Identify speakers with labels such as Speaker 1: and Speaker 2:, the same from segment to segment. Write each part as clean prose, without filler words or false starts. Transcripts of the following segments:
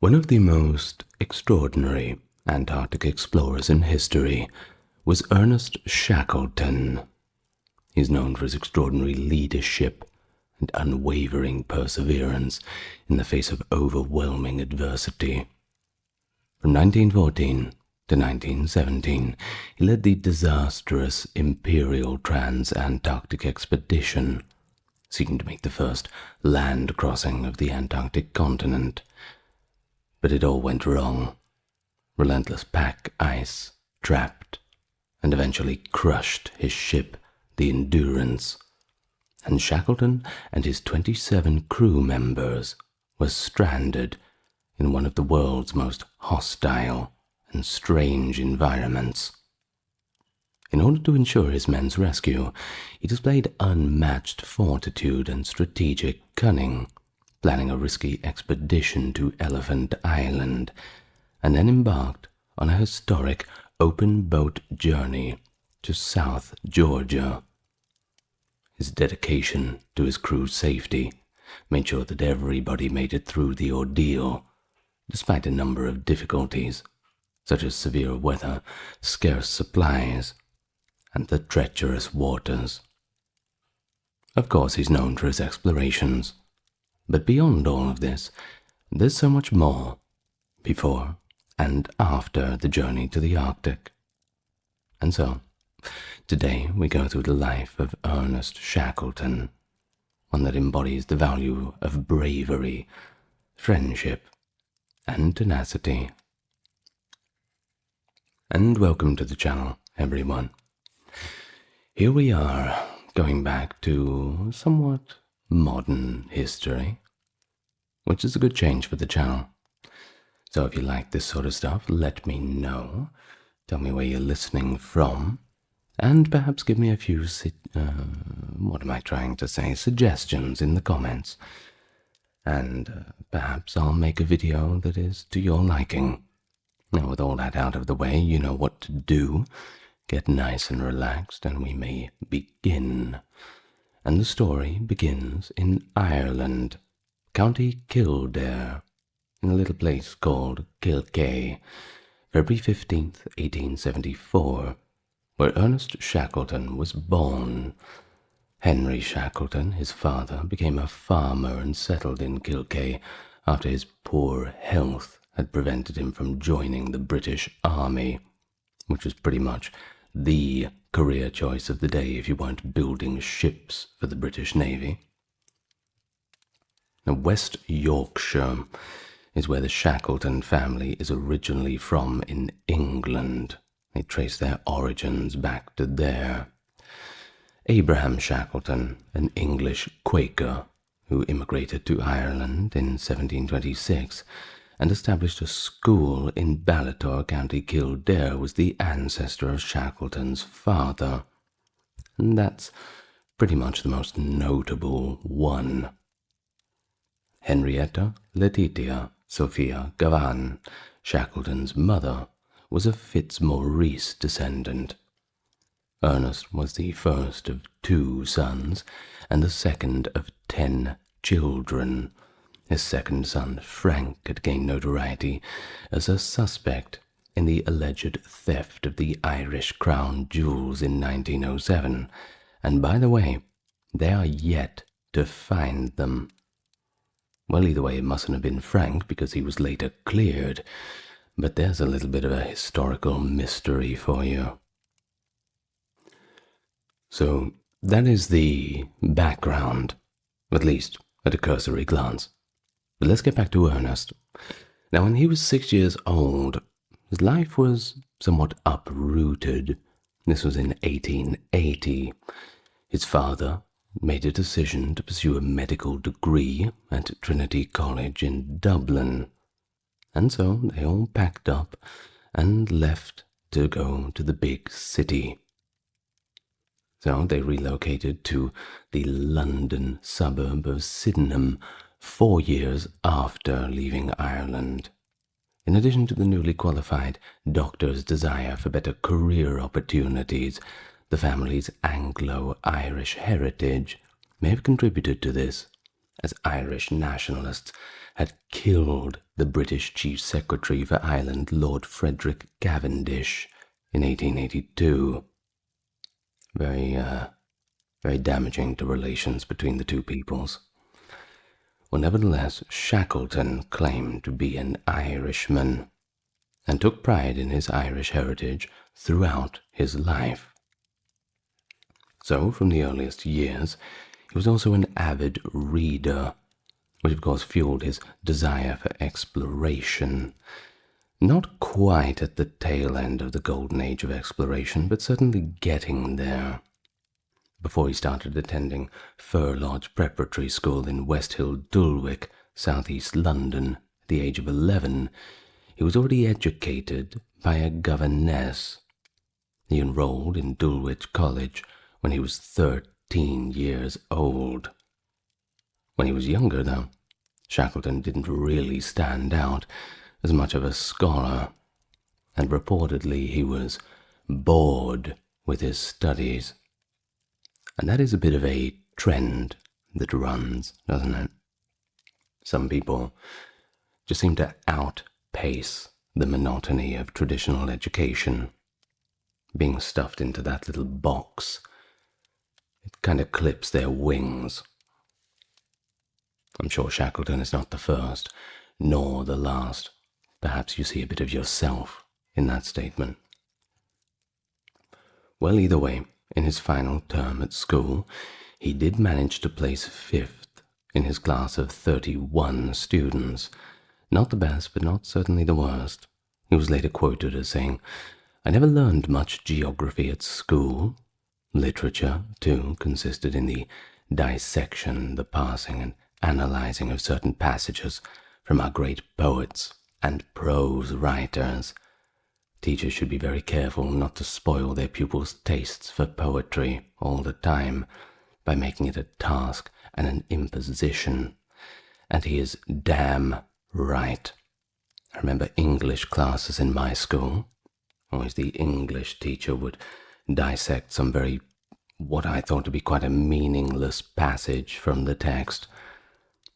Speaker 1: One of the most extraordinary Antarctic explorers in history was Ernest Shackelton. He's known for his extraordinary leadership and unwavering perseverance in the face of overwhelming adversity. From 1914 to 1917, he led the disastrous Imperial Trans-Antarctic Expedition, seeking to make the first land crossing of the Antarctic continent. But it all went wrong. Relentless pack ice trapped and eventually crushed his ship, the Endurance, and Shackleton and his 27 crew members were stranded in one of the world's most hostile and strange environments. In order to ensure his men's rescue, he displayed unmatched fortitude and strategic cunning, planning a risky expedition to Elephant Island, and then embarked on a historic open-boat journey to South Georgia. His dedication to his crew's safety made sure that everybody made it through the ordeal, despite a number of difficulties, such as severe weather, scarce supplies, and the treacherous waters. Of course, he's known for his explorations, but beyond all of this, there's so much more before and after the journey to the Arctic. And so, today we go through the life of Ernest Shackelton, one that embodies the value of bravery, friendship, and tenacity. And welcome to the channel, everyone. Here we are, going back to somewhat modern history, which is a good change for the channel. So if you like this sort of stuff, let me know. Tell me where you're listening from, and perhaps give me a few, suggestions in the comments. And perhaps I'll make a video that is to your liking. Now, with all that out of the way, you know what to do. Get nice and relaxed, and we may begin. And the story begins in Ireland, County Kildare, in a little place called Kilkea, February 15th, 1874, where Ernest Shackleton was born. Henry Shackleton, his father, became a farmer and settled in Kilkea after his poor health had prevented him from joining the British Army, which was pretty much the career choice of the day if you weren't building ships for the British Navy. Now, West Yorkshire is where the Shackleton family is originally from in England. They trace their origins back to there. Abraham Shackleton, an English Quaker who immigrated to Ireland in 1726 and established a school in Ballator, County Kildare, was the ancestor of Shackleton's father. And that's pretty much the most notable one. Henrietta Letitia Sophia Gavan, Shackleton's mother, was a Fitzmaurice descendant. Ernest was the first of 2 sons and the second of 10 children. His second son, Frank, had gained notoriety as a suspect in the alleged theft of the Irish crown jewels in 1907, and by the way, they are yet to find them. Well, either way, it mustn't have been Frank because he was later cleared, but there's a little bit of a historical mystery for you. So that is the background, at least at a cursory glance. But let's get back to Ernest. Now, when he was 6 years old, his life was somewhat uprooted. This was in 1880. His father made a decision to pursue a medical degree at Trinity College in Dublin. And so they all packed up and left to go to the big city. So they relocated to the London suburb of Sydenham 4 years after leaving Ireland. In addition to the newly qualified doctor's desire for better career opportunities, the family's Anglo-Irish heritage may have contributed to this, as Irish nationalists had killed the British Chief Secretary for Ireland, Lord Frederick Cavendish, in 1882. Very damaging to relations between the two peoples. Well, nevertheless, Shackleton claimed to be an Irishman and took pride in his Irish heritage throughout his life. So, from the earliest years, he was also an avid reader, which of course fueled his desire for exploration. Not quite at the tail end of the golden age of exploration, but certainly getting there. Before he started attending Fir Lodge Preparatory School in West Hill, Dulwich, southeast London, at the age of 11, he was already educated by a governess. He enrolled in Dulwich College when he was 13 years old. When he was younger, though, Shackleton didn't really stand out as much of a scholar, and reportedly he was bored with his studies. And that is a bit of a trend that runs, doesn't it? Some people just seem to outpace the monotony of traditional education. Being stuffed into that little box, it kind of clips their wings. I'm sure Shackleton is not the first, nor the last. Perhaps you see a bit of yourself in that statement. Well, either way, in his final term at school, he did manage to place 5th in his class of 31 students. Not the best, but not certainly the worst. He was later quoted as saying, "I never learned much geography at school. Literature, too, consisted in the dissection, the parsing and analyzing of certain passages from our great poets and prose writers. Teachers should be very careful not to spoil their pupils' tastes for poetry all the time by making it a task and an imposition. And he is damn right. I remember English classes in my school. Always the English teacher would dissect some what I thought to be quite a meaningless passage from the text,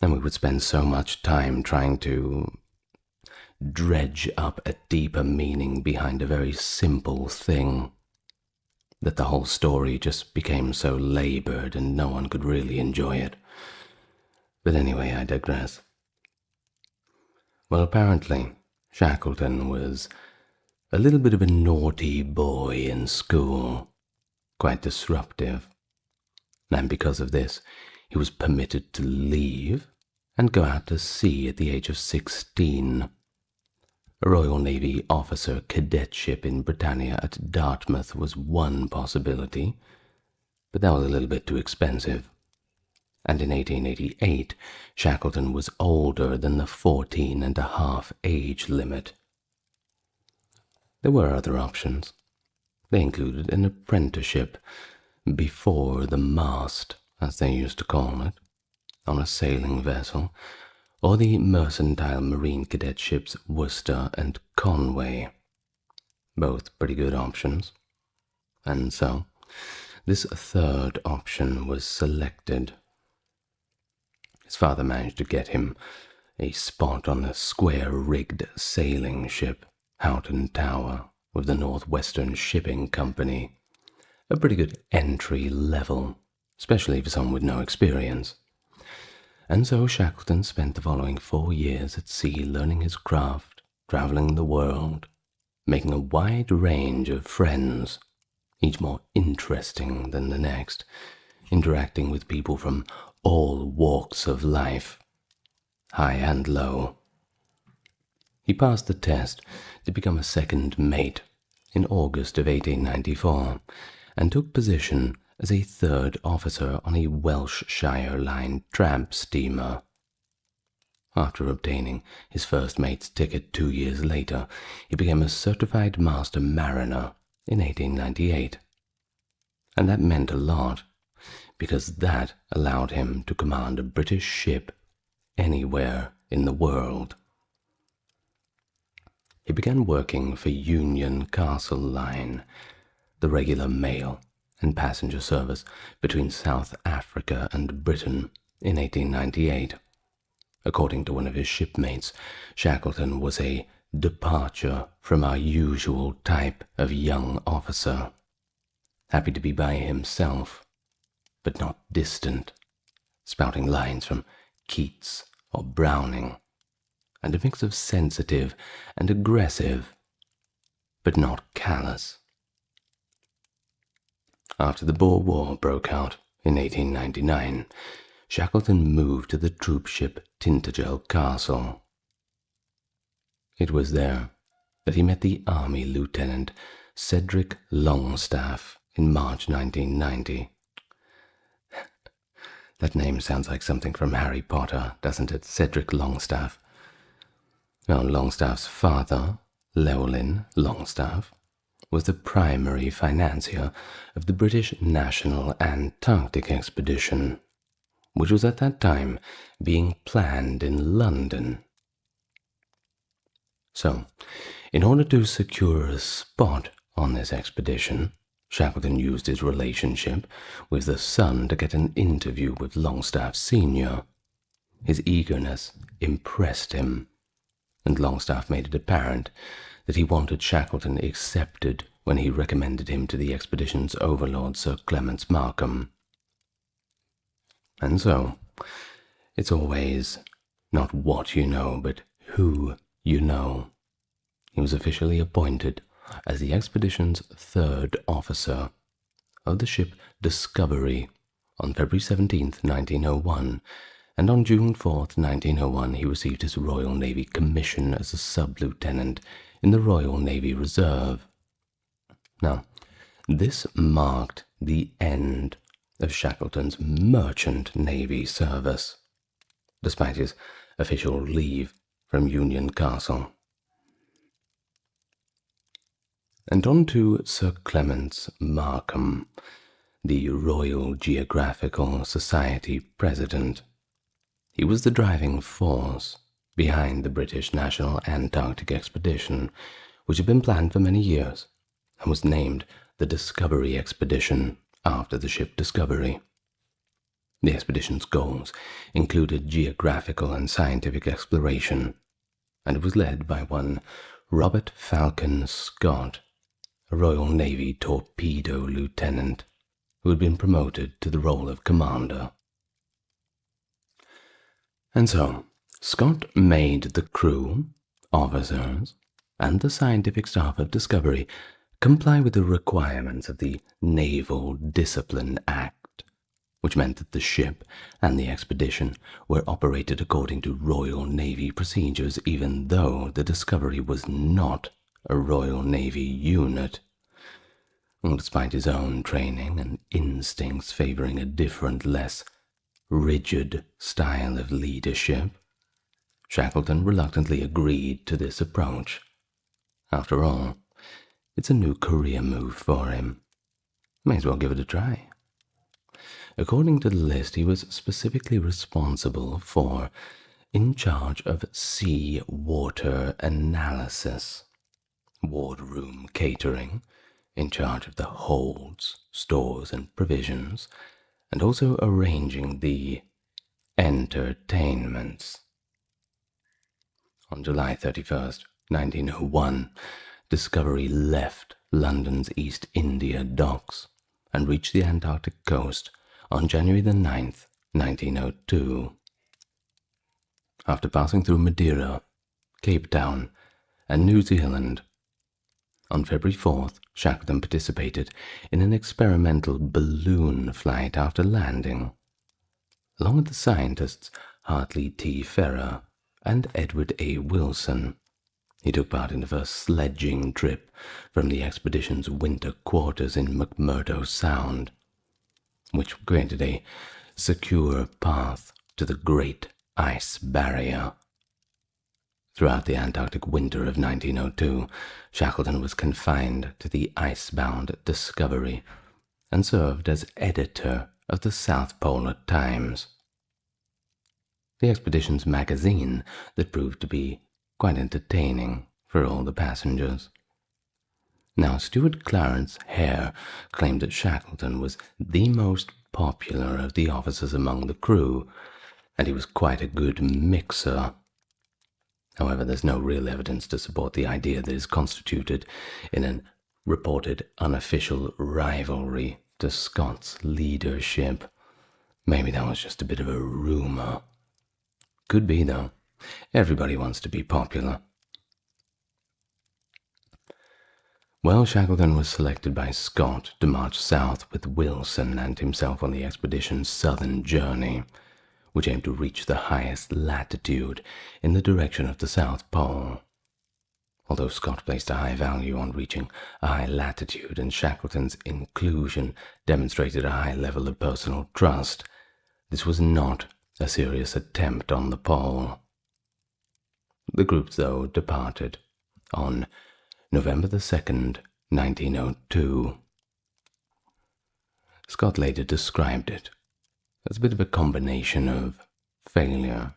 Speaker 1: and we would spend so much time trying to dredge up a deeper meaning behind a very simple thing that the whole story just became so labored and no one could really enjoy it. But anyway, I digress. Well, apparently, Shackleton was a little bit of a naughty boy in school, quite disruptive, and because of this, he was permitted to leave and go out to sea at the age of 16. A Royal Navy officer cadetship in Britannia at Dartmouth was one possibility, but that was a little bit too expensive. And in 1888, Shackleton was older than the 14.5 age limit. There were other options. They included an apprenticeship before the mast, as they used to call it, on a sailing vessel, or the mercantile marine cadetships Worcester and Conway. Both pretty good options. And so, this third option was selected. His father managed to get him a spot on the square-rigged sailing ship Houghton Tower with the Northwestern Shipping Company. A pretty good entry level, especially for someone with no experience. And so Shackleton spent the following 4 years at sea learning his craft, traveling the world, making a wide range of friends, each more interesting than the next, interacting with people from all walks of life, high and low. He passed the test to become a second mate in August of 1894 and took position as a third officer on a Welshshire Line tramp steamer. After obtaining his first mate's ticket 2 years later, he became a certified master mariner in 1898. And that meant a lot, because that allowed him to command a British ship anywhere in the world. He began working for Union Castle Line, the regular mail and passenger service between South Africa and Britain, in 1898. According to one of his shipmates, Shackleton was a departure from our usual type of young officer, happy to be by himself, but not distant, spouting lines from Keats or Browning, and a mix of sensitive and aggressive, but not callous. After the Boer War broke out in 1899, Shackleton moved to the troop ship Tintagel Castle. It was there that he met the Army Lieutenant Cedric Longstaff in March 1990. That name sounds like something from Harry Potter, doesn't it? Cedric Longstaff. Well, Longstaff's father, Llewellyn Longstaff, was the primary financier of the British National Antarctic Expedition, which was at that time being planned in London. So, in order to secure a spot on this expedition, Shackleton used his relationship with the son to get an interview with Longstaff Sr. His eagerness impressed him, and Longstaff made it apparent that he wanted Shackleton accepted when he recommended him to the expedition's overlord, Sir Clements Markham. And so, it's always not what you know, but who you know. He was officially appointed as the expedition's third officer of the ship Discovery on February 17th, 1901, and on June 4th, 1901, he received his Royal Navy commission as a sub-lieutenant in the Royal Navy Reserve. Now, this marked the end of Shackleton's merchant navy service, despite his official leave from Union Castle. And on to Sir Clements Markham, the Royal Geographical Society president. He was the driving force behind the British National Antarctic Expedition, which had been planned for many years, and was named the Discovery Expedition after the ship Discovery. The expedition's goals included geographical and scientific exploration, and it was led by one Robert Falcon Scott, a Royal Navy torpedo lieutenant who had been promoted to the role of commander. And so, Scott made the crew, officers, and the scientific staff of Discovery comply with the requirements of the Naval Discipline Act, which meant that the ship and the expedition were operated according to Royal Navy procedures, even though the Discovery was not a Royal Navy unit. Despite his own training and instincts favoring a different, less rigid style of leadership, Shackleton reluctantly agreed to this approach. After all, it's a new career move for him. May as well give it a try. According to the list, he was specifically responsible for in charge of sea water analysis, wardroom catering, in charge of the holds, stores, and provisions, and also arranging the entertainments. On July 31st, 1901, Discovery left London's East India docks and reached the Antarctic coast on January the 9th, 1902. After passing through Madeira, Cape Town, and New Zealand, on February 4th, Shackleton participated in an experimental balloon flight after landing, along with the scientists Hartley T. Ferrer and Edward A. Wilson. He took part in the first sledging trip from the expedition's winter quarters in McMurdo Sound, which created a secure path to the Great Ice Barrier. Throughout the Antarctic winter of 1902, Shackleton was confined to the icebound Discovery and served as editor of the South Polar Times, the expedition's magazine that proved to be quite entertaining for all the passengers. Now, Steward Clarence Hare claimed that Shackleton was the most popular of the officers among the crew, and he was quite a good mixer. However, there's no real evidence to support the idea that is constituted in an reported unofficial rivalry to Scott's leadership. Maybe that was just a bit of a rumor. Could be, though. Everybody wants to be popular. Well, Shackleton was selected by Scott to march south with Wilson and himself on the expedition's southern journey, which aimed to reach the highest latitude in the direction of the South Pole. Although Scott placed a high value on reaching a high latitude and Shackleton's inclusion demonstrated a high level of personal trust, this was not a serious attempt on the pole. The group, though, departed on November the 2nd, 1902. Scott later described it as a bit of a combination of failure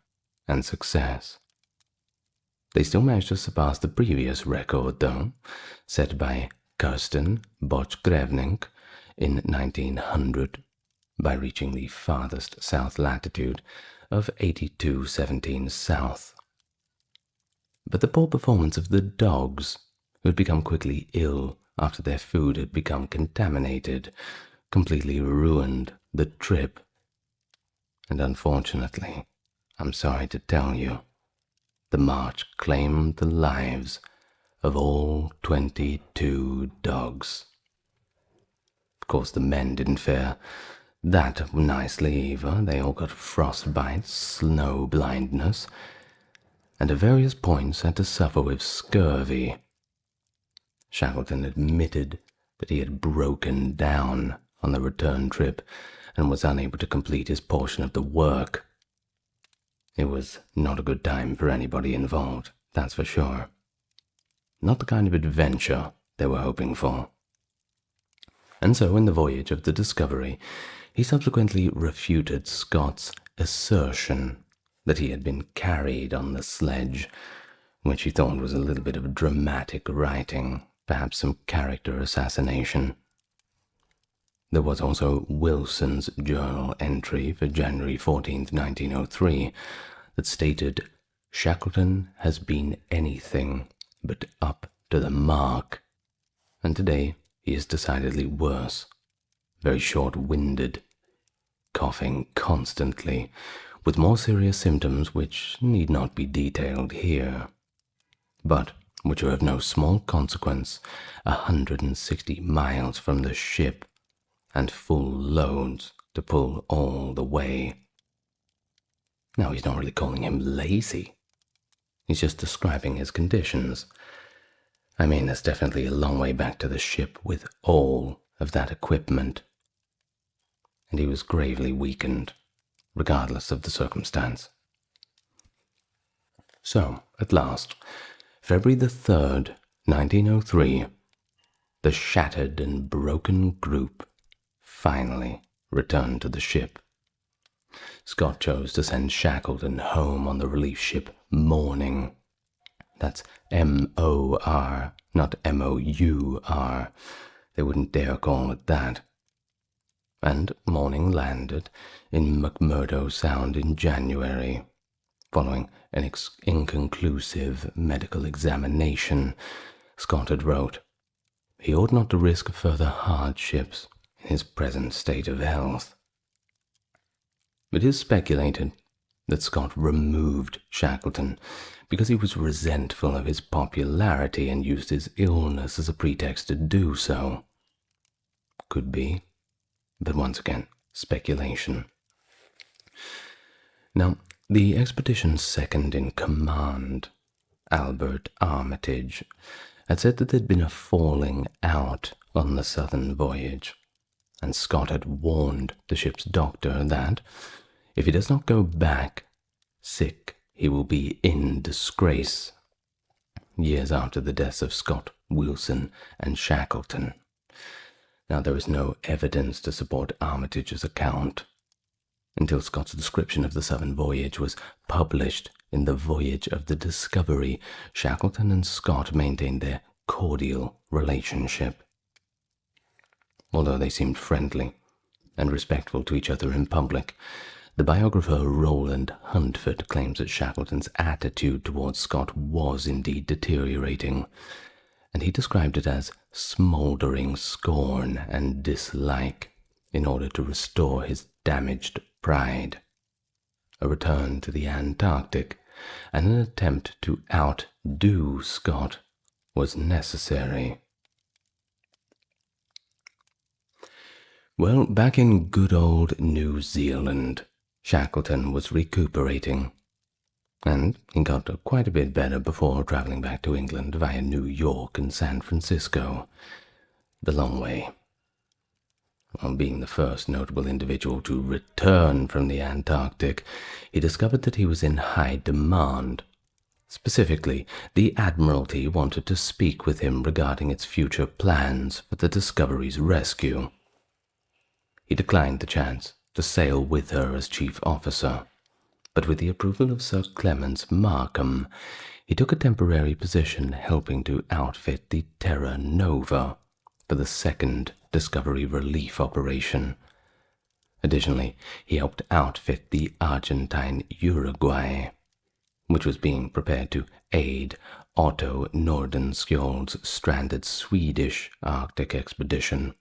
Speaker 1: and success. They still managed to surpass the previous record, though, set by Kirsten Boch-Grevning in 1900 by reaching the farthest south latitude of 8217 south. But the poor performance of the dogs, who had become quickly ill after their food had become contaminated, completely ruined the trip. And unfortunately, I'm sorry to tell you, the march claimed the lives of all 22 dogs. Of course, the men didn't fare that nicely either. They all got frostbite, snow blindness, and at various points had to suffer with scurvy. Shackleton admitted that he had broken down on the return trip and was unable to complete his portion of the work. It was not a good time for anybody involved, that's for sure. Not the kind of adventure they were hoping for. And so, in the voyage of the Discovery, he subsequently refuted Scott's assertion that he had been carried on the sledge, which he thought was a little bit of dramatic writing, perhaps some character assassination. There was also Wilson's journal entry for January 14th, 1903, that stated, "Shackleton has been anything but up to the mark, and today he is decidedly worse, very short-winded, coughing constantly, with more serious symptoms which need not be detailed here, but which are of no small consequence 160 miles from the ship, and full loads to pull all the way." Now, he's not really calling him lazy. He's just describing his conditions. I mean, there's definitely a long way back to the ship with all of that equipment. And he was gravely weakened, regardless of the circumstance. So, at last, February the 3rd, 1903, the shattered and broken group finally returned to the ship. Scott chose to send Shackleton home on the relief ship Morning. That's M-O-R, not M-O-U-R. They wouldn't dare call it that. And Morning landed in McMurdo Sound in January, following an inconclusive medical examination. Scott had wrote, "He ought not to risk further hardships in his present state of health." It is speculated that Scott removed Shackleton because he was resentful of his popularity and used his illness as a pretext to do so. Could be, but once again, speculation. Now, the expedition's second in command, Albert Armitage, had said that there'd been a falling out on the southern voyage, and Scott had warned the ship's doctor that, if he does not go back sick, he will be in disgrace, years after the deaths of Scott, Wilson, and Shackleton. Now, there is no evidence to support Armitage's account. Until Scott's description of the southern voyage was published in the Voyage of the Discovery, Shackleton and Scott maintained their cordial relationship. Although they seemed friendly and respectful to each other in public, The biographer Roland Huntford claims that Shackleton's attitude towards Scott was indeed deteriorating, and he described it as smouldering scorn and dislike in order to restore his damaged pride. A return to the Antarctic and an attempt to outdo Scott was necessary. Well, back in good old New Zealand, Shackleton was recuperating, and he got quite a bit better before traveling back to England via New York and San Francisco, the long way. On being the first notable individual to return from the Antarctic, he discovered that he was in high demand. Specifically, the Admiralty wanted to speak with him regarding its future plans for the Discovery's rescue. He declined the chance to sail with her as chief officer, but with the approval of Sir Clements Markham, he took a temporary position helping to outfit the Terra Nova for the second Discovery relief operation. Additionally, he helped outfit the Argentine Uruguay, which was being prepared to aid Otto Nordenskjöld's stranded Swedish Arctic expedition.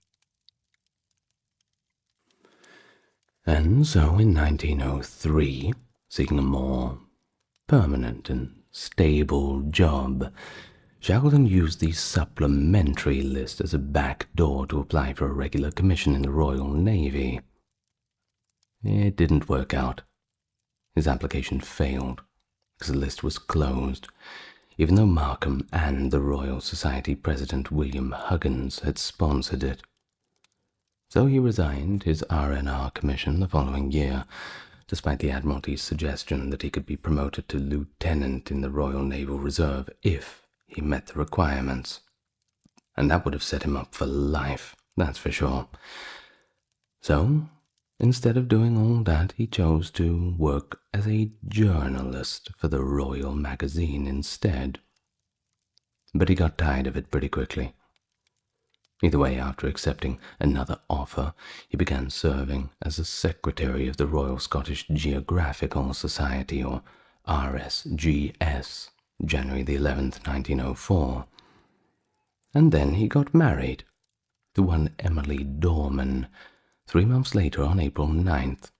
Speaker 1: And so in 1903, seeking a more permanent and stable job, Shackleton used the supplementary list as a back door to apply for a regular commission in the Royal Navy. It didn't work out. His application failed, because the list was closed, even though Markham and the Royal Society President William Huggins had sponsored it. So he resigned his RNR commission the following year, despite the Admiralty's suggestion that he could be promoted to lieutenant in the Royal Naval Reserve if he met the requirements. And that would have set him up for life, that's for sure. So, instead of doing all that, he chose to work as a journalist for the Royal Magazine instead. But he got tired of it pretty quickly. Either way, after accepting another offer, he began serving as a secretary of the Royal Scottish Geographical Society, or RSGS, January the 11th, 1904. And then he got married to one Emily Dorman 3 months later on April 9th,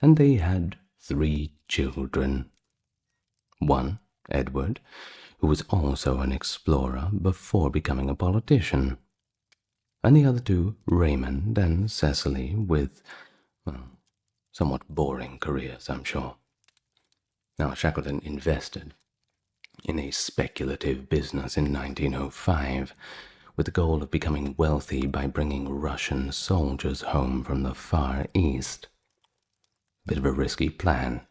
Speaker 1: and they had 3 children. One, Edward, who was also an explorer before becoming a politician, and the other 2, Raymond and Cecily, with, somewhat boring careers, I'm sure. Now, Shackleton invested in a speculative business in 1905, with the goal of becoming wealthy by bringing Russian soldiers home from the Far East. Bit of a risky plan,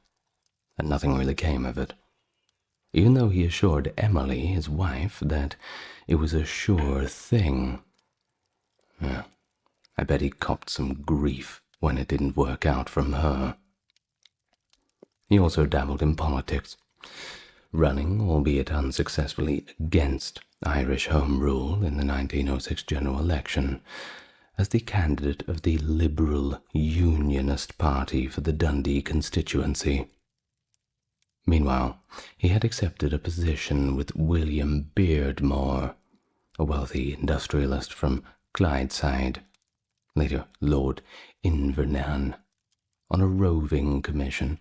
Speaker 1: and nothing really came of it, even though he assured Emily, his wife, that it was a sure thing. I bet he copped some grief when it didn't work out from her. He also dabbled in politics, running, albeit unsuccessfully, against Irish Home Rule in the 1906 general election as the candidate of the Liberal Unionist Party for the Dundee constituency. Meanwhile, he had accepted a position with William Beardmore, a wealthy industrialist from Clydeside, later Lord Invernan, on a roving commission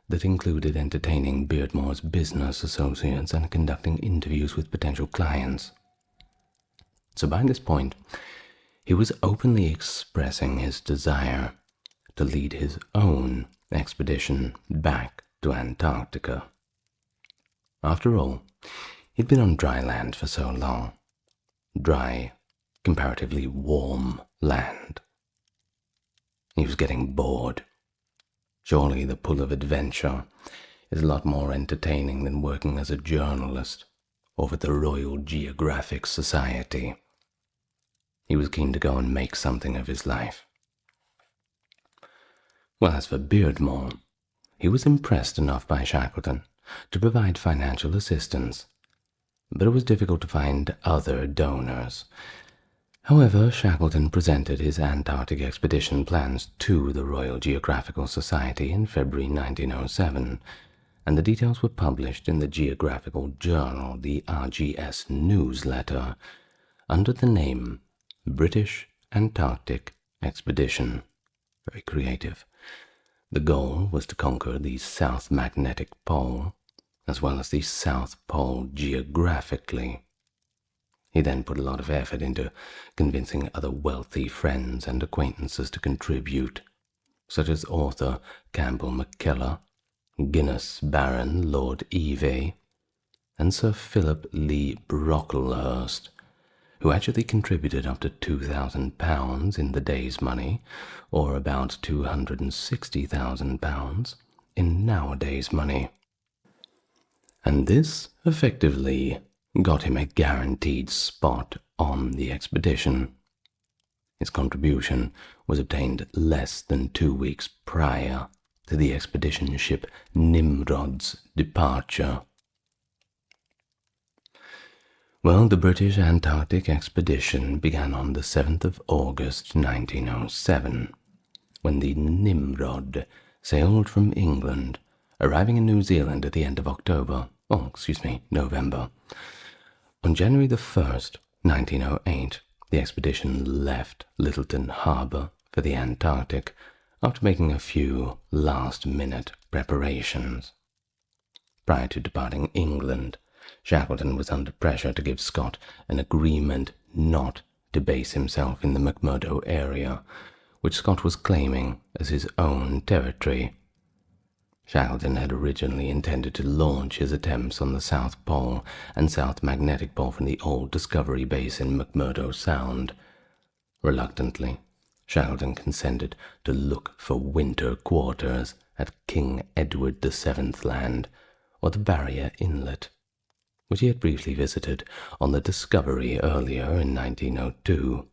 Speaker 1: that included entertaining Beardmore's business associates and conducting interviews with potential clients. So by this point, he was openly expressing his desire to lead his own expedition back to Antarctica. After all, he'd been on dry land for so long. Dry, comparatively warm land. He was getting bored. Surely the pull of adventure is a lot more entertaining than working as a journalist or for the Royal Geographic Society. He was keen to go and make something of his life. Well, as for Beardmore, he was impressed enough by Shackleton to provide financial assistance, but it was difficult to find other donors. However, Shackleton presented his Antarctic expedition plans to the Royal Geographical Society in February 1907, and the details were published in the Geographical Journal, the RGS newsletter, under the name British Antarctic Expedition. Very creative. The goal was to conquer the South Magnetic Pole, as well as the South Pole geographically. He then put a lot of effort into convincing other wealthy friends and acquaintances to contribute, such as author Campbell McKellar, Guinness Baron Lord Evey, and Sir Philip Lee Brocklehurst, who actually contributed up to £2,000 in the day's money, or about £260,000 in nowadays money. And this effectively got him a guaranteed spot on the expedition. His contribution was obtained less than 2 weeks prior to the expedition ship Nimrod's departure. Well, the British Antarctic expedition began on the 7th of August 1907, when the Nimrod sailed from England, arriving in New Zealand at the end of November. On January the 1st, 1908, the expedition left Lyttelton Harbour for the Antarctic after making a few last-minute preparations. Prior to departing England, Shackleton was under pressure to give Scott an agreement not to base himself in the McMurdo area, which Scott was claiming as his own territory. Shackleton had originally intended to launch his attempts on the South Pole and South Magnetic Pole from the old Discovery base in McMurdo Sound. Reluctantly, Shackleton consented to look for winter quarters at King Edward VII Land, or the Barrier Inlet, which he had briefly visited on the Discovery earlier in 1902.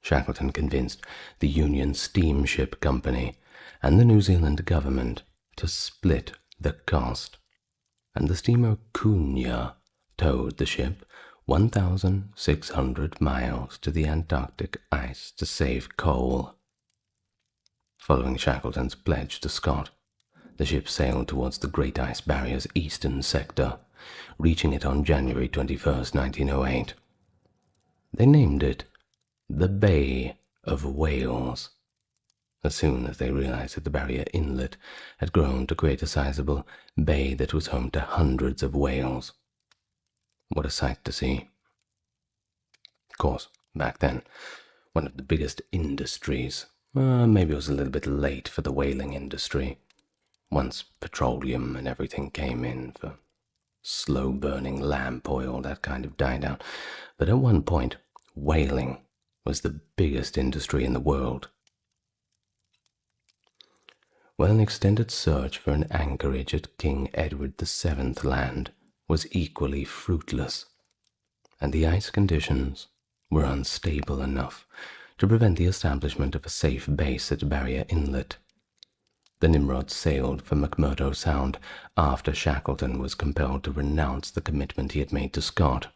Speaker 1: Shackleton convinced the Union Steamship Company and the New Zealand government to split the cost, and the steamer Cunha towed the ship 1,600 miles to the Antarctic ice to save coal. Following Shackleton's pledge to Scott, the ship sailed towards the Great Ice Barrier's eastern sector, reaching it on January 21st, 1908. They named it the Bay of Whales, as soon as they realized that the Barrier Inlet had grown to create a sizable bay that was home to hundreds of whales. What a sight to see. Of course, back then, one of the biggest industries, maybe it was a little bit late for the whaling industry, once petroleum and everything came in for slow-burning lamp oil, that kind of died out. But at one point, whaling was the biggest industry in the world. Well, an extended search for an anchorage at King Edward VII Land was equally fruitless, and the ice conditions were unstable enough to prevent the establishment of a safe base at Barrier Inlet. The Nimrod sailed for McMurdo Sound after Shackleton was compelled to renounce the commitment he had made to Scott.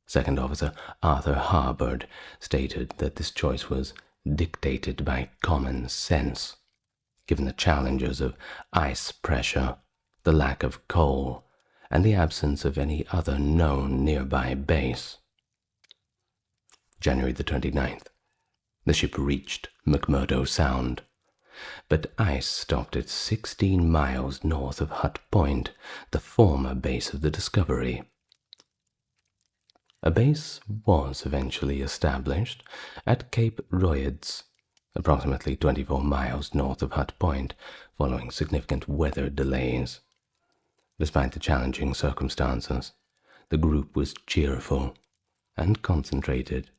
Speaker 1: Second Officer Arthur Harbord stated that this choice was dictated by common sense, given the challenges of ice pressure, the lack of coal, and the absence of any other known nearby base. January the 29th, the ship reached McMurdo Sound, but ice stopped it 16 miles north of Hut Point, the former base of the Discovery. A base was eventually established at Cape Royds, approximately 24 miles north of Hut Point, following significant weather delays. Despite the challenging circumstances, the group was cheerful and concentrated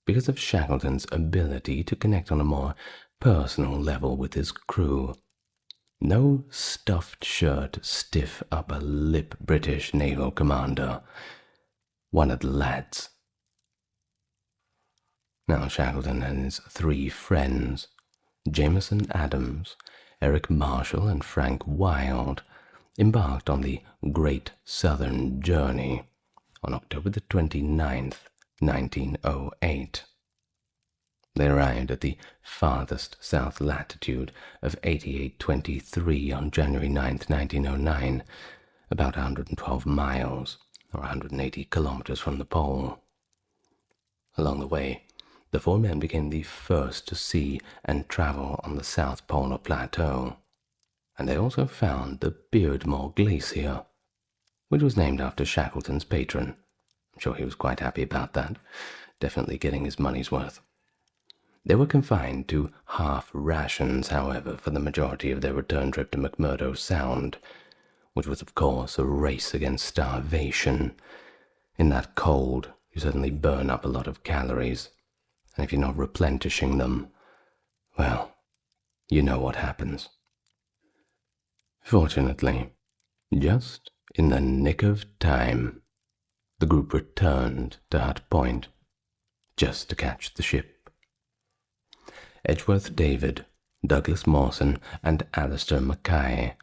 Speaker 1: because of Shackleton's ability to connect on a more personal level with his crew. No stuffed shirt, stiff upper lip British naval commander. One of the lads. Now Shackleton and his 3 friends, Jameson Adams, Eric Marshall, and Frank Wilde, embarked on the Great Southern Journey on October the 29th, 1908. They arrived at the farthest south latitude of 8823 on January 9, 1909, about 112 miles, or 180 kilometers from the pole. Along the way, the four men became the first to see and travel on the South Polar Plateau, and they also found the Beardmore Glacier, which was named after Shackleton's patron. I'm sure he was quite happy about that, definitely getting his money's worth. They were confined to half rations, however, for the majority of their return trip to McMurdo Sound, which was, of course, a race against starvation. In that cold, you suddenly burn up a lot of calories, and if you're not replenishing them, well, you know what happens. Fortunately, just in the nick of time, the group returned to Hut Point, just to catch the ship. Edgeworth David, Douglas Mawson, and Alistair Mackay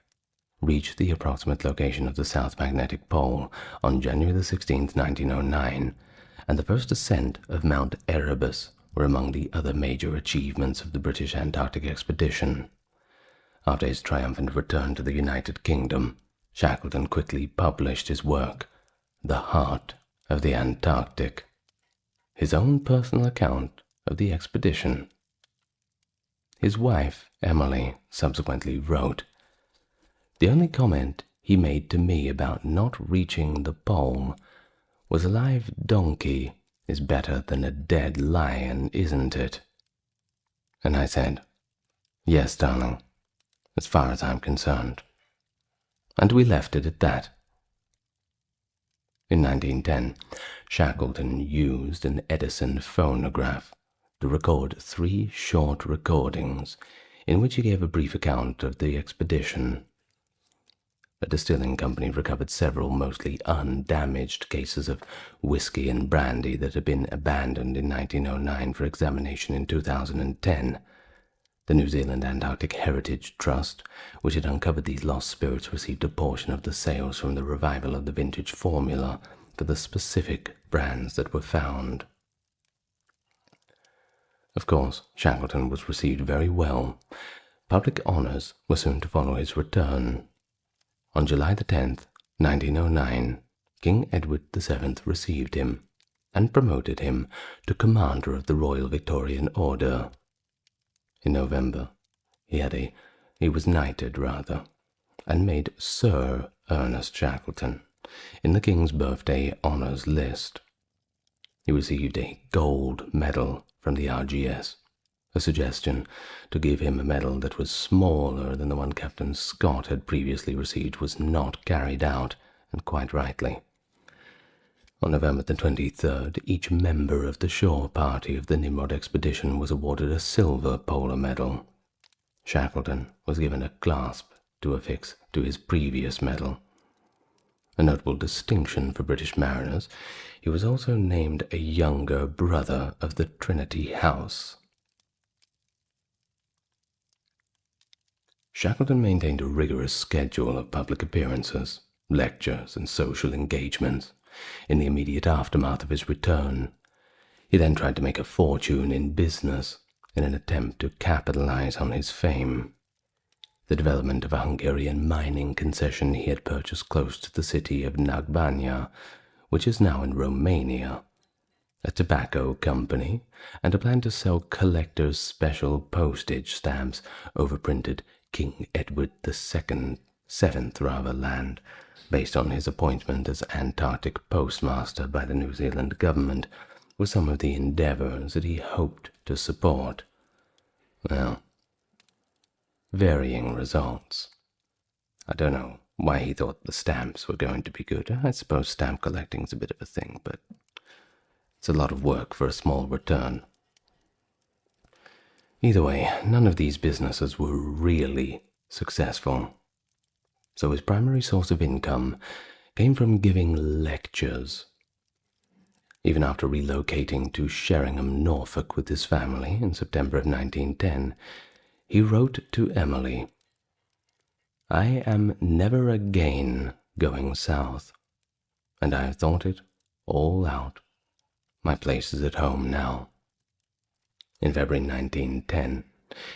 Speaker 1: reached the approximate location of the South Magnetic Pole on January the 16th, 1909, and the first ascent of Mount Erebus were among the other major achievements of the British Antarctic expedition. After his triumphant return to the United Kingdom, Shackleton quickly published his work, The Heart of the Antarctic, his own personal account of the expedition. His wife, Emily, subsequently wrote, "The only comment he made to me about not reaching the pole was a live donkey is better than a dead lion, isn't it?" And I said, "Yes, darling, as far as I'm concerned." And we left it at that. In 1910, Shackleton used an Edison phonograph to record 3 short recordings in which he gave a brief account of the expedition. A distilling company recovered several mostly undamaged cases of whiskey and brandy that had been abandoned in 1909 for examination in 2010. The New Zealand Antarctic Heritage Trust, which had uncovered these lost spirits, received a portion of the sales from the revival of the vintage formula for the specific brands that were found. Of course, Shackleton was received very well. Public honors were soon to follow his return. On July the 10th, 1909, King Edward VII received him and promoted him to Commander of the Royal Victorian Order. In November, he was knighted, and made Sir Ernest Shackelton in the King's birthday honors list. He received a gold medal from the RGS. A suggestion to give him a medal that was smaller than the one Captain Scott had previously received was not carried out, and quite rightly. On November the 23rd, each member of the shore party of the Nimrod expedition was awarded a silver polar medal. Shackleton was given a clasp to affix to his previous medal. A notable distinction for British mariners, he was also named a younger brother of the Trinity House. Shackleton maintained a rigorous schedule of public appearances, lectures, and social engagements in the immediate aftermath of his return. He then tried to make a fortune in business in an attempt to capitalize on his fame. The development of a Hungarian mining concession he had purchased close to the city of Nagbanya, which is now in Romania, a tobacco company, and a plan to sell collector's special postage stamps overprinted King Edward VII land, based on his appointment as Antarctic postmaster by the New Zealand government, were some of the endeavors that he hoped to support. Well, varying results. I don't know why he thought the stamps were going to be good. I suppose stamp collecting's a bit of a thing, but it's a lot of work for a small return. Either way, none of these businesses were really successful. So his primary source of income came from giving lectures. Even after relocating to Sheringham, Norfolk with his family in September of 1910, he wrote to Emily, "I am never again going south, and I have thought it all out. My place is at home now." In February 1910,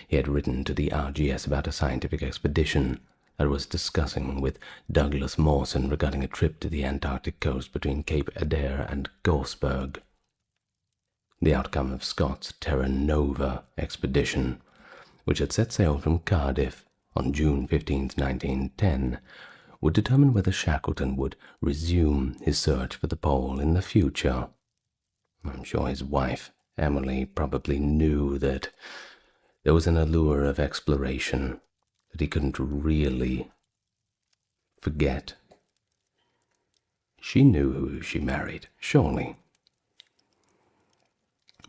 Speaker 1: he had written to the RGS about a scientific expedition that was discussing with Douglas Mawson regarding a trip to the Antarctic coast between Cape Adare and Gorsberg. The outcome of Scott's Terra Nova expedition, which had set sail from Cardiff on June 15, 1910, would determine whether Shackleton would resume his search for the pole in the future. I'm sure his wife, Emily, probably knew that there was an allure of exploration that he couldn't really forget. She knew who she married, surely.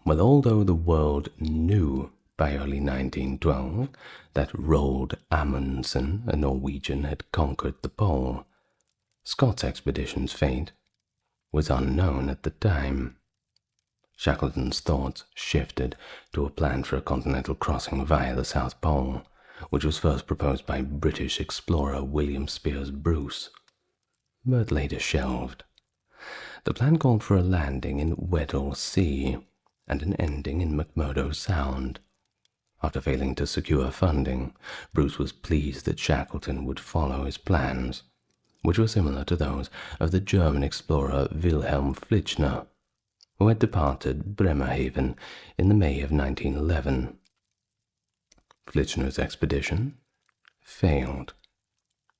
Speaker 1: Well, although the world knew by early 1912 that Roald Amundsen, a Norwegian, had conquered the pole, Scott's expedition's fate was unknown at the time. Shackleton's thoughts shifted to a plan for a continental crossing via the South Pole, which was first proposed by British explorer William Speirs Bruce, but later shelved. The plan called for a landing in Weddell Sea and an ending in McMurdo Sound. After failing to secure funding, Bruce was pleased that Shackleton would follow his plans, which were similar to those of the German explorer Wilhelm Flichner, who had departed Bremerhaven in the May of 1911. Flichner's expedition failed,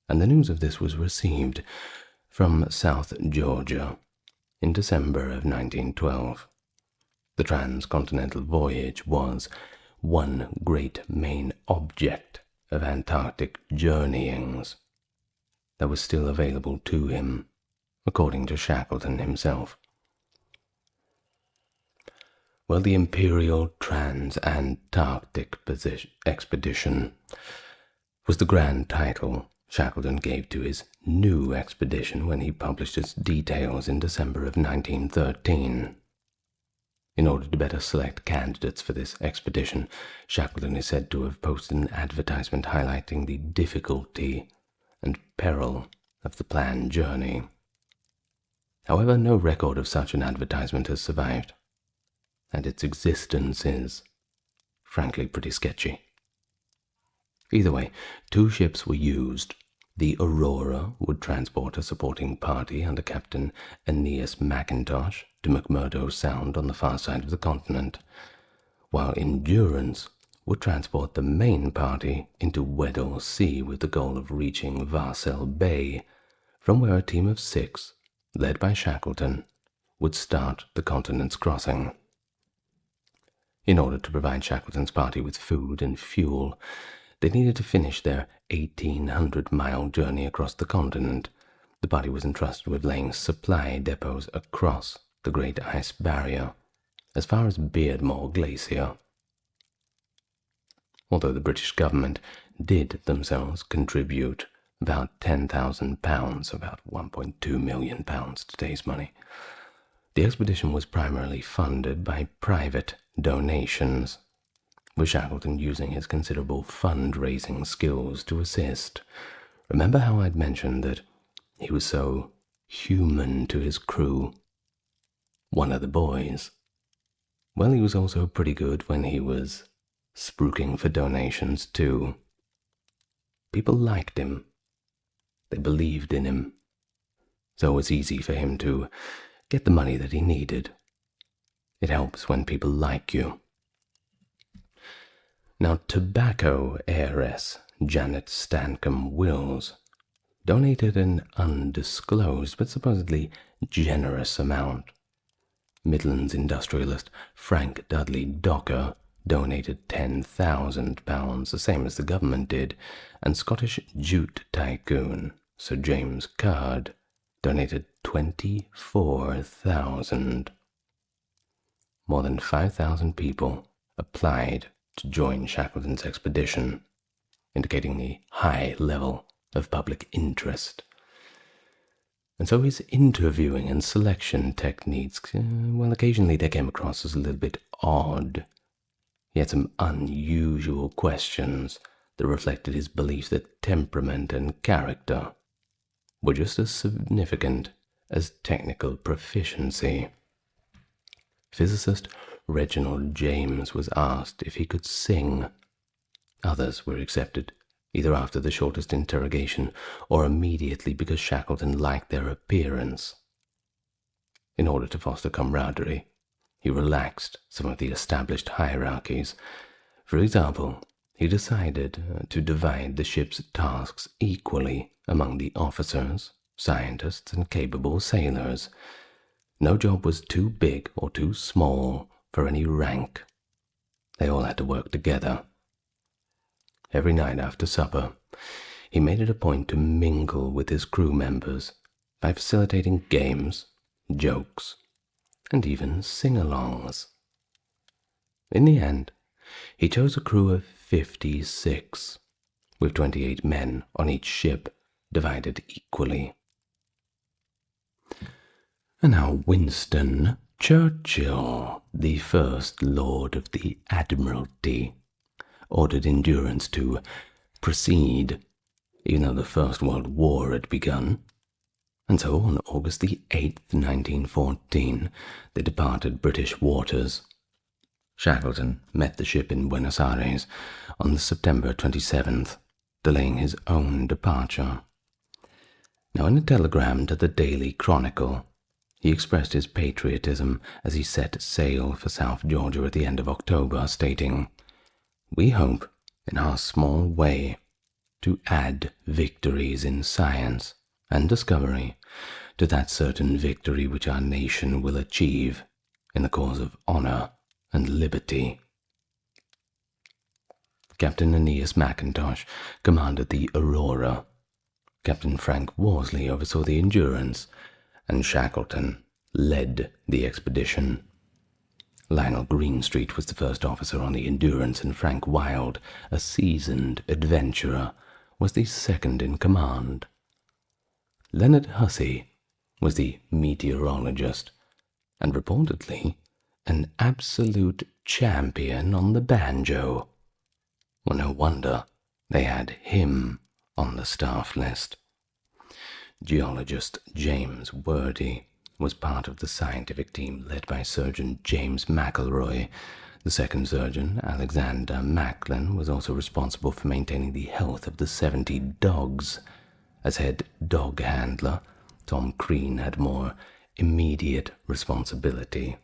Speaker 1: and the news of this was received from South Georgia in December of 1912. The transcontinental voyage was one great main object of Antarctic journeyings that was still available to him, according to Shackleton himself. Well, the Imperial Trans-Antarctic Expedition was the grand title Shackleton gave to his new expedition when he published its details in December of 1913. In order to better select candidates for this expedition, Shackleton is said to have posted an advertisement highlighting the difficulty and peril of the planned journey. However, no record of such an advertisement has survived, and its existence is, frankly, pretty sketchy. Either way, 2 ships were used. The Aurora would transport a supporting party under Captain Aeneas Mackintosh to McMurdo Sound on the far side of the continent, while Endurance would transport the main party into Weddell Sea with the goal of reaching Varsel Bay, from where a team of 6, led by Shackleton, would start the continent's crossing. In order to provide Shackleton's party with food and fuel, they needed to finish their 1,800-mile journey across the continent. The party was entrusted with laying supply depots across the Great Ice Barrier, as far as Beardmore Glacier. Although the British government did themselves contribute about £10,000, about £1.2 million today's money, the expedition was primarily funded by private donations, with Shackleton using his considerable fundraising skills to assist. Remember how I'd mentioned that he was so human to his crew? One of the boys. Well, he was also pretty good when he was spruiking for donations too. People liked him. They believed in him. So it was easy for him to get the money that he needed. It helps when people like you. Now, tobacco heiress Janet Stancombe Wills donated an undisclosed but supposedly generous amount. Midlands industrialist Frank Dudley Docker donated £10,000, the same as the government did, and Scottish jute tycoon Sir James Caird donated £24,000. More than 5,000 people applied to join Shackleton's expedition, indicating the high level of public interest. And so his interviewing and selection techniques, well, occasionally they came across as a little bit odd. He had some unusual questions that reflected his belief that temperament and character were just as significant as technical proficiency. Physicist Reginald James was asked if he could sing. Others were accepted, either after the shortest interrogation or immediately because Shackleton liked their appearance. In order to foster camaraderie, he relaxed some of the established hierarchies. For example, he decided to divide the ship's tasks equally among the officers, scientists, and capable sailors. No job was too big or too small for any rank. They all had to work together. Every night after supper, he made it a point to mingle with his crew members by facilitating games, jokes, and even sing-alongs. In the end, he chose a crew of 56, with 28 men on each ship, divided equally. And now Winston Churchill, the First Lord of the Admiralty, ordered Endurance to proceed, even though the First World War had begun. And so on August the 8th, 1914, they departed British waters. Shackleton met the ship in Buenos Aires on September 27th, delaying his own departure. Now, in a telegram to the Daily Chronicle, he expressed his patriotism as he set sail for South Georgia at the end of October, stating, "We hope, in our small way, to add victories in science and discovery to that certain victory which our nation will achieve in the cause of honor and liberty." Captain Aeneas Mackintosh commanded the Aurora. Captain Frank Worsley oversaw the Endurance, and Shackleton led the expedition. Lionel Greenstreet was the first officer on the Endurance, and Frank Wilde, a seasoned adventurer, was the second in command. Leonard Hussey was the meteorologist, and reportedly an absolute champion on the banjo. Well, no wonder they had him on the staff list. Geologist James Wordie was part of the scientific team led by Surgeon James McElroy. The second surgeon, Alexander Macklin, was also responsible for maintaining the health of the 70 dogs. As head dog handler, Tom Crean had more immediate responsibility.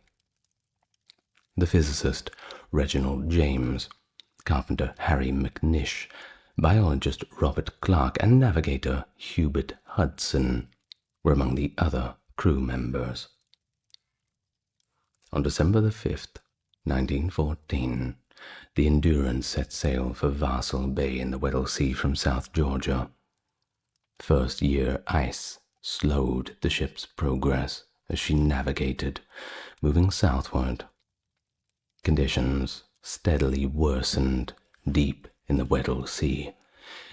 Speaker 1: The physicist Reginald James, carpenter Harry McNish, biologist Robert Clark, and navigator Hubert Hudson were among the other crew members. On December the 5th, 1914, the Endurance set sail for Vassal Bay in the Weddell Sea from South Georgia. First-year ice slowed the ship's progress as she navigated, moving southward. Conditions steadily worsened deep in the Weddell Sea,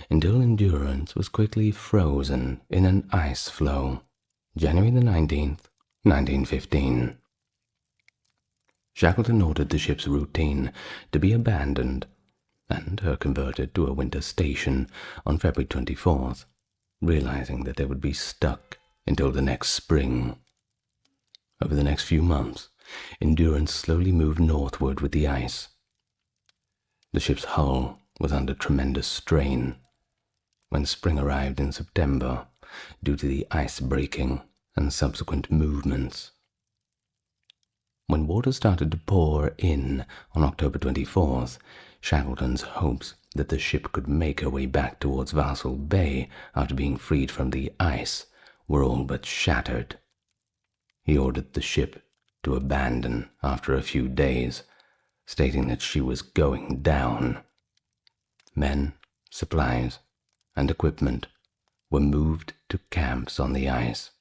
Speaker 1: until Endurance was quickly frozen in an ice floe, January the 19th, 1915. Shackleton ordered the ship's routine to be abandoned and her converted to a winter station on February 24th, realizing that they would be stuck until the next spring. Over the next few months, Endurance slowly moved northward with the ice. The ship's hull was under tremendous strain when spring arrived in September due to the ice breaking and subsequent movements. When water started to pour in on October 24th, Shackleton's hopes that the ship could make her way back towards Vassal Bay after being freed from the ice were all but shattered. He ordered the ship to abandon after a few days, stating that she was going down. Men, supplies, and equipment were moved to camps on the ice.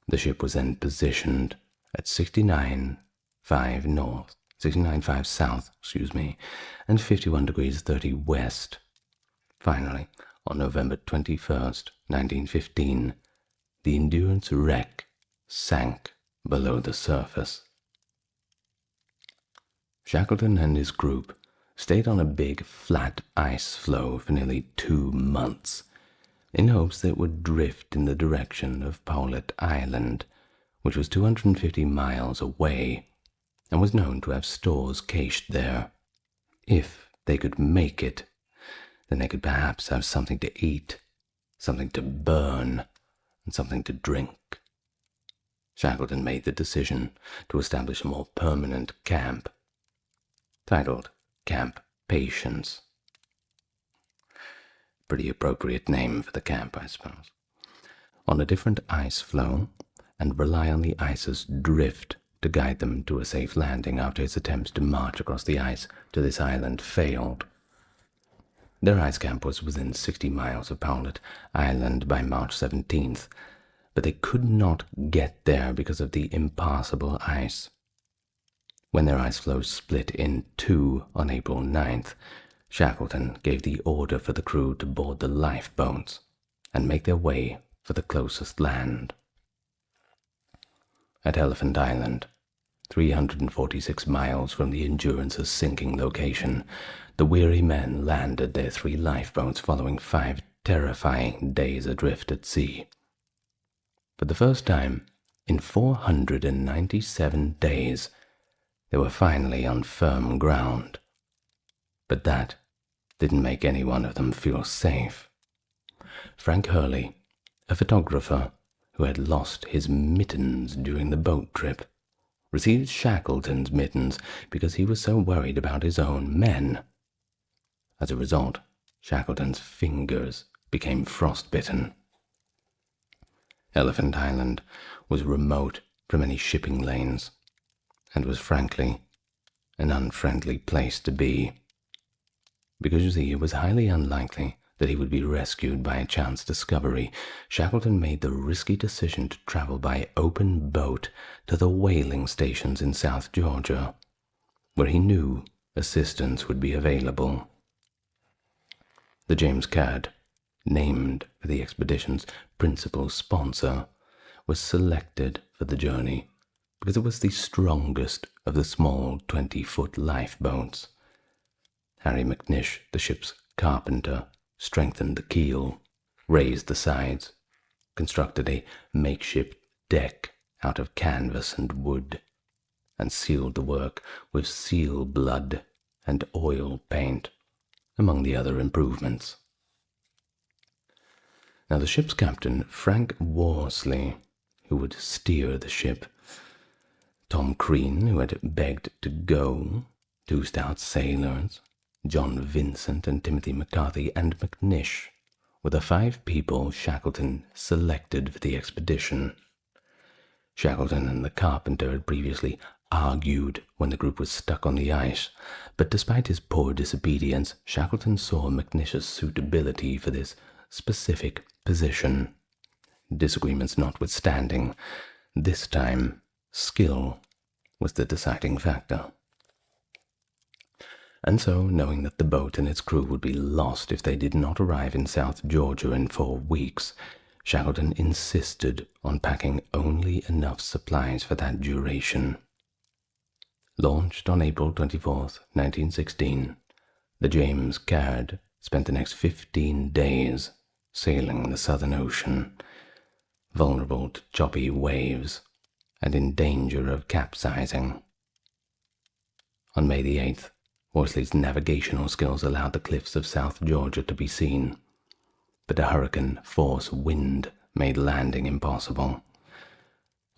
Speaker 1: The ship was then positioned at 69.5 south, and 51 degrees 30 west. Finally, on November 21st, 1915, the Endurance wreck sank below the surface. Shackleton and his group stayed on a big flat ice floe for nearly 2 months, in hopes that it would drift in the direction of Paulet Island, which was 250 miles away and was known to have stores cached there. If they could make it, then they could perhaps have something to eat, something to burn, and something to drink. Shackleton made the decision to establish a more permanent camp, titled Camp Patience. Pretty appropriate name for the camp, I suppose. On a different ice floe, and rely on the ice's drift to guide them to a safe landing after his attempts to march across the ice to this island failed. Their ice camp was within 60 miles of Powlett Island by March 17th, but they could not get there because of the impassable ice. When their ice floe split in two on April 9th, Shackleton gave the order for the crew to board the lifeboats and make their way for the closest land. At Elephant Island, 346 miles from the Endurance's sinking location, the weary men landed their 3 lifeboats following 5 terrifying days adrift at sea. For the first time in 497 days, they were finally on firm ground. But that didn't make any one of them feel safe. Frank Hurley, a photographer who had lost his mittens during the boat trip, received Shackleton's mittens because he was so worried about his own men. As a result, Shackleton's fingers became frostbitten. Elephant Island was remote from any shipping lanes, and was frankly an unfriendly place to be. Because, you see, it was highly unlikely that he would be rescued by a chance discovery, Shackleton made the risky decision to travel by open boat to the whaling stations in South Georgia, where he knew assistance would be available. The James Caird, named for the expedition's principal sponsor, was selected for the journey because it was the strongest of the small 20-foot lifeboats. Harry McNish, the ship's carpenter, strengthened the keel, raised the sides, constructed a makeshift deck out of canvas and wood, and sealed the work with seal blood and oil paint, among the other improvements. Now the ship's captain, Frank Worsley, who would steer the ship, Tom Crean, who had begged to go, 2 stout sailors, John Vincent and Timothy McCarthy, and McNish were the 5 people Shackleton selected for the expedition. Shackleton and the carpenter had previously argued when the group was stuck on the ice, but despite his poor disobedience, Shackleton saw McNish's suitability for this specific position. Disagreements notwithstanding, this time skill was the deciding factor. And so, knowing that the boat and its crew would be lost if they did not arrive in South Georgia in 4 weeks, Shackleton insisted on packing only enough supplies for that duration. Launched on April 24th, 1916, the James Caird spent the next 15 days sailing the Southern Ocean, vulnerable to choppy waves and in danger of capsizing. On May the 8th, Worsley's navigational skills allowed the cliffs of South Georgia to be seen, but a hurricane-force wind made landing impossible.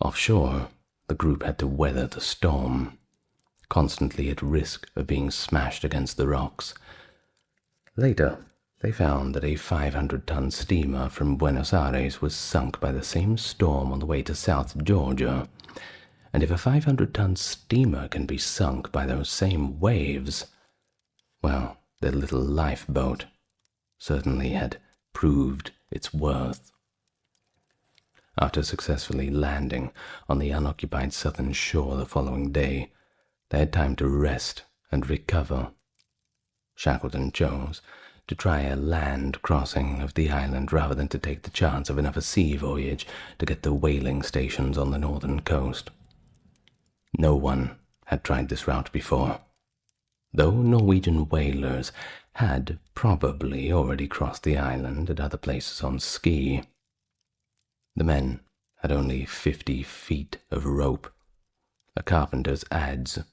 Speaker 1: Offshore, the group had to weather the storm, constantly at risk of being smashed against the rocks. Later, they found that a 500-ton steamer from Buenos Aires was sunk by the same storm on the way to South Georgia, and if a 500-ton steamer can be sunk by those same waves, well, their little lifeboat certainly had proved its worth. After successfully landing on the unoccupied southern shore the following day, they had time to rest and recover. Shackleton chose to try a land crossing of the island rather than to take the chance of another sea voyage to get the whaling stations on the northern coast. No one had tried this route before, though Norwegian whalers had probably already crossed the island at other places on ski. The men had only 50 feet of rope, a carpenter's adze,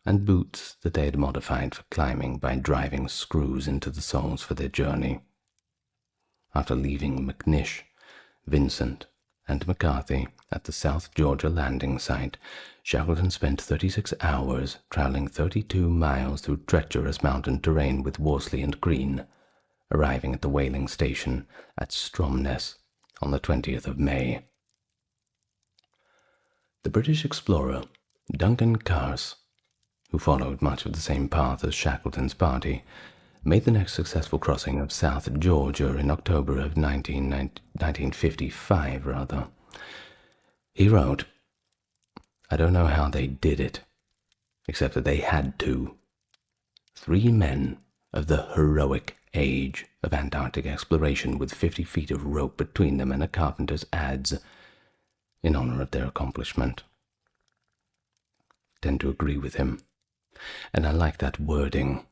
Speaker 1: and boots that they had modified for climbing by driving screws into the soles for their journey. After leaving McNish, Vincent, and McCarthy at the South Georgia landing site, Shackleton spent 36 hours traveling 32 miles through treacherous mountain terrain with Worsley and Green, arriving at the whaling station at Stromness on the 20th of May. The British explorer Duncan Carse, who followed much of the same path as Shackleton's party, made the next successful crossing of South Georgia in October of 1955. He wrote, "I don't know how they did it, except that they had to. 3 men of the heroic age of Antarctic exploration with 50 feet of rope between them and a carpenter's adze, in honor of their accomplishment." Tend to agree with him, and I like that wording,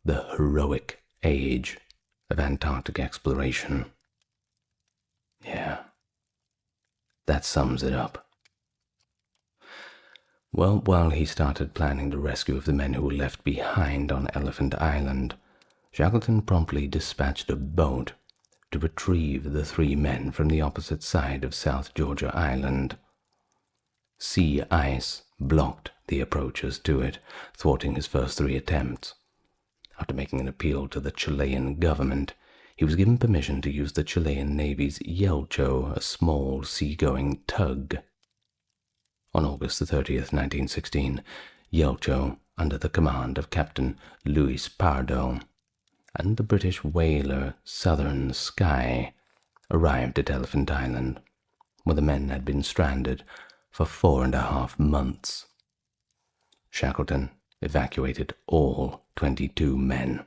Speaker 1: the heroic age of Antarctic exploration. Yeah, that sums it up. Well, while he started planning the rescue of the men who were left behind on Elephant Island, Shackleton promptly dispatched a boat to retrieve the 3 men from the opposite side of South Georgia Island. Sea ice blocked the approaches to it, thwarting his first 3 attempts. After making an appeal to the Chilean government, he was given permission to use the Chilean Navy's Yelcho, a small seagoing tug. On August 30th, 1916, Yelcho, under the command of Captain Luis Pardo, and the British whaler Southern Sky, arrived at Elephant Island, where the men had been stranded for 4.5 months. Shackleton evacuated all 22 men.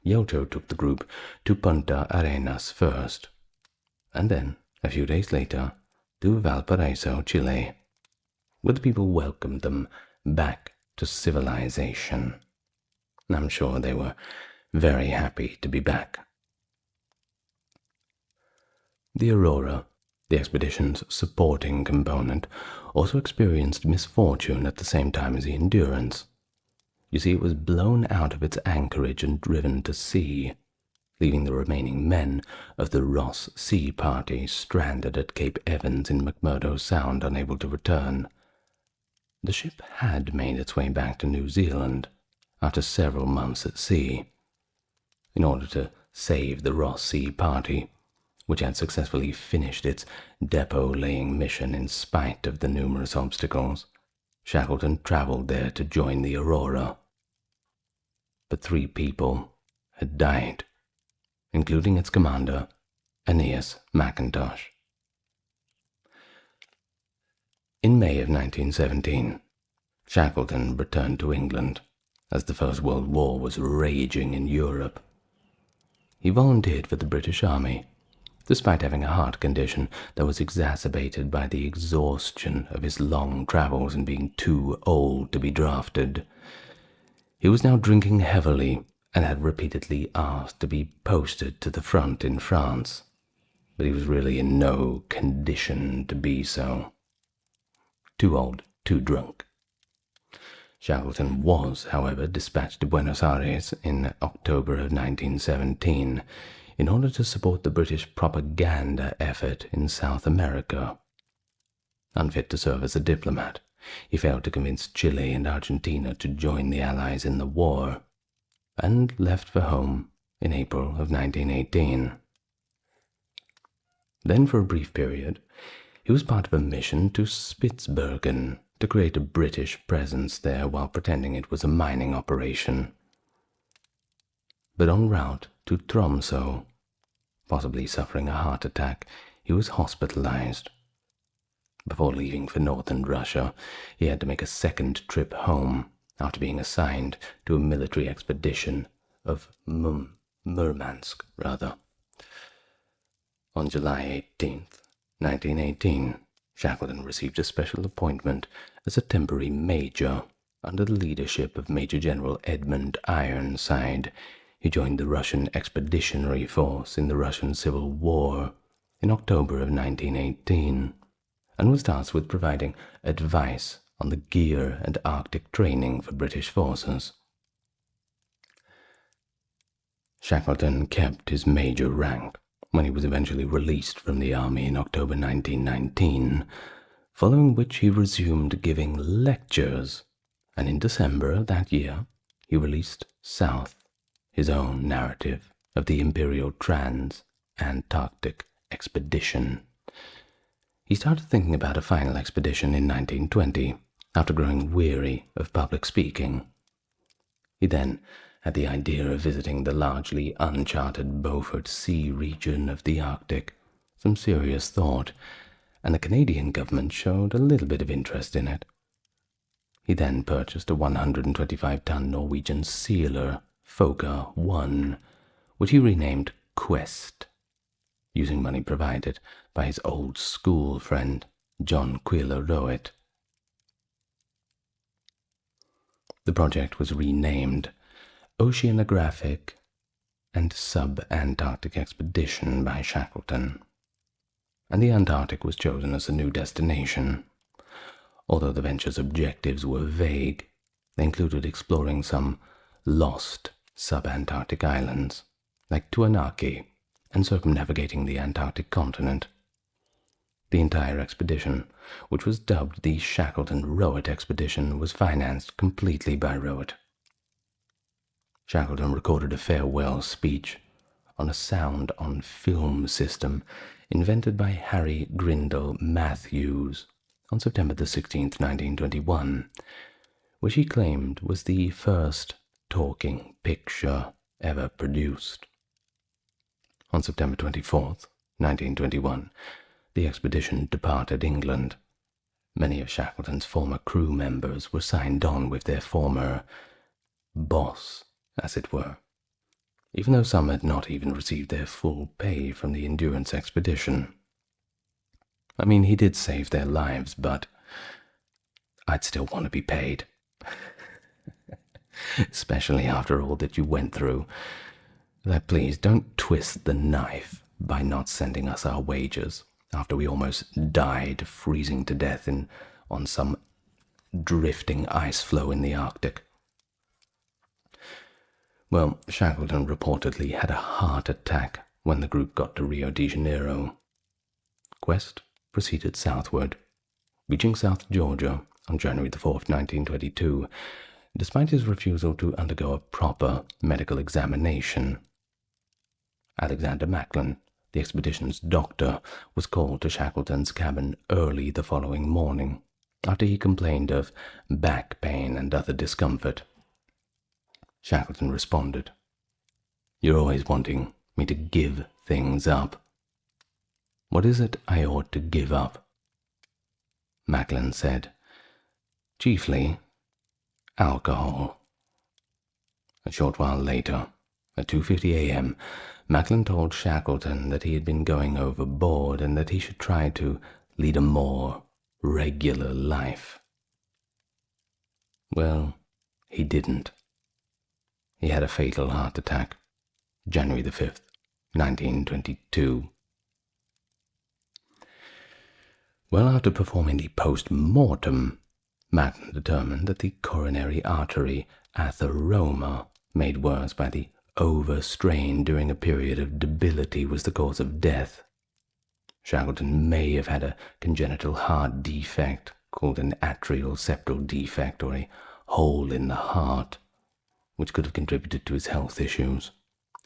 Speaker 1: Yelcho took the group to Punta Arenas first, and then, a few days later, to Valparaiso, Chile, where the people welcomed them back to civilization. I'm sure they were very happy to be back. The Aurora, the expedition's supporting component, also experienced misfortune at the same time as the Endurance. You see, it was blown out of its anchorage and driven to sea, leaving the remaining men of the Ross Sea Party stranded at Cape Evans in McMurdo Sound, unable to return. The ship had made its way back to New Zealand after several months at sea. In order to save the Ross Sea Party, which had successfully finished its depot-laying mission in spite of the numerous obstacles, Shackleton traveled there to join the Aurora. But 3 people had died, including its commander, Aeneas Mackintosh. In May of 1917, Shackleton returned to England as the First World War was raging in Europe. He volunteered for the British Army, despite having a heart condition that was exacerbated by the exhaustion of his long travels and being too old to be drafted. He was now drinking heavily and had repeatedly asked to be posted to the front in France, but he was really in no condition to be so. Too old, too drunk. Shackleton was, however, dispatched to Buenos Aires in October of 1917 in order to support the British propaganda effort in South America. Unfit to serve as a diplomat, he failed to convince Chile and Argentina to join the Allies in the war, and left for home in April of 1918. Then, for a brief period, he was part of a mission to Spitsbergen to create a British presence there while pretending it was a mining operation. But en route to Tromsø, possibly suffering a heart attack, he was hospitalized. Before leaving for northern Russia, he had to make a second trip home after being assigned to a military expedition of Murmansk. On July 18th, 1918, Shackleton received a special appointment as a temporary major under the leadership of Major General Edmund Ironside. He joined the Russian Expeditionary Force in the Russian Civil War in October of 1918. and was tasked with providing advice on the gear and Arctic training for British forces. Shackleton kept his major rank when he was eventually released from the army in October 1919, following which he resumed giving lectures, and in December of that year he released South, his own narrative of the Imperial Trans-Antarctic expedition. He started thinking about a final expedition in 1920, after growing weary of public speaking. He then had the idea of visiting the largely uncharted Beaufort Sea region of the Arctic, some serious thought, and the Canadian government showed a little bit of interest in it. He then purchased a 125-ton Norwegian sealer, Fokker 1, which he renamed Quest, using money provided by his old school friend, John Quiller Rowett. The project was renamed Oceanographic and Sub-Antarctic Expedition by Shackleton, and the Antarctic was chosen as a new destination. Although the venture's objectives were vague, they included exploring some lost sub-Antarctic islands, like Tuanaki, and circumnavigating the Antarctic continent. The entire expedition, which was dubbed the Shackleton-Rowett Expedition, was financed completely by Rowett. Shackleton recorded a farewell speech on a sound-on-film system invented by Harry Grindle Matthews on September 16, 1921, which he claimed was the first talking picture ever produced. On September 24, 1921, the expedition departed England. Many of Shackleton's former crew members were signed on with their former boss, as it were, even though some had not even received their full pay from the Endurance expedition. I mean, he did save their lives, but I'd still want to be paid. Especially after all that you went through. That please don't twist the knife by not sending us our wages after we almost died freezing to death on some drifting ice floe in the Arctic. Well, Shackleton reportedly had a heart attack when the group got to Rio de Janeiro. Quest proceeded southward, reaching South Georgia on January 4, 1922, despite his refusal to undergo a proper medical examination. Alexander Macklin, the expedition's doctor, was called to Shackleton's cabin early the following morning, after he complained of back pain and other discomfort. Shackleton responded, "You're always wanting me to give things up. What is it I ought to give up?" Macklin said, "Chiefly alcohol." A short while later, at 2:50 a.m., Macklin told Shackleton that he had been going overboard and that he should try to lead a more regular life. Well, he didn't. He had a fatal heart attack, January the 5th, 1922. Well, after performing the post-mortem, Macklin determined that the coronary artery atheroma, made worse by the overstrain during a period of debility, was the cause of death. Shackleton may have had a congenital heart defect called an atrial septal defect, or a hole in the heart, which could have contributed to his health issues,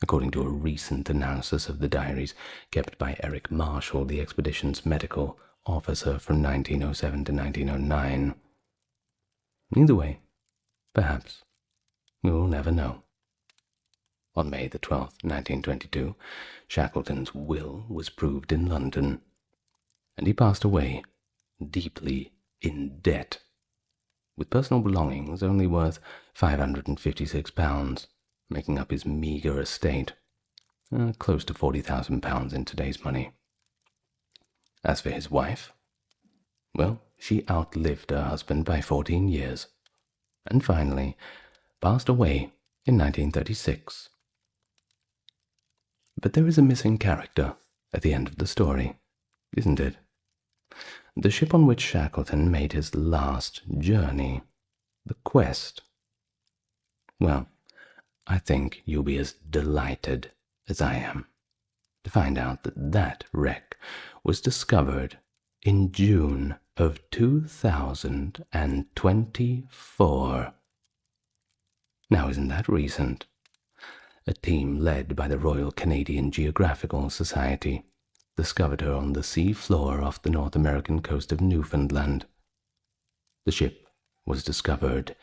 Speaker 1: according to a recent analysis of the diaries kept by Eric Marshall, the expedition's medical officer from 1907 to 1909. Either way, perhaps, we will never know. On May the 12th, 1922, Shackleton's will was proved in London, and he passed away deeply in debt, with personal belongings only worth £556, making up his meagre estate, close to £40,000 in today's money. As for his wife, well, she outlived her husband by 14 years, and finally passed away in 1936. But there is a missing character at the end of the story, isn't it? the ship on which Shackleton made his last journey, the Quest. Well, I think you'll be as delighted as I am to find out that that wreck was discovered in June of 2024. Now, isn't that recent? A team led by the Royal Canadian Geographical Society discovered her on the sea floor off the North American coast of Newfoundland. The ship was discovered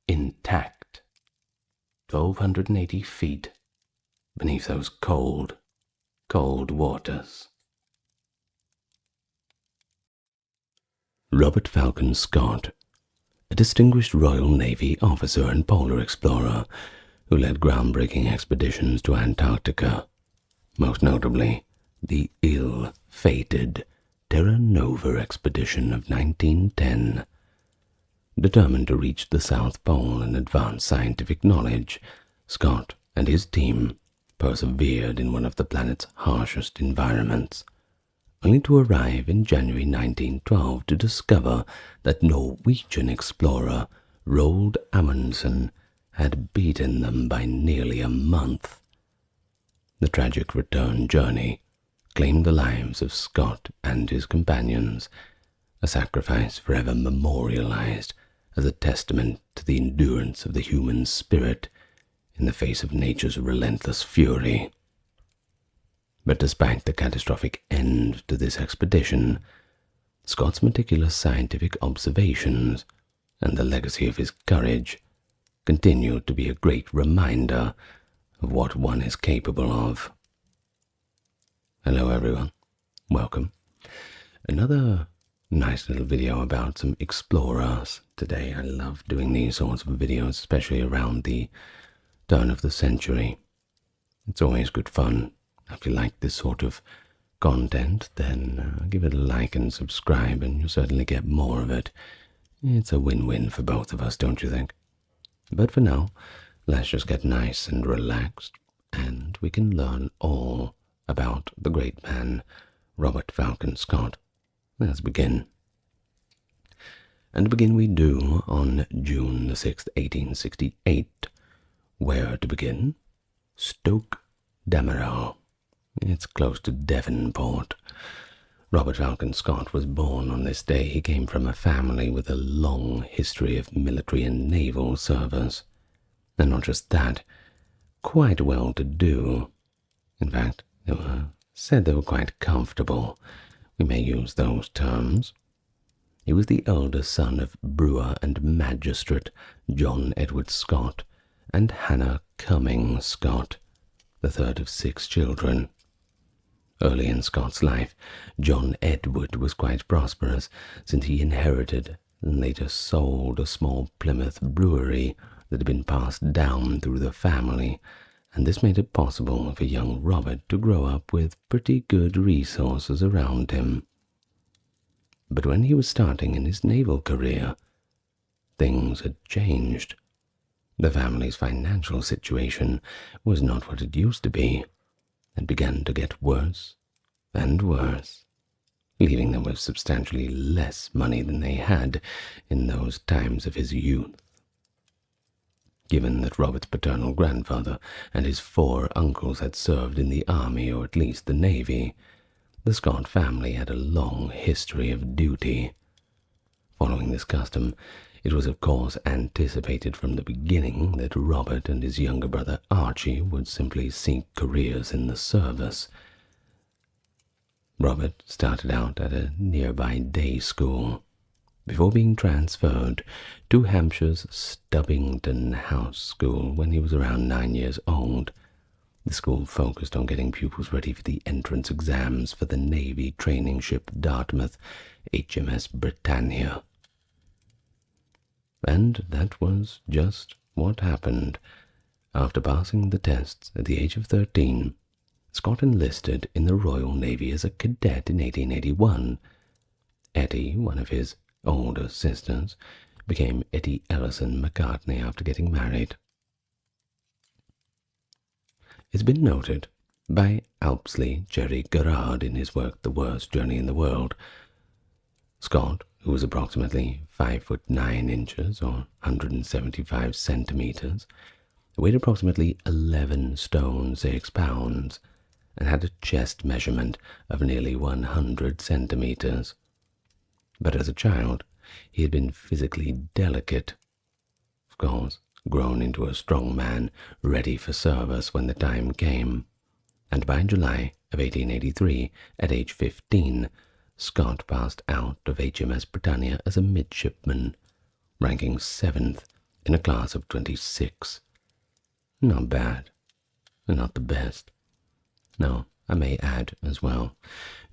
Speaker 1: intact, 1,280 feet beneath those cold, cold waters. Robert Falcon Scott, a distinguished Royal Navy officer and polar explorer who led groundbreaking expeditions to Antarctica, most notably the ill-fated Terra Nova expedition of 1910. Determined to reach the South Pole and advance scientific knowledge, Scott and his team persevered in one of the planet's harshest environments, only to arrive in January 1912 to discover that Norwegian explorer Roald Amundsen had beaten them by nearly a month. The tragic return journey claimed the lives of Scott and his companions, a sacrifice forever memorialized as a testament to the endurance of the human spirit in the face of nature's relentless fury. But despite the catastrophic end to this expedition, Scott's meticulous scientific observations and the legacy of his courage continued to be a great reminder of what one is capable of. Hello everyone, welcome. Another nice little video about some explorers today. I love doing these sorts of videos, especially around the turn of the century. It's always good fun. If you like this sort of content, then give it a like and subscribe, and you'll certainly get more of it. It's a win-win for both of us, don't you think? But for now, let's just get nice and relaxed, and we can learn all about the great man, Robert Falcon Scott. Let's begin. And begin we do on June the 6th, 1868. Where to begin? Stoke Damerel. It's close to Devonport. Robert Falcon Scott was born on this day. He came from a family with a long history of military and naval service. And not just that, quite well to do. In fact, they were quite comfortable. We may use those terms. He was the elder son of brewer and magistrate John Edward Scott and Hannah Cumming Scott, the third of 6 children. Early in Scott's life, John Edward was quite prosperous, since he inherited and later sold a small Plymouth brewery that had been passed down through the family, and this made it possible for young Robert to grow up with pretty good resources around him. But when he was starting in his naval career, things had changed. The family's financial situation was not what it used to be, and began to get worse and worse, leaving them with substantially less money than they had in those times of his youth. Given that Robert's paternal grandfather and his 4 uncles had served in the army or at least the navy, the Scott family had a long history of duty. Following this custom, it was of course anticipated from the beginning that Robert and his younger brother Archie would simply seek careers in the service. Robert started out at a nearby day school, before being transferred to Hampshire's Stubbington House School when he was around 9 years old. The school focused on getting pupils ready for the entrance exams for the Navy training ship Dartmouth HMS Britannia. And that was just what happened. After passing the tests at the age of 13, Scott enlisted in the Royal Navy as a cadet in 1881. Etty, one of his older sisters, became Etty Ellison McCartney after getting married. It's been noted by Alpsley Jerry Garrard in his work The Worst Journey in the World Scott, who was approximately 5'9" or 175 centimeters, weighed approximately 11 stone 6 pounds, and had a chest measurement of nearly 100 centimeters. But as a child, he had been physically delicate. Of course, grown into a strong man, ready for service when the time came, and by July of 1883, at age 15, Scott passed out of HMS Britannia as a midshipman, ranking 7th in a class of 26. Not bad, and not the best. Now, I may add as well,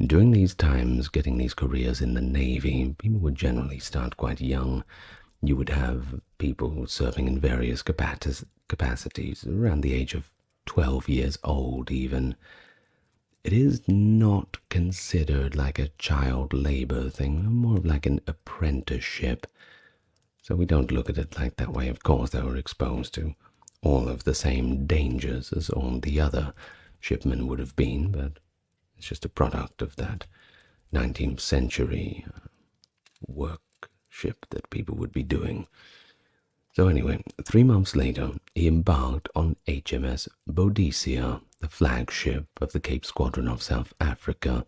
Speaker 1: during these times, getting these careers in the Navy, people would generally start quite young. You would have people serving in various capacities, around the age of 12 years old even. It is not considered like a child labor thing, more like an apprenticeship. So we don't look at it like that way. Of course, they were exposed to all of the same dangers as all the other shipmen would have been, but it's just a product of that 19th century workship that people would be doing. So anyway, 3 months later, he embarked on HMS Boadicea, the flagship of the Cape Squadron of South Africa.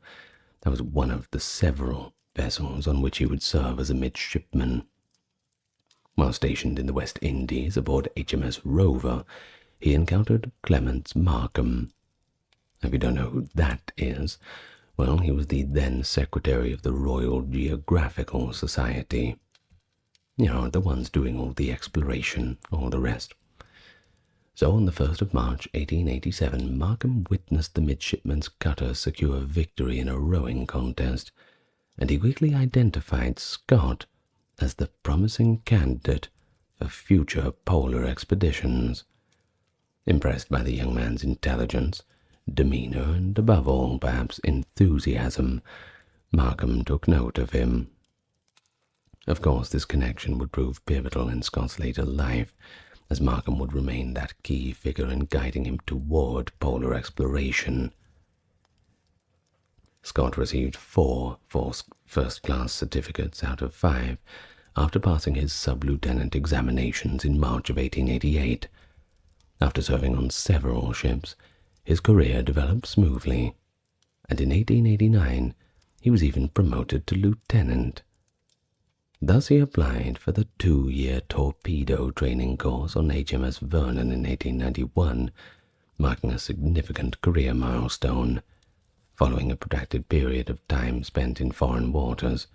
Speaker 1: That was one of the several vessels on which he would serve as a midshipman. While stationed in the West Indies aboard HMS Rover, he encountered Clements Markham. If you don't know who that is, well, he was the then Secretary of the Royal Geographical Society. You know, the ones doing all the exploration, all the rest. So on the 1st of March 1887, Markham witnessed the midshipman's cutter secure victory in a rowing contest, and he quickly identified Scott as the promising candidate for future polar expeditions. Impressed by the young man's intelligence, demeanor, and above all, perhaps, enthusiasm, Markham took note of him. Of course, this connection would prove pivotal in Scott's later life, as Markham would remain that key figure in guiding him toward polar exploration. Scott received 4 first-class certificates out of 5 after passing his sub-lieutenant examinations in March of 1888. After serving on several ships, his career developed smoothly, and in 1889 he was even promoted to lieutenant. Thus he applied for the 2-year torpedo training course on HMS Vernon in 1891, marking a significant career milestone. Following a protracted period of time spent in foreign waters,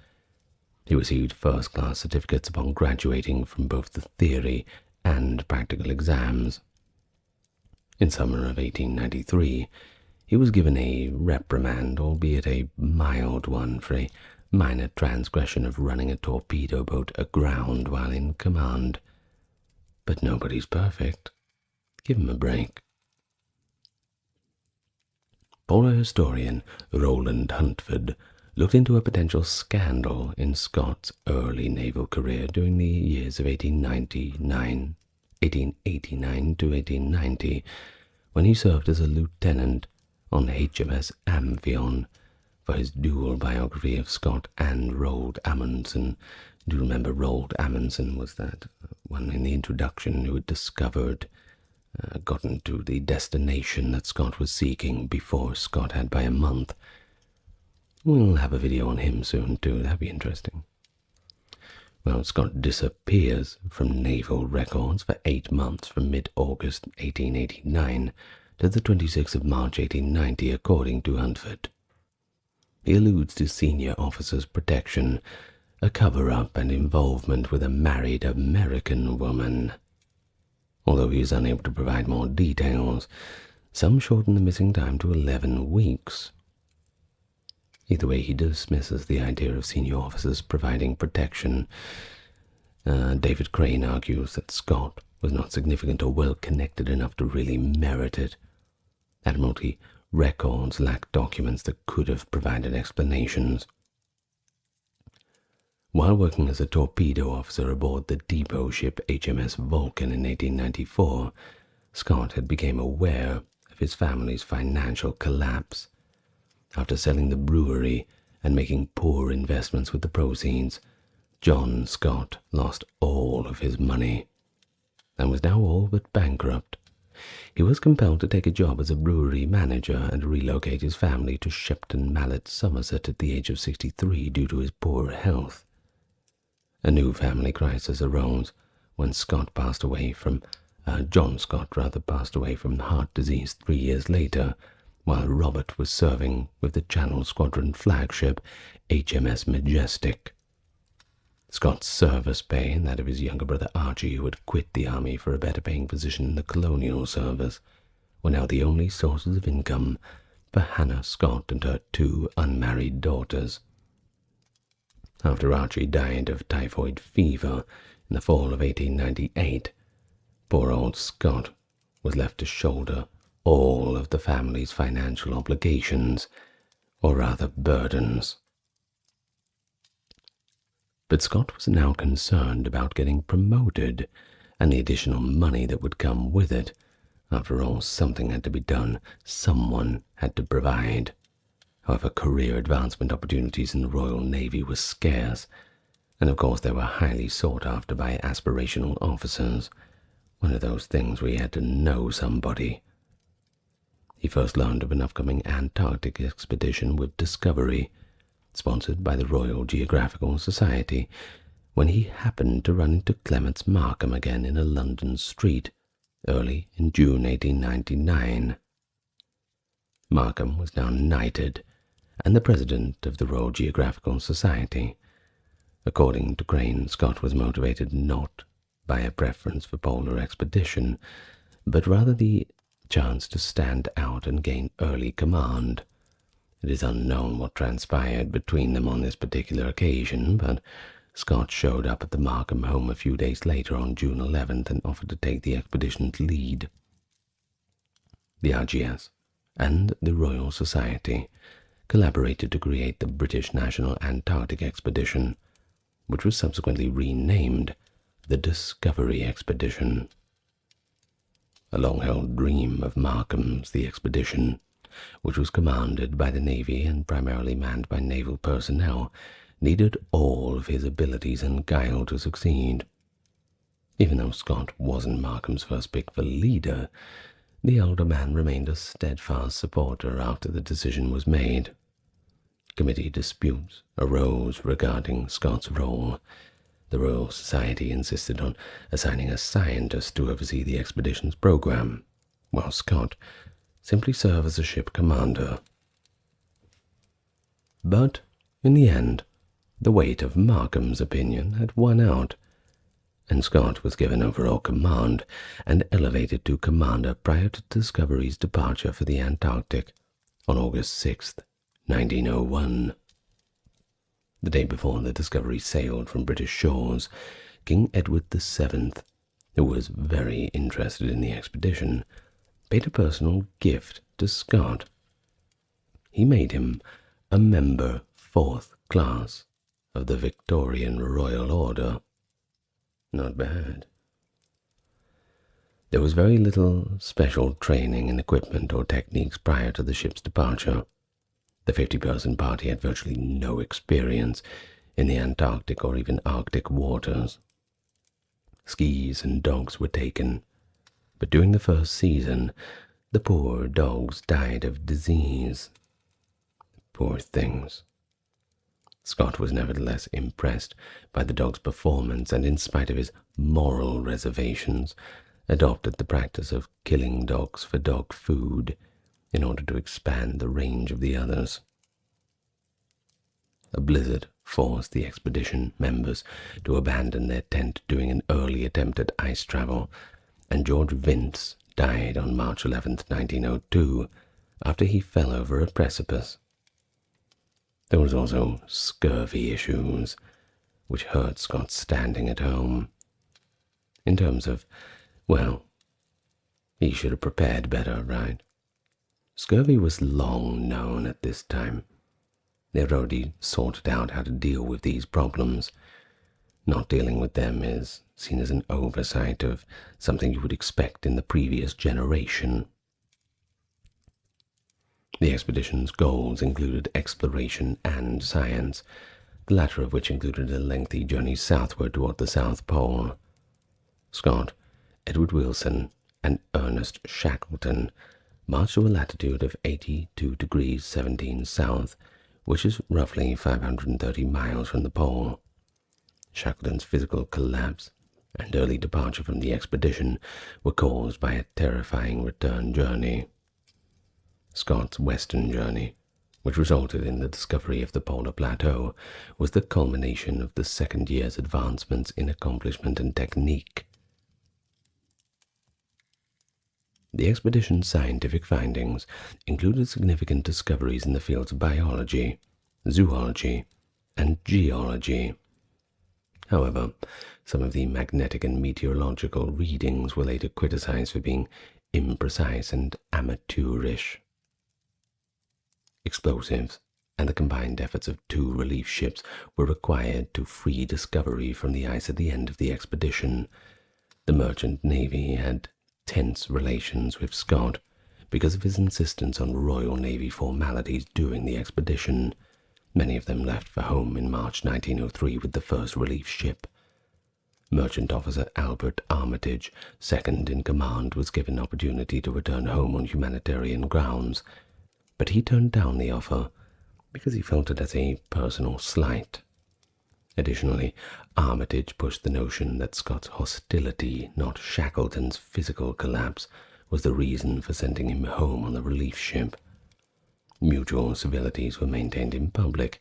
Speaker 1: he received first-class certificates upon graduating from both the theory and practical exams. In summer of 1893, he was given a reprimand, albeit a mild one, for a minor transgression of running a torpedo boat aground while in command. But nobody's perfect. Give him a break. Polar historian Roland Huntford looked into a potential scandal in Scott's early naval career during the years of 1889 to 1890, when he served as a lieutenant on HMS Amphion. For his dual biography of Scott and Roald Amundsen. Do you remember Roald Amundsen was that one in the introduction who had discovered, gotten to the destination that Scott was seeking before Scott had by a month? We'll have a video on him soon too, that'd be interesting. Well, Scott disappears from naval records for 8 months from mid-August 1889 to the 26th of March 1890, according to Huntford. He alludes to senior officers' protection, a cover-up, and involvement with a married American woman. Although he is unable to provide more details, some shorten the missing time to 11 weeks. Either way, he dismisses the idea of senior officers providing protection. David Crane argues that Scott was not significant or well-connected enough to really merit it. Admiralty records lack documents that could have provided explanations. While working as a torpedo officer aboard the depot ship HMS Vulcan in 1894, Scott had become aware of his family's financial collapse. After selling the brewery and making poor investments with the proceeds, John Scott lost all of his money and was now all but bankrupt. He was compelled to take a job as a brewery manager and relocate his family to Shepton Mallet, Somerset at the age of 63 due to his poor health. A new family crisis arose when John Scott passed away from heart disease 3 years later, while Robert was serving with the Channel Squadron flagship HMS Majestic. Scott's service pay and that of his younger brother Archie, who had quit the army for a better paying position in the colonial service, were now the only sources of income for Hannah Scott and her 2 unmarried daughters. After Archie died of typhoid fever in the fall of 1898, poor old Scott was left to shoulder all of the family's financial obligations, or rather burdens. But Scott was now concerned about getting promoted and the additional money that would come with it. After all, something had to be done. Someone had to provide. However, career advancement opportunities in the Royal Navy were scarce, and of course they were highly sought after by aspirational officers. One of those things where you had to know somebody. He first learned of an upcoming Antarctic expedition with Discovery, sponsored by the Royal Geographical Society, when he happened to run into Clements Markham again in a London street early in June 1899. Markham was now knighted and the president of the Royal Geographical Society. According to Crane, Scott was motivated not by a preference for polar expedition, but rather the chance to stand out and gain early command. It is unknown what transpired between them on this particular occasion, but Scott showed up at the Markham home a few days later on June 11th and offered to take the expedition's lead. The RGS and the Royal Society collaborated to create the British National Antarctic Expedition, which was subsequently renamed the Discovery Expedition. A long-held dream of Markham's, the expedition, which was commanded by the Navy and primarily manned by naval personnel, needed all of his abilities and guile to succeed. Even though Scott wasn't Markham's first pick for leader, the elder man remained a steadfast supporter after the decision was made. Committee disputes arose regarding Scott's role. The Royal Society insisted on assigning a scientist to oversee the expedition's program, while Scott simply served as a ship commander. But, in the end, the weight of Markham's opinion had won out, and Scott was given overall command and elevated to commander prior to Discovery's departure for the Antarctic on August 6, 1901. The day before the Discovery sailed from British shores, King Edward VII, who was very interested in the expedition, paid a personal gift to Scott. He made him a member 4th class of the Victorian Royal Order. Not bad. There was very little special training in equipment or techniques prior to the ship's departure. The 50-person party had virtually no experience in the Antarctic or even Arctic waters. Skis and dogs were taken, but during the first season, the poor dogs died of disease. Poor things. Scott was nevertheless impressed by the dog's performance and, in spite of his moral reservations, adopted the practice of killing dogs for dog food in order to expand the range of the others. A blizzard forced the expedition members to abandon their tent during an early attempt at ice travel, and George Vince died on March 11, 1902, after he fell over a precipice. There was also scurvy issues, which hurt Scott's standing at home. In terms of, well, he should have prepared better, right? Scurvy was long known at this time. They had already sorted out how to deal with these problems. Not dealing with them is seen as an oversight of something you would expect in the previous generation. The expedition's goals included exploration and science, the latter of which included a lengthy journey southward toward the South Pole. Scott, Edward Wilson, and Ernest Shackelton marched to a latitude of 82 degrees 17 south, which is roughly 530 miles from the pole. Shackleton's physical collapse and early departure from the expedition were caused by a terrifying return journey. Scott's western journey, which resulted in the discovery of the polar plateau, was the culmination of the second year's advancements in accomplishment and technique. The expedition's scientific findings included significant discoveries in the fields of biology, zoology, and geology. However, some of the magnetic and meteorological readings were later criticized for being imprecise and amateurish. Explosives and the combined efforts of 2 relief ships were required to free Discovery from the ice at the end of the expedition. The merchant navy had tense relations with Scott because of his insistence on Royal Navy formalities during the expedition. Many of them left for home in March 1903 with the first relief ship. Merchant officer Albert Armitage, second in command, was given opportunity to return home on humanitarian grounds, but he turned down the offer because he felt it as a personal slight. Additionally, Armitage pushed the notion that Scott's hostility, not Shackleton's physical collapse, was the reason for sending him home on the relief ship. Mutual civilities were maintained in public,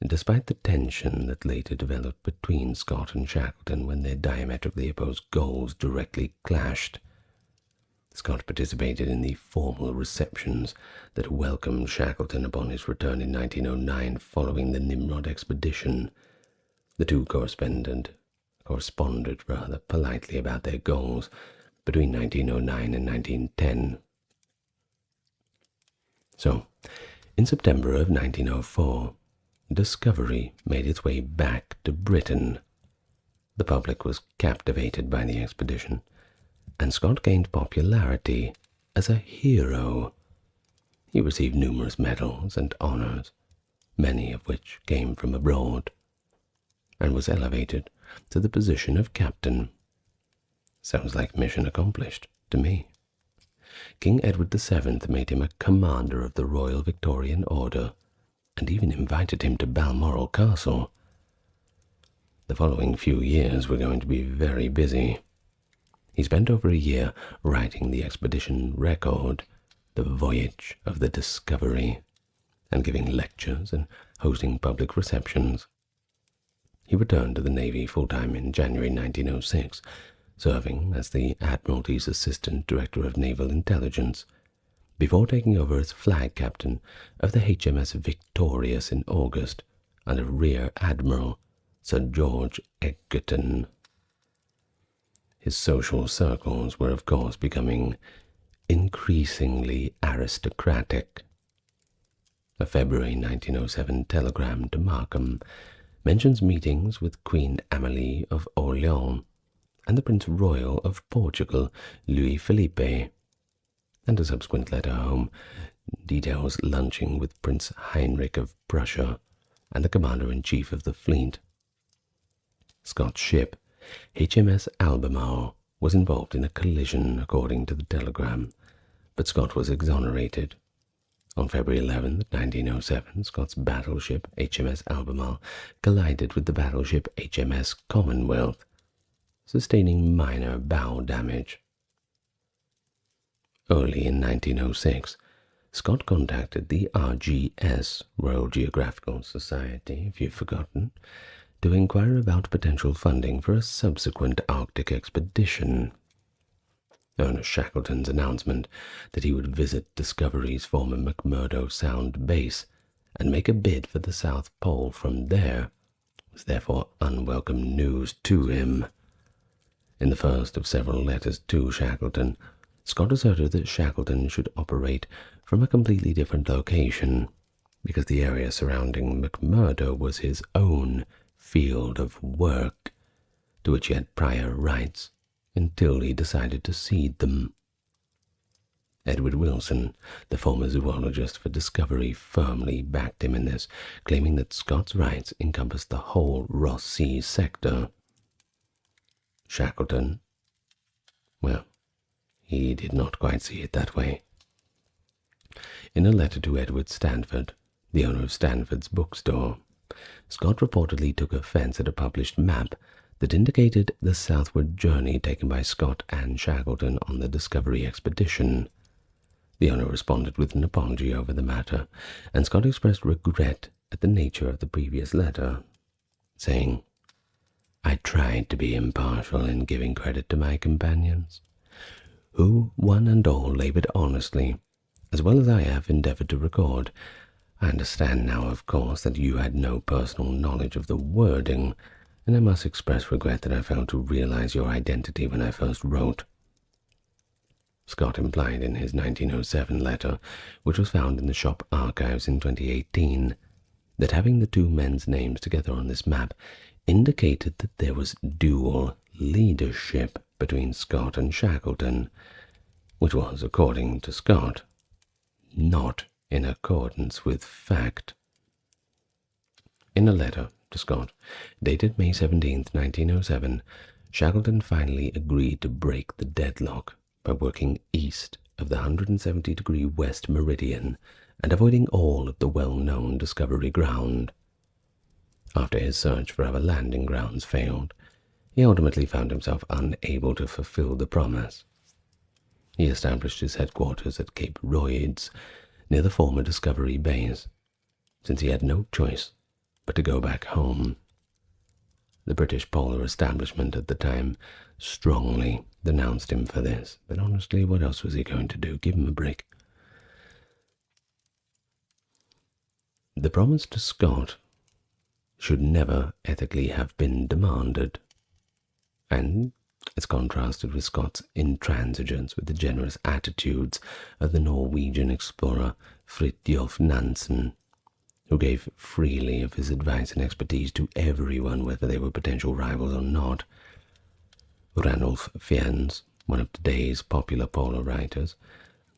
Speaker 1: despite the tension that later developed between Scott and Shackleton when their diametrically opposed goals directly clashed. Scott participated in the formal receptions that welcomed Shackleton upon his return in 1909 following the Nimrod expedition. The two corresponded politely about their goals between 1909 and 1910. So, in September of 1904, Discovery made its way back to Britain. The public was captivated by the expedition, and Scott gained popularity as a hero. He received numerous medals and honors, many of which came from abroad, and was elevated to the position of captain. Sounds like mission accomplished to me. King Edward VII made him a commander of the Royal Victorian Order, and even invited him to Balmoral Castle. The following few years were going to be very busy. He spent over a year writing the expedition record, The Voyage of the Discovery, and giving lectures and hosting public receptions. He returned to the Navy full-time in January 1906, serving as the Admiralty's Assistant Director of Naval Intelligence, before taking over as flag captain of the HMS Victorious in August under Rear Admiral Sir George Egerton. His social circles were, of course, becoming increasingly aristocratic. A February 1907 telegram to Markham mentions meetings with Queen Amélie of Orléans and the Prince Royal of Portugal, Louis Philippe, and a subsequent letter home details lunching with Prince Heinrich of Prussia and the Commander-in-Chief of the fleet. Scott's ship, HMS Albemarle, was involved in a collision according to the telegram, but Scott was exonerated. On February 11, 1907, Scott's battleship HMS Albemarle collided with the battleship HMS Commonwealth, sustaining minor bow damage. Early in 1906, Scott contacted the RGS, Royal Geographical Society, if you've forgotten, to inquire about potential funding for a subsequent Arctic expedition. Ernest Shackleton's announcement that he would visit Discovery's former McMurdo Sound base and make a bid for the South Pole from there was therefore unwelcome news to him. In the first of several letters to Shackleton, Scott asserted that Shackleton should operate from a completely different location, because the area surrounding McMurdo was his own field of work, to which he had prior rights, until he decided to cede them. Edward Wilson, the former zoologist for Discovery, firmly backed him in this, claiming that Scott's rights encompassed the whole Ross Sea sector. Shackleton, well, he did not quite see it that way. In a letter to Edward Stanford, the owner of Stanford's bookstore, Scott reportedly took offense at a published map that indicated the southward journey taken by Scott and Shackleton on the Discovery expedition. The owner responded with an apology over the matter, and Scott expressed regret at the nature of the previous letter, saying, "I tried to be impartial in giving credit to my companions, who one and all labored honestly, as well as I have endeavored to record. I understand now, of course, that you had no personal knowledge of the wording, and I must express regret that I failed to realize your identity when I first wrote." Scott implied in his 1907 letter, which was found in the shop archives in 2018, that having the two men's names together on this map indicated that there was dual leadership between Scott and Shackleton, which was, according to Scott, not in accordance with fact. In a letter to Scott, dated May 17, 1907, Shackleton finally agreed to break the deadlock by working east of the 170° west meridian and avoiding all of the well-known Discovery ground. After his search for other landing grounds failed, he ultimately found himself unable to fulfill the promise. He established his headquarters at Cape Royds, near the former Discovery base, since he had no choice but to go back home. The British polar establishment at the time strongly denounced him for this, but honestly, what else was he going to do? Give him a break. The promise to Scott should never ethically have been demanded, and it's contrasted with Scott's intransigence with the generous attitudes of the Norwegian explorer Fridtjof Nansen, who gave freely of his advice and expertise to everyone, whether they were potential rivals or not. Ranulf Fiennes, one of today's popular polar writers,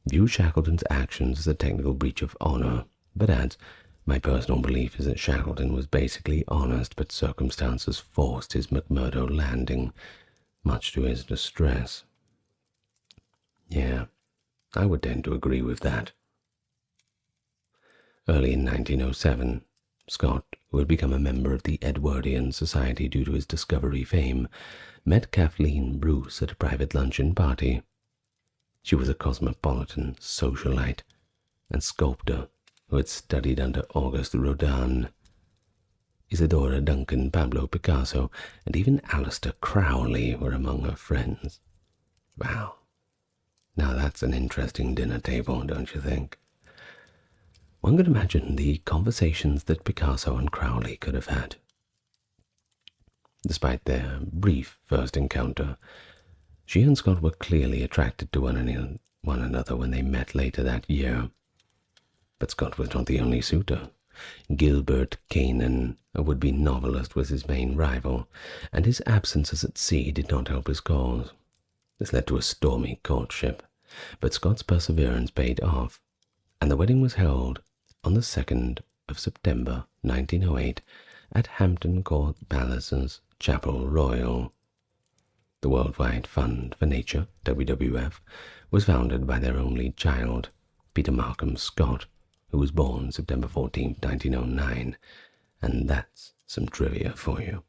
Speaker 1: views Shackleton's actions as a technical breach of honor, but adds, "My personal belief is that Shackleton was basically honest, but circumstances forced his McMurdo landing, much to his distress." Yeah, I would tend to agree with that. Early in 1907, Scott, who had become a member of the Edwardian Society due to his Discovery fame, met Kathleen Bruce at a private luncheon party. She was a cosmopolitan socialite and sculptor who had studied under Auguste Rodin. Isadora Duncan, Pablo Picasso, and even Aleister Crowley were among her friends. Wow. Now that's an interesting dinner table, don't you think? One could imagine the conversations that Picasso and Crowley could have had. Despite their brief first encounter, she and Scott were clearly attracted to one another when they met later that year. But Scott was not the only suitor. Gilbert Cannan, a would-be novelist, was his main rival, and his absences at sea did not help his cause. This led to a stormy courtship, but Scott's perseverance paid off, and the wedding was held on the 2nd of September 1908 at Hampton Court Palace's Chapel Royal. The Worldwide Fund for Nature, WWF, was founded by their only child, Peter Markham Scott, who was born September 14, 1909, and that's some trivia for you.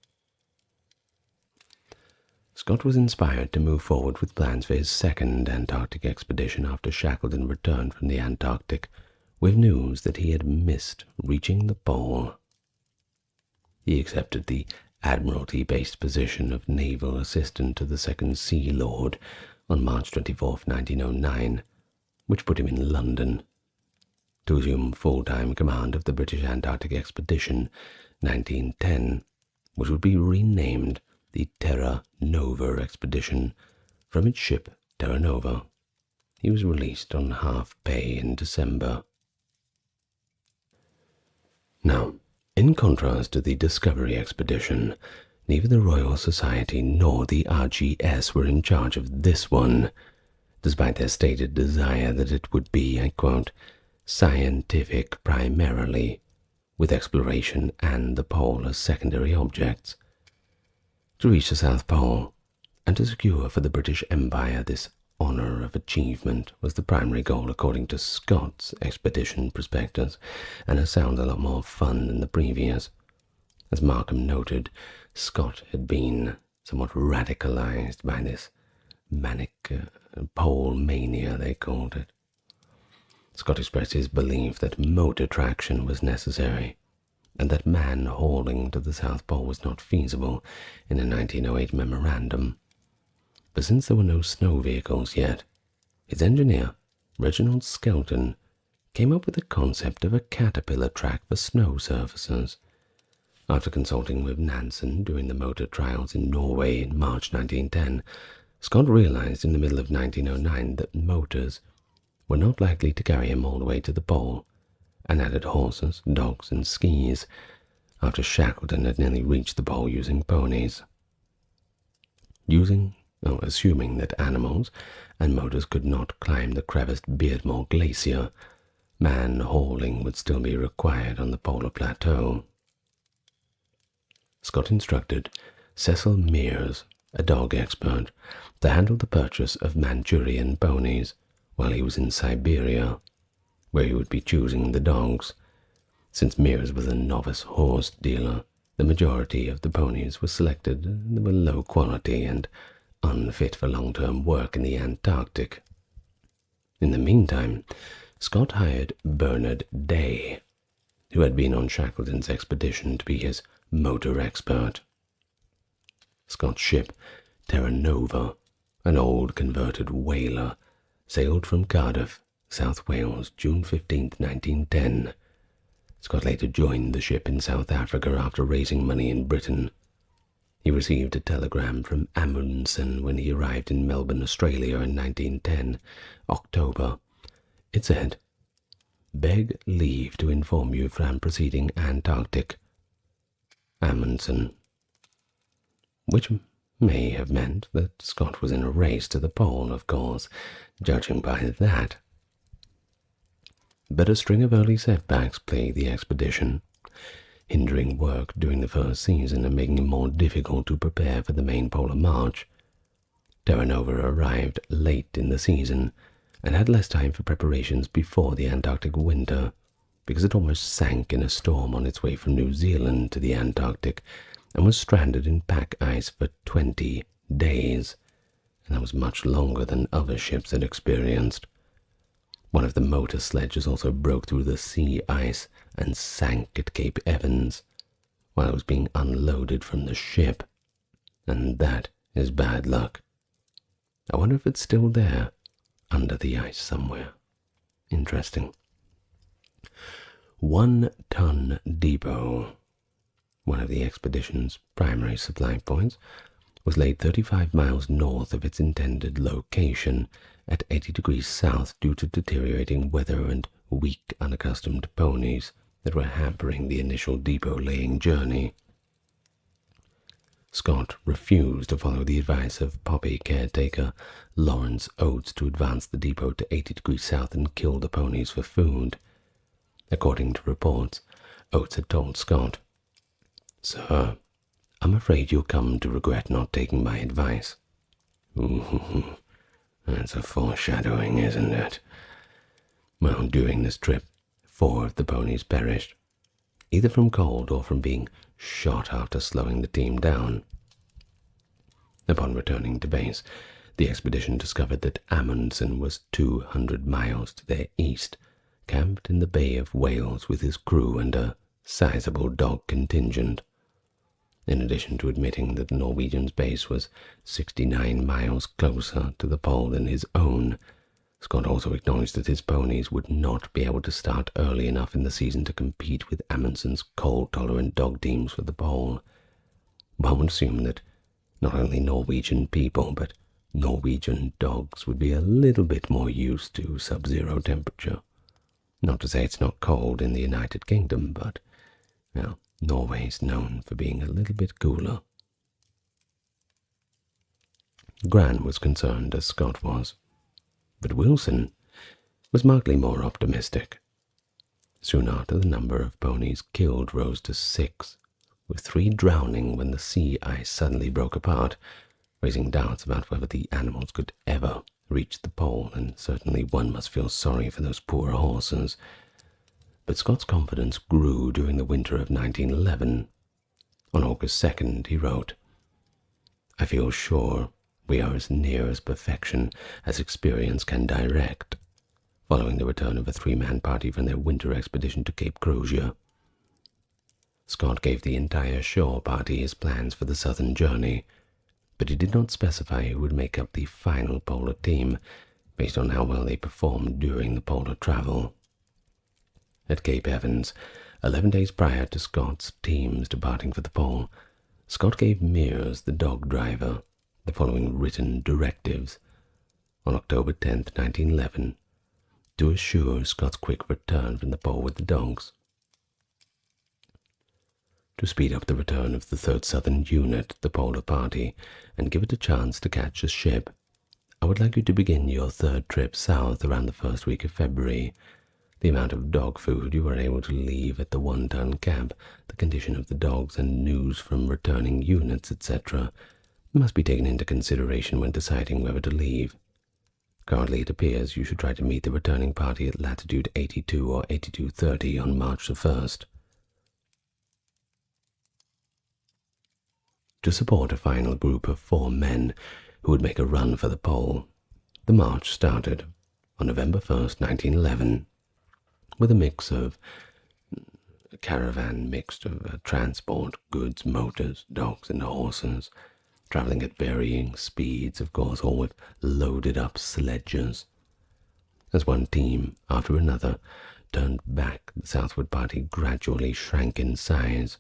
Speaker 1: Scott was inspired to move forward with plans for his second Antarctic expedition after Shackleton returned from the Antarctic with news that he had missed reaching the pole. He accepted the Admiralty-based position of Naval Assistant to the Second Sea Lord on March 24, 1909, which put him in London to assume full-time command of the British Antarctic Expedition 1910, which would be renamed the Terra Nova Expedition from its ship Terra Nova. He was released on half pay in December. Now, in contrast to the Discovery Expedition, neither the Royal Society nor the RGS were in charge of this one. despite their stated desire that it would be, I quote, scientific primarily, with exploration and the pole as secondary objects. To reach the South Pole, and to secure for the British Empire this honour of achievement, was the primary goal according to Scott's expedition prospectus, and it sounds a lot more fun than the previous. As Markham noted, Scott had been somewhat radicalized by this manic pole mania, they called it. Scott expressed his belief that motor traction was necessary, and that man hauling to the South Pole was not feasible in a 1908 memorandum. But since there were no snow vehicles yet, his engineer, Reginald Skelton, came up with the concept of a caterpillar track for snow surfaces. After consulting with Nansen during the motor trials in Norway in March 1910, Scott realized in the middle of 1909 that motors were not likely to carry him all the way to the pole, and added horses, dogs, and skis, after Shackleton had nearly reached the pole using ponies. Assuming that animals and motors could not climb the creviced Beardmore Glacier, man hauling would still be required on the polar plateau. Scott instructed Cecil Mears, a dog expert, to handle the purchase of Manchurian ponies while he was in Siberia, where he would be choosing the dogs. Since Mears was a novice horse dealer, the majority of the ponies were selected that were low quality and unfit for long-term work in the Antarctic. In the meantime, Scott hired Bernard Day, who had been on Shackleton's expedition, to be his motor expert. Scott's ship, Terra Nova, an old converted whaler, sailed from Cardiff, South Wales, June 15, 1910. Scott later joined the ship in South Africa after raising money in Britain. He received a telegram from Amundsen when he arrived in Melbourne, Australia in 1910, October. It said, "Beg leave to inform you from proceeding Antarctic. Amundsen," which may have meant that Scott was in a race to the pole, of course, judging by that. But a string of early setbacks plagued the expedition, hindering work during the first season and making it more difficult to prepare for the main polar march. Terra Nova arrived late in the season and had less time for preparations before the Antarctic winter, because it almost sank in a storm on its way from New Zealand to the Antarctic and was stranded in pack ice for 20 days, and that was much longer than other ships had experienced. One of the motor sledges also broke through the sea ice and sank at Cape Evans while it was being unloaded from the ship, and that is bad luck. I wonder if it's still there, under the ice somewhere. Interesting. 1 Ton Depot, one of the expedition's primary supply points, was laid 35 miles north of its intended location at 80 degrees south due to deteriorating weather and weak, unaccustomed ponies that were hampering the initial depot-laying journey. Scott refused to follow the advice of Poppy caretaker Lawrence Oates to advance the depot to 80 degrees south and kill the ponies for food. According to reports, Oates had told Scott, "Sir, I'm afraid you'll come to regret not taking my advice." Ooh, that's a foreshadowing, isn't it? Well, during this trip, 4 of the ponies perished, either from cold or from being shot after slowing the team down. Upon returning to base, the expedition discovered that Amundsen was 200 miles to their east, camped in the Bay of Whales with his crew and a sizable dog contingent. In addition to admitting that the Norwegian's base was 69 miles closer to the pole than his own, Scott also acknowledged that his ponies would not be able to start early enough in the season to compete with Amundsen's cold-tolerant dog teams for the pole. One would assume that not only Norwegian people, but Norwegian dogs would be a little bit more used to sub-zero temperature. Not to say it's not cold in the United Kingdom, but, well, Norway's known for being a little bit cooler. Gran was concerned, as Scott was. But Wilson was markedly more optimistic. Soon after, the number of ponies killed rose to 6, with 3 drowning when the sea ice suddenly broke apart, raising doubts about whether the animals could ever reach the pole, and certainly one must feel sorry for those poor horses. But Scott's confidence grew during the winter of 1911. On August 2nd, he wrote, "I feel sure we are as near as perfection as experience can direct," following the return of a 3-man party from their winter expedition to Cape Crozier. Scott gave the entire shore party his plans for the southern journey, but he did not specify who would make up the final polar team, based on how well they performed during the polar travel. At Cape Evans, 11 days prior to Scott's team's departing for the pole, Scott gave Mears, the dog driver, the following written directives on October 10, 1911, to assure Scott's quick return from the pole with the dogs. To speed up the return of the 3rd Southern Unit, the polar party, and give it a chance to catch a ship, I would like you to begin your 3rd trip south around the 1st week of February. The amount of dog food you are able to leave at the 1-ton camp, the condition of the dogs, and news from returning units, etc., must be taken into consideration when deciding whether to leave. Currently, it appears you should try to meet the returning party at latitude 82 or 8230 on March the 1st. To support a final group of 4 men who would make a run for the pole, the march started on November 1st, 1911, with a mix of a caravan mixed of transport, goods, motors, dogs, and horses, traveling at varying speeds, of course, all with loaded-up sledges. As one team after another turned back, the southward party gradually shrank in size.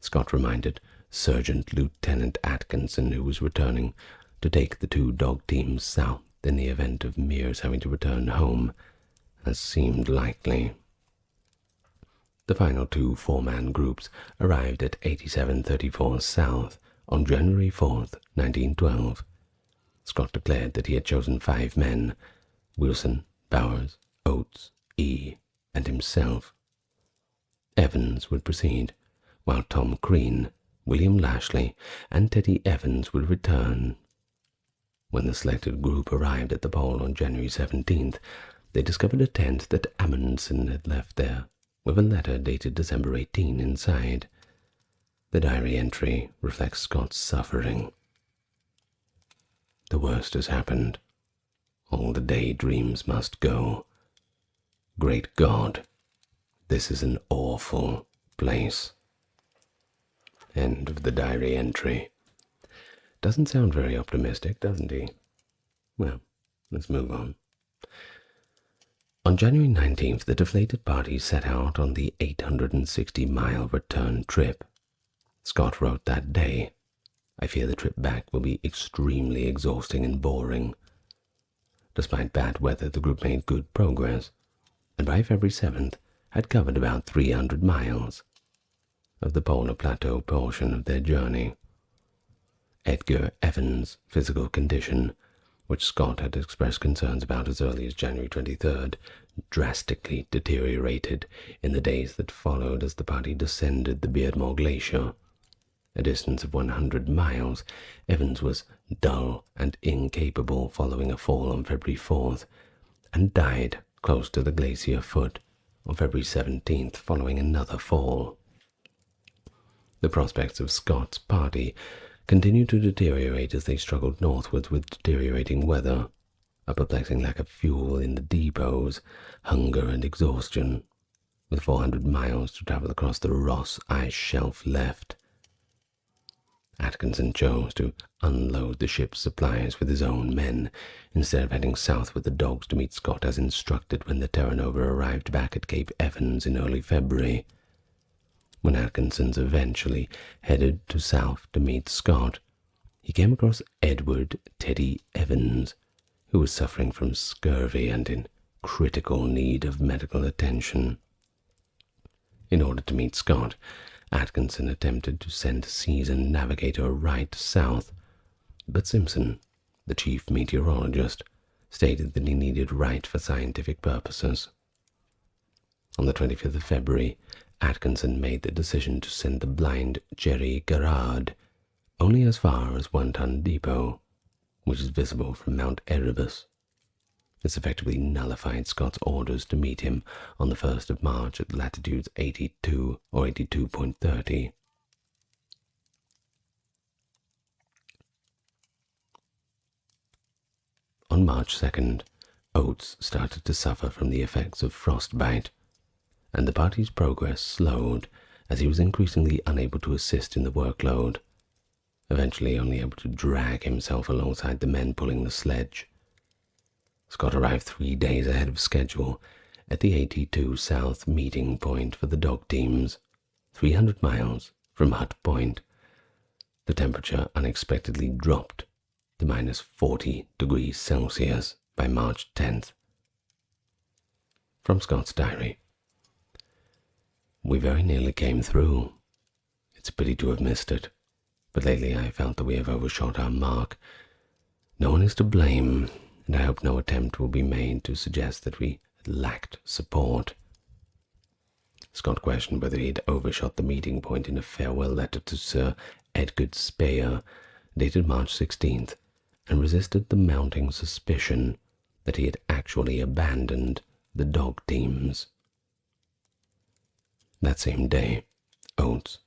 Speaker 1: Scott reminded Sergeant Lieutenant Atkinson, who was returning, to take the 2 dog teams south in the event of Mears having to return home, as seemed likely. The final 2 4-man groups arrived at 8734 South on January 4th, 1912. Scott declared that he had chosen 5 men: Wilson, Bowers, Oates, E., and himself. Evans would proceed, while Tom Crean, William Lashley, and Teddy Evans would return. When the selected group arrived at the pole on January 17th, they discovered a tent that Amundsen had left there, with a letter dated December 18 inside. The diary entry reflects Scott's suffering. "The worst has happened. All the daydreams must go. Great God, this is an awful place." End of the diary entry. Doesn't sound very optimistic, doesn't he? Well, let's move on. On January 19th, the deflated party set out on the 860-mile return trip. Scott wrote that day, "I fear the trip back will be extremely exhausting and boring." Despite bad weather, the group made good progress, and by February 7th had covered about 300 miles of the polar plateau portion of their journey. Edgar Evans' physical condition, which Scott had expressed concerns about as early as January 23rd, drastically deteriorated in the days that followed as the party descended the Beardmore Glacier. A distance of 100 miles, Evans was dull and incapable following a fall on February 4th, and died close to the glacier foot on February 17th following another fall. The prospects of Scott's party continued to deteriorate as they struggled northwards with deteriorating weather, a perplexing lack of fuel in the depots, hunger and exhaustion, with 400 miles to travel across the Ross ice shelf left. Atkinson chose to unload the ship's supplies with his own men, instead of heading south with the dogs to meet Scott as instructed when the Terra Nova arrived back at Cape Evans in early February. When Atkinson eventually headed to south to meet Scott, he came across Edward Teddy Evans, who was suffering from scurvy and in critical need of medical attention. In order to meet Scott, Atkinson attempted to send seasoned navigator Wright south, but Simpson, the chief meteorologist, stated that he needed right for scientific purposes. On the 25th of February, Atkinson made the decision to send the blind Jerry Garrard only as far as One Ton Depot, which is visible from Mount Erebus. This effectively nullified Scott's orders to meet him on the 1st of March at latitudes 82 or 82.30. On March 2nd, Oates started to suffer from the effects of frostbite, and the party's progress slowed as he was increasingly unable to assist in the workload, eventually only able to drag himself alongside the men pulling the sledge. Scott arrived 3 days ahead of schedule at the 82 South meeting point for the dog teams, 300 miles from Hut Point. The temperature unexpectedly dropped to minus 40 degrees Celsius by March 10th. From Scott's diary. We very nearly came through. It's a pity to have missed it, but lately I felt that we have overshot our mark. No one is to blame, and I hope no attempt will be made to suggest that we lacked support. Scott questioned whether he had overshot the meeting point in a farewell letter to Sir Edgar Speyer, dated March 16th, and resisted the mounting suspicion that he had actually abandoned the dog teams. That same day, Oates,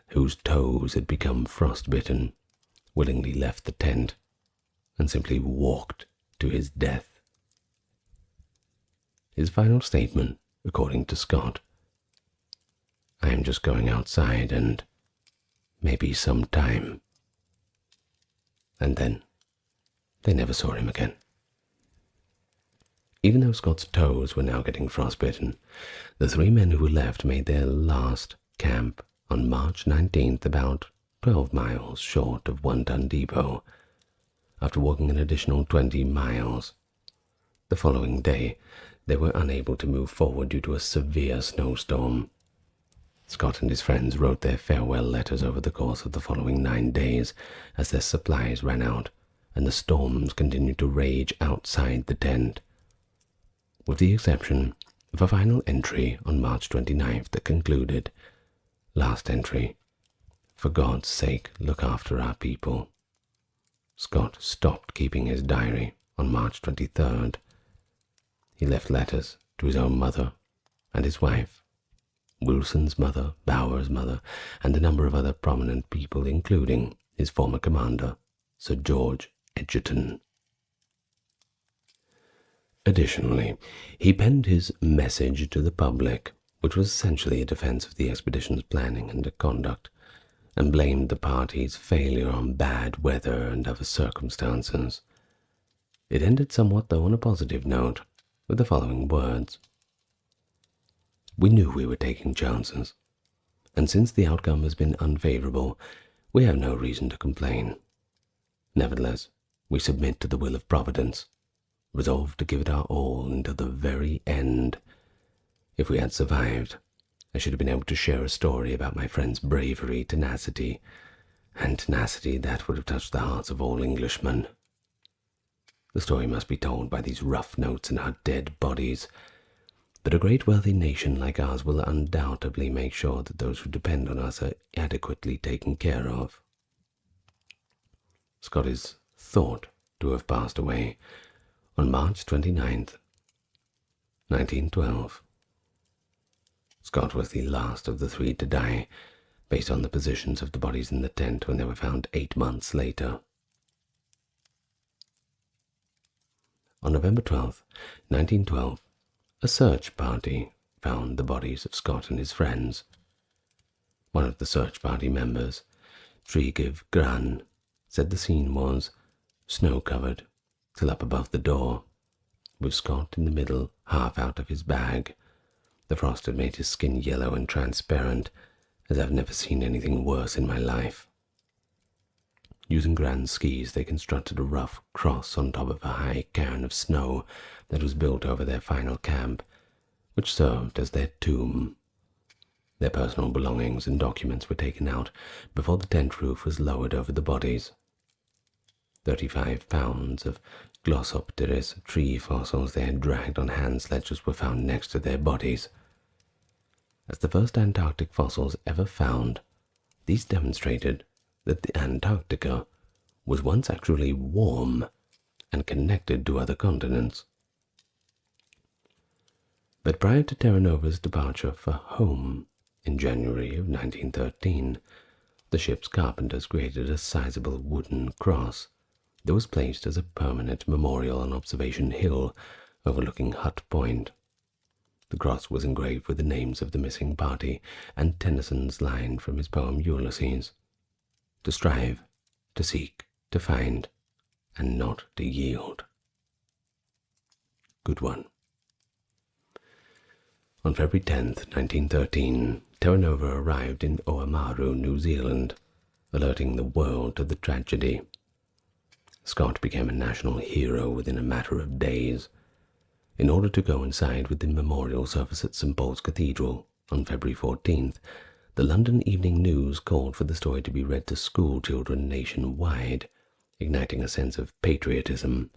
Speaker 1: whose toes had become frostbitten, willingly left the tent and simply walked to his death. His final statement, according to Scott: "I am just going outside and maybe some time." And then they never saw him again. Even though Scott's toes were now getting frostbitten, the 3 men who were left made their last camp on March 19th, about 12 miles short of One Ton Depot, after walking an additional 20 miles. The following day, they were unable to move forward due to a severe snowstorm. Scott and his friends wrote their farewell letters over the course of the following 9 days as their supplies ran out and the storms continued to rage outside the tent, with the exception of a final entry on March 29th that concluded, "Last entry. For God's sake, look after our people." Scott stopped keeping his diary on March 23rd. He left letters to his own mother and his wife, Wilson's mother, Bauer's mother, and a number of other prominent people, including his former commander, Sir George Egerton. Additionally, he penned his message to the public, which was essentially a defense of the expedition's planning and conduct, and blamed the party's failure on bad weather and other circumstances. It ended somewhat, though, on a positive note, with the following words: "We knew we were taking chances, and since the outcome has been unfavorable, we have no reason to complain. Nevertheless, we submit to the will of Providence, resolved to give it our all until the very end. If we had survived, I should have been able to share a story about my friend's bravery, tenacity that would have touched the hearts of all Englishmen. The story must be told by these rough notes in our dead bodies, but a great wealthy nation like ours will undoubtedly make sure that those who depend on us are adequately taken care of." Scott is thought to have passed away on March 29th, 1912. Scott was the last of the 3 to die, based on the positions of the bodies in the tent when they were found 8 months later. On November 12th, 1912, a search party found the bodies of Scott and his friends. One of the search party members, Tregev Gran, said the scene was snow-covered till up above the door, with Scott in the middle, half out of his bag. The frost had made his skin yellow and transparent, as I've never seen anything worse in my life. Using Gran's skis, they constructed a rough cross on top of a high cairn of snow that was built over their final camp, which served as their tomb. Their personal belongings and documents were taken out before the tent roof was lowered over the bodies. 35 pounds of Glossopteris tree fossils they had dragged on hand sledges were found next to their bodies. As the first Antarctic fossils ever found, these demonstrated that the Antarctica was once actually warm and connected to other continents. But prior to Terra Nova's departure for home in January of 1913, the ship's carpenters created a sizable wooden cross that was placed as a permanent memorial on Observation Hill overlooking Hut Point. The cross was engraved with the names of the missing party and Tennyson's line from his poem Ulysses: to strive, to seek, to find, and not to yield. Good one. On February 10th, 1913, Terra Nova arrived in Oamaru, New Zealand, alerting the world to the tragedy. Scott became a national hero within a matter of days. In order to coincide with the memorial service at St. Paul's Cathedral on February 14th, the London Evening News called for the story to be read to school children nationwide, igniting a sense of patriotism.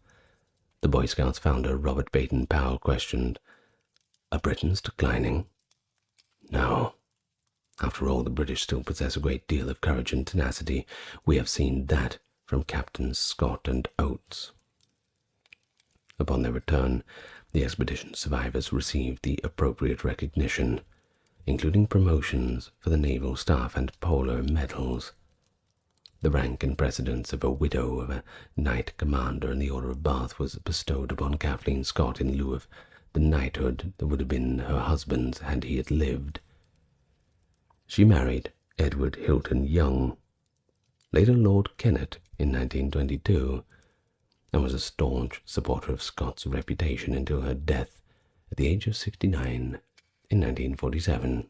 Speaker 1: The Boy Scouts founder Robert Baden-Powell questioned, "Are Britons declining?" No. After all, the British still possess a great deal of courage and tenacity. We have seen that from Captains Scott and Oates. Upon their return, the expedition survivors received the appropriate recognition, including promotions for the naval staff and polar medals. The rank and precedence of a widow of a knight commander in the Order of Bath was bestowed upon Kathleen Scott in lieu of the knighthood that would have been her husband's had he had lived. She married Edward Hilton Young, later Lord Kennet, in 1922, and was a staunch supporter of Scott's reputation until her death at the age of 69 in 1947.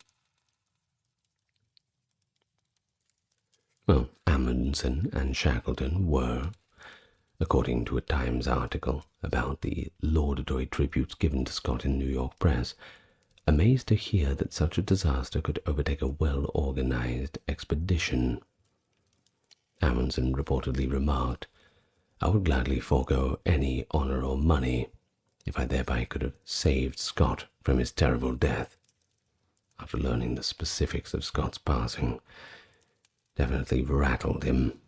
Speaker 1: Well, Amundsen and Shackleton were, according to a Times article about the laudatory tributes given to Scott in New York press, amazed to hear that such a disaster could overtake a well-organized expedition. Amundsen reportedly remarked, "I would gladly forego any honor or money if I thereby could have saved Scott from his terrible death." After learning the specifics of Scott's passing, definitely rattled him.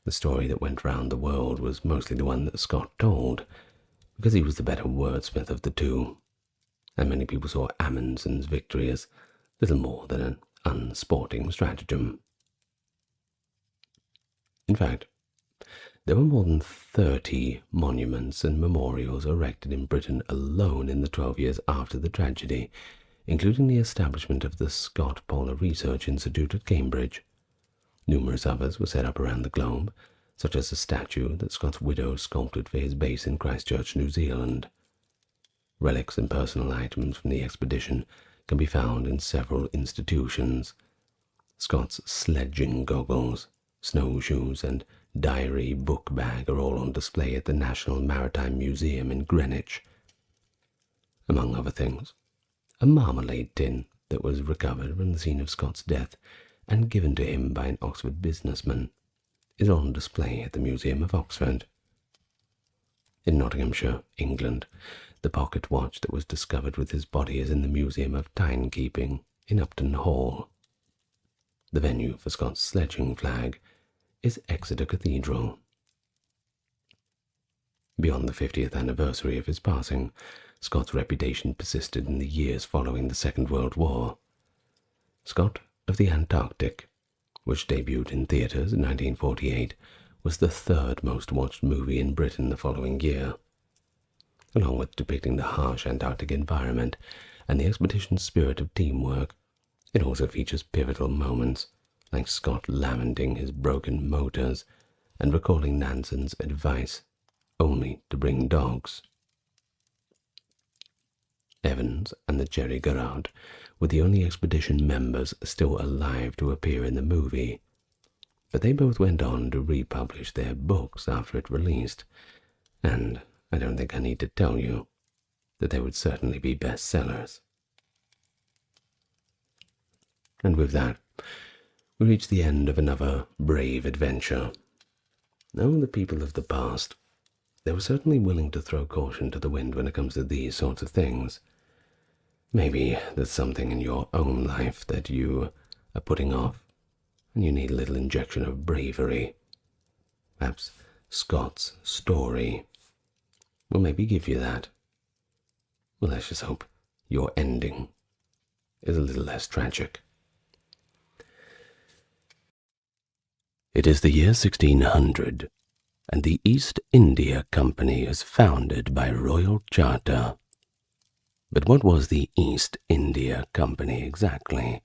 Speaker 1: The story that went round the world was mostly the one that Scott told, because he was the better wordsmith of the two, and many people saw Amundsen's victory as little more than an unsporting stratagem. In fact, there were more than 30 monuments and memorials erected in Britain alone in the 12 years after the tragedy, including the establishment of the Scott Polar Research Institute at Cambridge. Numerous others were set up around the globe, such as a statue that Scott's widow sculpted for his base in Christchurch, New Zealand. Relics and personal items from the expedition can be found in several institutions. Scott's sledging goggles, snowshoes, and diary book bag are all on display at the National Maritime Museum in Greenwich. Among other things, a marmalade tin that was recovered from the scene of Scott's death and given to him by an Oxford businessman is on display at the Museum of Oxford. In Nottinghamshire, England, the pocket watch that was discovered with his body is in the Museum of Timekeeping in Upton Hall. The venue for Scott's sledging flag is Exeter Cathedral. Beyond the 50th anniversary of his passing, Scott's reputation persisted in the years following the Second World War. Scott of the Antarctic, which debuted in theatres in 1948, was the third most watched movie in Britain the following year. Along with depicting the harsh Antarctic environment and the expedition's spirit of teamwork, it also features pivotal moments, like Scott lamenting his broken motors and recalling Nansen's advice only to bring dogs. Evans and the Cherry Garrard were the only expedition members still alive to appear in the movie, but they both went on to republish their books after it released, and I don't think I need to tell you that they would certainly be bestsellers. And with that, we reach the end of another brave adventure. Oh, the people of the past, they were certainly willing to throw caution to the wind when it comes to these sorts of things. Maybe there's something in your own life that you are putting off, and you need a little injection of bravery. Perhaps Scott's story will maybe give you that. Well, let's just hope your ending is a little less tragic. It is the year 1600, and the East India Company is founded by royal charter. But what was the East India Company exactly?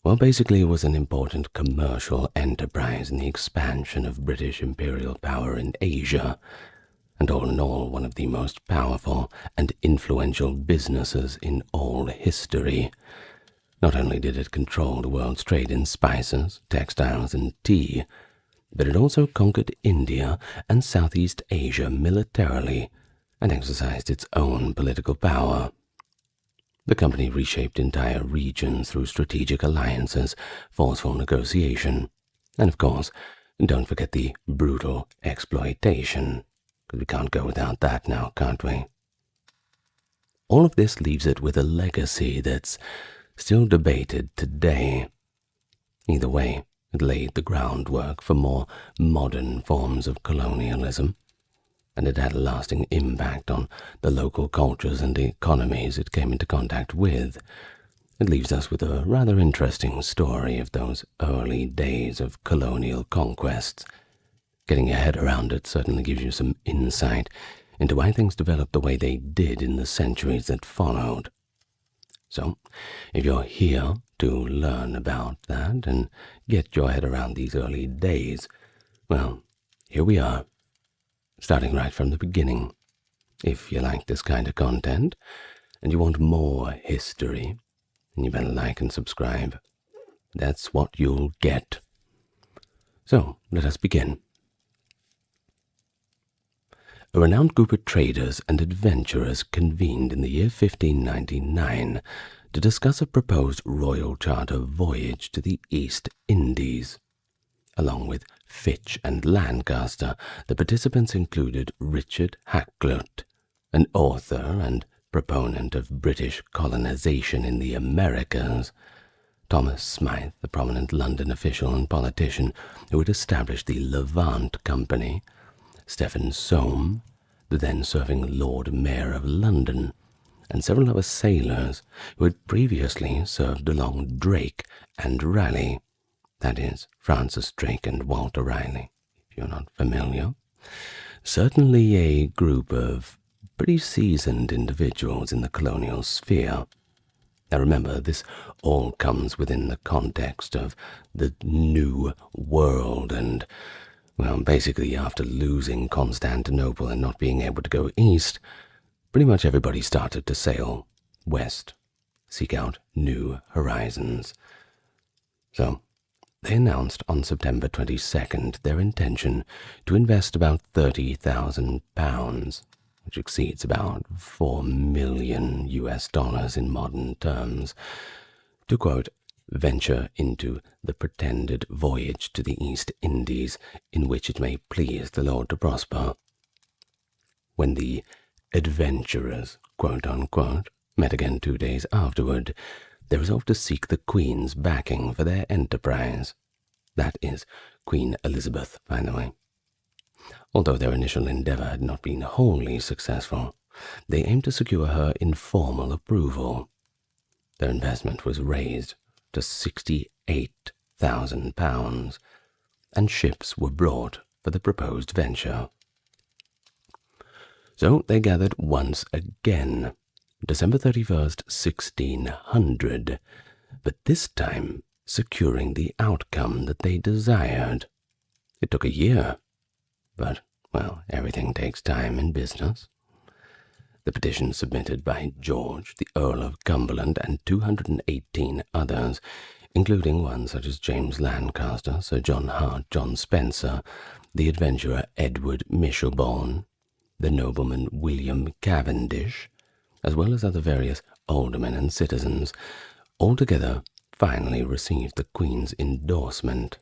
Speaker 1: Well, basically it was an important commercial enterprise in the expansion of British imperial power in Asia, and all in all one of the most powerful and influential businesses in all history. Not only did it control the world's trade in spices, textiles, and tea, but it also conquered India and Southeast Asia militarily and exercised its own political power. The company reshaped entire regions through strategic alliances, forceful negotiation, and of course, don't forget the brutal exploitation, because we can't go without that now, can't we? All of this leaves it with a legacy that's still debated today. Either way, it laid the groundwork for more modern forms of colonialism, and it had a lasting impact on the local cultures and economies it came into contact with. It leaves us with a rather interesting story of those early days of colonial conquests. Getting your head around it certainly gives you some insight into why things developed the way they did in the centuries that followed. So, if you're here to learn about that and get your head around these early days, well, here we are, starting right from the beginning. If you like this kind of content and you want more history, then you better like and subscribe. That's what you'll get. So, let us begin. A renowned group of traders and adventurers convened in the year 1599 to discuss a proposed royal charter voyage to the East Indies. Along with Fitch and Lancaster, the participants included Richard Hakluyt, an author and proponent of British colonization in the Americas; Thomas Smythe, the prominent London official and politician who had established the Levant Company; Stephen Soame, the then-serving Lord Mayor of London; and several other sailors who had previously served along Drake and Raleigh, that is, Francis Drake and Walter Raleigh, if you're not familiar. Certainly a group of pretty seasoned individuals in the colonial sphere. Now remember, this all comes within the context of the New World and, well, basically after losing Constantinople and not being able to go east, pretty much everybody started to sail west, seek out new horizons. So, they announced on September 22nd their intention to invest about £30,000, which exceeds about $4 million in modern terms, to, quote, venture into the pretended voyage to the East Indies, in which it may please the Lord to prosper. When the adventurers, quote unquote, met again 2 days afterward, they resolved to seek the Queen's backing for their enterprise. That is, Queen Elizabeth, by the way. Although their initial endeavor had not been wholly successful, they aimed to secure her informal approval. Their investment was raised to £68,000, and ships were brought for the proposed venture. So they gathered once again, December 31st, 1600, but this time securing the outcome that they desired. It took a year, but, well, everything takes time in business. The petition submitted by George, the Earl of Cumberland, and 218 others, including ones such as James Lancaster, Sir John Hart, John Spencer, the adventurer Edward Mishelborne, the nobleman William Cavendish, as well as other various aldermen and citizens, altogether finally received the Queen's endorsement.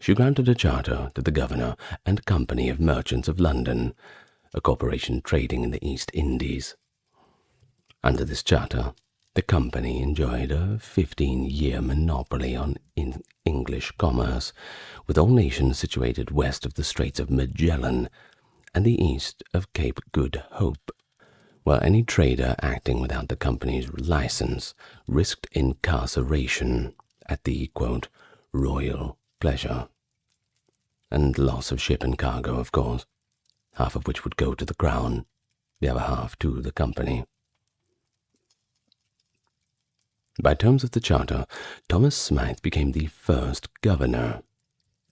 Speaker 1: she granted a charter to the Governor and Company of Merchants of London, a corporation trading in the East Indies. Under this charter, the company enjoyed a 15-year monopoly on English commerce, with all nations situated west of the Straits of Magellan and the east of Cape Good Hope, while any trader acting without the company's license risked incarceration at the, quote, royal pleasure, and loss of ship and cargo, of course, half of which would go to the Crown, the other half to the company. By terms of the charter, Thomas Smythe became the first governor.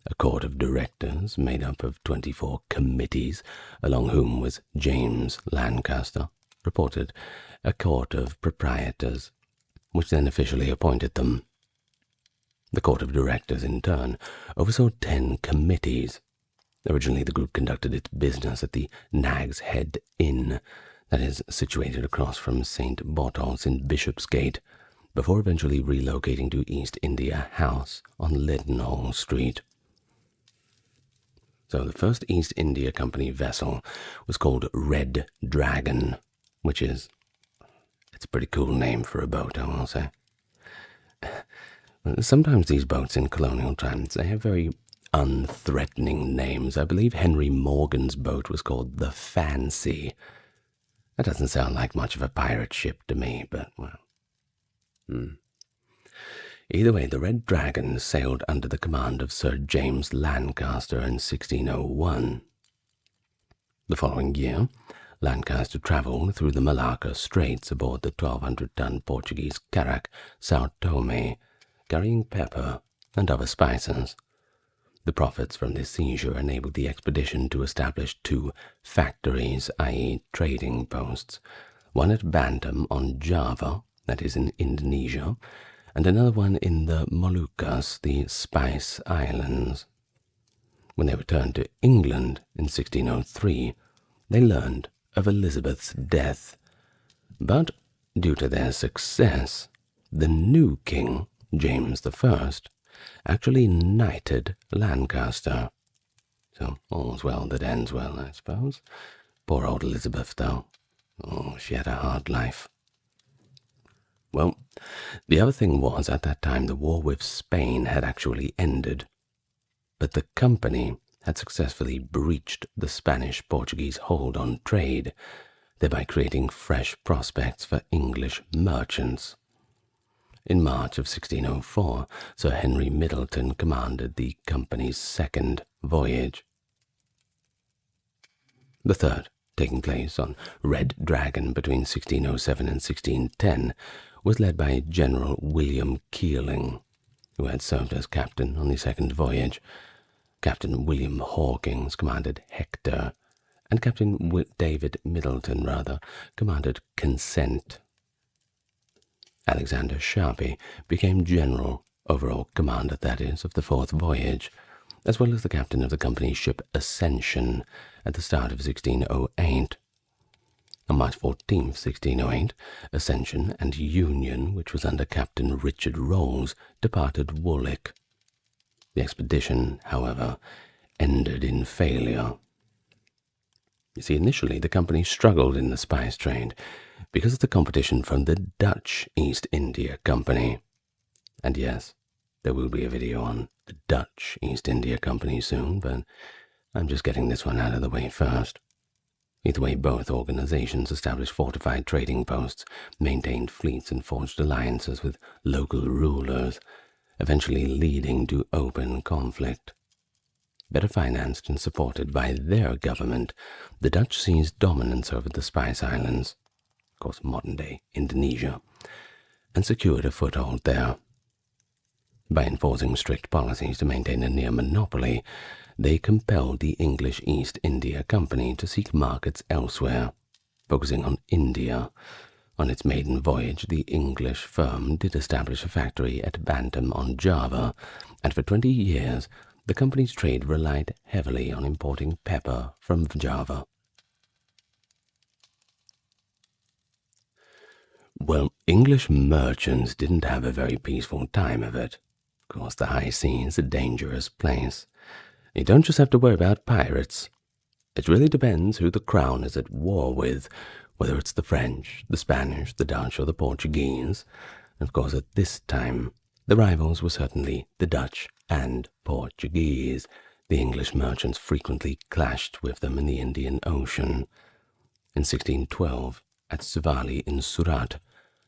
Speaker 1: A court of directors made up of 24 committees, along whom was James Lancaster, reported a court of proprietors, which then officially appointed them. The court of directors, in turn, oversaw 10 committees. Originally, the group conducted its business at the Nag's Head Inn, that is situated across from St. Botolph's in Bishopsgate, before eventually relocating to East India House on Leadenhall Street. So the first East India Company vessel was called Red Dragon, which is, it's a pretty cool name for a boat, I will say. Sometimes these boats in colonial times, they have very unthreatening names. I believe Henry Morgan's boat was called the Fancy. That doesn't sound like much of a pirate ship to me, but, well. Either way, the Red Dragon sailed under the command of Sir James Lancaster in 1601. The following year, Lancaster travelled through the Malacca Straits aboard the 1,200-ton Portuguese carrack Sao Tome, carrying pepper and other spices. The profits from this seizure enabled the expedition to establish 2 factories, i.e. trading posts, one at Bantam on Java, that is in Indonesia, and another one in the Moluccas, the Spice Islands. When they returned to England in 1603, they learned of Elizabeth's death, but due to their success, the new king, James I, actually knighted Lancaster. So all's well that ends well, I suppose. Poor old Elizabeth, though. Oh, she had a hard life. Well, the other thing was, at that time, the war with Spain had actually ended, but the company had successfully breached the Spanish-Portuguese hold on trade, thereby creating fresh prospects for English merchants. In March of 1604, Sir Henry Middleton commanded the company's second voyage. The third, taking place on Red Dragon between 1607 and 1610, was led by General William Keeling, who had served as captain on the second voyage. Captain William Hawkins commanded Hector, and Captain David Middleton, commanded Consent. Alexander Sharpie became general, overall commander, that is, of the fourth voyage, as well as the captain of the company's ship Ascension at the start of 1608. On March 14, 1608, Ascension and Union, which was under Captain Richard Rolls, departed Woolwich. The expedition, however, ended in failure. You see, initially the company struggled in the spice trade because of the competition from the Dutch East India Company. And yes, there will be a video on the Dutch East India Company soon, but I'm just getting this one out of the way first. Either way, both organizations established fortified trading posts, maintained fleets, and forged alliances with local rulers, eventually leading to open conflict. Better financed and supported by their government, the Dutch seized dominance over the Spice Islands, of course modern-day Indonesia, and secured a foothold there. By enforcing strict policies to maintain a near monopoly, they compelled the English East India Company to seek markets elsewhere, focusing on India. On its maiden voyage, the English firm did establish a factory at Bantam on Java, and for 20 years the company's trade relied heavily on importing pepper from Java. Well, English merchants didn't have a very peaceful time of it. Of course, the high sea is a dangerous place. You don't just have to worry about pirates. It really depends who the crown is at war with, whether it's the French, the Spanish, the Dutch, or the Portuguese. And of course, at this time, the rivals were certainly the Dutch and Portuguese. The English merchants frequently clashed with them in the Indian Ocean. In 1612, at Suvali in Surat,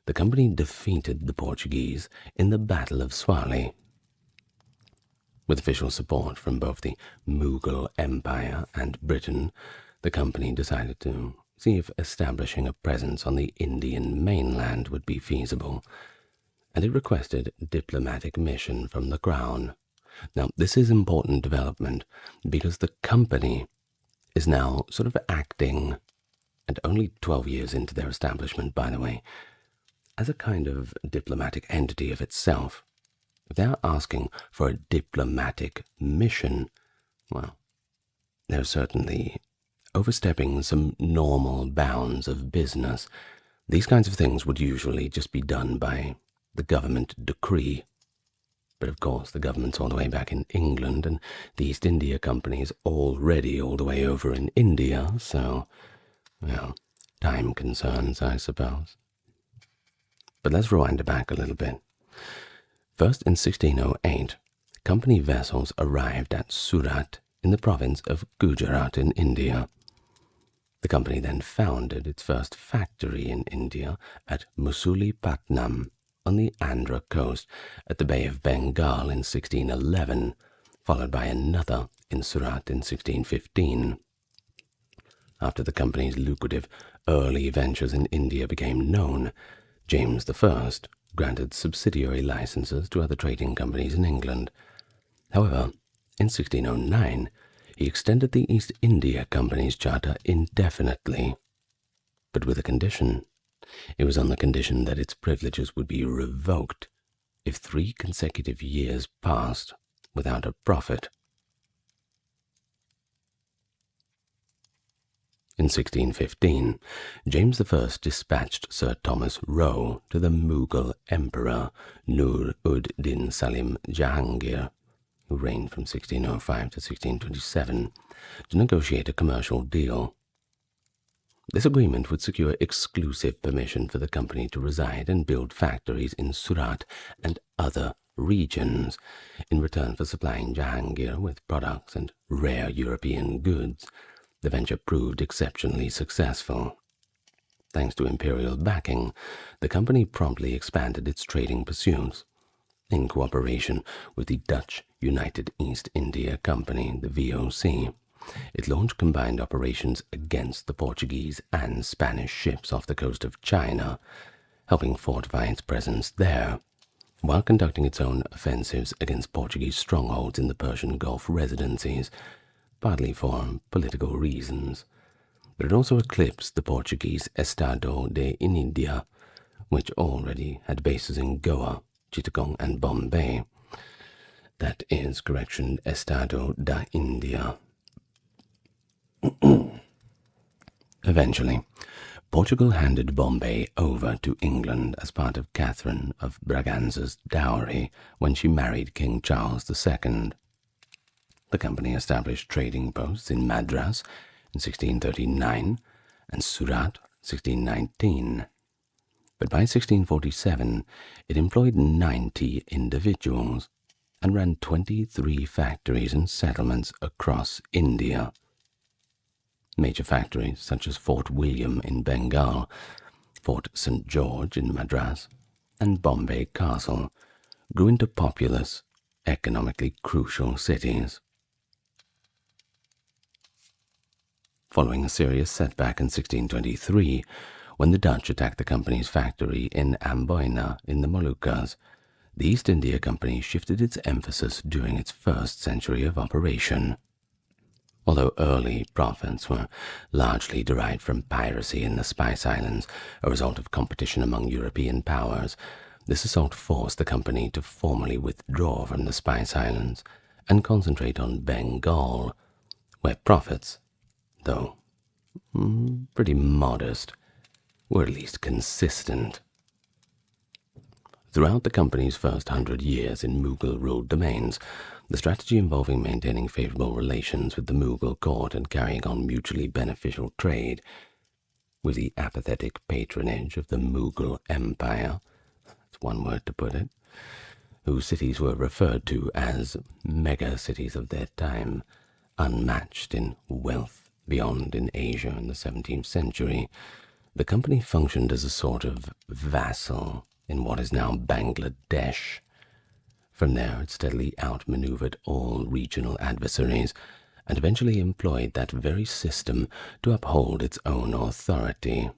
Speaker 1: the company defeated the Portuguese in the Battle of Swali. With official support from both the Mughal Empire and Britain, the company decided to see if establishing a presence on the Indian mainland would be feasible, and it requested a diplomatic mission from the Crown. Now, this is important development because the company is now sort of acting, and only 12 years into their establishment, by the way, as a kind of diplomatic entity of itself. If they're asking for a diplomatic mission, well, they're certainly overstepping some normal bounds of business. These kinds of things would usually just be done by the government decree. But of course, the government's all the way back in England, and the East India Company is already all the way over in India, so, well, time concerns, I suppose. But let's rewind it back a little bit. First, in 1608, company vessels arrived at Surat in the province of Gujarat in India. The company then founded its first factory in India at Musulipatnam on the Andhra coast at the Bay of Bengal in 1611, followed by another in Surat in 1615. After the company's lucrative early ventures in India became known, James I granted subsidiary licenses to other trading companies in England. However, in 1609, he extended the East India Company's charter indefinitely, but with a condition. It was on the condition that its privileges would be revoked if 3 consecutive years passed without a profit. In 1615, James I dispatched Sir Thomas Roe to the Mughal Emperor Nur-ud-Din Salim Jahangir, who reigned from 1605 to 1627, to negotiate a commercial deal. This agreement would secure exclusive permission for the company to reside and build factories in Surat and other regions, in return for supplying Jahangir with products and rare European goods. The venture proved exceptionally successful. Thanks to imperial backing, the company promptly expanded its trading pursuits. In cooperation with the Dutch United East India Company, the VOC, it launched combined operations against the Portuguese and Spanish ships off the coast of China, helping fortify its presence there, while conducting its own offensives against Portuguese strongholds in the Persian Gulf residencies, partly for political reasons. But it also eclipsed the Portuguese Estado de India, which already had bases in Goa, Chittagong, and Bombay. That is, correction, Estado da India. Eventually, Portugal handed Bombay over to England as part of Catherine of Braganza's dowry when she married King Charles II. The company established trading posts in Madras in 1639 and Surat 1619. But by 1647, it employed 90 individuals and ran 23 factories and settlements across India. Major factories such as Fort William in Bengal, Fort St. George in Madras, and Bombay Castle grew into populous, economically crucial cities. Following a serious setback in 1623, when the Dutch attacked the company's factory in Amboina in the Moluccas, the East India Company shifted its emphasis during its first century of operation. Although early profits were largely derived from piracy in the Spice Islands, a result of competition among European powers, this assault forced the company to formally withdraw from the Spice Islands and concentrate on Bengal, where profits, though pretty modest, were at least consistent. Throughout the company's first 100 years in Mughal-ruled domains, the strategy involving maintaining favorable relations with the Mughal court and carrying on mutually beneficial trade with the apathetic patronage of the Mughal Empire, that's one word to put it, whose cities were referred to as mega-cities of their time, unmatched in wealth beyond in Asia in the 17th century. The company functioned as a sort of vassal in what is now Bangladesh. From there, it steadily outmaneuvered all regional adversaries and eventually employed that very system to uphold its own authority.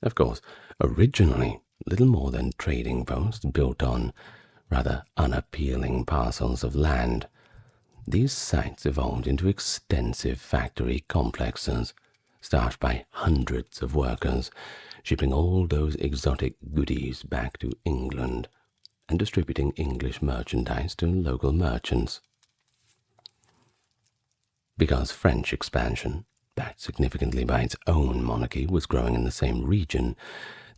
Speaker 1: Of course, originally little more than trading posts built on rather unappealing parcels of land, these sites evolved into extensive factory complexes, staffed by hundreds of workers, shipping all those exotic goodies back to England and distributing English merchandise to local merchants. Because French expansion, backed significantly by its own monarchy, was growing in the same region,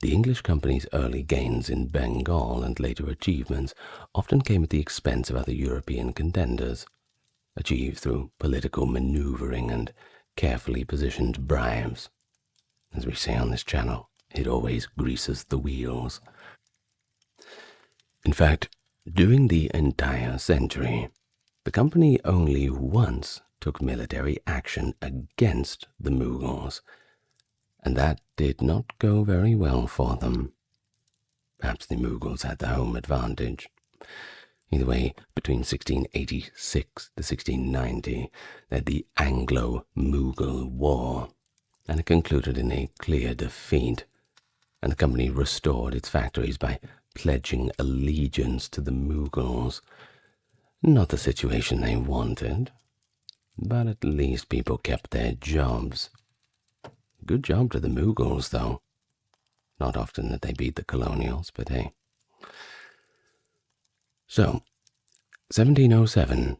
Speaker 1: the English company's early gains in Bengal and later achievements often came at the expense of other European contenders, achieved through political maneuvering and carefully positioned bribes. As we say on this channel, it always greases the wheels. In fact, during the entire century, the company only once took military action against the Mughals, and that did not go very well for them. Perhaps the Mughals had the home advantage. Either way, between 1686 to 1690, they had the Anglo Zulu War, and it concluded in a clear defeat, and the company restored its factories by pledging allegiance to the Mughals. Not the situation they wanted, but at least people kept their jobs. Good job to the Mughals, though. Not often that they beat the colonials, but hey. So, 1707,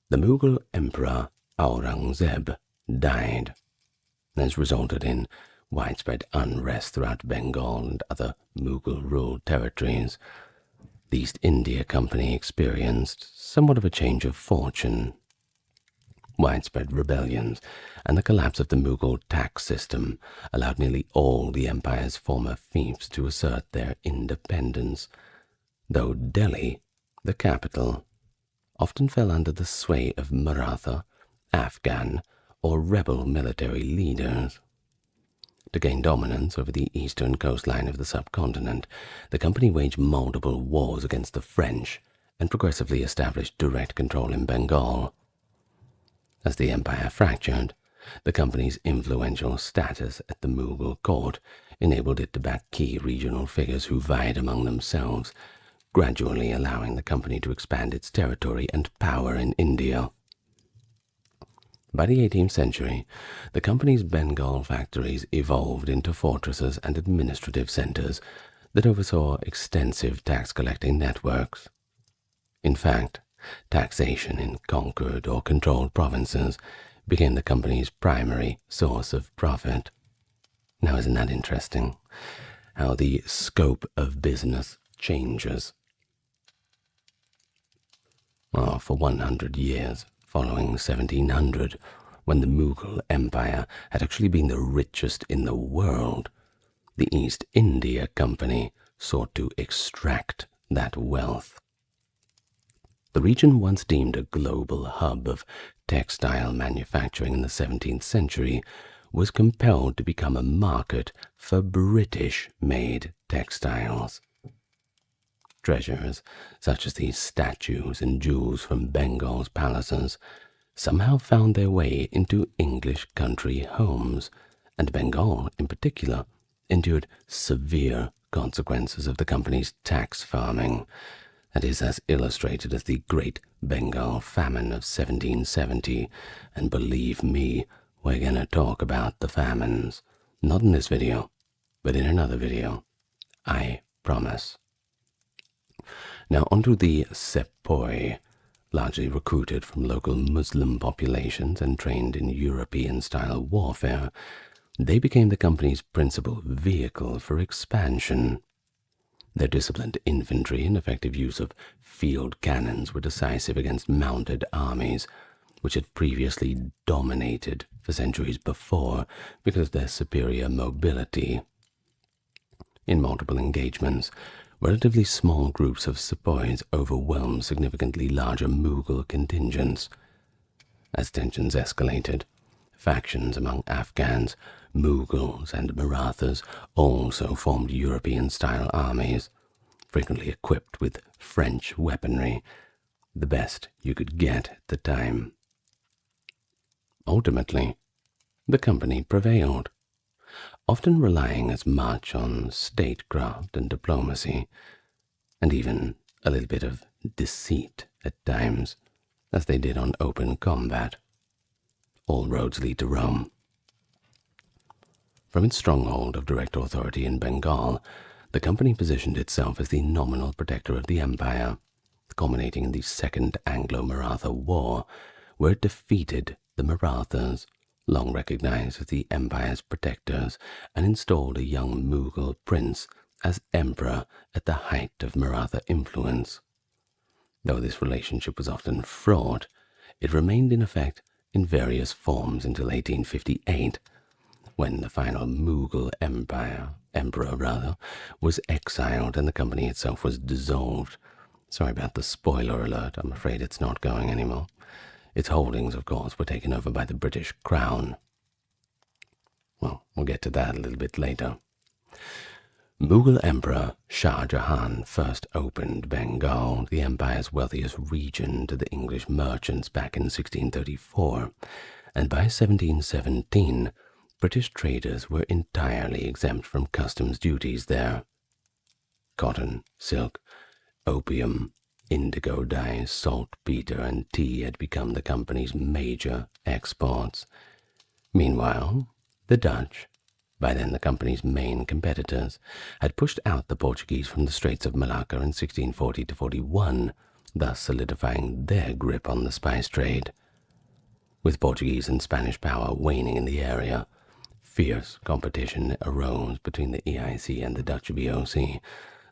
Speaker 1: the Mughal Emperor Aurangzeb died. This resulted in widespread unrest throughout Bengal and other Mughal-ruled territories. The East India Company experienced somewhat of a change of fortune. Widespread rebellions and the collapse of the Mughal tax system allowed nearly all the empire's former fiefs to assert their independence, though Delhi, the capital, often fell under the sway of Maratha, Afghan, or rebel military leaders. To gain dominance over the eastern coastline of the subcontinent, the company waged multiple wars against the French and progressively established direct control in Bengal. As the empire fractured, the company's influential status at the Mughal court enabled it to back key regional figures who vied among themselves, gradually allowing the company to expand its territory and power in India. By the 18th century, the company's Bengal factories evolved into fortresses and administrative centers that oversaw extensive tax-collecting networks. In fact, taxation in conquered or controlled provinces became the company's primary source of profit. Now, isn't that interesting? How the scope of business changes. Well, for 100 years, following 1700, when the Mughal Empire had actually been the richest in the world, the East India Company sought to extract that wealth. The region, once deemed a global hub of textile manufacturing in the 17th century, was compelled to become a market for British-made textiles. Treasures, such as these statues and jewels from Bengal's palaces, somehow found their way into English country homes, and Bengal, in particular, endured severe consequences of the company's tax farming. That is as illustrated as the Great Bengal Famine of 1770, and believe me, we're going to talk about the famines. Not in this video, but in another video. I promise. Now onto the sepoy, largely recruited from local Muslim populations and trained in European-style warfare. They became the company's principal vehicle for expansion. Their disciplined infantry and effective use of field cannons were decisive against mounted armies, which had previously dominated for centuries before because of their superior mobility. In multiple engagements, relatively small groups of sepoys overwhelmed significantly larger Mughal contingents. As tensions escalated, factions among Afghans, Mughals, and Marathas also formed European-style armies, frequently equipped with French weaponry, the best you could get at the time. Ultimately, the company prevailed, often relying as much on statecraft and diplomacy, and even a little bit of deceit at times, as they did on open combat. All roads lead to Rome. From its stronghold of direct authority in Bengal, the company positioned itself as the nominal protector of the empire, culminating in the Second Anglo-Maratha War, where it defeated the Marathas, long recognized as the empire's protectors, and installed a young Mughal prince as emperor at the height of Maratha influence. Though this relationship was often fraught, it remained in effect in various forms until 1858, when the final Mughal emperor was exiled and the company itself was dissolved. Sorry about the spoiler alert, I'm afraid it's not going anymore. Its holdings, of course, were taken over by the British Crown. Well, we'll get to that a little bit later. Mughal Emperor Shah Jahan first opened Bengal, the empire's wealthiest region, to the English merchants back in 1634, and by 1717, British traders were entirely exempt from customs duties there. Cotton, silk, opium, indigo dyes, saltpeter, and tea had become the company's major exports. Meanwhile, the Dutch, by then the company's main competitors, had pushed out the Portuguese from the Straits of Malacca in 1640-41, thus solidifying their grip on the spice trade. With Portuguese and Spanish power waning in the area, fierce competition arose between the EIC and the Dutch VOC,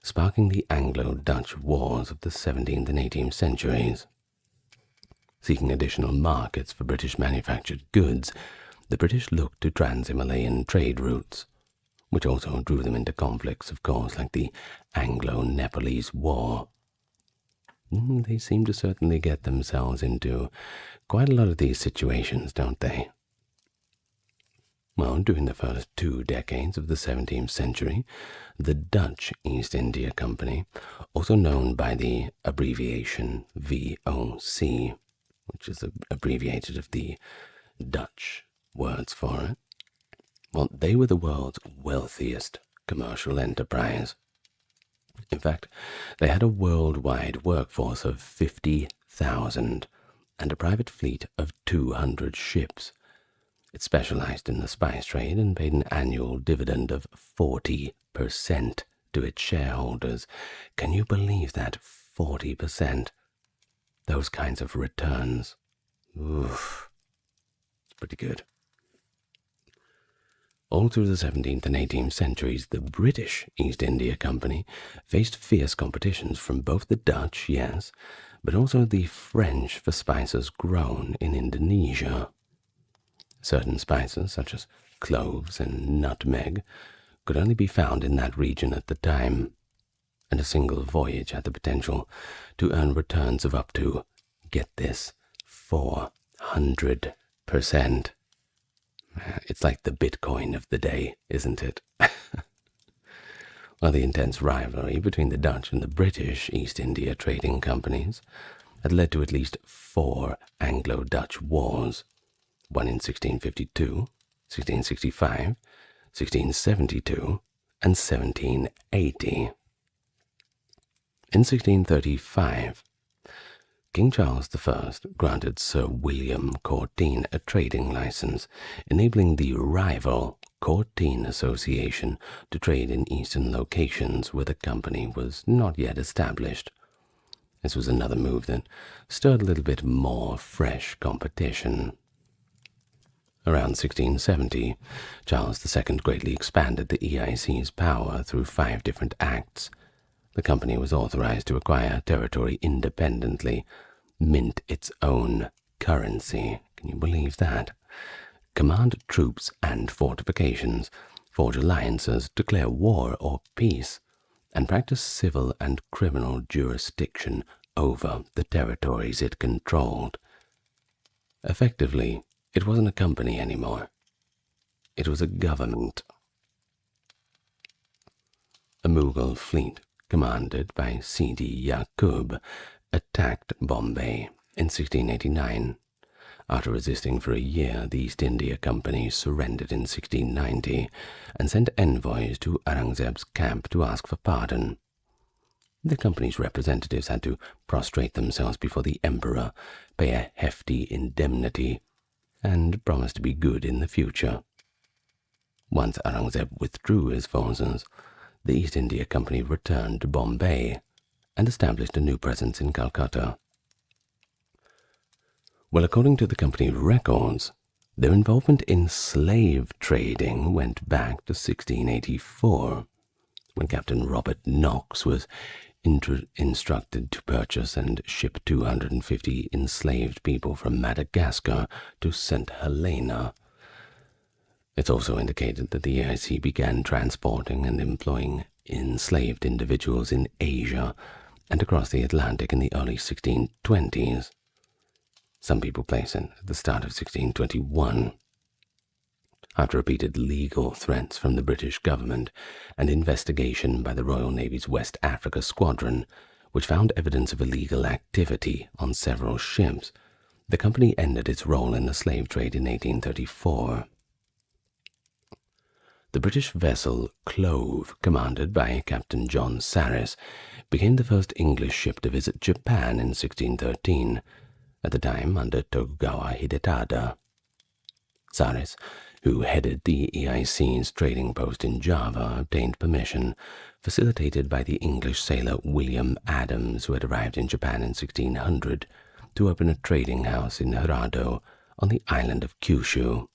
Speaker 1: sparking the Anglo-Dutch Wars of the 17th and 18th centuries. Seeking additional markets for British-manufactured goods, the British looked to trans-Himalayan trade routes, which also drew them into conflicts, of course, like the Anglo-Nepalese War. They seem to certainly get themselves into quite a lot of these situations, don't they? Well, during the first 2 decades of the 17th century, the Dutch East India Company, also known by the abbreviation VOC, which is abbreviated of the Dutch words for it, well, they were the world's wealthiest commercial enterprise. In fact, they had a worldwide workforce of 50,000 and a private fleet of 200 ships. It specialized in the spice trade and paid an annual dividend of 40% to its shareholders. Can you believe that? 40%? Those kinds of returns. Oof. It's pretty good. All through the 17th and 18th centuries, the British East India Company faced fierce competitions from both the Dutch, yes, but also the French for spices grown in Indonesia. Certain spices, such as cloves and nutmeg, could only be found in that region at the time, and a single voyage had the potential to earn returns of up to, get this, 400%. It's like the Bitcoin of the day, isn't it? Well, the intense rivalry between the Dutch and the British East India trading companies had led to at least 4 Anglo-Dutch wars, one in 1652, 1665, 1672, and 1780. In 1635, King Charles I granted Sir William Courtine a trading license, enabling the rival Courtine Association to trade in eastern locations where the company was not yet established. This was another move that stirred a little bit more fresh competition. Around 1670, Charles II greatly expanded the EIC's power through 5 different acts, The company was authorized to acquire territory independently, mint its own currency. Can you believe that? Command troops and fortifications, forge alliances, declare war or peace, and practice civil and criminal jurisdiction over the territories it controlled. Effectively, it wasn't a company anymore. It was a government. A Mughal fleet, commanded by Sidi Yaqub, attacked Bombay in 1689. After resisting for a year, the East India Company surrendered in 1690 and sent envoys to Aurangzeb's camp to ask for pardon. The company's representatives had to prostrate themselves before the emperor, pay a hefty indemnity, and promise to be good in the future. Once Aurangzeb withdrew his forces, the East India Company returned to Bombay and established a new presence in Calcutta. Well, according to the company records, their involvement in slave trading went back to 1684, when Captain Robert Knox was instructed to purchase and ship 250 enslaved people from Madagascar to St. Helena. It's also indicated that the EIC began transporting and employing enslaved individuals in Asia and across the Atlantic in the early 1620s. Some people place it at the start of 1621. After repeated legal threats from the British government and investigation by the Royal Navy's West Africa Squadron, which found evidence of illegal activity on several ships, the company ended its role in the slave trade in 1834. The British vessel Clove, commanded by Captain John Saris, became the first English ship to visit Japan in 1613, at the time under Tokugawa Hidetada. Saris, who headed the EIC's trading post in Java, obtained permission, facilitated by the English sailor William Adams, who had arrived in Japan in 1600, to open a trading house in Hirado on the island of Kyushu.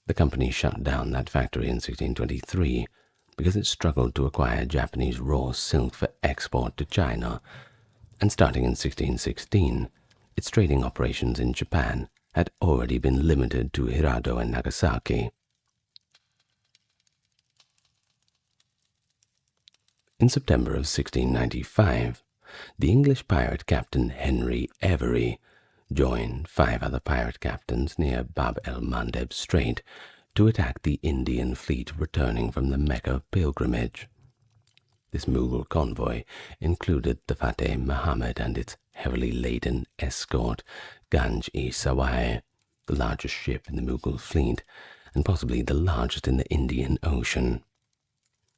Speaker 1: The company shut down that factory in 1623 because it struggled to acquire Japanese raw silk for export to China, and starting in 1616, its trading operations in Japan had already been limited to Hirado and Nagasaki. In September of 1695, the English pirate captain Henry Every joined 5 other pirate captains near Bab el-Mandeb Strait to attack the Indian fleet returning from the Mecca pilgrimage. This Mughal convoy included the Fateh Muhammad and its heavily laden escort, Ganj-e-Sawai, the largest ship in the Mughal fleet, and possibly the largest in the Indian Ocean.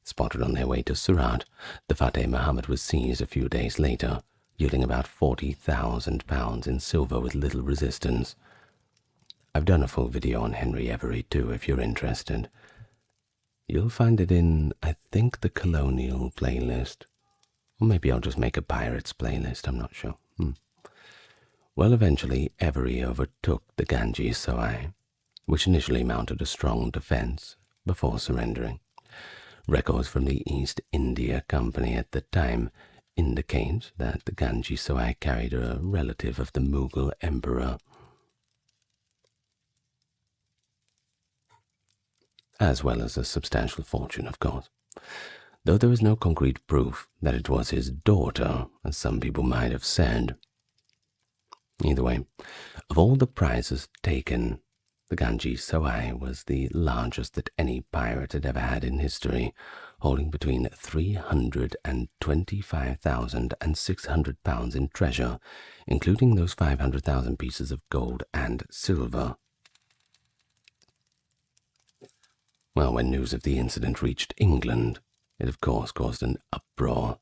Speaker 1: Spotted on their way to Surat, the Fateh Muhammad was seized a few days later, yielding about 40,000 pounds in silver with little resistance. I've done a full video on Henry Every too, if you're interested. You'll find it in, I think, the Colonial playlist. Or maybe I'll just make a Pirates playlist, I'm not sure. Well, eventually, Every overtook the Ganges-Sawai, which initially mounted a strong defense before surrendering. Records from the East India Company at the time indicate that the Ganges-Sawai carried a relative of the Mughal emperor, as well as a substantial fortune, of course, though there is no concrete proof that it was his daughter, as some people might have said. Either way, of all the prizes taken, the Ganges-Sawai was the largest that any pirate had ever had in history, holding between 325,000 and 600 pounds in treasure, including those 500,000 pieces of gold and silver. Well, when news of the incident reached England, it of course caused an uproar.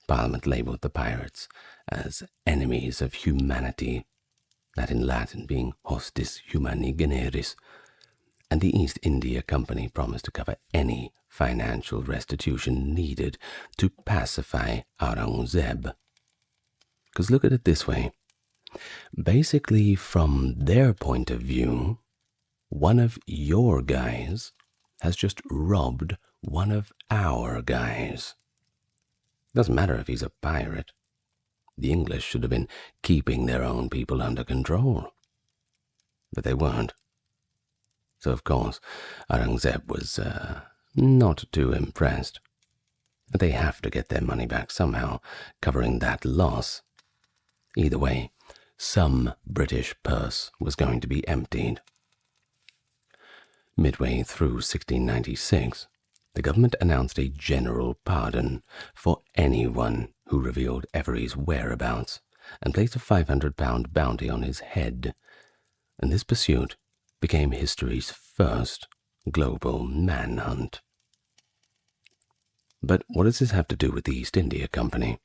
Speaker 1: Parliament labelled the pirates as enemies of humanity, that in Latin being hostis humani generis, and the East India Company promised to cover any financial restitution needed to pacify Aurangzeb. Because look at it this way. Basically, from their point of view, one of your guys has just robbed one of our guys. Doesn't matter if he's a pirate. The English should have been keeping their own people under control. But they weren't. So, of course, Aurangzeb was not too impressed. But they have to get their money back somehow, covering that loss. Either way, some British purse was going to be emptied. Midway through 1696, the government announced a general pardon for anyone who revealed Every's whereabouts and placed a £500 bounty on his head, and this pursuit became history's first global manhunt. But what does this have to do with the East India Company?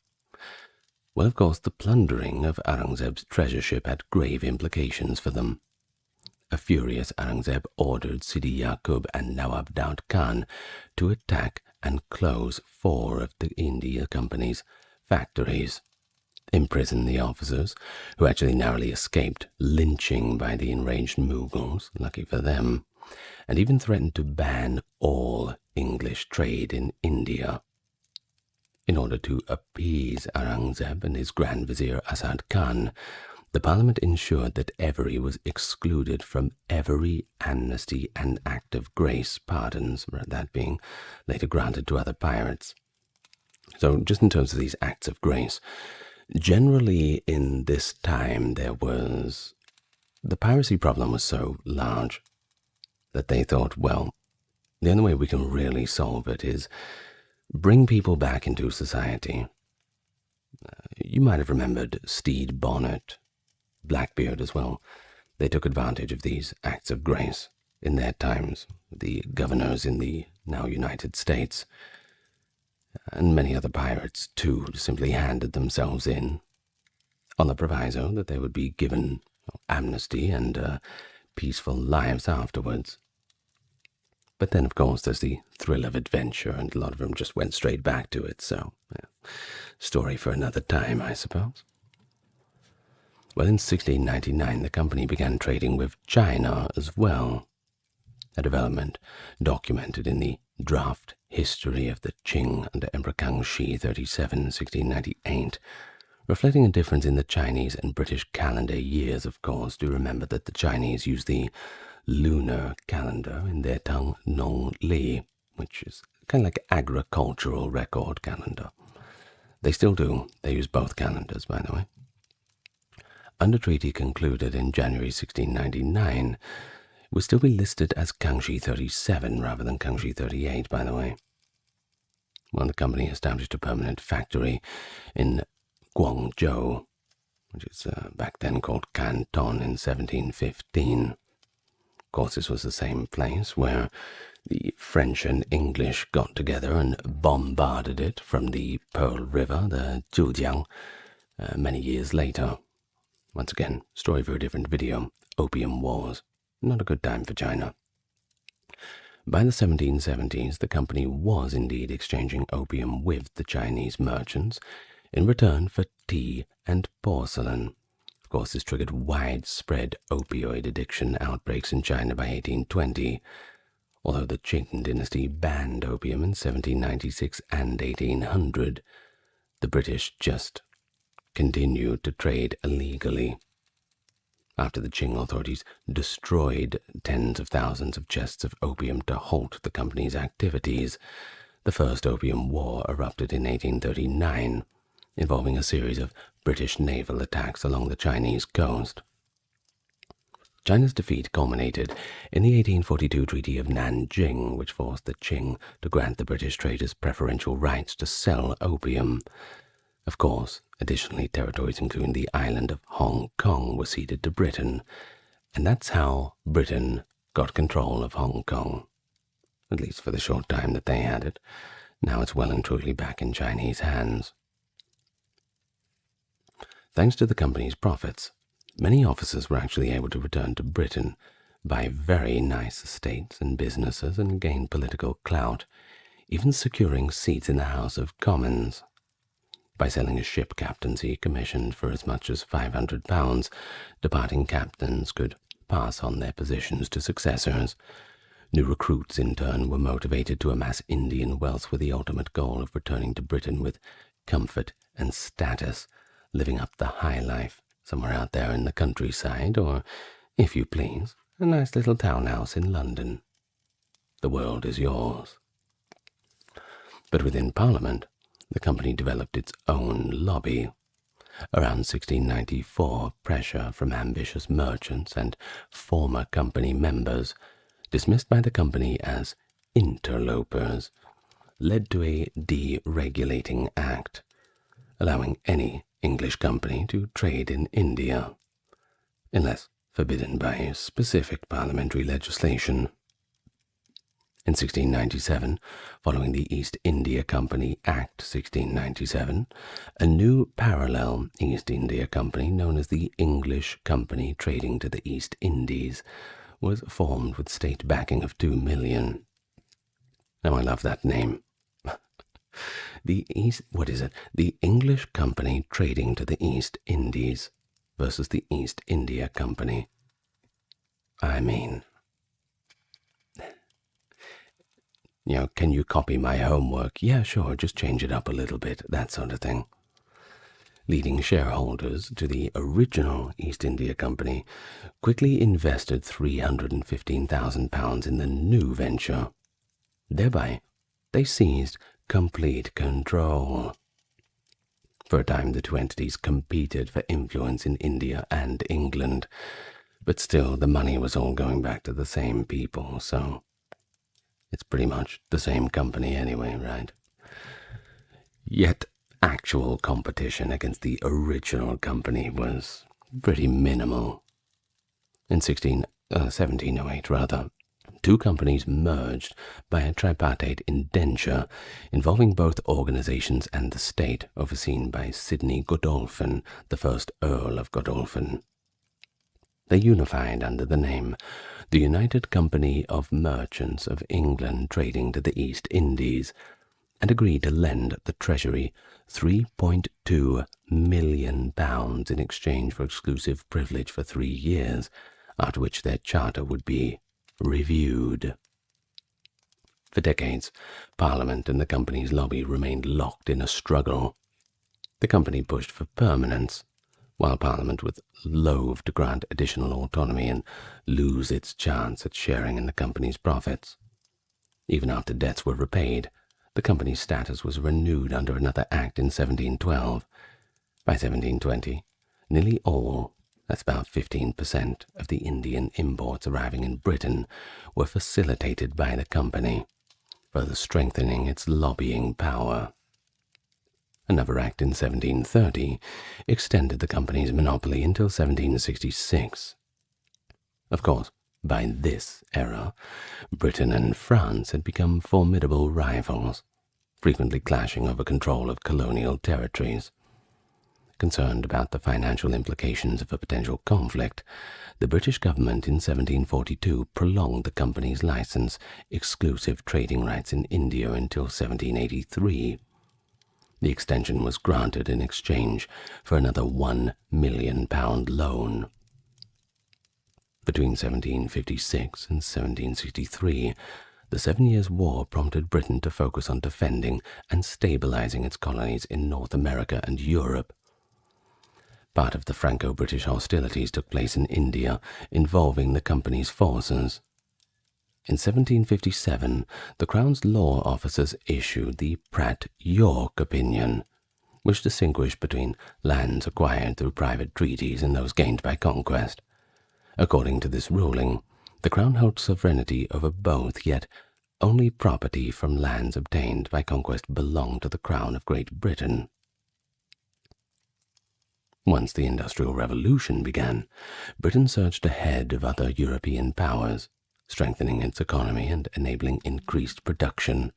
Speaker 1: Well, of course, the plundering of Aurangzeb's treasure ship had grave implications for them. A furious Aurangzeb ordered Sidi Yaqub and Nawab Daud Khan to attack and close 4 of the India Company's factories, imprison the officers, who actually narrowly escaped lynching by the enraged Mughals, lucky for them, and even threatened to ban all English trade in India. In order to appease Aurangzeb and his Grand Vizier Asad Khan, the Parliament ensured that Every was excluded from every amnesty and Act of Grace pardons, that being later granted to other pirates. So just in terms of these Acts of Grace, generally in this time the piracy problem was so large that they thought, well, the only way we can really solve it is bring people back into society. You might have remembered Stede Bonnet, Blackbeard as well. They took advantage of these Acts of Grace in their times, the governors in the now United States, and many other pirates too simply handed themselves in on the proviso that they would be given amnesty and peaceful lives afterwards. But then, of course, there's the thrill of adventure, and a lot of them just went straight back to it, so story for another time, I suppose. Well, in 1699, the company began trading with China as well, a development documented in the draft history of the Qing under Emperor Kangxi 37, 1698, reflecting a difference in the Chinese and British calendar years, of course. Do remember that the Chinese use the lunar calendar in their tongue, Nong Li, which is kind of like agricultural record calendar. They still do. They use both calendars, by the way. Under treaty concluded in January 1699, would still be listed as Kangxi 37 rather than Kangxi 38, by the way. Well, the company established a permanent factory in Guangzhou, which is back then called Canton, in 1715. Of course, this was the same place where the French and English got together and bombarded it from the Pearl River, the Zhujiang, many years later. Once again, story for a different video. Opium Wars. Not a good time for China. By the 1770s, the company was indeed exchanging opium with the Chinese merchants in return for tea and porcelain. Of course, this triggered widespread opioid addiction outbreaks in China by 1820, although the Qing dynasty banned opium in 1796 and 1800. The British just continued to trade illegally. After the Qing authorities destroyed tens of thousands of chests of opium to halt the company's activities, the First Opium War erupted in 1839, involving a series of British naval attacks along the Chinese coast. China's defeat culminated in the 1842 Treaty of Nanjing, which forced the Qing to grant the British traders preferential rights to sell opium. Of course, additionally, territories including the island of Hong Kong were ceded to Britain, and that's how Britain got control of Hong Kong, at least for the short time that they had it. Now it's well and truly back in Chinese hands. Thanks to the company's profits, many officers were actually able to return to Britain, buy very nice estates and businesses, and gain political clout, even securing seats in the House of Commons. By selling a ship captaincy commissioned for as much as £500, departing captains could pass on their positions to successors. New recruits, in turn, were motivated to amass Indian wealth with the ultimate goal of returning to Britain with comfort and status, living up the high life somewhere out there in the countryside, or, if you please, a nice little townhouse in London. The world is yours. But within Parliament, the company developed its own lobby. Around 1694, pressure from ambitious merchants and former company members, dismissed by the company as interlopers, led to a deregulating act, allowing any English company to trade in India, unless forbidden by specific parliamentary legislation. In 1697, following the East India Company Act 1697, a new parallel East India Company known as the English Company Trading to the East Indies was formed with state backing of 2 million. Now I love that name. The English Company Trading to the East Indies versus the East India Company. I mean, can you copy my homework? Yeah, sure, just change it up a little bit, that sort of thing. Leading shareholders to the original East India Company quickly invested £315,000 in the new venture. Thereby, they seized complete control. For a time, the two entities competed for influence in India and England, but still the money was all going back to the same people, so it's pretty much the same company anyway, right? Yet actual competition against the original company was pretty minimal. In 1708, two companies merged by a tripartite indenture involving both organizations and the state, overseen by Sidney Godolphin, the first Earl of Godolphin. They unified under the name the United Company of Merchants of England Trading to the East Indies, and agreed to lend the Treasury £3.2 million in exchange for exclusive privilege for 3 years, after which their charter would be reviewed. For decades, Parliament and the company's lobby remained locked in a struggle. The company pushed for permanence, while Parliament was loath to grant additional autonomy and lose its chance at sharing in the company's profits. Even after debts were repaid, the company's status was renewed under another act in 1712. By 1720, nearly all, that's about 15% of the Indian imports arriving in Britain, were facilitated by the company, further strengthening its lobbying power. Another act in 1730 extended the company's monopoly until 1766. Of course, by this era, Britain and France had become formidable rivals, frequently clashing over control of colonial territories. Concerned about the financial implications of a potential conflict, the British government in 1742 prolonged the company's license exclusive trading rights in India until 1783. The extension was granted in exchange for another £1 million loan. Between 1756 and 1763, the 7 Years' War prompted Britain to focus on defending and stabilizing its colonies in North America and Europe. Part of the Franco-British hostilities took place in India, involving the company's forces. In 1757, the Crown's law officers issued the Pratt-York Opinion, which distinguished between lands acquired through private treaties and those gained by conquest. According to this ruling, the Crown held sovereignty over both, yet only property from lands obtained by conquest belonged to the Crown of Great Britain. Once the Industrial Revolution began, Britain surged ahead of other European powers, strengthening its economy and enabling increased production.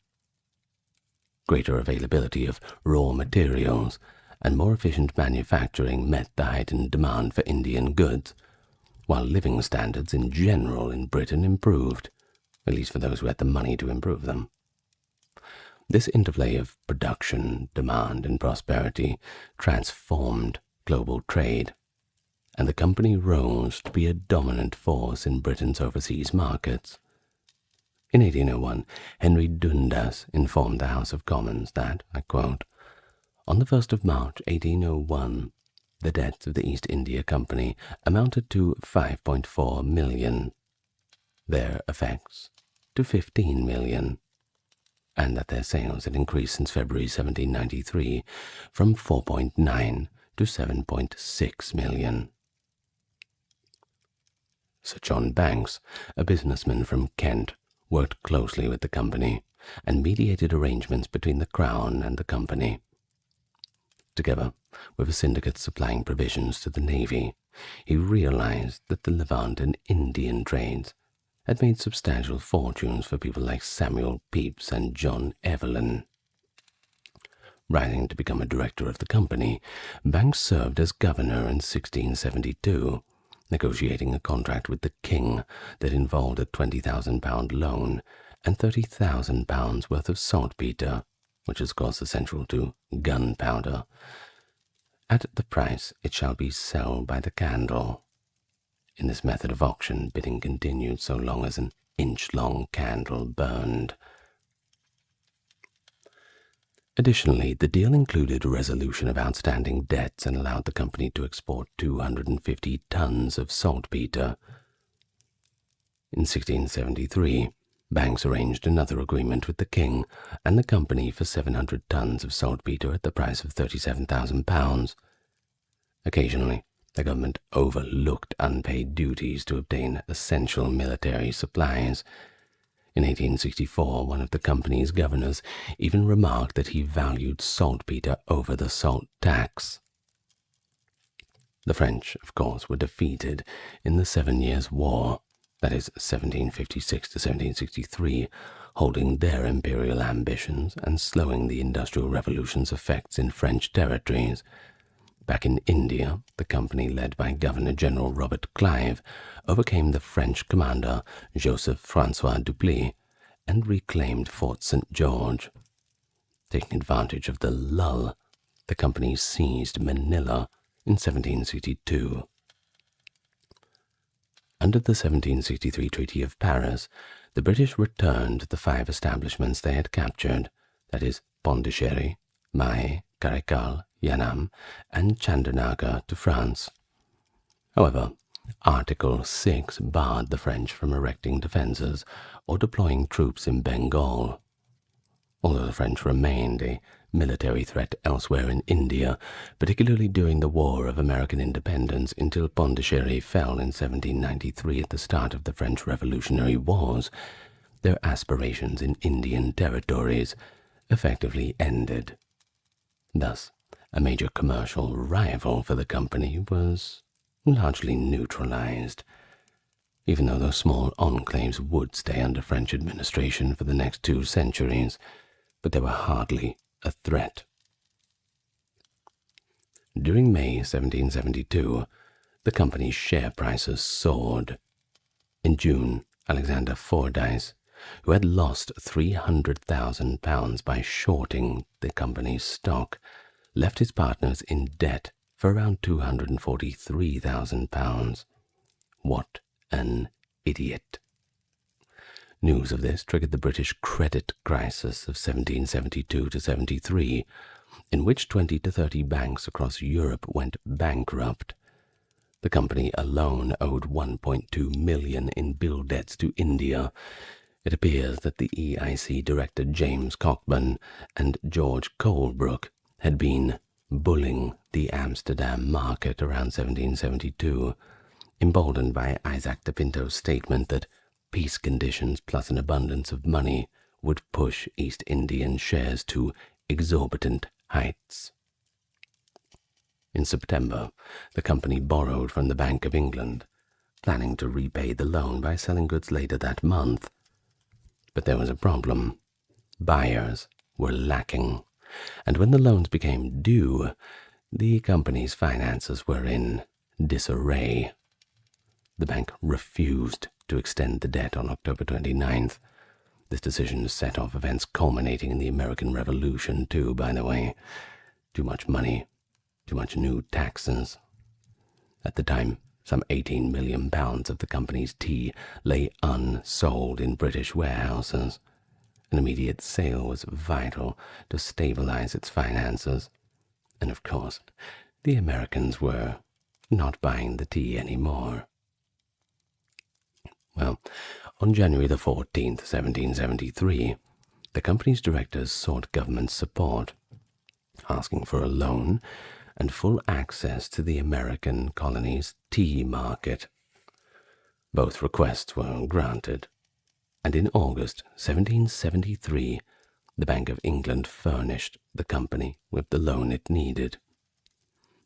Speaker 1: Greater availability of raw materials and more efficient manufacturing met the heightened demand for Indian goods, while living standards in general in Britain improved, at least for those who had the money to improve them. This interplay of production, demand, and prosperity transformed global trade, and the company rose to be a dominant force in Britain's overseas markets. In 1801, Henry Dundas informed the House of Commons that, I quote, On the 1st of March 1801, the debts of the East India Company amounted to 5.4 million, their effects to 15 million, and that their sales had increased since February 1793 from 4.9 to 7.6 million. Sir John Banks, a businessman from Kent, worked closely with the company and mediated arrangements between the Crown and the company. Together with a syndicate supplying provisions to the Navy, he realized that the Levant and Indian trades had made substantial fortunes for people like Samuel Pepys and John Evelyn. Rising to become a director of the company, Banks served as governor in 1672, negotiating a contract with the king that involved a £20,000 loan and £30,000 worth of saltpetre, which is of course essential to gunpowder. At the price it shall be sell by the candle. In this method of auction, bidding continued so long as an inch-long candle burned. Additionally, the deal included a resolution of outstanding debts and allowed the company to export 250 tons of saltpetre. In 1673, Banks arranged another agreement with the king and the company for 700 tons of saltpetre at the price of £37,000. Occasionally, the government overlooked unpaid duties to obtain essential military supplies. In 1864, one of the company's governors even remarked that he valued saltpetre over the salt tax. The French, of course, were defeated in the 7 Years' War, that is 1756 to 1763, holding their imperial ambitions and slowing the Industrial Revolution's effects in French territories. Back in India, the company led by Governor-General Robert Clive overcame the French commander Joseph-François Duplessis and reclaimed Fort St. George. Taking advantage of the lull, the company seized Manila in 1762. Under the 1763 Treaty of Paris, the British returned the 5 establishments they had captured, that is, Pondicherry, Mahé, Karikal, Yanam, and Chandernagor to France. However, Article 6 barred the French from erecting defences or deploying troops in Bengal. Although the French remained a military threat elsewhere in India, particularly during the War of American Independence until Pondicherry fell in 1793 at the start of the French Revolutionary Wars, their aspirations in Indian territories effectively ended. Thus, a major commercial rival for the company was largely neutralized, even though those small enclaves would stay under French administration for the next 2 centuries, but they were hardly a threat. During May 1772, the company's share prices soared. In June, Alexander Fordyce, who had lost £300,000 by shorting the company's stock, left his partners in debt for around £243,000. What an idiot. News of this triggered the British credit crisis of 1772 to 73, in which 20 to 30 banks across Europe went bankrupt. The company alone owed $1.2 million in bill debts to India. It appears that the EIC director James Cockburn and George Colebrook had been bulling the Amsterdam market around 1772, emboldened by Isaac de Pinto's statement that peace conditions plus an abundance of money would push East Indian shares to exorbitant heights. In September, the company borrowed from the Bank of England, planning to repay the loan by selling goods later that month. But there was a problem. Buyers were lacking, and when the loans became due, the company's finances were in disarray. The bank refused to extend the debt on October 29th. This decision set off events culminating in the American Revolution, too, by the way. Too much money, too much new taxes. At the time, some £18 million of the company's tea lay unsold in British warehouses. An immediate sale was vital to stabilize its finances. And of course, the Americans were not buying the tea anymore. Well, on January the 14th, 1773, the company's directors sought government support, asking for a loan and full access to the American colony's tea market. Both requests were granted, and in August 1773, the Bank of England furnished the company with the loan it needed.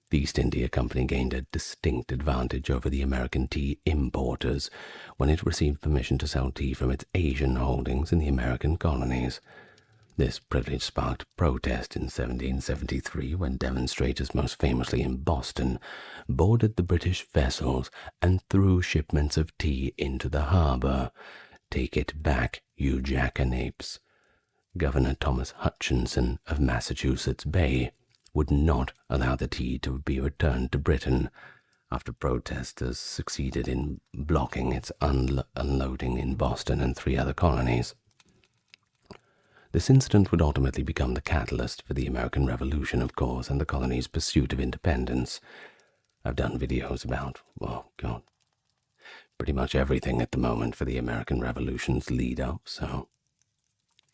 Speaker 1: The East India Company gained a distinct advantage over the American tea importers when it received permission to sell tea from its Asian holdings in the American colonies. This privilege sparked protest in 1773 when demonstrators, most famously in Boston, boarded the British vessels and threw shipments of tea into the harbor. "Take it back, you jackanapes." Governor Thomas Hutchinson of Massachusetts Bay would not allow the tea to be returned to Britain after protesters succeeded in blocking its unloading in Boston and 3 other colonies. This incident would ultimately become the catalyst for the American Revolution, of course, and the colony's pursuit of independence. I've done videos about, pretty much everything at the moment for the American Revolution's lead-up, so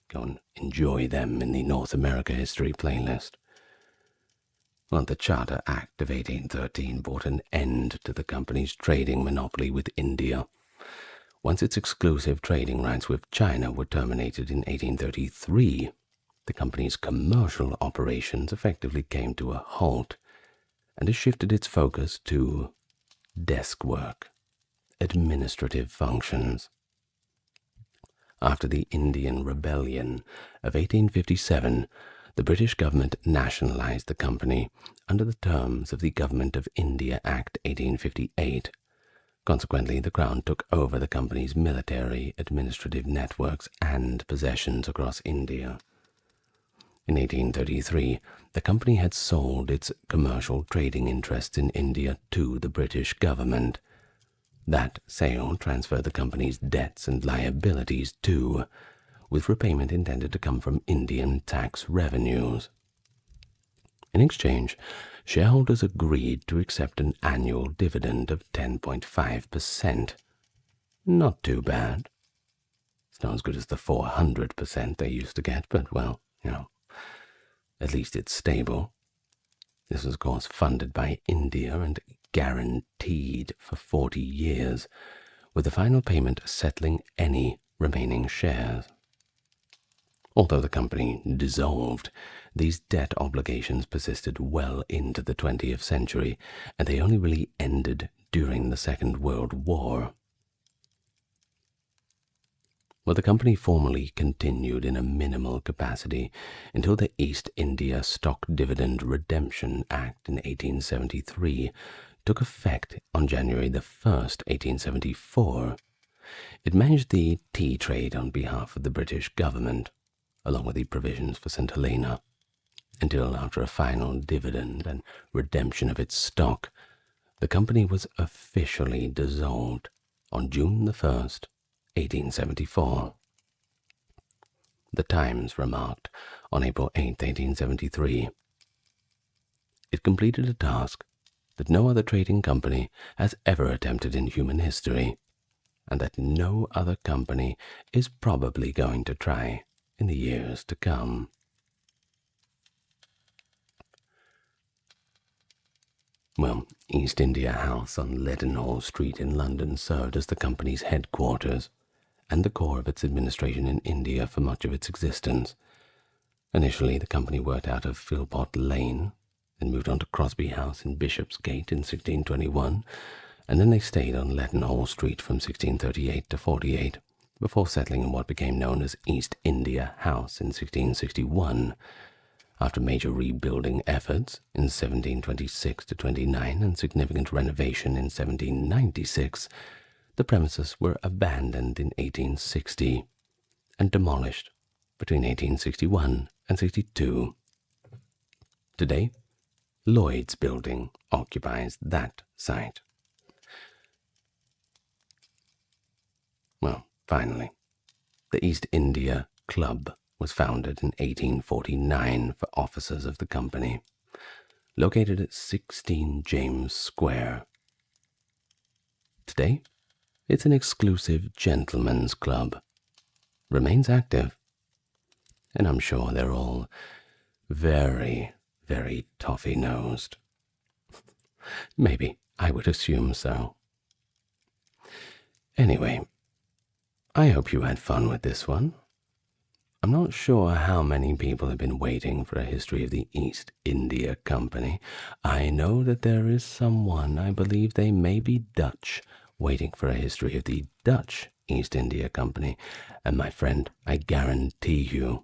Speaker 1: go and enjoy them in the North America History playlist. Well, the Charter Act of 1813 brought an end to the company's trading monopoly with India. Once its exclusive trading rights with China were terminated in 1833, the company's commercial operations effectively came to a halt, and it shifted its focus to desk work, administrative functions. After the Indian Rebellion of 1857, the British government nationalized the company under the terms of the Government of India Act 1858. Consequently, the Crown took over the company's military, administrative networks and possessions across India. In 1833, the company had sold its commercial trading interests in India to the British government. That sale transferred the company's debts and liabilities too, with repayment intended to come from Indian tax revenues. In exchange, shareholders agreed to accept an annual dividend of 10.5%. Not too bad. It's not as good as the 400% they used to get, but, well, at least it's stable. This was, of course, funded by India and guaranteed for 40 years, with the final payment settling any remaining shares. Although the company dissolved, these debt obligations persisted well into the 20th century, and they only really ended during the Second World War. Well, the company formally continued in a minimal capacity until the East India Stock Dividend Redemption Act in 1873 took effect on January the 1st, 1874. It managed the tea trade on behalf of the British government, along with the provisions for St. Helena, until after a final dividend and redemption of its stock, the company was officially dissolved on June the 1st, 1874. The Times remarked on April 8, 1873, "It completed a task that no other trading company has ever attempted in human history, and that no other company is probably going to try in the years to come." Well, East India House on Leadenhall Street in London served as the company's headquarters and the core of its administration in India for much of its existence. Initially, the company worked out of Philpot Lane, then moved on to Crosby House in Bishopsgate in 1621, and then they stayed on Leadenhall Street from 1638 to 48, before settling in what became known as East India House in 1661. After major rebuilding efforts in 1726 to 29 and significant renovation in 1796, the premises were abandoned in 1860 and demolished between 1861 and 62. Today, Lloyd's Building occupies that site. Well, finally, the East India Club was founded in 1849 for officers of the company. located at 16 James Square. Today, it's an exclusive gentleman's club. Remains active, and I'm sure they're all very, very toffee-nosed. Maybe I would assume so. Anyway, I hope you had fun with this one. I'm not sure how many people have been waiting for a history of the East India Company. I know that there is someone, I believe they may be Dutch, waiting for a history of the Dutch East India Company. And my friend, I guarantee you,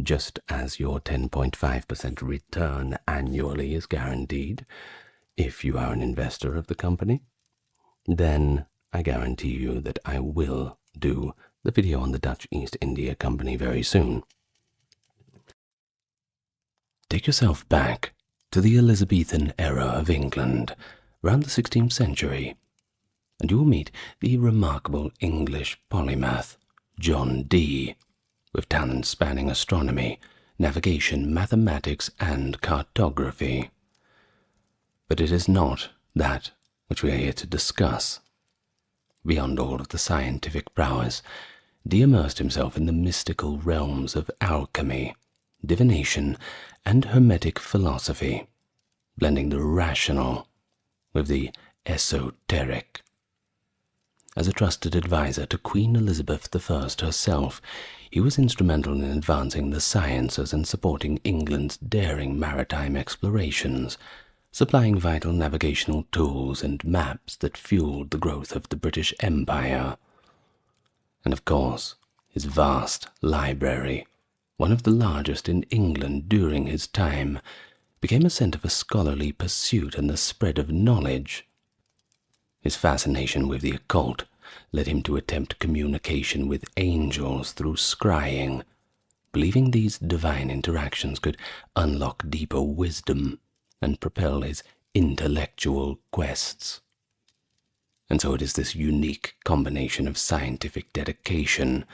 Speaker 1: just as your 10.5% return annually is guaranteed, if you are an investor of the company, then I guarantee you that I will do the video on the Dutch East India Company very soon. Take yourself back to the Elizabethan era of England, around the 16th century, and you will meet the remarkable English polymath, John Dee, with talents spanning astronomy, navigation, mathematics, and cartography. But it is not that which we are here to discuss. Beyond all of the scientific prowess, Dee immersed himself in the mystical realms of alchemy, divination, and hermetic philosophy, blending the rational with the esoteric. As a trusted advisor to Queen Elizabeth I herself, he was instrumental in advancing the sciences and supporting England's daring maritime explorations, supplying vital navigational tools and maps that fueled the growth of the British Empire. And of course, his vast library, one of the largest in England during his time, became a centre for scholarly pursuit and the spread of knowledge. His fascination with the occult led him to attempt communication with angels through scrying, believing these divine interactions could unlock deeper wisdom and propel his intellectual quests. And so it is this unique combination of scientific dedication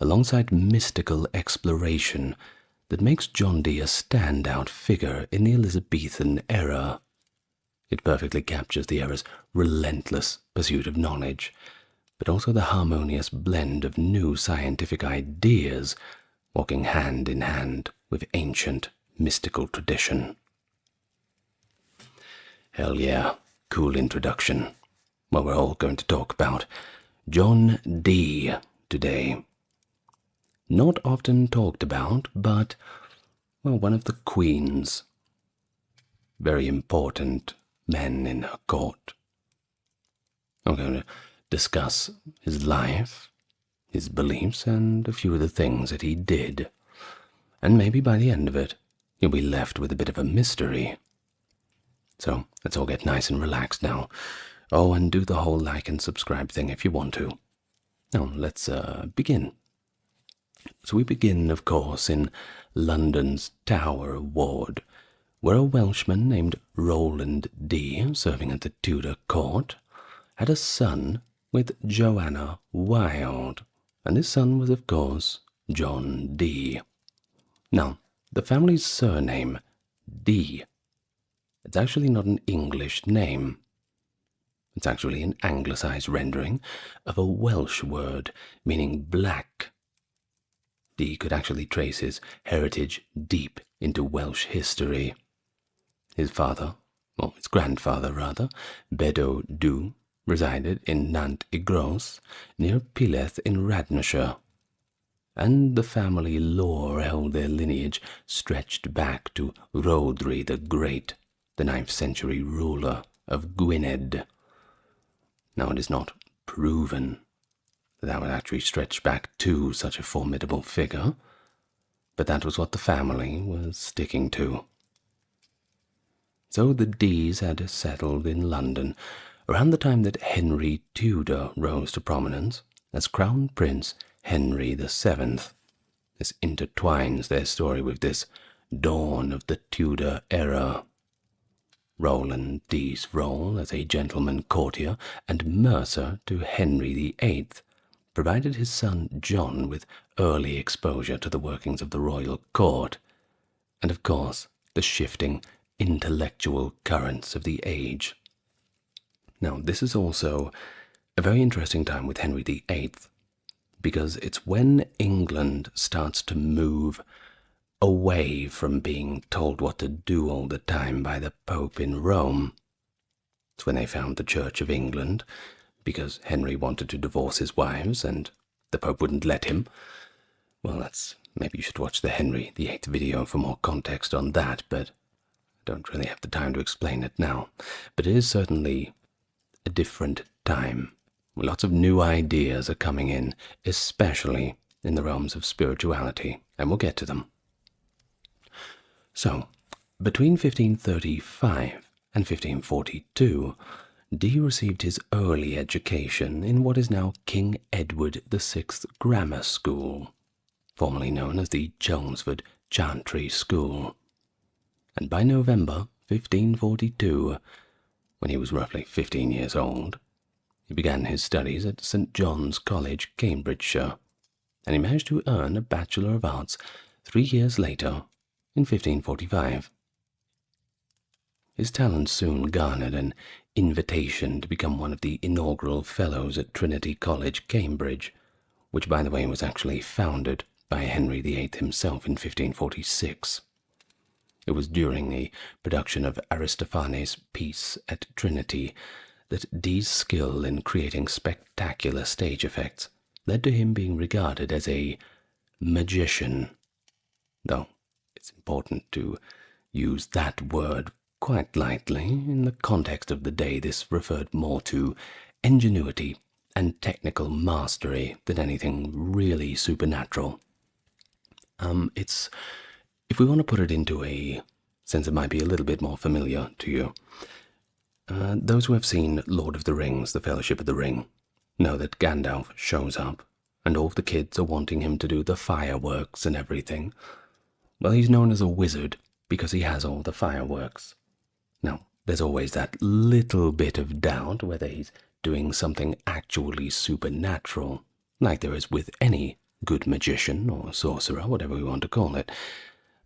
Speaker 1: alongside mystical exploration that makes John Dee a standout figure in the Elizabethan era. It perfectly captures the era's relentless pursuit of knowledge, but also the harmonious blend of new scientific ideas walking hand in hand with ancient mystical tradition. Hell yeah, cool introduction. Well, we're all going to talk about John Dee today. Not often talked about, but, well, one of the Queen's very important men in her court. I'm going to discuss his life, his beliefs, and a few of the things that he did. And maybe by the end of it, you'll be left with a bit of a mystery. So let's all get nice and relaxed now. Oh, and do the whole like and subscribe thing if you want to. Now, let's begin. So we begin, of course, in London's Tower Ward, where a Welshman named Roland Dee, serving at the Tudor court, had a son with Joanna Wilde, and his son was, of course, John Dee. Now, the family's surname, Dee, it's actually not an English name. It's actually an anglicized rendering of a Welsh word meaning black. Dee could actually trace his heritage deep into Welsh history. His father, or his grandfather rather, Bedo Du, resided in Nant y Gros, near Pileth in Radnorshire, and the family lore held their lineage stretched back to Rhodri the Great, the 9th century ruler of Gwynedd. Now, it is not proven that would actually stretch back to such a formidable figure, but that was what the family was sticking to. So the Dees had settled in London around the time that Henry Tudor rose to prominence as Crown Prince Henry VII. This intertwines their story with this dawn of the Tudor era. Roland Dee's role as a gentleman courtier and mercer to Henry VIII provided his son John with early exposure to the workings of the royal court, and of course the shifting intellectual currents of the age. Now, this is also a very interesting time with Henry VIII, because it's when England starts to move away from being told what to do all the time by the Pope in Rome. It's when they found the Church of England, because Henry wanted to divorce his wives and the Pope wouldn't let him. Well, maybe you should watch the Henry VIII video for more context on that, but I don't really have the time to explain it now. But it is certainly a different time. Lots of new ideas are coming in, especially in the realms of spirituality, and we'll get to them. So, between 1535 and 1542, Dee received his early education in what is now King Edward VI Grammar School, formerly known as the Chelmsford Chantry School. And by November 1542, when he was roughly 15 years old, he began his studies at St. John's College, Cambridgeshire, and he managed to earn a Bachelor of Arts 3 years later, in 1545. His talents soon garnered an invitation to become one of the inaugural Fellows at Trinity College, Cambridge, which, by the way, was actually founded by Henry VIII himself in 1546. It was during the production of Aristophanes' piece at Trinity that Dee's skill in creating spectacular stage effects led to him being regarded as a magician, though it's important to use that word quite lightly. In the context of the day, this referred more to ingenuity and technical mastery than anything really supernatural. If we want to put it into a sense that might be a little bit more familiar to you, those who have seen Lord of the Rings, The Fellowship of the Ring, know that Gandalf shows up, and all of the kids are wanting him to do the fireworks and everything. Well, he's known as a wizard because he has all the fireworks. Now, there's always that little bit of doubt whether he's doing something actually supernatural, like there is with any good magician or sorcerer, whatever we want to call it.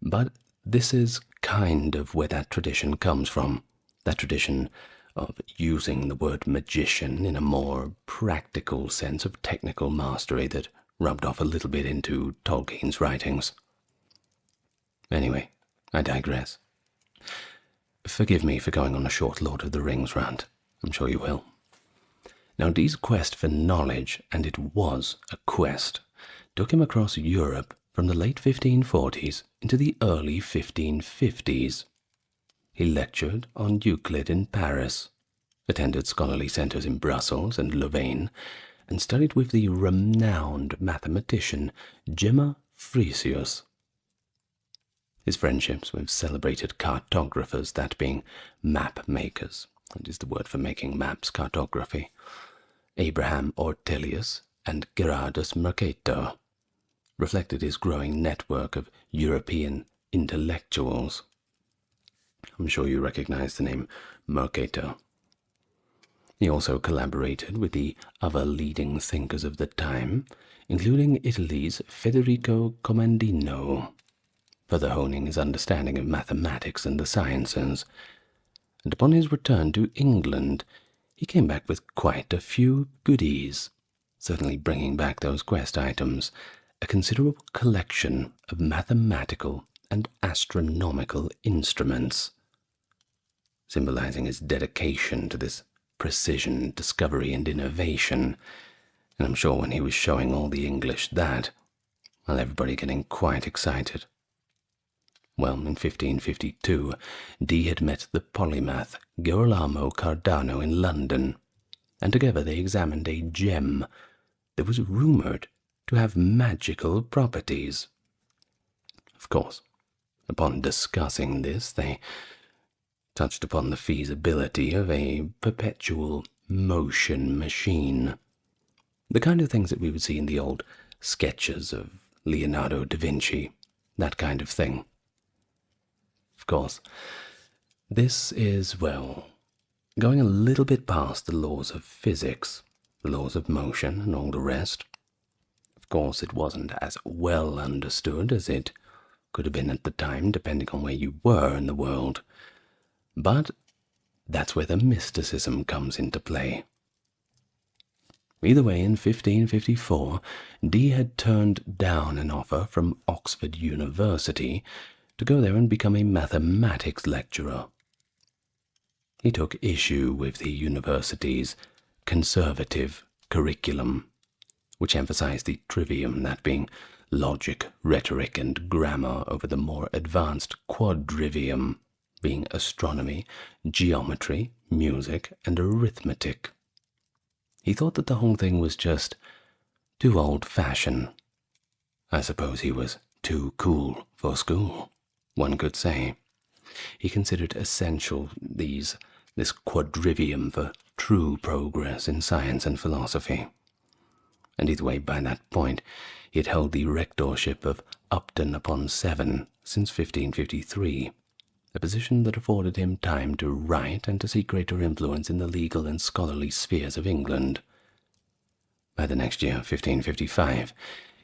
Speaker 1: But this is kind of where that tradition comes from, that tradition of using the word magician in a more practical sense of technical mastery that rubbed off a little bit into Tolkien's writings. Anyway, I digress. Forgive me for going on a short Lord of the Rings rant. I'm sure you will. Now, Dee's quest for knowledge, and it was a quest, took him across Europe from the late 1540s into the early 1550s. He lectured on Euclid in Paris, attended scholarly centres in Brussels and Louvain, and studied with the renowned mathematician Gemma Frisius. His friendships with celebrated cartographers, that being map makers, that is the word for making maps, cartography, Abraham Ortelius and Gerardus Mercator, reflected his growing network of European intellectuals. I'm sure you recognize the name Mercator. He also collaborated with the other leading thinkers of the time, including Italy's Federico Comandino, further honing his understanding of mathematics and the sciences. And upon his return to England, he came back with quite a few goodies, certainly bringing back those quest items, a considerable collection of mathematical and astronomical instruments, symbolizing his dedication to this precision, discovery, and innovation. And I'm sure when he was showing all the English that, well, everybody getting quite excited. Well, in 1552, Dee had met the polymath Girolamo Cardano in London, and together they examined a gem that was rumoured to have magical properties. Of course, upon discussing this, they touched upon the feasibility of a perpetual motion machine, the kind of things that we would see in the old sketches of Leonardo da Vinci, that kind of thing. Of course, this is, well, going a little bit past the laws of physics, the laws of motion and all the rest. Of course, it wasn't as well understood as it could have been at the time, depending on where you were in the world. But that's where the mysticism comes into play. Either way, in 1554, Dee had turned down an offer from Oxford University to go there and become a mathematics lecturer. He took issue with the university's conservative curriculum, which emphasized the trivium, that being logic, rhetoric, and grammar, over the more advanced quadrivium, being astronomy, geometry, music, and arithmetic. He thought that the whole thing was just too old-fashioned. I suppose he was too cool for school, one could say. He considered essential this quadrivium for true progress in science and philosophy. And either way, by that point, he had held the rectorship of Upton-upon-Severn since 1553, a position that afforded him time to write and to seek greater influence in the legal and scholarly spheres of England. By the next year, 1555,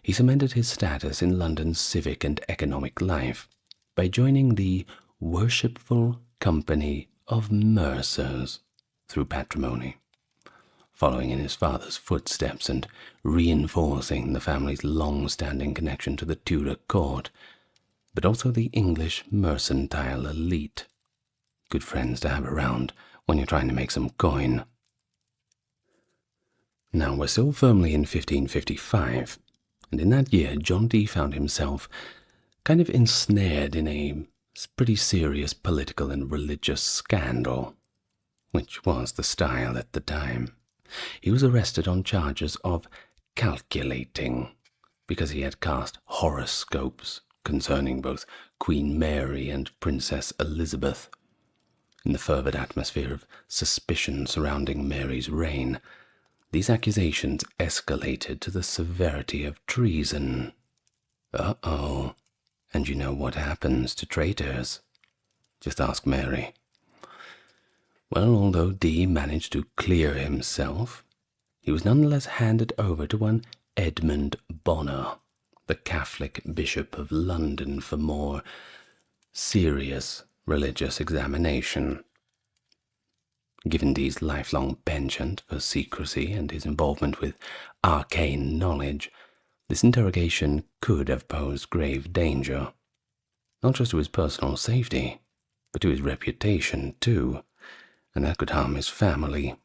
Speaker 1: he cemented his status in London's civic and economic life by joining the Worshipful Company of Mercers through patrimony, following in his father's footsteps and reinforcing the family's long-standing connection to the Tudor court, but also the English mercantile elite. Good friends to have around when you're trying to make some coin. Now, we're still firmly in 1555, and in that year, John Dee found himself kind of ensnared in a pretty serious political and religious scandal, which was the style at the time. He was arrested on charges of calculating, because he had cast horoscopes concerning both Queen Mary and Princess Elizabeth. In the fervid atmosphere of suspicion surrounding Mary's reign, these accusations escalated to the severity of treason. Uh-oh. And you know what happens to traitors? Just ask Mary. Well, although Dee managed to clear himself, he was nonetheless handed over to one Edmund Bonner, the Catholic Bishop of London, for more serious religious examination. Given Dee's lifelong penchant for secrecy and his involvement with arcane knowledge, this interrogation could have posed grave danger, not just to his personal safety, but to his reputation too, and that could harm his family.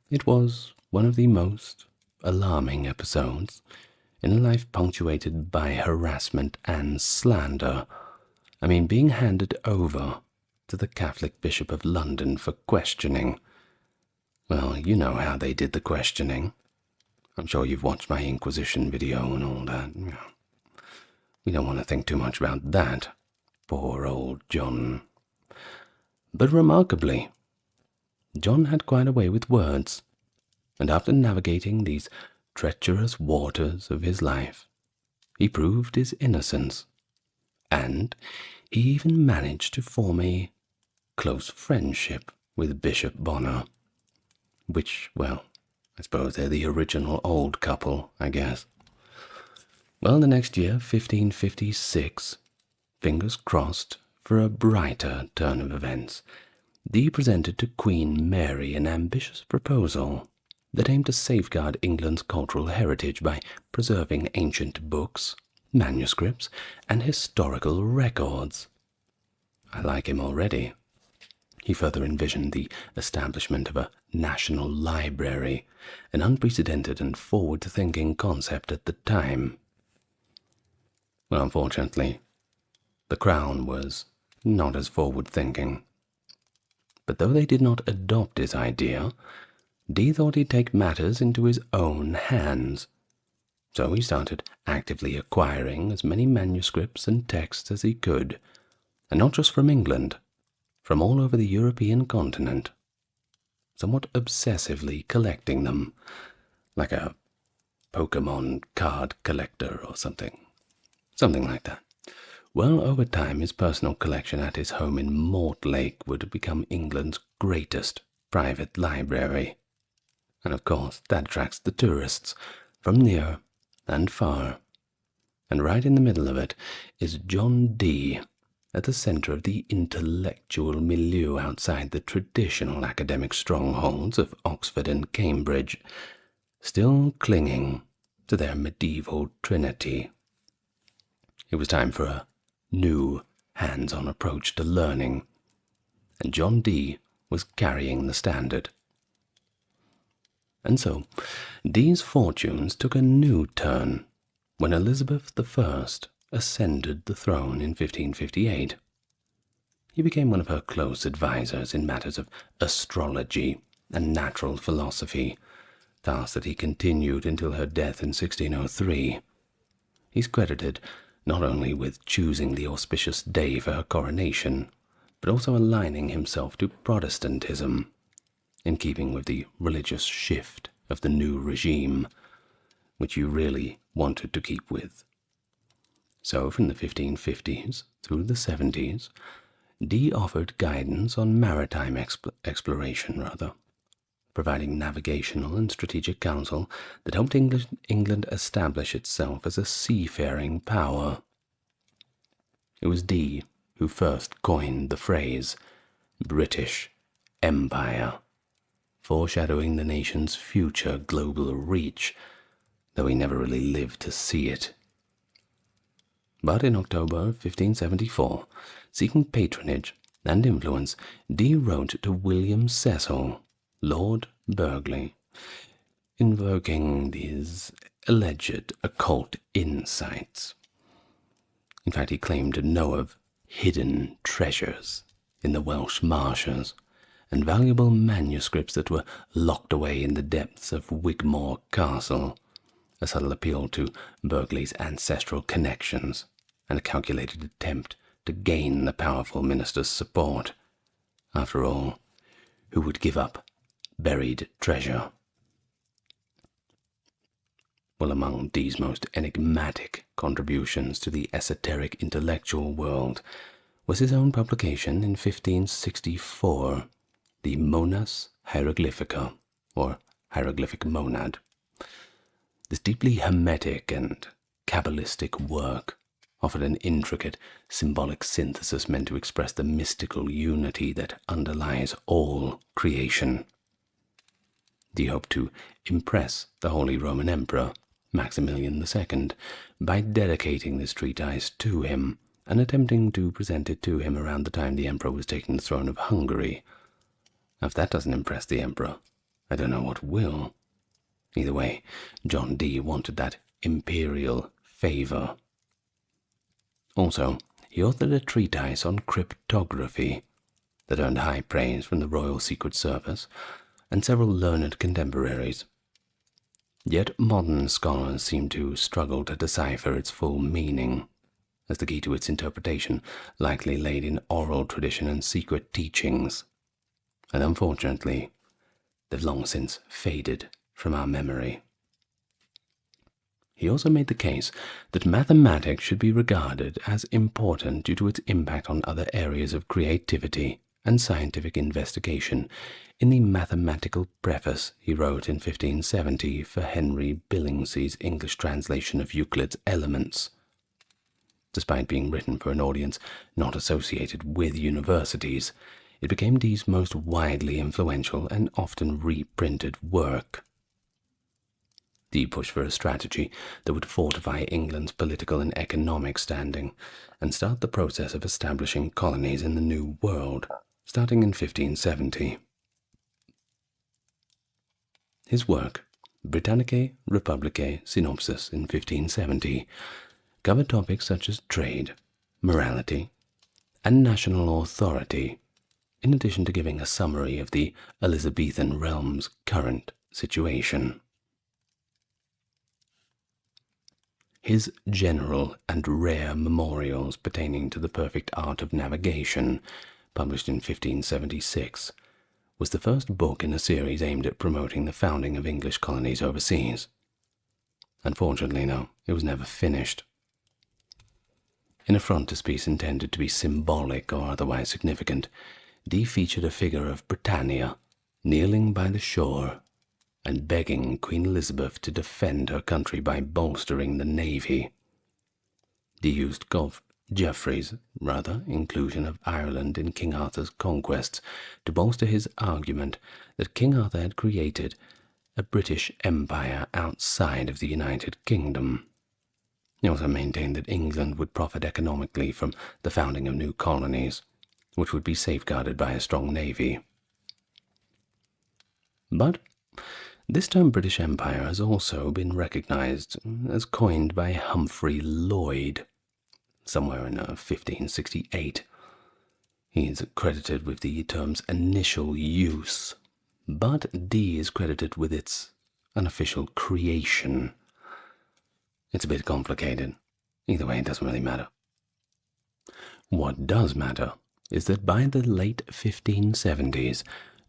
Speaker 1: It was one of the most alarming episodes in a life punctuated by harassment and slander. I mean, being handed over to the Catholic Bishop of London for questioning. Well, you know how they did the questioning. I'm sure you've watched my Inquisition video and all that. We don't want to think too much about that. Poor old John. But remarkably, John had quite a way with words, and after navigating these treacherous waters of his life, he proved his innocence, and he even managed to form a close friendship with Bishop Bonner, which, well, I suppose they're the original old couple, I guess. Well, the next year, 1556, fingers crossed for a brighter turn of events, Dee presented to Queen Mary an ambitious proposal that aimed to safeguard England's cultural heritage by preserving ancient books, manuscripts, and historical records. I like him already. He further envisioned the establishment of a national library, an unprecedented and forward-thinking concept at the time. Well, unfortunately, the Crown was not as forward-thinking. But though they did not adopt his idea, Dee thought he'd take matters into his own hands. So he started actively acquiring as many manuscripts and texts as he could, and not just from England, from all over the European continent, somewhat obsessively collecting them, like a Pokemon card collector or something like that. Well, over time, his personal collection at his home in Mortlake would become England's greatest private library. And of course, that attracts the tourists from near and far. And right in the middle of it is John Dee, at the center of the intellectual milieu outside the traditional academic strongholds of Oxford and Cambridge, still clinging to their medieval trinity. It was time for a new, hands-on approach to learning, and John Dee was carrying the standard. And so, Dee's fortunes took a new turn when Elizabeth I ascended the throne in 1558. He became one of her close advisers in matters of astrology and natural philosophy, task that he continued until her death in 1603. He's credited not only with choosing the auspicious day for her coronation, but also aligning himself to Protestantism, in keeping with the religious shift of the new regime, which you really wanted to keep with. So from the 1550s through the 70s, Dee offered guidance on maritime exploration, providing navigational and strategic counsel that helped England establish itself as a seafaring power. It was Dee who first coined the phrase British Empire, foreshadowing the nation's future global reach, though he never really lived to see it. But in October 1574, seeking patronage and influence, Dee wrote to William Cecil, Lord Burghley, invoking these alleged occult insights. In fact, he claimed to know of hidden treasures in the Welsh marshes and valuable manuscripts that were locked away in the depths of Wigmore Castle, a subtle appeal to Burghley's ancestral connections and a calculated attempt to gain the powerful minister's support. After all, who would give up buried treasure? Well, among Dee's most enigmatic contributions to the esoteric intellectual world was his own publication in 1564, the Monas Hieroglyphica, or Hieroglyphic Monad. This deeply hermetic and Kabbalistic work offered an intricate symbolic synthesis meant to express the mystical unity that underlies all creation. Dee hoped to impress the Holy Roman Emperor, Maximilian II, by dedicating this treatise to him and attempting to present it to him around the time the emperor was taking the throne of Hungary. Now, if that doesn't impress the emperor, I don't know what will. Either way, John Dee wanted that imperial favor. Also, he authored a treatise on cryptography that earned high praise from the Royal Secret Service and several learned contemporaries. Yet modern scholars seem to struggle to decipher its full meaning, as the key to its interpretation likely laid in oral tradition and secret teachings, and unfortunately, they've long since faded from our memory. He also made the case that mathematics should be regarded as important due to its impact on other areas of creativity and scientific investigation in the mathematical preface he wrote in 1570 for Henry Billingsley's English translation of Euclid's Elements. Despite being written for an audience not associated with universities, it became Dee's most widely influential and often reprinted work. Dee pushed for a strategy that would fortify England's political and economic standing and start the process of establishing colonies in the New World, starting in 1570. His work, Britannicae Republicae Synopsis in 1570, covered topics such as trade, morality, and national authority, in addition to giving a summary of the Elizabethan realm's current situation. His general and rare memorials pertaining to the perfect art of navigation, published in 1576, was the first book in a series aimed at promoting the founding of English colonies overseas. Unfortunately, though, it was never finished. In a frontispiece intended to be symbolic or otherwise significant, Dee featured a figure of Britannia kneeling by the shore and begging Queen Elizabeth to defend her country by bolstering the navy. Dee used golf Geoffrey's, inclusion of Ireland in King Arthur's conquests to bolster his argument that King Arthur had created a British Empire outside of the United Kingdom. He also maintained that England would profit economically from the founding of new colonies, which would be safeguarded by a strong navy. But this term British Empire has also been recognized as coined by Humphrey Lloyd, somewhere in 1568. He is credited with the term's initial use, but Dee is credited with its unofficial creation. It's a bit complicated. Either way, it doesn't really matter. What does matter is that by the late 1570s,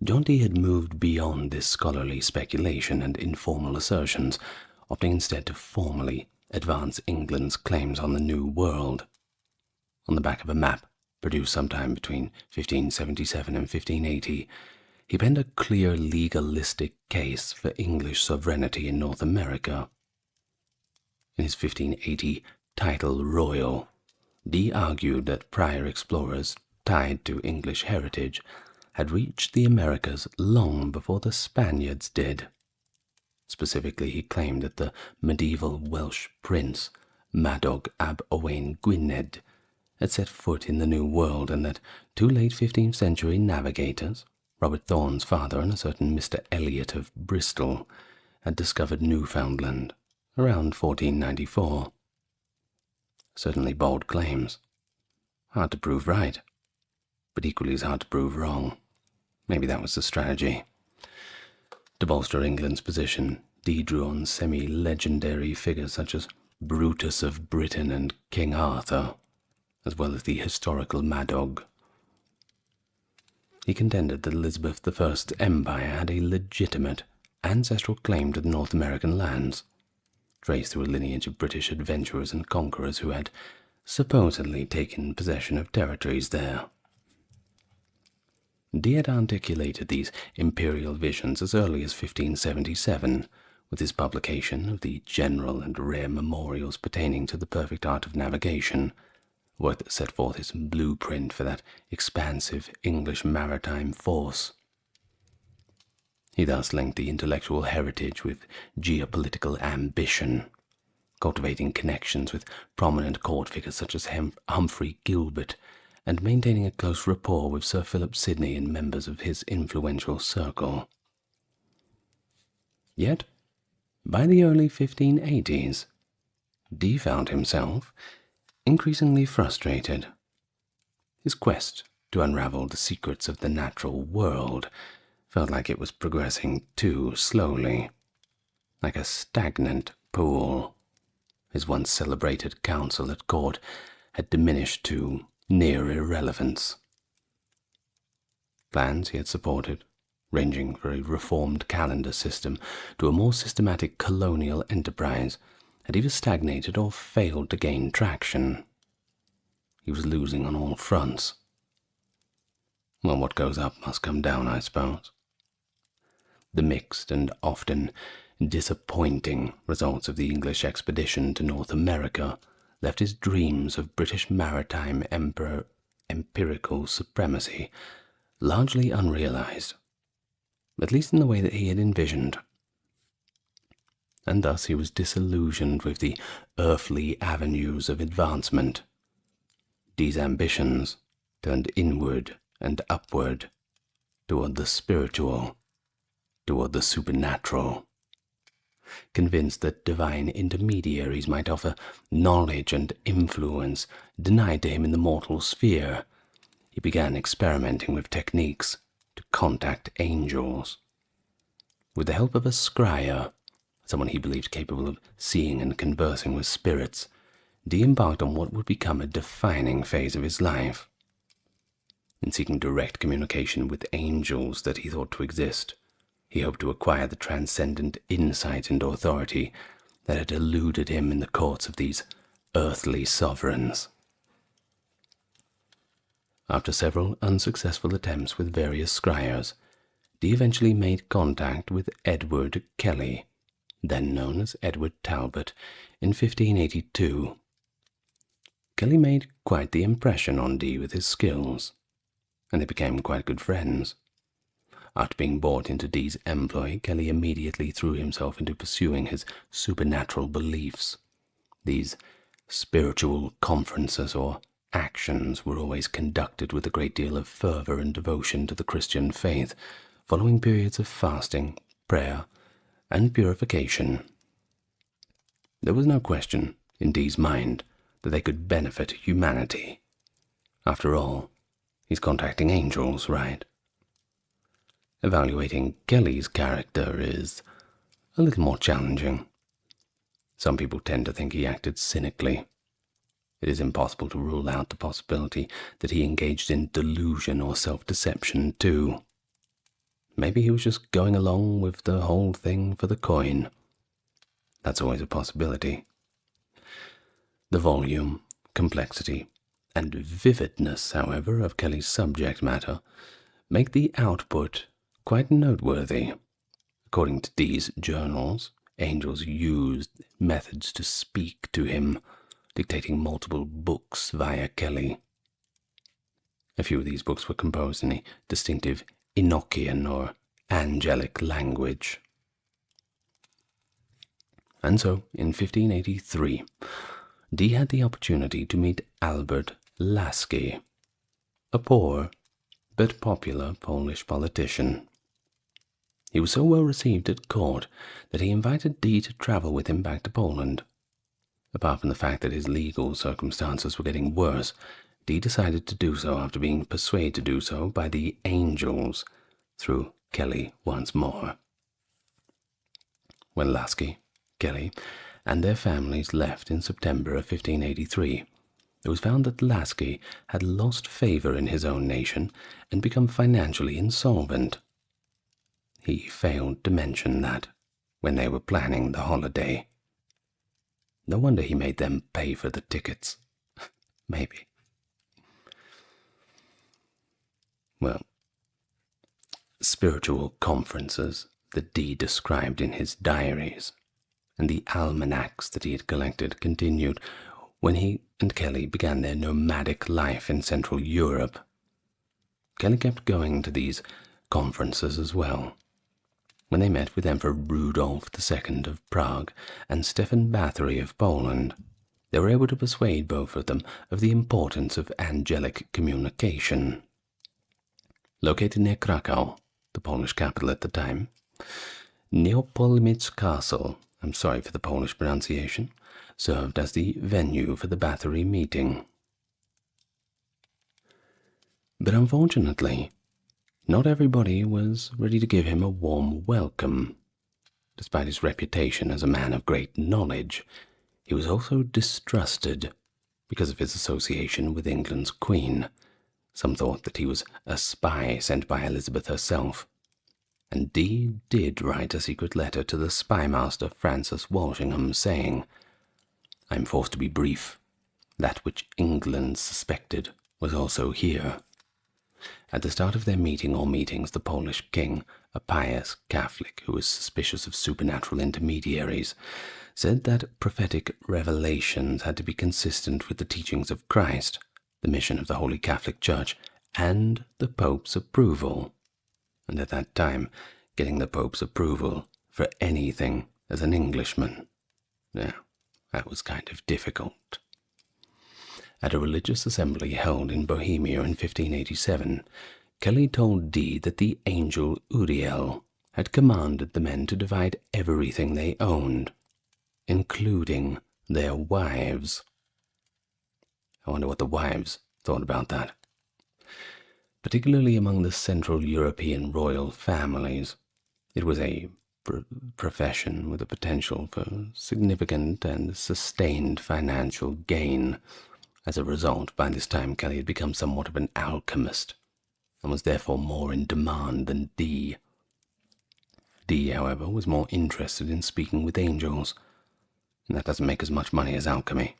Speaker 1: John Dee had moved beyond this scholarly speculation and informal assertions, opting instead to formally advance England's claims on the New World. On the back of a map, produced sometime between 1577 and 1580, he penned a clear legalistic case for English sovereignty in North America. In his 1580 Title Royal, Dee argued that prior explorers tied to English heritage had reached the Americas long before the Spaniards did. Specifically, he claimed that the medieval Welsh prince Madog ab Owain Gwynedd had set foot in the New World, and that two late 15th century navigators, Robert Thorne's father and a certain Mr. Eliot of Bristol, had discovered Newfoundland around 1494. Certainly bold claims. Hard to prove right, but equally as hard to prove wrong. Maybe that was the strategy. To bolster England's position, Dee drew on semi-legendary figures such as Brutus of Britain and King Arthur, as well as the historical Madog. He contended that Elizabeth I's empire had a legitimate ancestral claim to the North American lands, traced through a lineage of British adventurers and conquerors who had supposedly taken possession of territories there. Dee had articulated these imperial visions as early as 1577, with his publication of the general and rare memorials pertaining to the perfect art of navigation, work that set forth his blueprint for that expansive English maritime force. He thus linked the intellectual heritage with geopolitical ambition, cultivating connections with prominent court figures such as Humphrey Gilbert, and maintaining a close rapport with Sir Philip Sidney and members of his influential circle. Yet, by the early 1580s, Dee found himself increasingly frustrated. His quest to unravel the secrets of the natural world felt like it was progressing too slowly, like a stagnant pool. His once celebrated counsel at court had diminished to near irrelevance. Plans he had supported, ranging from a reformed calendar system to a more systematic colonial enterprise, had either stagnated or failed to gain traction. He was losing on all fronts. Well, what goes up must come down, I suppose. The mixed and often disappointing results of the English expedition to North America left his dreams of British maritime empirical supremacy largely unrealized, at least in the way that he had envisioned. And thus he was disillusioned with the earthly avenues of advancement. These ambitions turned inward and upward, toward the spiritual, toward the supernatural. Convinced that divine intermediaries might offer knowledge and influence denied to him in the mortal sphere, he began experimenting with techniques to contact angels. With the help of a scryer, someone he believed capable of seeing and conversing with spirits, Dee embarked on what would become a defining phase of his life. In seeking direct communication with angels that he thought to exist, he hoped to acquire the transcendent insight and authority that had eluded him in the courts of these earthly sovereigns. After several unsuccessful attempts with various scryers, Dee eventually made contact with Edward Kelly, then known as Edward Talbot, in 1582. Kelly made quite the impression on Dee with his skills, and they became quite good friends. After being brought into Dee's employ, Kelly immediately threw himself into pursuing his supernatural beliefs. These spiritual conferences or actions were always conducted with a great deal of fervor and devotion to the Christian faith, following periods of fasting, prayer, and purification. There was no question in Dee's mind that they could benefit humanity. After all, he's contacting angels, right? Evaluating Kelly's character is a little more challenging. Some people tend to think he acted cynically. It is impossible to rule out the possibility that he engaged in delusion or self-deception too. Maybe he was just going along with the whole thing for the coin. That's always a possibility. The volume, complexity, and vividness, however, of Kelly's subject matter make the output quite noteworthy. According to Dee's journals, angels used methods to speak to him, dictating multiple books via Kelly. A few of these books were composed in a distinctive Enochian or angelic language. And so, in 1583, Dee had the opportunity to meet Albert Lasky, a poor but popular Polish politician. He was so well received at court that he invited Dee to travel with him back to Poland. Apart from the fact that his legal circumstances were getting worse, Dee decided to do so after being persuaded to do so by the angels through Kelly once more. When Lasky, Kelly, and their families left in September of 1583, it was found that Lasky had lost favor in his own nation and become financially insolvent. He failed to mention that when they were planning the holiday. No wonder he made them pay for the tickets. Maybe. Well, spiritual conferences that Dee described in his diaries and the almanacs that he had collected continued when he and Kelly began their nomadic life in Central Europe. Kelly kept going to these conferences as well. When they met with Emperor Rudolph II of Prague and Stefan Bathory of Poland, they were able to persuade both of them of the importance of angelic communication. Located near Krakow, the Polish capital at the time, Neopolmic Castle, I'm sorry for the Polish pronunciation, served as the venue for the Bathory meeting. But unfortunately, not everybody was ready to give him a warm welcome. Despite his reputation as a man of great knowledge, he was also distrusted because of his association with England's Queen. Some thought that he was a spy sent by Elizabeth herself, and Dee did write a secret letter to the spymaster Francis Walsingham saying, "I am forced to be brief. That which England suspected was also here." At the start of their meeting or meetings, the Polish king, a pious Catholic who was suspicious of supernatural intermediaries, said that prophetic revelations had to be consistent with the teachings of Christ, the mission of the Holy Catholic Church, and the Pope's approval. And at that time, getting the Pope's approval for anything as an Englishman, that was kind of difficult. At a religious assembly held in Bohemia in 1587, Kelly told Dee that the angel Uriel had commanded the men to divide everything they owned, including their wives. I wonder what the wives thought about that. Particularly among the Central European royal families, it was a profession with a potential for significant and sustained financial gain. As a result, by this time Kelly had become somewhat of an alchemist, and was therefore more in demand than Dee. Dee, however, was more interested in speaking with angels, and that doesn't make as much money as alchemy.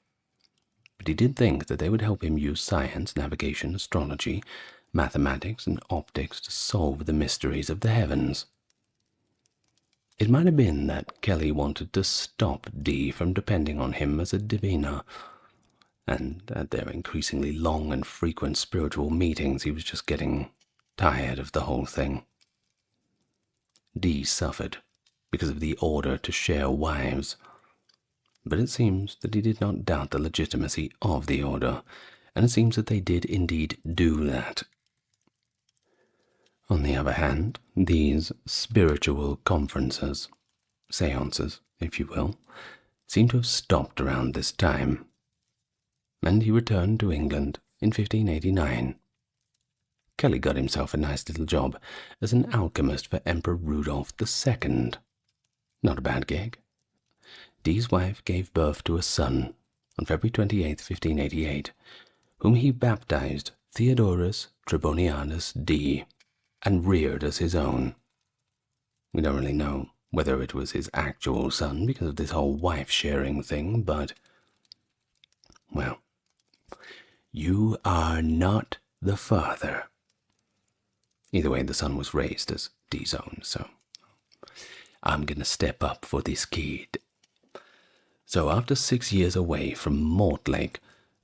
Speaker 1: But he did think that they would help him use science, navigation, astrology, mathematics, and optics to solve the mysteries of the heavens. It might have been that Kelly wanted to stop Dee from depending on him as a diviner, and at their increasingly long and frequent spiritual meetings he was just getting tired of the whole thing. Dee suffered because of the order to share wives, but it seems that he did not doubt the legitimacy of the order, and it seems that they did indeed do that. On the other hand, these spiritual conferences, seances, if you will, seem to have stopped around this time, and he returned to England in 1589. Kelly got himself a nice little job as an alchemist for Emperor Rudolph II. Not a bad gig. Dee's wife gave birth to a son on February 28, 1588, whom he baptized Theodorus Trebonianus Dee and reared as his own. We don't really know whether it was his actual son because of this whole wife-sharing thing, but, well, you are not the father. Either way, the son was raised as Dee's own, so I'm gonna step up for this kid. So after 6 years away from Mortlake,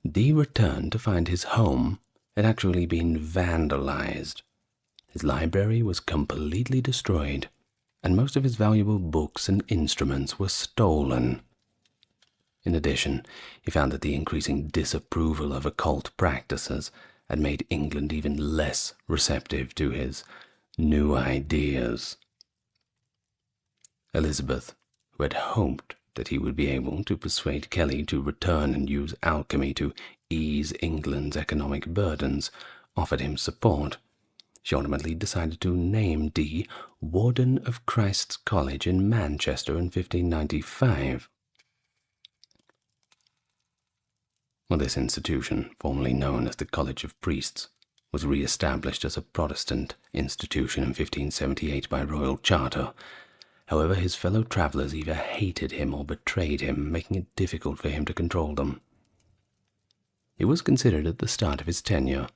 Speaker 1: Dee returned to find his home had actually been vandalized. His library was completely destroyed, and most of his valuable books and instruments were stolen. In addition, he found that the increasing disapproval of occult practices had made England even less receptive to his new ideas. Elizabeth, who had hoped that he would be able to persuade Kelly to return and use alchemy to ease England's economic burdens, offered him support. She ultimately decided to name Dee Warden of Christ's College in Manchester in 1595. Well, this institution, formerly known as the College of Priests, was re-established as a Protestant institution in 1578 by royal charter. However, his fellow travellers either hated him or betrayed him, making it difficult for him to control them. He was considered at the start of his tenure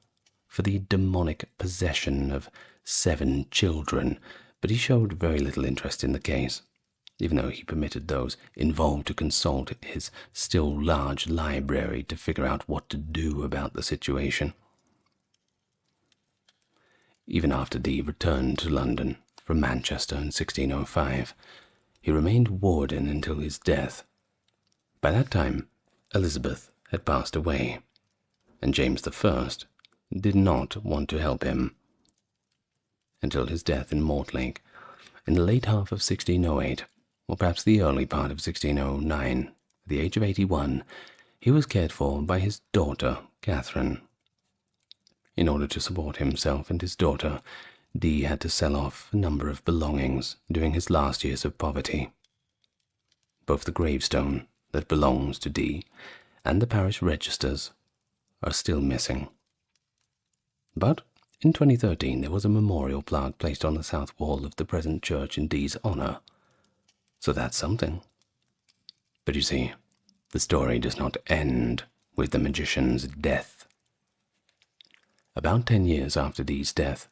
Speaker 1: for the demonic possession of 7 children, but he showed very little interest in the case, even though he permitted those involved to consult his still large library to figure out what to do about the situation. Even after Dee returned to London from Manchester in 1605, he remained warden until his death. By that time, Elizabeth had passed away, and James I did not want to help him. Until his death in Mortlake, in the late half of 1608, or perhaps the early part of 1609, at the age of 81, he was cared for by his daughter, Catherine. In order to support himself and his daughter, Dee had to sell off a number of belongings during his last years of poverty. Both the gravestone that belongs to Dee and the parish registers are still missing. But in 2013 there was a memorial plaque placed on the south wall of the present church in Dee's honor. So that's something. But you see, the story does not end with the magician's death. About 10 years after Dee's death,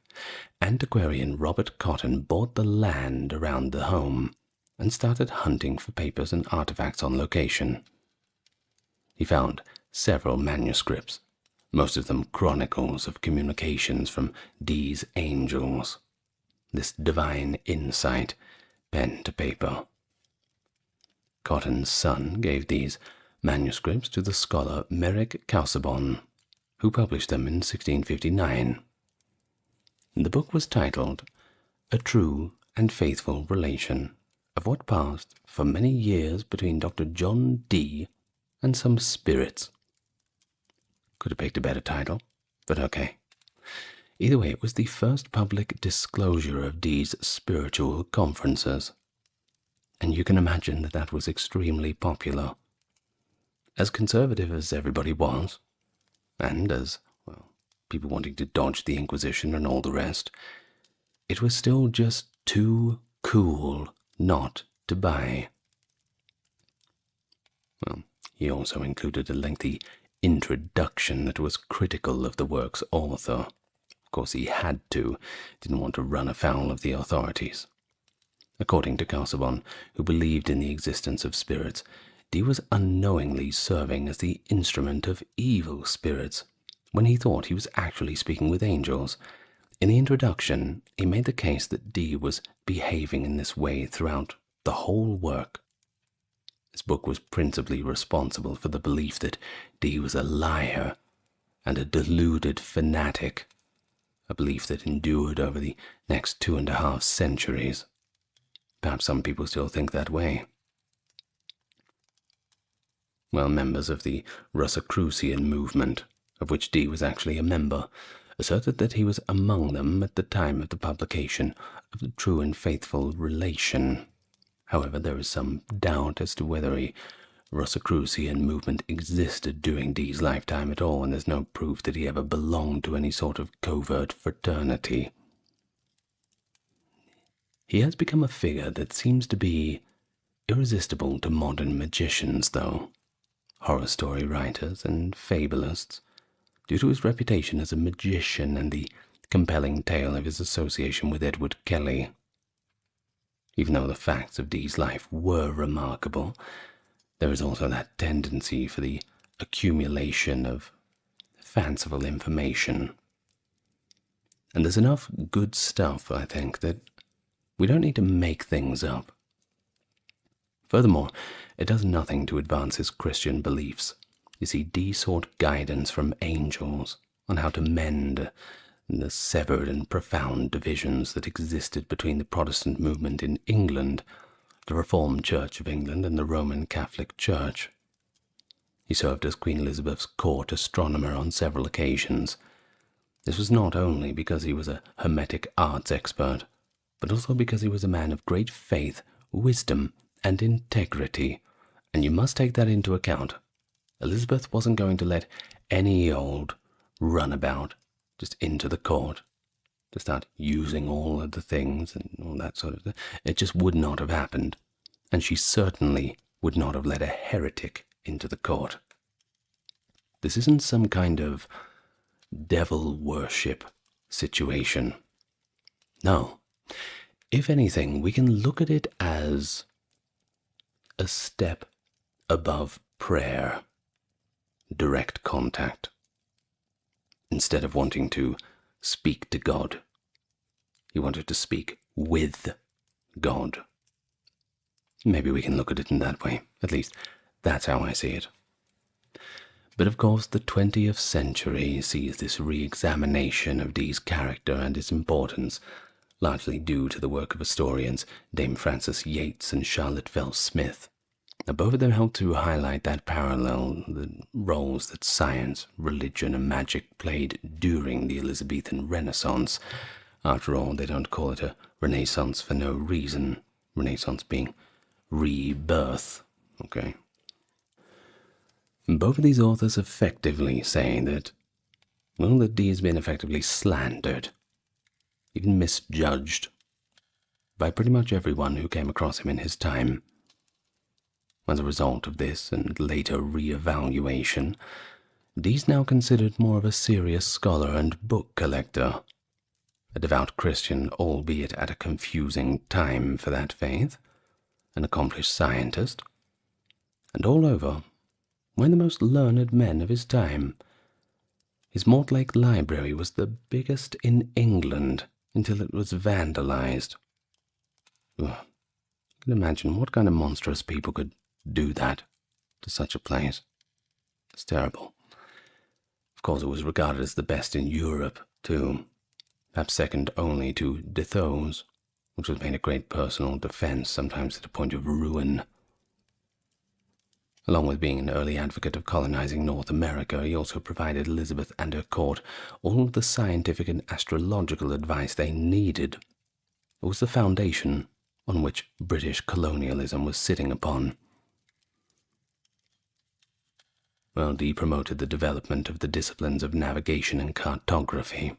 Speaker 1: antiquarian Robert Cotton bought the land around the home and started hunting for papers and artifacts on location. He found several manuscripts, most of them chronicles of communications from Dee's angels. This divine insight, pen to paper. Cotton's son gave these manuscripts to the scholar Merrick Casaubon, who published them in 1659. The book was titled A True and Faithful Relation of What Passed for Many Years Between Dr. John Dee and Some Spirits. Could have picked a better title, but okay. Either way, it was the first public disclosure of Dee's spiritual conferences, and you can imagine that that was extremely popular. As conservative as everybody was, and as, well, people wanting to dodge the Inquisition and all the rest, it was still just too cool not to buy. Well, he also included a lengthy introduction that was critical of the work's author. Of course, he had to, didn't want to run afoul of the authorities. According to Casaubon, who believed in the existence of spirits, Dee was unknowingly serving as the instrument of evil spirits when he thought he was actually speaking with angels. In the introduction, he made the case that Dee was behaving in this way throughout the whole work. This book was principally responsible for the belief that Dee was a liar and a deluded fanatic, a belief that endured over the next 2.5 centuries. Perhaps some people still think that way. Well, members of the Rosicrucian movement, of which Dee was actually a member, asserted that he was among them at the time of the publication of the True and Faithful Relation. However, there is some doubt as to whether a Rosicrucian movement existed during Dee's lifetime at all, and there's no proof that he ever belonged to any sort of covert fraternity. He has become a figure that seems to be irresistible to modern magicians, though, horror story writers and fabulists, due to his reputation as a magician and the compelling tale of his association with Edward Kelly. Even though the facts of Dee's life were remarkable, there is also that tendency for the accumulation of fanciful information. And there's enough good stuff, I think, that we don't need to make things up. Furthermore, it does nothing to advance his Christian beliefs. You see, Dee sought guidance from angels on how to mend the severed and profound divisions that existed between the Protestant movement in England, the Reformed Church of England, and the Roman Catholic Church. He served as Queen Elizabeth's court astronomer on several occasions. This was not only because he was a Hermetic arts expert, but also because he was a man of great faith, wisdom, and integrity, and you must take that into account. Elizabeth wasn't going to let any old runabout just into the court to start using all of the things and all that sort of thing. It just would not have happened, and she certainly would not have let a heretic into the court. This isn't some kind of devil worship situation. No. If anything, we can look at it as a step above prayer, direct contact. Instead of wanting to speak to God, he wanted to speak with God. Maybe we can look at it in that way. At least, that's how I see it. But of course, the 20th century sees this re-examination of Dee's character and his importance, largely due to the work of historians Dame Frances Yates and Charlotte Fell Smith. Now, both of them help to highlight that parallel, the roles that science, religion, and magic played during the Elizabethan Renaissance. After all, they don't call it a Renaissance for no reason. Renaissance being rebirth, okay? Both of these authors effectively say that, well, that Dee has been effectively slandered, even misjudged, by pretty much everyone who came across him in his time. As a result of this and later re-evaluation, Dee's now considered more of a serious scholar and book collector, a devout Christian, albeit at a confusing time for that faith, an accomplished scientist, and all over, one of the most learned men of his time. His Mortlake library was the biggest in England until it was vandalized. Ugh. You can imagine what kind of monstrous people could do that to such a place. It's terrible. Of course, it was regarded as the best in Europe, too, perhaps second only to Defoe's, which was made a great personal defense, sometimes to the point of ruin. Along with being an early advocate of colonizing North America, he also provided Elizabeth and her court all of the scientific and astrological advice they needed. It was the foundation on which British colonialism was sitting upon. Well, Dee promoted the development of the disciplines of navigation and cartography.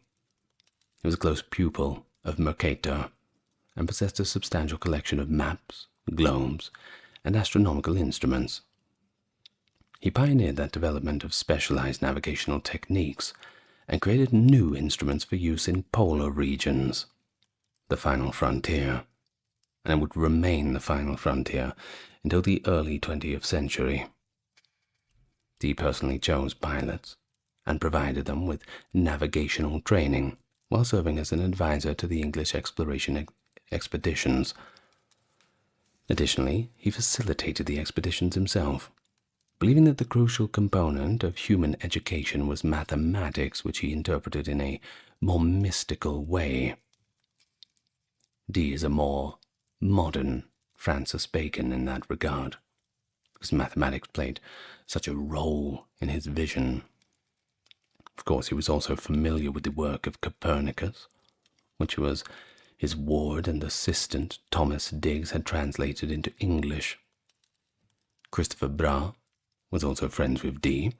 Speaker 1: He was a close pupil of Mercator and possessed a substantial collection of maps, globes, and astronomical instruments. He pioneered that development of specialized navigational techniques and created new instruments for use in polar regions, the final frontier, and it would remain the final frontier until the early 20th century. Dee personally chose pilots and provided them with navigational training while serving as an advisor to the English exploration expeditions. Additionally, he facilitated the expeditions himself, believing that the crucial component of human education was mathematics, which he interpreted in a more mystical way. Dee is a more modern Francis Bacon in that regard, because mathematics played such a role in his vision. Of course, he was also familiar with the work of Copernicus, which was his ward and assistant Thomas Digges had translated into English. Christopher Bra was also friends with Dee,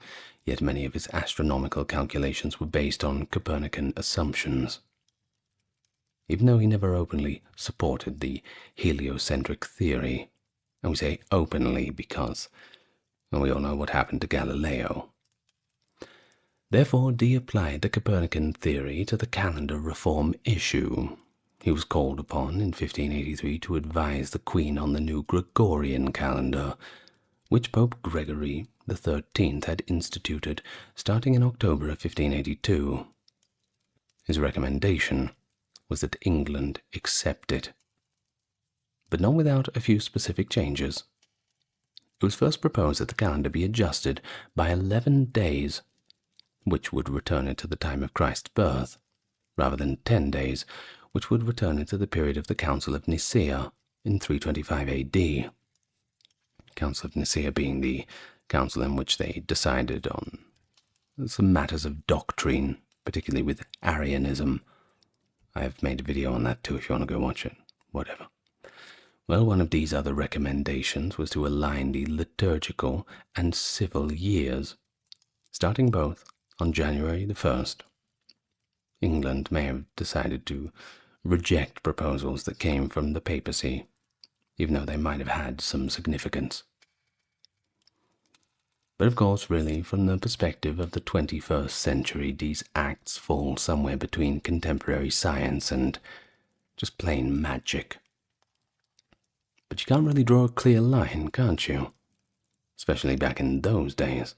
Speaker 1: yet many of his astronomical calculations were based on Copernican assumptions. Even though he never openly supported the heliocentric theory, and we say openly because we all know what happened to Galileo. Therefore, Dee applied the Copernican theory to the calendar reform issue. He was called upon in 1583 to advise the Queen on the new Gregorian calendar, which Pope Gregory XIII had instituted starting in October of 1582. His recommendation was that England accept it, but not without a few specific changes. It was first proposed that the calendar be adjusted by 11 days, which would return it to the time of Christ's birth, rather than 10 days, which would return it to the period of the Council of Nicaea in 325 AD. Council of Nicaea being the council in which they decided on some matters of doctrine, particularly with Arianism. I have made a video on that too if you want to go watch it. Whatever. Well, one of these other recommendations was to align the liturgical and civil years, starting both on January the 1st. England may have decided to reject proposals that came from the papacy, even though they might have had some significance. But of course, really, from the perspective of the 21st century, these acts fall somewhere between contemporary science and just plain magic. But you can't really draw a clear line, can't you? Especially back in those days.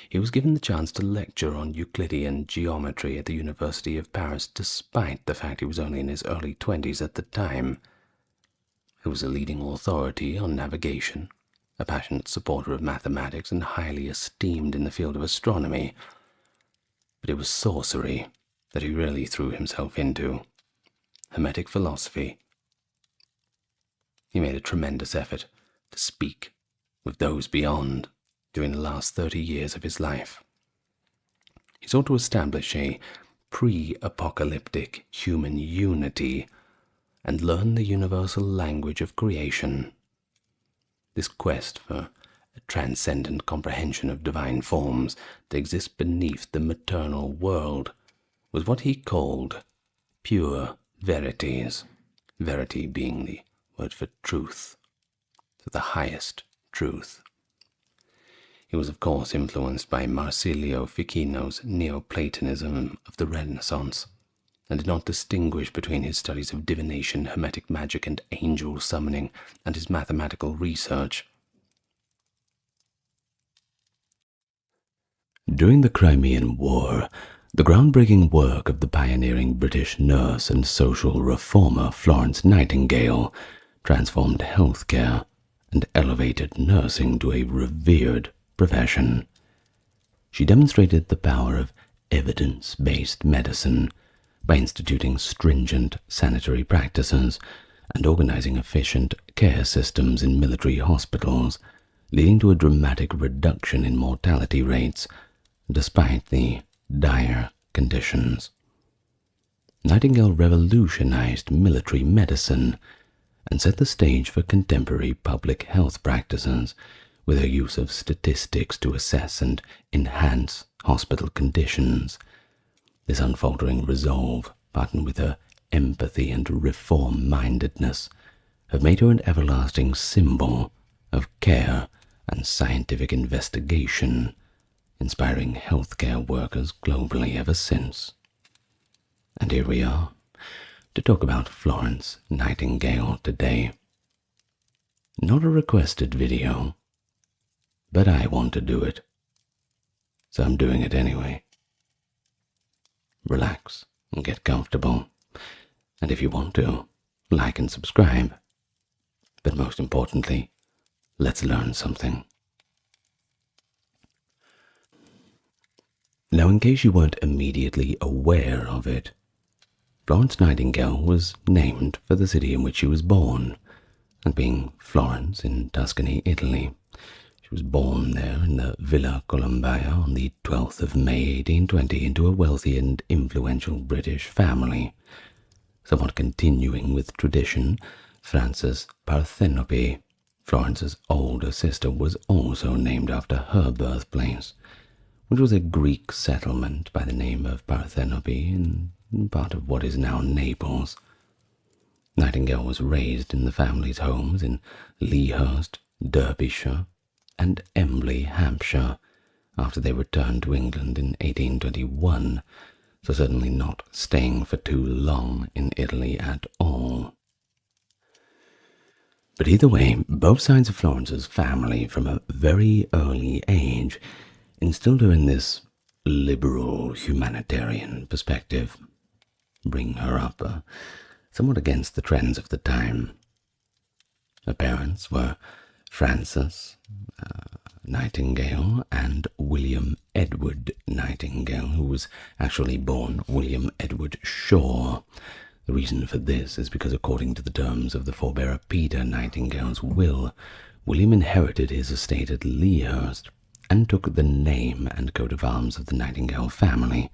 Speaker 1: He was given the chance to lecture on Euclidean geometry at the University of Paris, despite the fact he was only in his early 20s at the time. He was a leading authority on navigation, a passionate supporter of mathematics, and highly esteemed in the field of astronomy. But it was sorcery that he really threw himself into. Hermetic philosophy. He made a tremendous effort to speak with those beyond during the last 30 years of his life. He sought to establish a pre-apocalyptic human unity and learn the universal language of creation. This quest for a transcendent comprehension of divine forms that exist beneath the maternal world was what he called pure verities, verity being the word for truth, to the highest truth. He was of course influenced by Marsilio Ficino's Neoplatonism of the Renaissance, and did not distinguish between his studies of divination, hermetic magic, and angel summoning, and his mathematical research.
Speaker 2: During the Crimean War, the groundbreaking work of the pioneering British nurse and social reformer Florence Nightingale transformed healthcare and elevated nursing to a revered profession. She demonstrated the power of evidence-based medicine by instituting stringent sanitary practices and organizing efficient care systems in military hospitals, leading to a dramatic reduction in mortality rates despite the dire conditions. Nightingale revolutionized military medicine and set the stage for contemporary public health practices with her use of statistics to assess and enhance hospital conditions. This unfaltering resolve, partnered with her empathy and reform-mindedness, have made her an everlasting symbol of care and scientific investigation, inspiring healthcare workers globally ever since. And here we are, to talk about Florence Nightingale today. Not a requested video, but I want to do it, so I'm doing it anyway. Relax and get comfortable, and if you want to, like and subscribe. But most importantly, let's learn something. Now, in case you weren't immediately aware of it, Florence Nightingale was named for the city in which she was born, and being Florence in Tuscany, Italy, she was born there in the Villa Colombaia on the 12th of May 1820 into a wealthy and influential British family. Somewhat continuing with tradition, Frances Parthenope, Florence's older sister, was also named after her birthplace, which was a Greek settlement by the name of Parthenope in part of what is now Naples. Nightingale was raised in the family's homes in Lea Hurst, Derbyshire, and Embley, Hampshire, after they returned to England in 1821, so certainly not staying for too long in Italy at all. But either way, both sides of Florence's family from a very early age instilled her in this liberal humanitarian perspective, bringing her up somewhat against the trends of the time. Her parents were Frances Nightingale and William Edward Nightingale, who was actually born William Edward Shaw. The reason for this is because, according to the terms of the forebearer Peter Nightingale's will, William inherited his estate at Lea Hurst and took the name and coat of arms of the Nightingale family.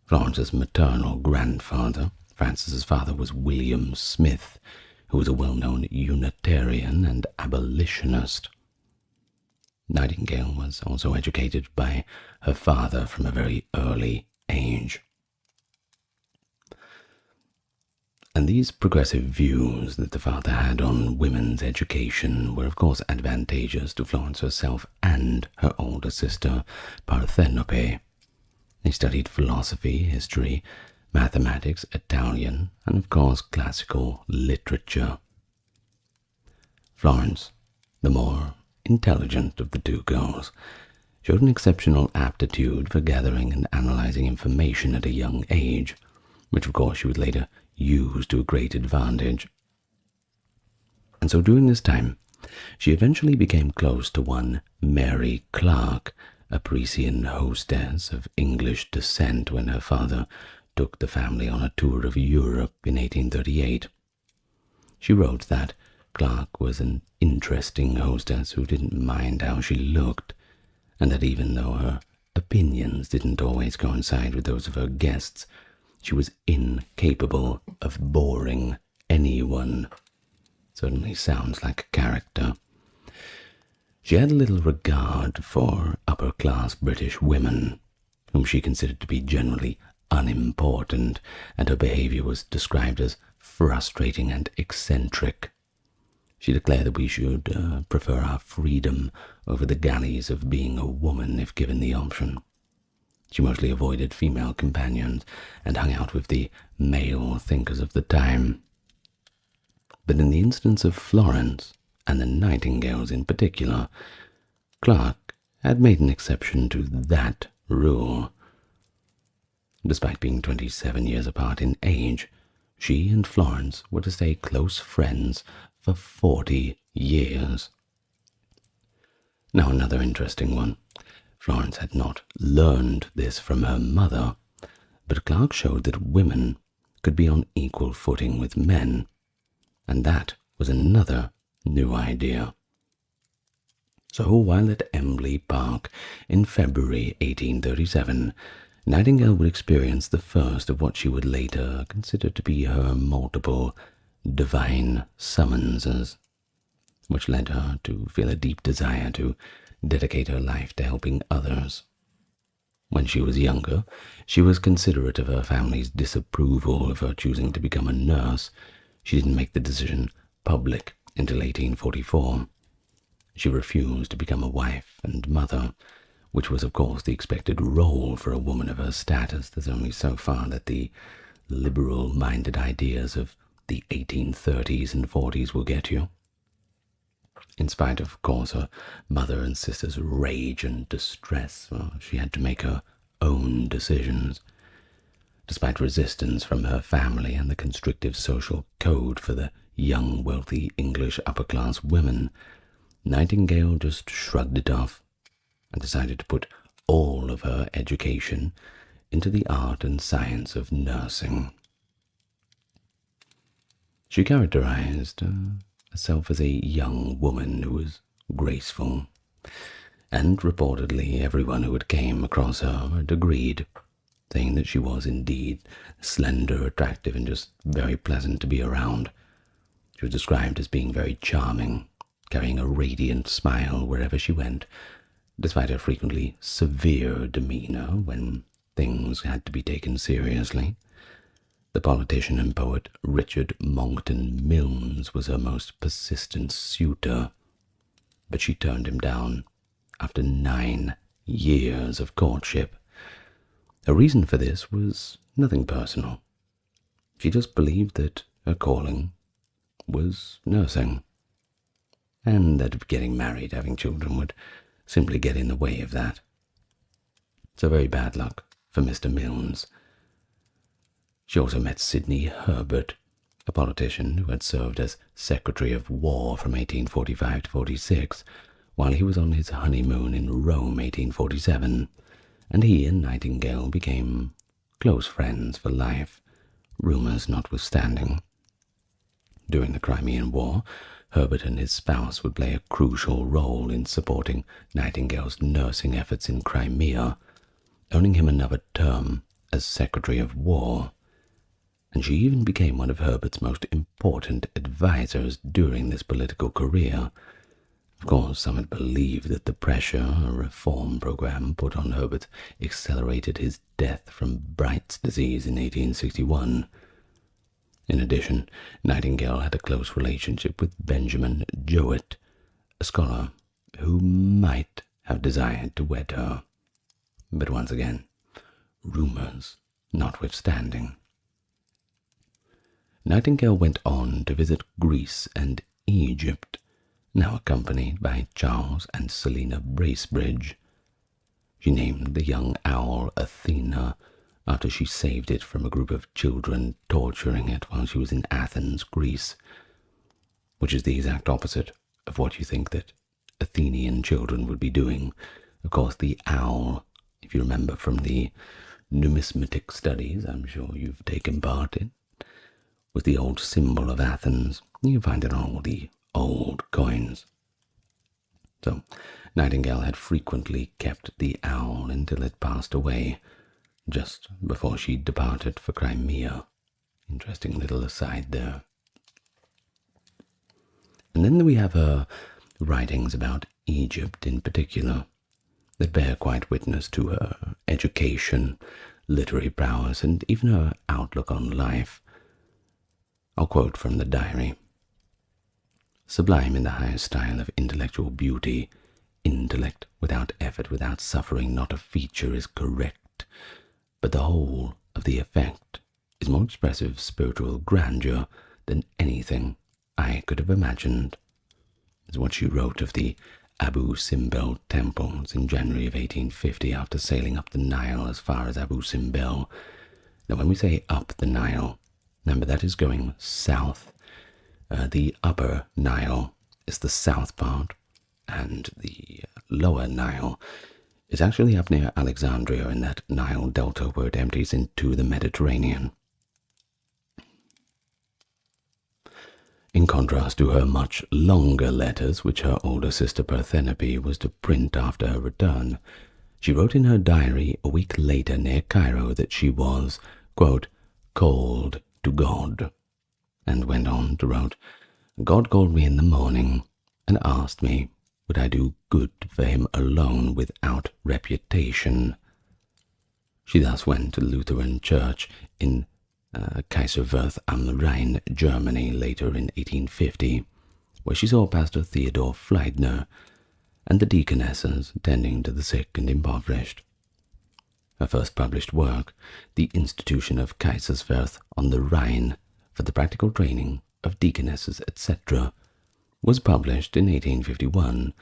Speaker 2: Florence's maternal grandfather, Frances's father, was William Smith, who was a well-known Unitarian and abolitionist. Nightingale was also educated by her father from a very early age. And these progressive views that the father had on women's education were of course advantageous to Florence herself and her older sister, Parthenope. They studied philosophy, history, mathematics, Italian, and of course classical literature. Florence, the more intelligent of the two girls, showed an exceptional aptitude for gathering and analyzing information at a young age, which of course she would later use to a great advantage. And so during this time, she eventually became close to one Mary Clark, a Parisian hostess of English descent, when her father took the family on a tour of Europe in 1838. She wrote that Clark was an interesting hostess who didn't mind how she looked, and that even though her opinions didn't always coincide with those of her guests, she was incapable of boring anyone. Certainly sounds like a character. She had little regard for upper-class British women, whom she considered to be generally unimportant, and her behavior was described as frustrating and eccentric. She declared that we should prefer our freedom over the galleys of being a woman if given the option. She mostly avoided female companions and hung out with the male thinkers of the time. But in the instance of Florence, and the Nightingales in particular, Clark had made an exception to that rule. Despite being 27 years apart in age, she and Florence were to stay close friends for 40 years. Now another interesting one. Florence had not learned this from her mother, but Clark showed that women could be on equal footing with men, and that was another new idea. So while at Embley Park in February 1837, Nightingale would experience the first of what she would later consider to be her multiple divine summonses, which led her to feel a deep desire to dedicate her life to helping others. When she was younger, she was considerate of her family's disapproval of her choosing to become a nurse. She didn't make the decision public until 1844. She refused to become a wife and mother, which was of course the expected role for a woman of her status. There's only so far that the liberal-minded ideas of the 1830s and 40s will get you. In spite of course, her mother and sister's rage and distress, she had to make her own decisions. Despite resistance from her family and the constrictive social code for the young, wealthy English upper-class women, Nightingale just shrugged it off and decided to put all of her education into the art and science of nursing. She characterized herself as a young woman who was graceful, and reportedly everyone who had came across her had agreed, saying that she was indeed slender, attractive, and just very pleasant to be around. She was described as being very charming, carrying a radiant smile wherever she went, despite her frequently severe demeanor when things had to be taken seriously. The politician and poet Richard Monckton Milnes was her most persistent suitor, but she turned him down after 9 years of courtship. Her reason for this was nothing personal. She just believed that her calling was nursing, and that getting married, having children, would simply get in the way of that. So very bad luck for Mr. Milnes. She also met Sidney Herbert, a politician who had served as Secretary of War from 1845 to 46, while he was on his honeymoon in Rome 1847, and he and Nightingale became close friends for life, rumours notwithstanding. During the Crimean War, Herbert and his spouse would play a crucial role in supporting Nightingale's nursing efforts in Crimea, earning him another term as Secretary of War, and she even became one of Herbert's most important advisors during this political career. Of course, some had believed that the pressure a reform program put on Herbert accelerated his death from Bright's disease in 1861. In addition, Nightingale had a close relationship with Benjamin Jowett, a scholar who might have desired to wed her. But once again, rumours notwithstanding. Nightingale went on to visit Greece and Egypt, now accompanied by Charles and Selina Bracebridge. She named the young owl Athena after she saved it from a group of children torturing it while she was in Athens, Greece, which is the exact opposite of what you think that Athenian children would be doing. Of course, the owl, if you remember from the numismatic studies I'm sure you've taken part in, was the old symbol of Athens. You can find it on all the old coins. So, Nightingale had frequently kept the owl until it passed away, just before she departed for Crimea. Interesting little aside there. And then we have her writings about Egypt in particular, that bear quite witness to her education, literary prowess, and even her outlook on life. I'll quote from the diary. Sublime in the highest style of intellectual beauty, intellect without effort, without suffering, not a feature is correct, but the whole of the effect is more expressive of spiritual grandeur than anything I could have imagined, is what she wrote of the Abu Simbel temples in January of 1850 after sailing up the Nile as far as Abu Simbel. Now when we say up the Nile, remember that is going south. The upper Nile is the south part, and the lower Nile is actually up near Alexandria in that Nile delta where it empties into the Mediterranean. In contrast to her much longer letters, which her older sister Parthenope was to print after her return, she wrote in her diary a week later near Cairo that she was, quote, called to God, and went on to write, God called me in the morning and asked me would I do good for him alone without reputation. She thus went to the Lutheran church in Kaiserwerth am Rhein, Germany, later in 1850, where she saw Pastor Theodor Fleidner and the deaconesses tending to the sick and impoverished. Her first published work, The Institution of Kaiserswerth on the Rhine for the Practical Training of Deaconesses, etc., was published in 1851,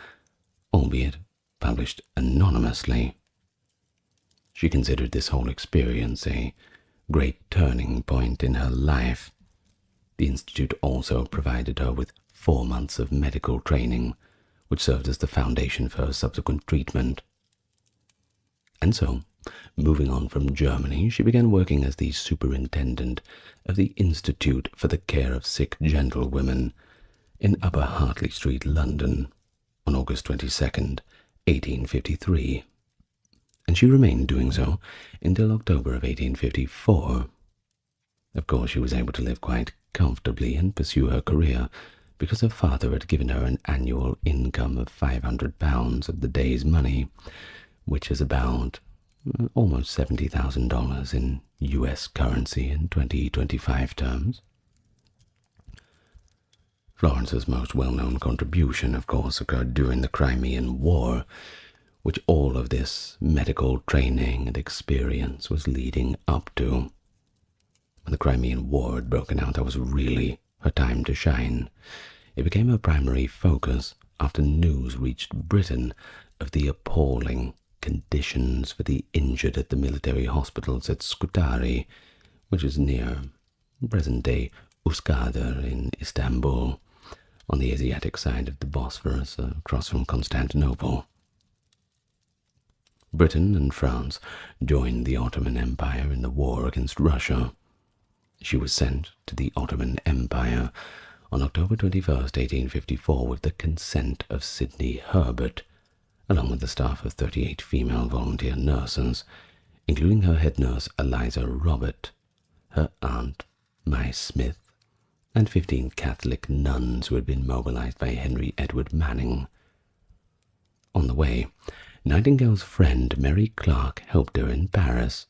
Speaker 2: albeit published anonymously. She considered this whole experience a great turning point in her life. The Institute also provided her with 4 months of medical training, which served as the foundation for her subsequent treatment. And so, moving on from Germany, she began working as the superintendent of the Institute for the Care of Sick Gentlewomen in Upper Hartley Street, London, on August 22nd, 1853. And she remained doing so until October of 1854. Of course, she was able to live quite comfortably and pursue her career because her father had given her an annual income of £500 of the day's money, which is about almost $70,000 in US currency in 2025 terms. Florence's most well-known contribution, of course, occurred during the Crimean War, which all of this medical training and experience was leading up to. When the Crimean War had broken out, that was really her time to shine. It became her primary focus after news reached Britain of the appalling conditions for the injured at the military hospitals at Scutari, which is near present-day Üsküdar in Istanbul, on the Asiatic side of the Bosphorus, across from Constantinople. Britain and France joined the Ottoman Empire in the war against Russia. She was sent to the Ottoman Empire on October 21st, 1854, with the consent of Sidney Herbert, along with the staff of 38 female volunteer nurses, including her head nurse Eliza Robert, her aunt Mai Smith, and 15 Catholic nuns who had been mobilized by Henry Edward Manning. On the way, Nightingale's friend Mary Clark helped her in Paris.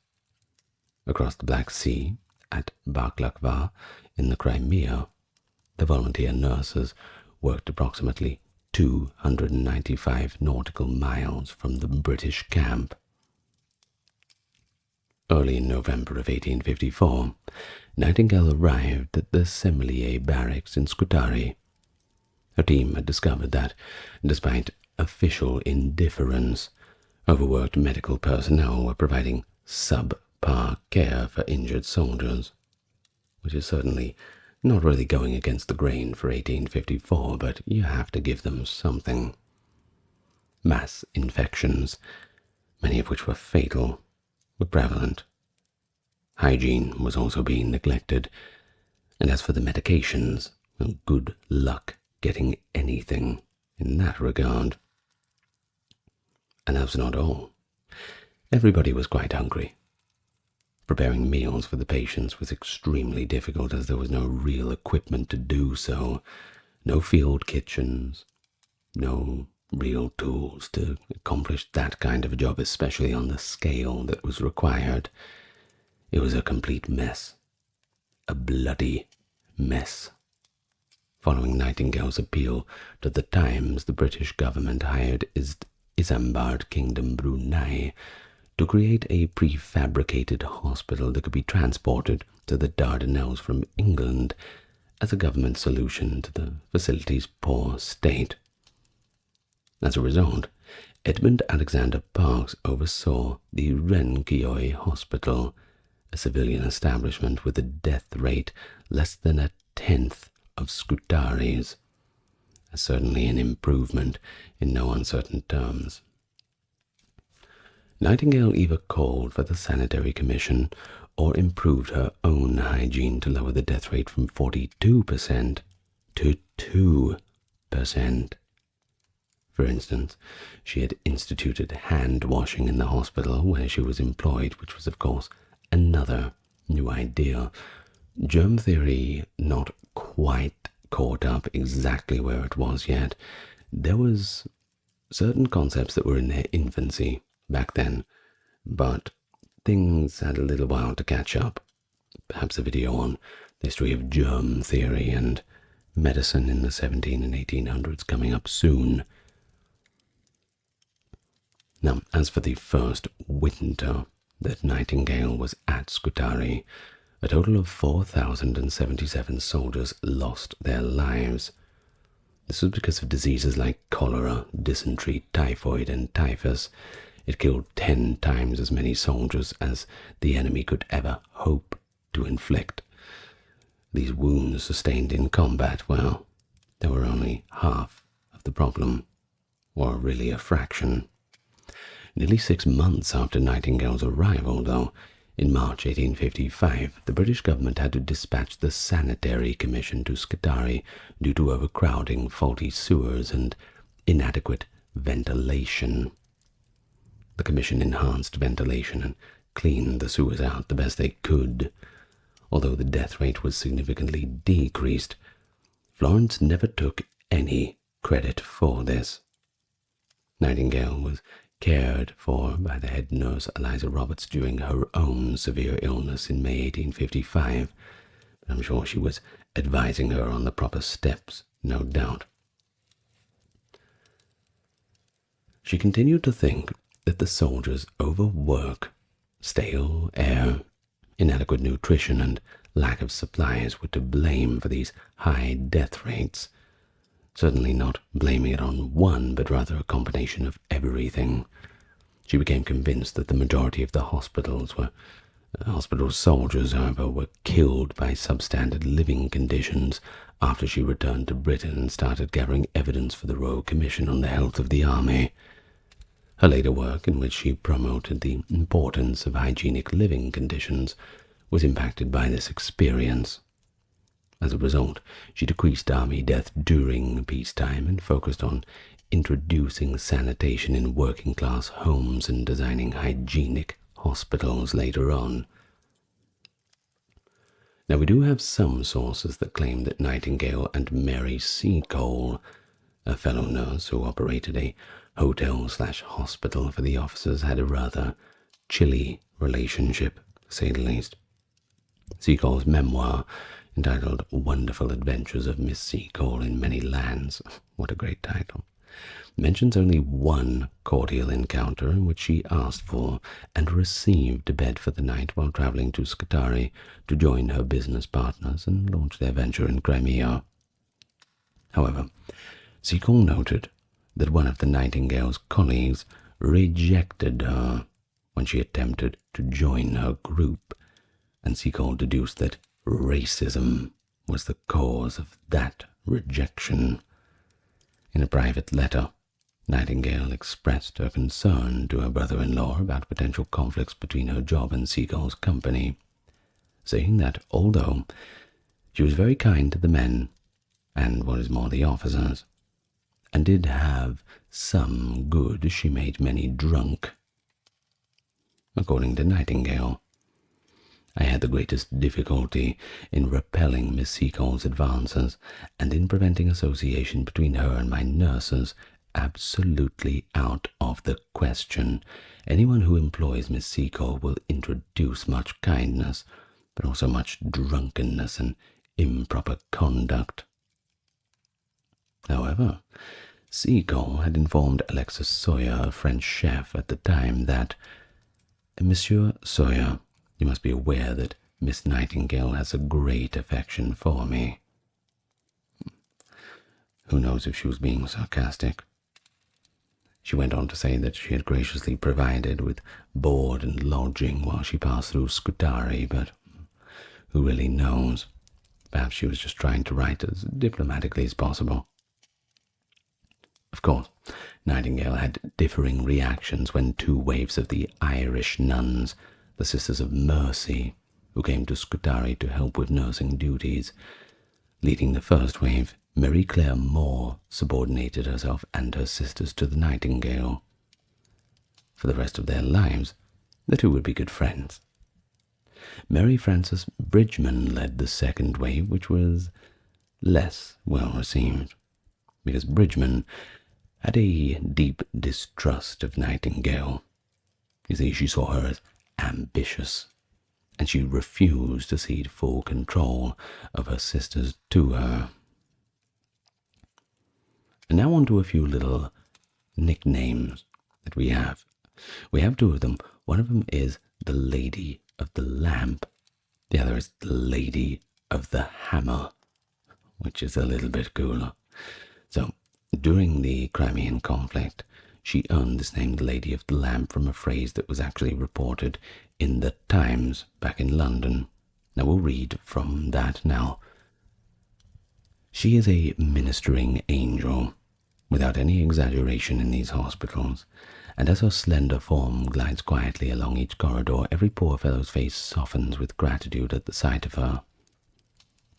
Speaker 2: Across the Black Sea, at Baklava in the Crimea, the volunteer nurses worked approximately 295 nautical miles from the British camp. Early in November of 1854, Nightingale arrived at the Semelier barracks in Scutari. Her team had discovered that, despite official indifference, overworked medical personnel were providing subpar care for injured soldiers, which is certainly not really going against the grain for 1854, but you have to give them something. Mass infections, many of which were fatal, were prevalent. Hygiene was also being neglected, and as for the medications, well, good luck getting anything in that regard. And that was not all. Everybody was quite hungry. Preparing meals for the patients was extremely difficult as there was no real equipment to do so, no field kitchens, no real tools to accomplish that kind of a job, especially on the scale that was required. It was a complete mess. A bloody mess. Following Nightingale's appeal to the Times, the British government hired Isambard Kingdom Brunel to create a prefabricated hospital that could be transported to the Dardanelles from England as a government solution to the facility's poor state. As a result, Edmund Alexander Parkes oversaw the Renkioi Hospital, a civilian establishment with a death rate less than 1/10 of Scutari's, certainly an improvement in no uncertain terms. Nightingale either called for the Sanitary Commission or improved her own hygiene to lower the death rate from 42% to 2%. For instance, she had instituted hand washing in the hospital where she was employed, which was, of course, another new idea. Germ theory not quite caught up exactly where it was yet. There was certain concepts that were in their infancy back then, but things had a little while to catch up. Perhaps a video on the history of germ theory and medicine in the 1700s and 1800s coming up soon. Now, as for the first winter that Nightingale was at Scutari, a total of 4,077 soldiers lost their lives. This was because of diseases like cholera, dysentery, typhoid, and typhus. It killed 10 times as many soldiers as the enemy could ever hope to inflict. These wounds sustained in combat, well, they were only half of the problem, or really a fraction. Nearly 6 months after Nightingale's arrival, though, in March 1855, the British government had to dispatch the Sanitary Commission to Scutari due to overcrowding, faulty sewers, and inadequate ventilation. The commission enhanced ventilation and cleaned the sewers out the best they could. Although the death rate was significantly decreased, Florence never took any credit for this. Nightingale was cared for by the head nurse Eliza Roberts during her own severe illness in May 1855. I'm sure she was advising her on the proper steps, no doubt. She continued to think that the soldiers' overwork, stale air, inadequate nutrition, and lack of supplies were to blame for these high death rates. Certainly not blaming it on one, but rather a combination of everything. She became convinced that the majority of the hospital soldiers, however, were killed by substandard living conditions after she returned to Britain and started gathering evidence for the Royal Commission on the Health of the Army. Her later work, in which she promoted the importance of hygienic living conditions, was impacted by this experience. As a result, she decreased army death during peacetime and focused on introducing sanitation in working-class homes and designing hygienic hospitals later on. Now, we do have some sources that claim that Nightingale and Mary Seacole, a fellow nurse who operated a hotel/hospital for the officers, had a rather chilly relationship, to say the least. Seacole's memoir, entitled Wonderful Adventures of Miss Seacole in Many Lands, what a great title, mentions only one cordial encounter in which she asked for and received a bed for the night while traveling to Scutari to join her business partners and launch their venture in Crimea. However, Seacole noted that one of the Nightingale's colleagues rejected her when she attempted to join her group, and Seacole deduced that racism was the cause of that rejection. In a private letter, Nightingale expressed her concern to her brother-in-law about potential conflicts between her job and Seacole's company, saying that although she was very kind to the men, and what is more the officers, and did have some good, she made many drunk. According to Nightingale, I had the greatest difficulty in repelling Miss Seacole's advances and in preventing association between her and my nurses. Absolutely out of the question. Anyone who employs Miss Seacole will introduce much kindness, but also much drunkenness and improper conduct. However, Seacole had informed Alexis Soyer, a French chef at the time, that, Monsieur Soyer, you must be aware that Miss Nightingale has a great affection for me. Who knows if she was being sarcastic? She went on to say that she had graciously provided with board and lodging while she passed through Scutari, but who really knows? Perhaps she was just trying to write as diplomatically as possible. Of course, Nightingale had differing reactions when 2 waves of the Irish nuns, the Sisters of Mercy, who came to Scutari to help with nursing duties. Leading the first wave, Marie Claire Moore subordinated herself and her sisters to the Nightingale. For the rest of their lives, the two would be good friends. Mary Frances Bridgman led the second wave, which was less well received, because Bridgman had a deep distrust of Nightingale. You see, she saw her as ambitious, and she refused to cede full control of her sisters to her. And now on to a few little nicknames that we have. We have 2 of them. One of them is the Lady of the Lamp. The other is the Lady of the Hammer, which is a little bit cooler. So, during the Crimean conflict, she earned this name, the Lady of the Lamp, from a phrase that was actually reported in the Times back in London. Now we'll read from that now. She is a ministering angel, without any exaggeration in these hospitals, and as her slender form glides quietly along each corridor, every poor fellow's face softens with gratitude at the sight of her.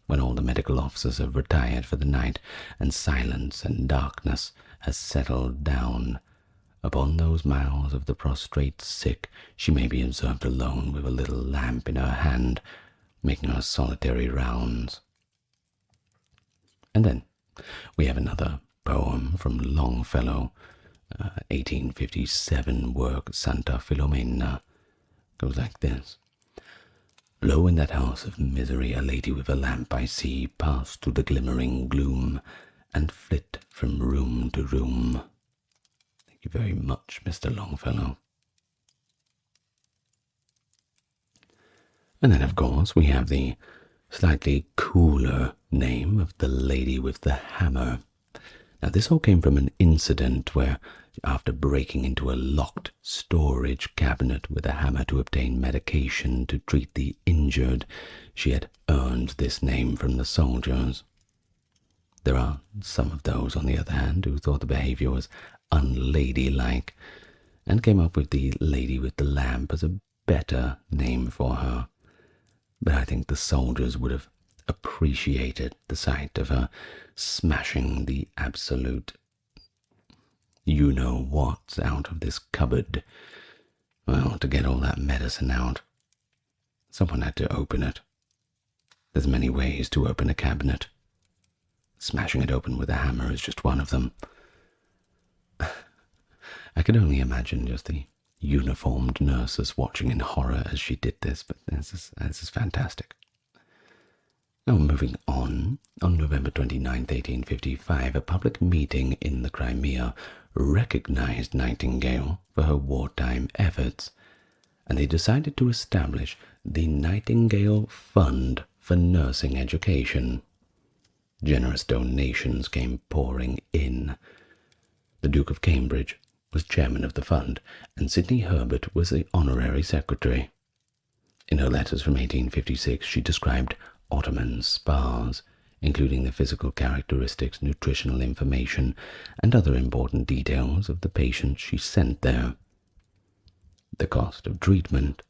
Speaker 2: When all the medical officers have retired for the night, and silence and darkness has settled down upon those miles of the prostrate sick, she may be observed alone with a little lamp in her hand, making her solitary rounds. And then we have another poem from Longfellow, 1857 work, Santa Filomena. Goes like this. Lo, in that house of misery, a lady with a lamp I see pass through the glimmering gloom, and flit from room to room. Thank you very much, Mr. Longfellow. And then, of course, we have the slightly cooler name of the Lady with the Hammer. Now, this all came from an incident where, after breaking into a locked storage cabinet with a hammer to obtain medication to treat the injured, she had earned this name from the soldiers. There are some of those, on the other hand, who thought the behavior was unladylike and came up with the Lady with the Lamp as a better name for her. But I think the soldiers would have appreciated the sight of her smashing the absolute you-know-what's out of this cupboard. Well, to get all that medicine out, someone had to open it. There's many ways to open a cabinet. Smashing it open with a hammer is just one of them. I could only imagine just the uniformed nurses watching in horror as she did this, but this is fantastic. Now, moving on November 29, 1855, a public meeting in the Crimea recognized Nightingale for her wartime efforts, and they decided to establish the Nightingale Fund for Nursing Education. Generous donations came pouring in. The Duke of Cambridge was chairman of the fund, and Sidney Herbert was the honorary secretary. In her letters from 1856, she described Ottoman spas, including the physical characteristics, nutritional information, and other important details of the patients she sent there. The cost of treatment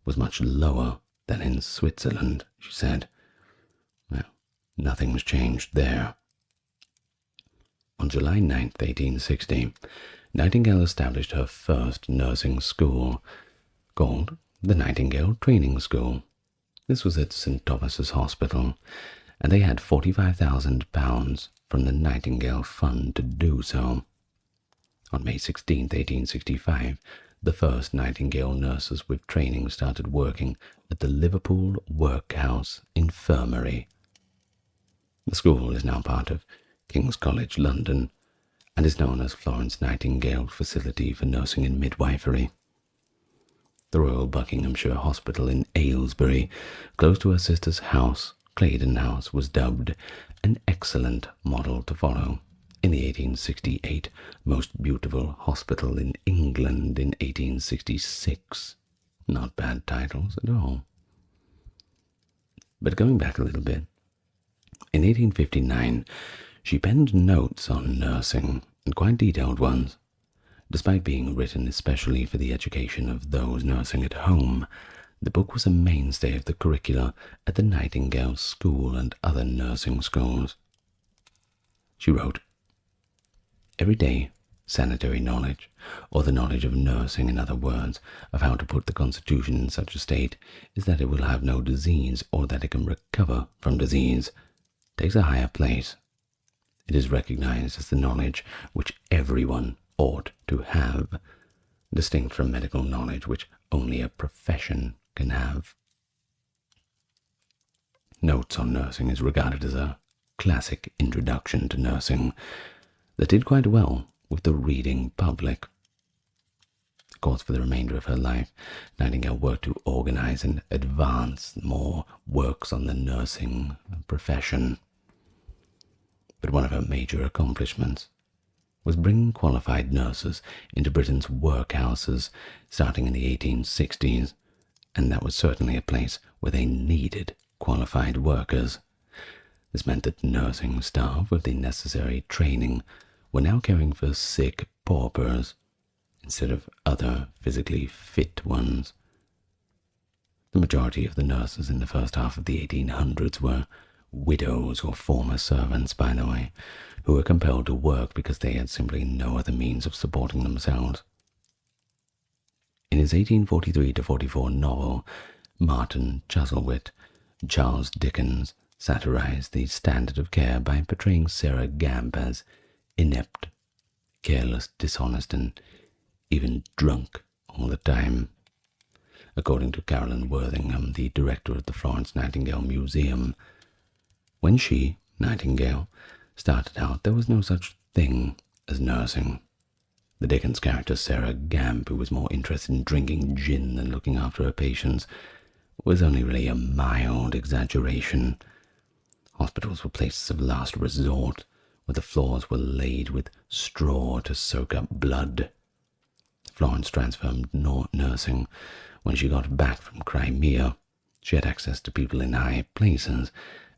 Speaker 2: was much lower than in Switzerland, she said. Well, nothing's changed there. On July 9, 1860, Nightingale established her first nursing school, called the Nightingale Training School. This was at St. Thomas's Hospital, and they had £45,000 from the Nightingale Fund to do so. On May 16, 1865, the first Nightingale nurses with training started working at the Liverpool Workhouse Infirmary. The school is now part of King's College London and is known as Florence Nightingale Facility for Nursing and Midwifery. The Royal Buckinghamshire Hospital in Aylesbury, close to her sister's house, Claydon House, was dubbed an excellent model to follow in the 1868 Most Beautiful Hospital in England in 1866. Not bad titles at all. But going back a little bit, in 1859, she penned notes on nursing, and quite detailed ones. Despite being written especially for the education of those nursing at home, the book was a mainstay of the curricula at the Nightingale School and other nursing schools. She wrote, "Everyday sanitary knowledge, or the knowledge of nursing, in other words, of how to put the constitution in such a state is that it will have no disease, or that it can recover from disease, takes a higher place. It is recognized as the knowledge which everyone ought to have, distinct from medical knowledge which only a profession can have." Notes on Nursing is regarded as a classic introduction to nursing that did quite well with the reading public. course, for the remainder of her life, Nightingale worked to organize and advance more works on the nursing profession. But one of her major accomplishments was bringing qualified nurses into Britain's workhouses starting in the 1860s, and that was certainly a place where they needed qualified workers. This meant that nursing staff with the necessary training were now caring for sick paupers instead of other physically fit ones. The majority of the nurses in the first half of the 1800s were widows or former servants, by the way, who were compelled to work because they had simply no other means of supporting themselves. In his 1843-44 novel, Martin Chuzzlewit, Charles Dickens satirized the standard of care by portraying Sarah Gamp as inept, careless, dishonest, and even drunk all the time. According to Carolyn Worthingham, the director of the Florence Nightingale Museum, when she, Nightingale, started out, there was no such thing as nursing. The Dickens character Sarah Gamp, who was more interested in drinking gin than looking after her patients, was only really a mild exaggeration. Hospitals were places of last resort, where the floors were laid with straw to soak up blood. Florence transformed nursing when she got back from Crimea. She had access to people in high places,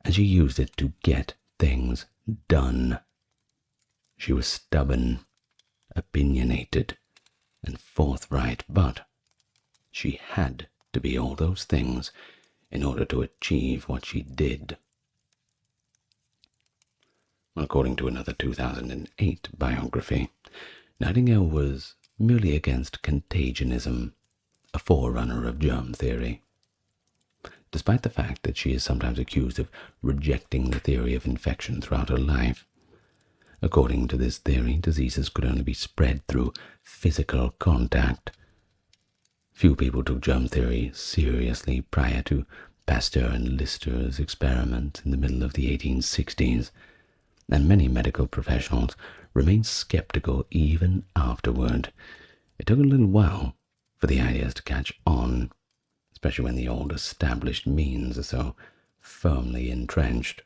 Speaker 2: and she used it to get things done. She was stubborn, opinionated, and forthright, but she had to be all those things in order to achieve what she did. According to another 2008 biography, Nightingale was merely against contagionism, a forerunner of germ theory. Despite the fact that she is sometimes accused of rejecting the theory of infection throughout her life. According to this theory, diseases could only be spread through physical contact. Few people took germ theory seriously prior to Pasteur and Lister's experiments in the middle of the 1860s, and many medical professionals remained skeptical even afterward. It took a little while for the ideas to catch on, especially when the old established means are so firmly entrenched.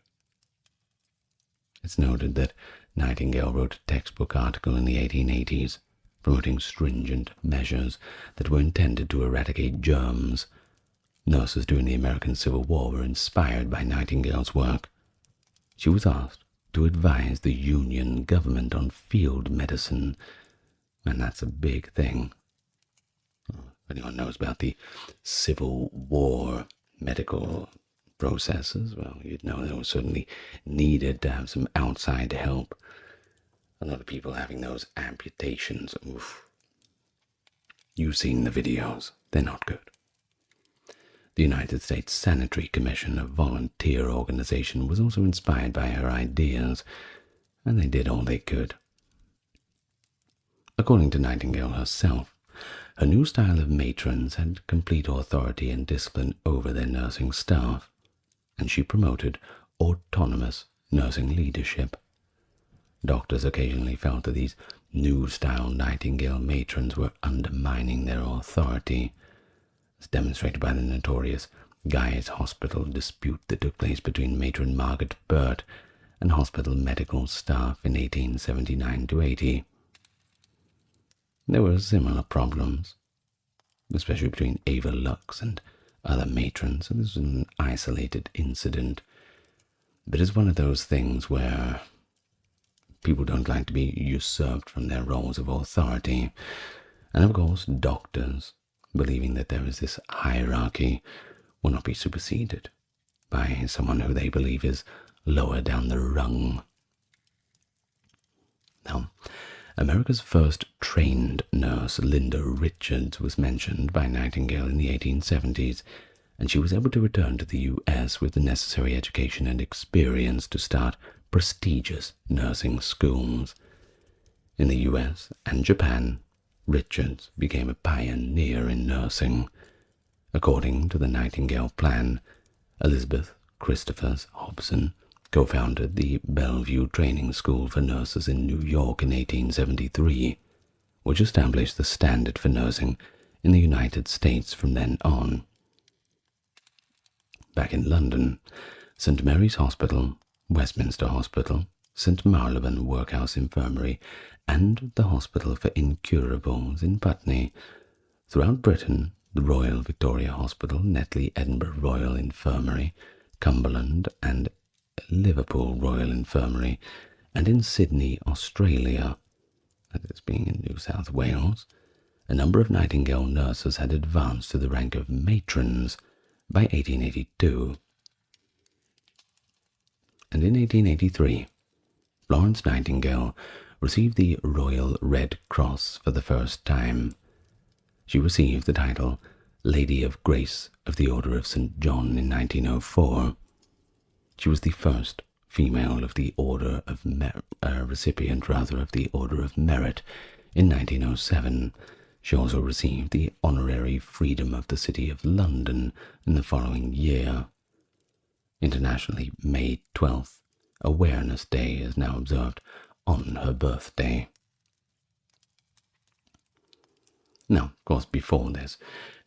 Speaker 2: It's noted that Nightingale wrote a textbook article in the 1880s promoting stringent measures that were intended to eradicate germs. Nurses during the American Civil War were inspired by Nightingale's work. She was asked to advise the Union government on field medicine, and that's a big thing. If anyone knows about the Civil War medical processes, well, you'd know they were certainly needed to have some outside help. A lot of people having those amputations, oof. You've seen the videos, they're not good. The United States Sanitary Commission, a volunteer organization, was also inspired by her ideas, and they did all they could. According to Nightingale herself, her new style of matrons had complete authority and discipline over their nursing staff, and she promoted autonomous nursing leadership. Doctors occasionally felt that these new-style Nightingale matrons were undermining their authority, as demonstrated by the notorious Guy's Hospital dispute that took place between matron Margaret Burt and hospital medical staff in 1879-80. There were similar problems, especially between Ava Lux and other matrons, so this was an isolated incident. But it's one of those things where people don't like to be usurped from their roles of authority. And of course, doctors, believing that there is this hierarchy, will not be superseded by someone who they believe is lower down the rung. Now, America's first trained nurse, Linda Richards, was mentioned by Nightingale in the 1870s, and she was able to return to the U.S. with the necessary education and experience to start prestigious nursing schools. In the U.S. and Japan, Richards became a pioneer in nursing. According to the Nightingale Plan, Elizabeth Christophers Hobson co-founded the Bellevue Training School for Nurses in New York in 1873, which established the standard for nursing in the United States from then on. Back in London, St Mary's Hospital, Westminster Hospital, St Marylebone Workhouse Infirmary, and the Hospital for Incurables in Putney. Throughout Britain, the Royal Victoria Hospital, Netley Edinburgh Royal Infirmary, Cumberland and Liverpool Royal Infirmary, and in Sydney, Australia, that is being in New South Wales, a number of Nightingale nurses had advanced to the rank of matrons by 1882. And in 1883, Florence Nightingale received the Royal Red Cross for the first time. She received the title Lady of Grace of the Order of St. John in 1904. She was the first female of the Order of recipient of the Order of Merit in 1907. She also received the Honorary Freedom of the City of London in the following year. Internationally, May 12th, Awareness Day, is now observed on her birthday. Now, of course, before this,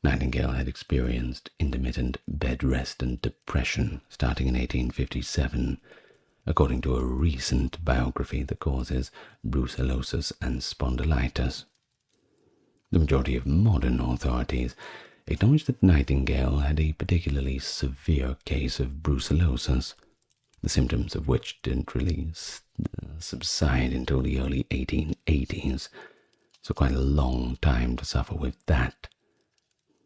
Speaker 2: Nightingale had experienced intermittent bed rest and depression starting in 1857, according to a recent biography that causes brucellosis and spondylitis. The majority of modern authorities acknowledge that Nightingale had a particularly severe case of brucellosis, the symptoms of which didn't really subside until the early 1880s, so quite a long time to suffer with that.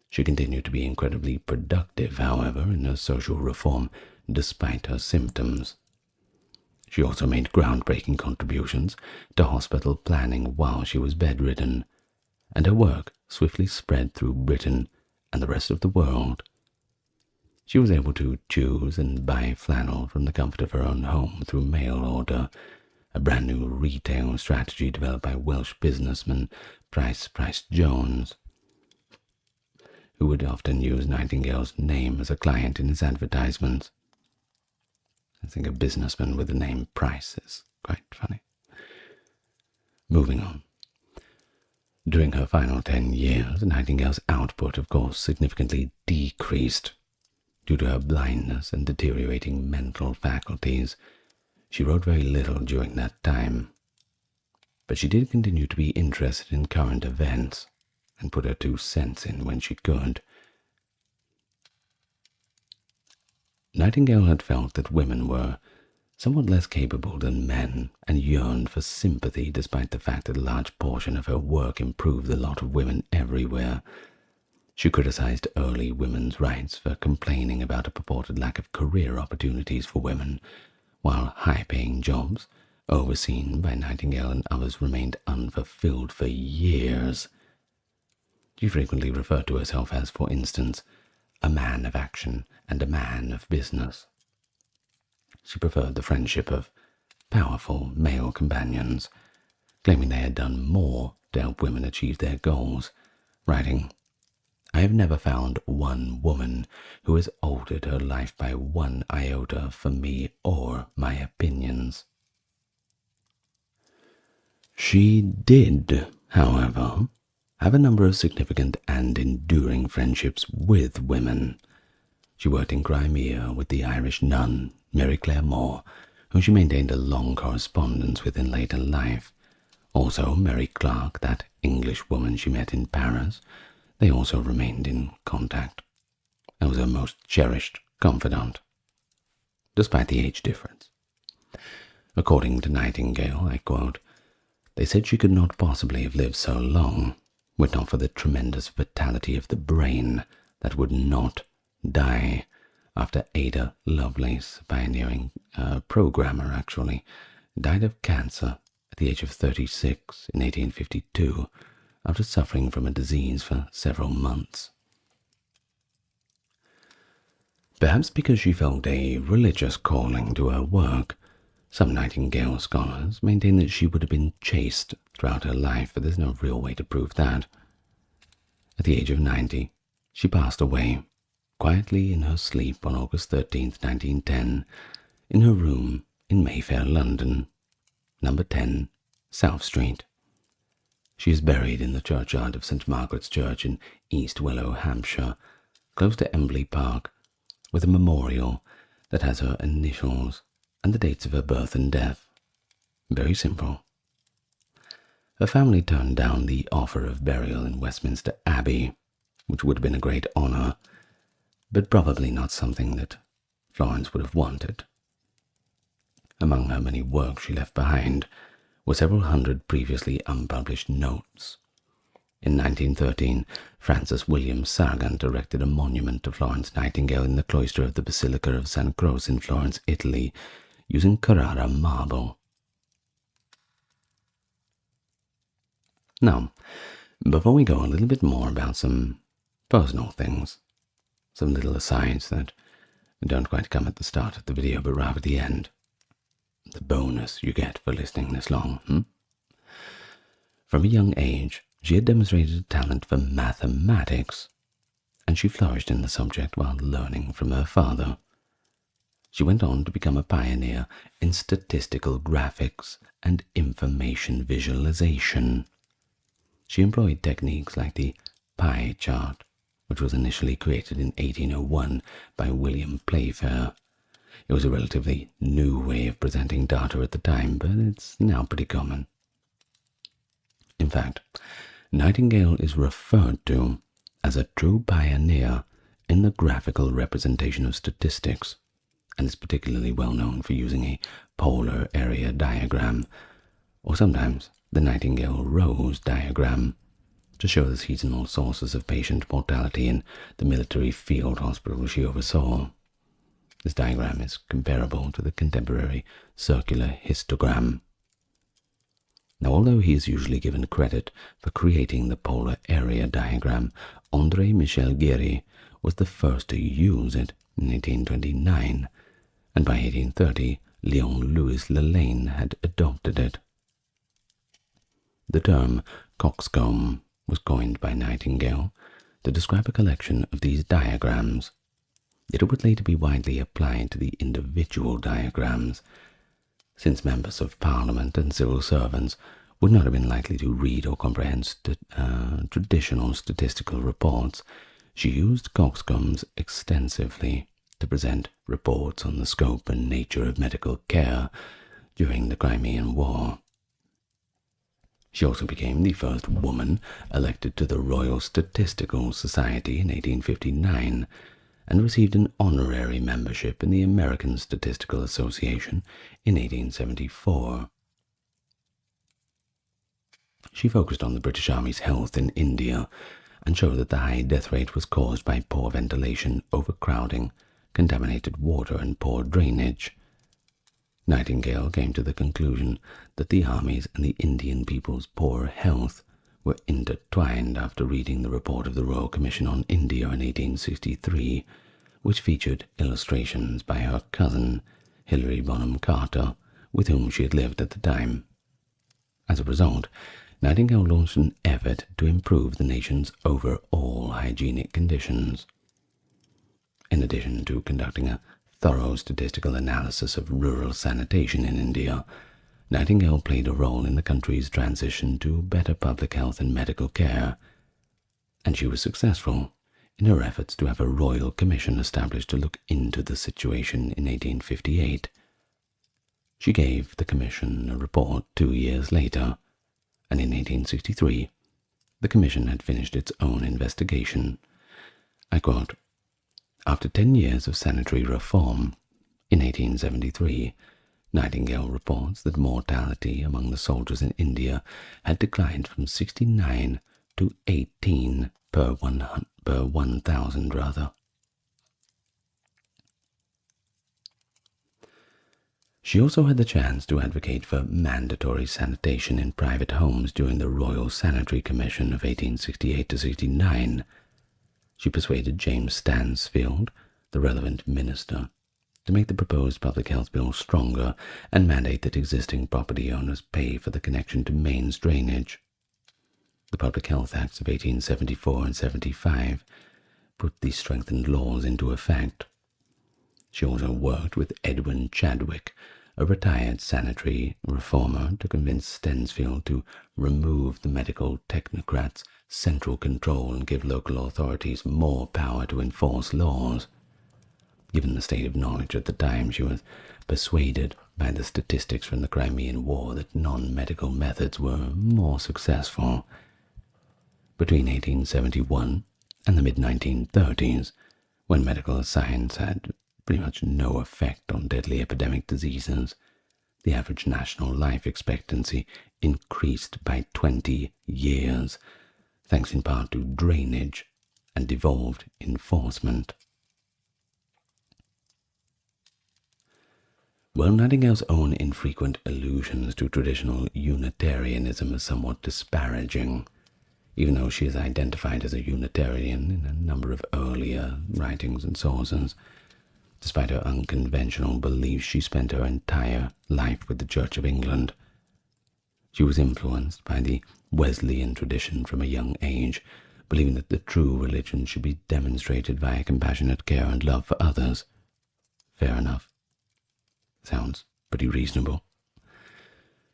Speaker 2: She continued to be incredibly productive, however, in her social reform despite her symptoms. She also made groundbreaking contributions to hospital planning while she was bedridden, and her work swiftly spread through Britain and the rest of the world. She was able to choose and buy flannel from the comfort of her own home through mail order, a brand new retail strategy developed by Welsh businessman Price Jones, who would often use Nightingale's name as a client in his advertisements. I think a businessman with the name Price is quite funny. Moving on. During her final 10 years, Nightingale's output, of course, significantly decreased. Due to her blindness and deteriorating mental faculties, she wrote very little during that time. But she did continue to be interested in current events and put her 2 cents in when she could. Nightingale had felt that women were somewhat less capable than men and yearned for sympathy despite the fact that a large portion of her work improved the lot of women everywhere. She criticized early women's rights for complaining about a purported lack of career opportunities for women, while high-paying jobs, overseen by Nightingale and others, remained unfulfilled for years. She frequently referred to herself as, for instance, a man of action and a man of business. She preferred the friendship of powerful male companions, claiming they had done more to help women achieve their goals, writing, "I have never found one woman who has altered her life by 1 iota for me or my opinions." She did, however, have a number of significant and enduring friendships with women. She worked in Crimea with the Irish nun, Mary Clare Moore, whom she maintained a long correspondence with in later life. Also Mary Clark, that English woman she met in Paris. They also remained in contact. I was her most cherished confidant, despite the age difference. According to Nightingale, I quote, "They said she could not possibly have lived so long, were it not for the tremendous vitality of the brain that would not die," after Ada Lovelace, pioneering programmer actually, died of cancer at the age of 36 in 1852, after suffering from a disease for several months. Perhaps because she felt a religious calling to her work, some Nightingale scholars maintain that she would have been chaste throughout her life, but there's no real way to prove that. At the age of 90, she passed away, quietly in her sleep on August 13th, 1910, in her room in Mayfair, London, number 10, South Street. She is buried in the churchyard of St. Margaret's Church in East Wellow, Hampshire, close to Embley Park, with a memorial that has her initials and the dates of her birth and death. Very simple. Her family turned down the offer of burial in Westminster Abbey, which would have been a great honour, but probably not something that Florence would have wanted. Among her many works she left behind were several hundred previously unpublished notes. In 1913, Francis William Sargent erected a monument to Florence Nightingale in the cloister of the Basilica of San Croce in Florence, Italy, using Carrara marble. Now, before we go a little bit more about some personal things, some little asides that don't quite come at the start of the video but rather at the end, the bonus you get for listening this long. From a young age, she had demonstrated a talent for mathematics, and she flourished in the subject while learning from her father. She went on to become a pioneer in statistical graphics and information visualization. She employed techniques like the pie chart, which was initially created in 1801 by William Playfair. It was a relatively new way of presenting data at the time, but it's now pretty common. In fact, Nightingale is referred to as a true pioneer in the graphical representation of statistics, and is particularly well known for using a polar area diagram, or sometimes the Nightingale Rose diagram, to show the seasonal sources of patient mortality in the military field hospital she oversaw. This diagram is comparable to the contemporary circular histogram. Now, although he is usually given credit for creating the polar area diagram, André Michel Guéry was the first to use it in 1829, and by 1830, Léon Louis Lelaine had adopted it. The term coxcomb was coined by Nightingale to describe a collection of these diagrams. It would later be widely applied to the individual diagrams. Since members of Parliament and civil servants would not have been likely to read or comprehend traditional statistical reports, she used coxcombs extensively to present reports on the scope and nature of medical care during the Crimean War. She also became the first woman elected to the Royal Statistical Society in 1859, and received an honorary membership in the American Statistical Association in 1874. She focused on the British Army's health in India and showed that the high death rate was caused by poor ventilation, overcrowding, contaminated water, and poor drainage. Nightingale came to the conclusion that the Army's and the Indian people's poor health were intertwined after reading the report of the Royal Commission on India in 1863, which featured illustrations by her cousin, Hilary Bonham Carter, with whom she had lived at the time. As a result, Nightingale launched an effort to improve the nation's overall hygienic conditions. In addition to conducting a thorough statistical analysis of rural sanitation in India, Nightingale played a role in the country's transition to better public health and medical care, and she was successful in her efforts to have a royal commission established to look into the situation in 1858. She gave the commission a report 2 years later, and in 1863 the commission had finished its own investigation. I quote, "After 10 years of sanitary reform, in 1873, Nightingale reports that mortality among the soldiers in India had declined from 69 to 18 per 1,000 rather. She also had the chance to advocate for mandatory sanitation in private homes during the Royal Sanitary Commission of 1868 to 69. She persuaded James Stansfield, the relevant minister, to make the proposed public health bill stronger and mandate that existing property owners pay for the connection to mains drainage. The Public Health Acts of 1874 and 75 put these strengthened laws into effect. She also worked with Edwin Chadwick, a retired sanitary reformer, to convince Stensfield to remove the medical technocrats' central control and give local authorities more power to enforce laws. Given the state of knowledge at the time, she was persuaded by the statistics from the Crimean War that non-medical methods were more successful. Between 1871 and the mid-1930s, when medical science had pretty much no effect on deadly epidemic diseases, the average national life expectancy increased by 20 years, thanks in part to drainage and devolved enforcement. While Nightingale's own infrequent allusions to traditional Unitarianism are somewhat disparaging, even though she is identified as a Unitarian in a number of earlier writings and sources. Despite her unconventional beliefs, she spent her entire life with the Church of England. She was influenced by the Wesleyan tradition from a young age, believing that the true religion should be demonstrated via compassionate care and love for others. Fair enough. Sounds pretty reasonable.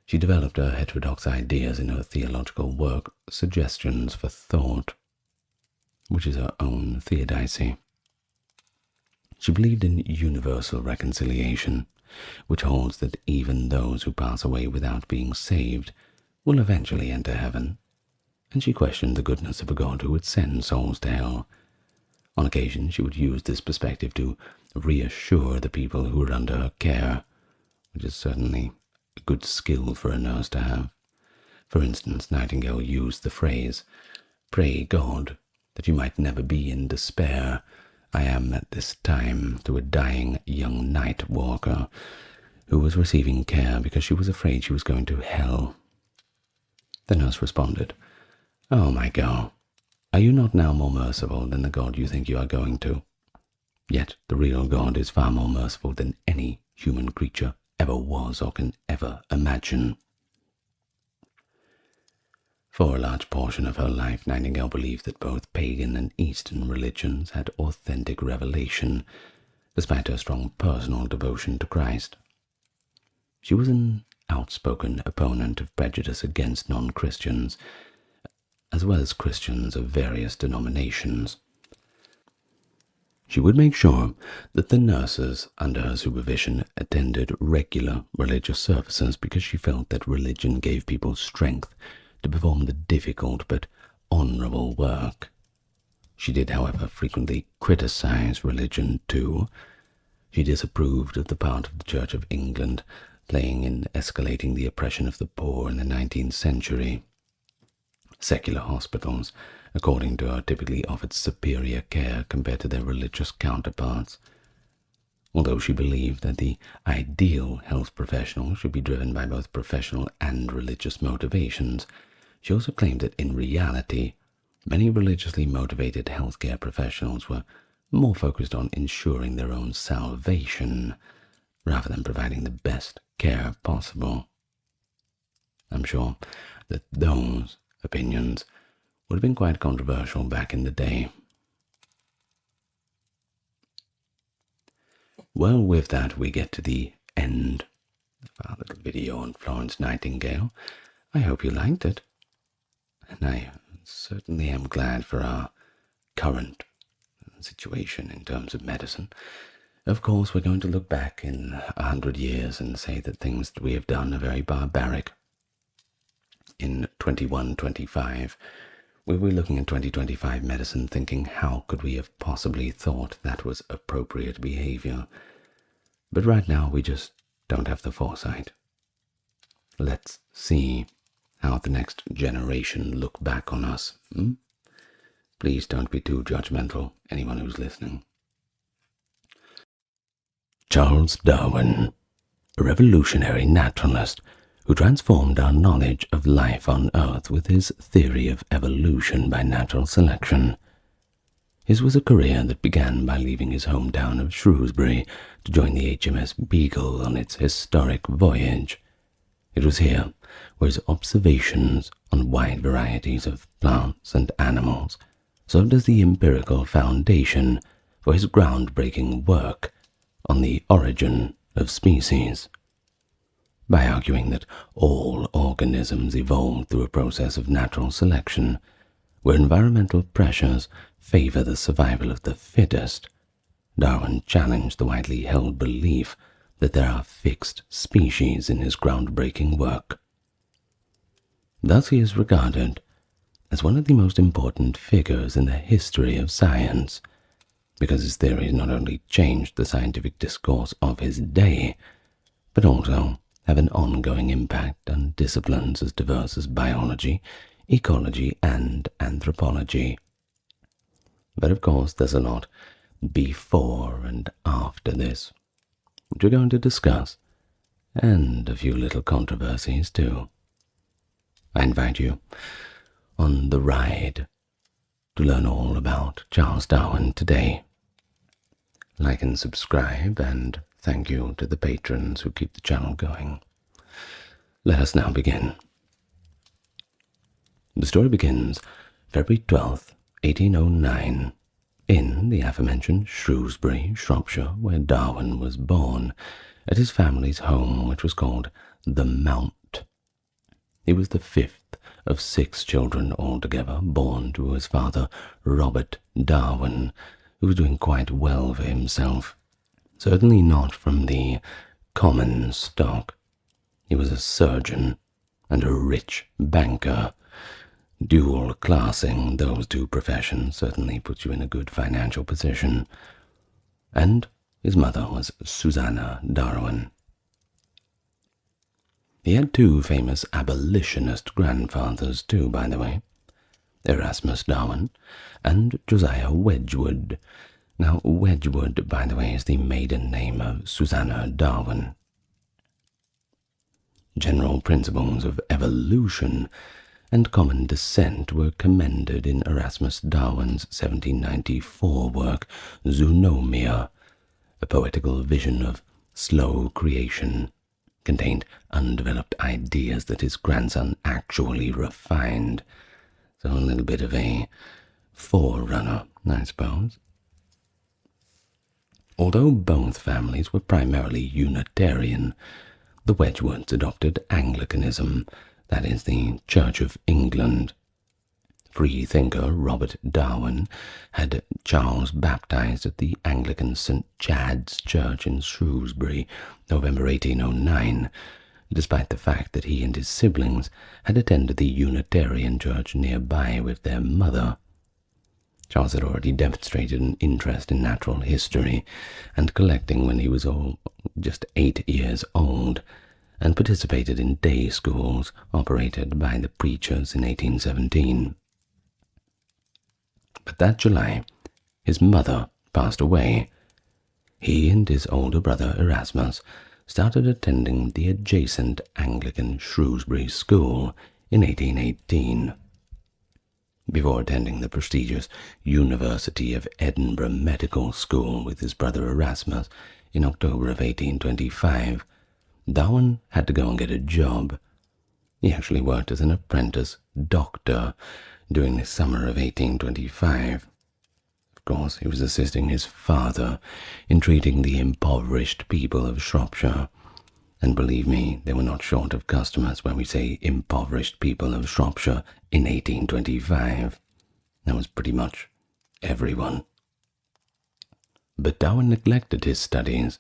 Speaker 2: She developed her heterodox ideas in her theological work, Suggestions for Thought, which is her own theodicy. She believed in universal reconciliation, which holds that even those who pass away without being saved will eventually enter heaven, and she questioned the goodness of a God who would send souls to hell. On occasion, she would use this perspective to reassure the people who were under her care, which is certainly a good skill for a nurse to have. For instance, Nightingale used the phrase, "Pray God that you might never be in despair. I am at this time," to a dying young night walker who was receiving care because she was afraid she was going to hell. The nurse responded, "Oh, my girl, are you not now more merciful than the God you think you are going to? Yet the real God is far more merciful than any human creature ever was or can ever imagine." For a large portion of her life, Nightingale believed that both pagan and Eastern religions had authentic revelation, despite her strong personal devotion to Christ. She was an outspoken opponent of prejudice against non-Christians, as well as Christians of various denominations. She would make sure that the nurses under her supervision attended regular religious services because she felt that religion gave people strength to perform the difficult but honorable work. She did, however, frequently criticize religion too. She disapproved of the part of the Church of England playing in escalating the oppression of the poor in the 19th century. Secular hospitals, according to her, typically offered superior care compared to their religious counterparts. Although she believed that the ideal health professional should be driven by both professional and religious motivations, she also claimed that in reality, many religiously motivated healthcare professionals were more focused on ensuring their own salvation rather than providing the best care possible. I'm sure that those opinions would have been quite controversial back in the day. Well, with that, we get to the end of our little video on Florence Nightingale. I hope you liked it, and I certainly am glad for our current situation in terms of medicine. Of course, we're going to look back in 100 years and say that things that we have done are very barbaric. In 2125, we'll be looking at 2025 medicine thinking, how could we have possibly thought that was appropriate behavior? But right now, we just don't have the foresight. Let's see how the next generation look back on us. Please don't be too judgmental, anyone who's listening. Charles Darwin, a revolutionary naturalist who transformed our knowledge of life on Earth with his theory of evolution by natural selection. His was a career that began by leaving his hometown of Shrewsbury to join the HMS Beagle on its historic voyage. It was here where his observations on wide varieties of plants and animals served as the empirical foundation for his groundbreaking work on the origin of species. by arguing that all organisms evolved through a process of natural selection, where environmental pressures favor the survival of the fittest. Darwin challenged the widely held belief that there are fixed species in his groundbreaking work. Thus he is regarded as one of the most important figures in the history of science, because his theories not only changed the scientific discourse of his day, but also have an ongoing impact on disciplines as diverse as biology, ecology, and anthropology. But of course there's a lot before and after this, which we're going to discuss, and a few little controversies too. I invite you on the ride to learn all about Charles Darwin today. Like and subscribe, and thank you to the patrons who keep the channel going. Let us now begin. The story begins February 12th, 1809, in the aforementioned Shrewsbury, Shropshire, where Darwin was born, at his family's home, which was called the Mount. He was the fifth of 6 children altogether, born to his father, Robert Darwin, who was doing quite well for himself. Certainly not from the common stock. He was a surgeon and a rich banker. Dual classing those two professions certainly puts you in a good financial position. And his mother was Susanna Darwin. He had 2 famous abolitionist grandfathers too, by the way, Erasmus Darwin and Josiah Wedgwood. Now, Wedgwood, by the way, is the maiden name of Susanna Darwin. General principles of evolution and common descent were commended in Erasmus Darwin's 1794 work, Zoonomia, a poetical vision of slow creation, contained undeveloped ideas that his grandson actually refined. So a little bit of a forerunner, I suppose. Although both families were primarily Unitarian, the Wedgwoods adopted Anglicanism, that is, the Church of England. Freethinker Robert Darwin had Charles baptized at the Anglican St. Chad's Church in Shrewsbury, November 1809, despite the fact that he and his siblings had attended the Unitarian church nearby with their mother. Charles had already demonstrated an interest in natural history and collecting when he was just 8 years old, and participated in day schools operated by the preachers in 1817. But that July, his mother passed away. He and his older brother Erasmus started attending the adjacent Anglican Shrewsbury School in 1818. Before attending the prestigious University of Edinburgh Medical School with his brother Erasmus in October of 1825, Darwin had to go and get a job. He actually worked as an apprentice doctor during the summer of 1825. Of course, he was assisting his father in treating the impoverished people of Shropshire. And believe me, they were not short of customers when we say impoverished people of Shropshire in 1825. That was pretty much everyone. But Darwin neglected his studies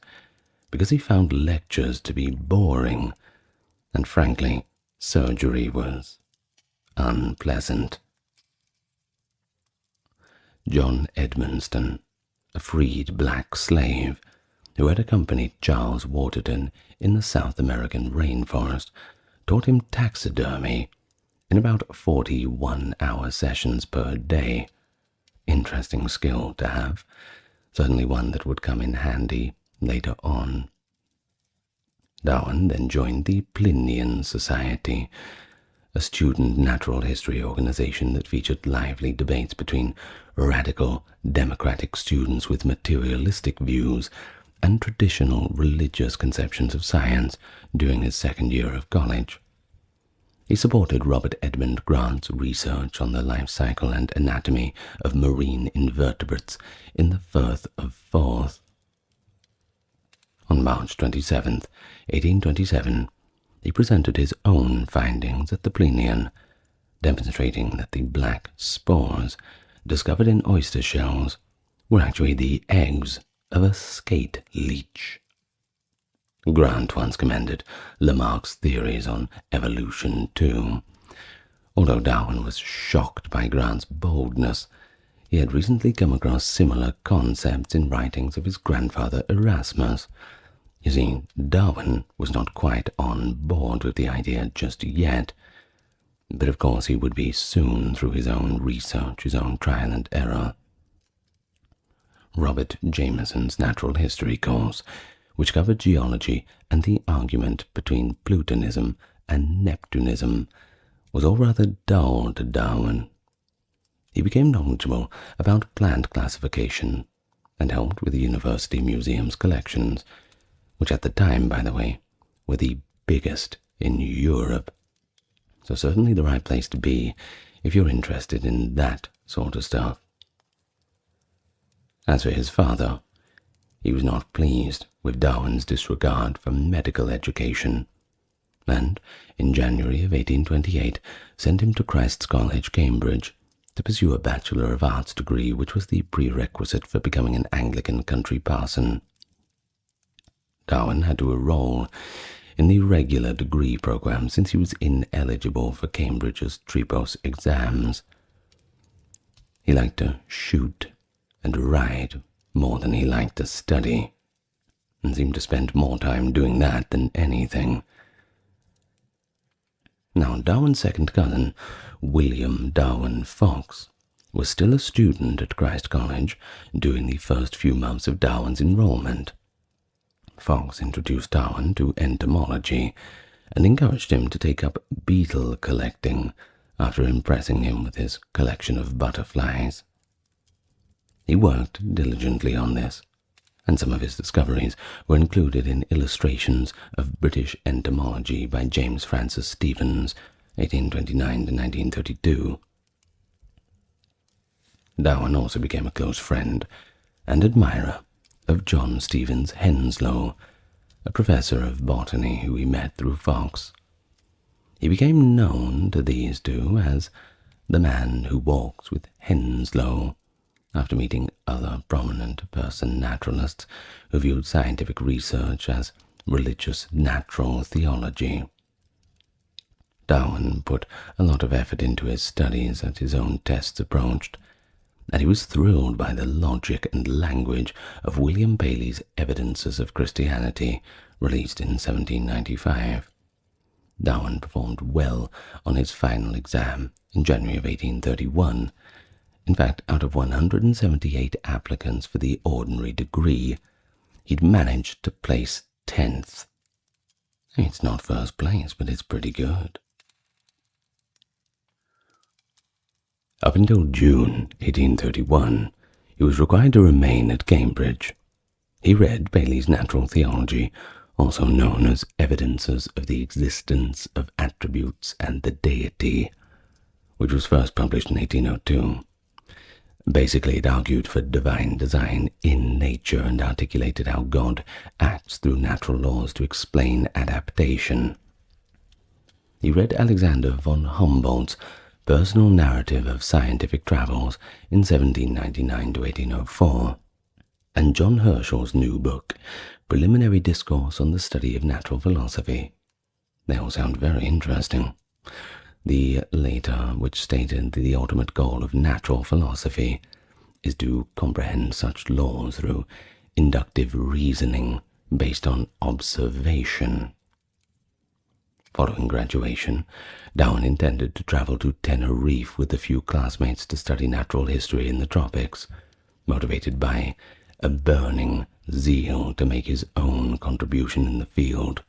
Speaker 2: because he found lectures to be boring, and frankly, surgery was unpleasant. John Edmonston, a freed black slave who had accompanied Charles Waterton in the South American rainforest, taught him taxidermy in about 41-hour sessions per day. Interesting skill to have, certainly one that would come in handy later on. Darwin then joined the Plinian Society, a student natural history organization that featured lively debates between radical democratic students with materialistic views and traditional religious conceptions of science during his second year of college. He supported Robert Edmund Grant's research on the life cycle and anatomy of marine invertebrates in the Firth of Forth. On March 27, 1827, he presented his own findings at the Plinian, demonstrating that the black spores discovered in oyster shells were actually the eggs of a skate leech. Grant once commended Lamarck's theories on evolution too. Although Darwin was shocked by Grant's boldness, he had recently come across similar concepts in writings of his grandfather Erasmus. You see, Darwin was not quite on board with the idea just yet, but of course he would be soon through his own research, his own trial and error. Robert Jameson's natural history course, which covered geology and the argument between Plutonism and Neptunism, was all rather dull to Darwin. He became knowledgeable about plant classification and helped with the University Museum's collections, which at the time, by the way, were the biggest in Europe. So certainly the right place to be if you're interested in that sort of stuff. As for his father, he was not pleased with Darwin's disregard for medical education, and in January of 1828 sent him to Christ's College, Cambridge, to pursue a Bachelor of Arts degree, which was the prerequisite for becoming an Anglican country parson. Darwin had to enroll in the regular degree program since he was ineligible for Cambridge's Tripos exams. He liked to shoot and ride more than he liked to study, and seemed to spend more time doing that than anything. Now, Darwin's second cousin, William Darwin Fox, was still a student at Christ College during the first few months of Darwin's enrollment. Fox introduced Darwin to entomology and encouraged him to take up beetle collecting after impressing him with his collection of butterflies. He worked diligently on this, and some of his discoveries were included in illustrations of British entomology by James Francis Stevens, 1829 to 1932. Darwin also became a close friend and admirer of John Stevens Henslow, a professor of botany who he met through Fox. He became known to these two as the man who walks with Henslow, after meeting other prominent person naturalists who viewed scientific research as religious natural theology. Darwin put a lot of effort into his studies as his own tests approached, and he was thrilled by the logic and language of William Paley's Evidences of Christianity, released in 1795. Darwin performed well on his final exam in January of 1831. In fact, out of 178 applicants for the ordinary degree, he'd managed to place 10th. It's not first place, but it's pretty good. Up until June 1831, he was required to remain at Cambridge. He read Paley's Natural Theology, also known as Evidences of the Existence of Attributes and the Deity, which was first published in 1802. Basically, it argued for divine design in nature and articulated how God acts through natural laws to explain adaptation. He read Alexander von Humboldt's Personal Narrative of Scientific Travels in 1799 to 1804, and John Herschel's new book, Preliminary Discourse on the Study of Natural Philosophy. They all sound very interesting. The later, which stated that the ultimate goal of natural philosophy is to comprehend such laws through inductive reasoning based on observation. Following graduation, Darwin intended to travel to Tenerife with a few classmates to study natural history in the tropics, motivated by a burning zeal to make his own contribution in the field.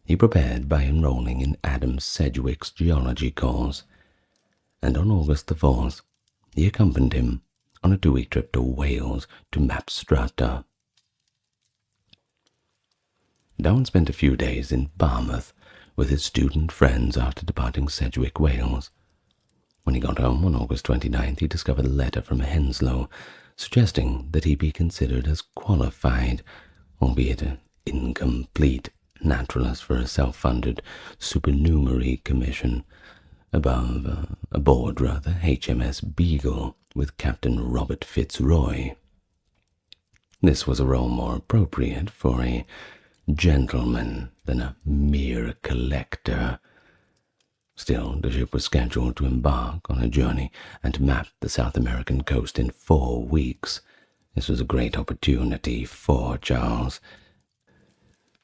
Speaker 2: He prepared by enrolling in Adam Sedgwick's geology course, and on August the 4th, he accompanied him on a 2-week trip to Wales to map strata. Darwin spent a few days in Barmouth with his student friends after departing Sedgwick, Wales. When he got home on August 29th, he discovered a letter from Henslow suggesting that he be considered as qualified, albeit incomplete, naturalist for a self-funded supernumerary commission aboard HMS Beagle with Captain Robert Fitzroy. This was a role more appropriate for a gentleman than a mere collector. Still, the ship was scheduled to embark on a journey and map the South American coast in 4 weeks. This was a great opportunity for Charles.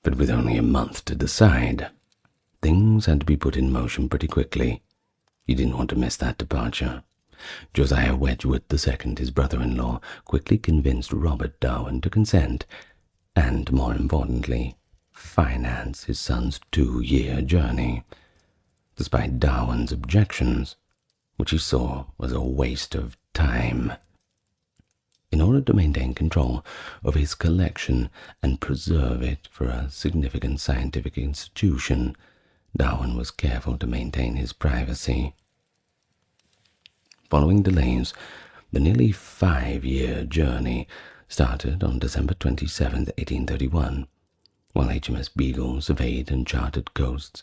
Speaker 2: But with only a month to decide, things had to be put in motion pretty quickly. He didn't want to miss that departure. Josiah Wedgwood II, his brother-in-law, quickly convinced Robert Darwin to consent and, more importantly, finance his son's 2-year journey, despite Darwin's objections, which he saw was a waste of time. In order to maintain control of his collection and preserve it for a significant scientific institution, Darwin was careful to maintain his privacy. Following delays, the nearly 5-year journey started on December 27, 1831. While HMS Beagle surveyed and charted coasts,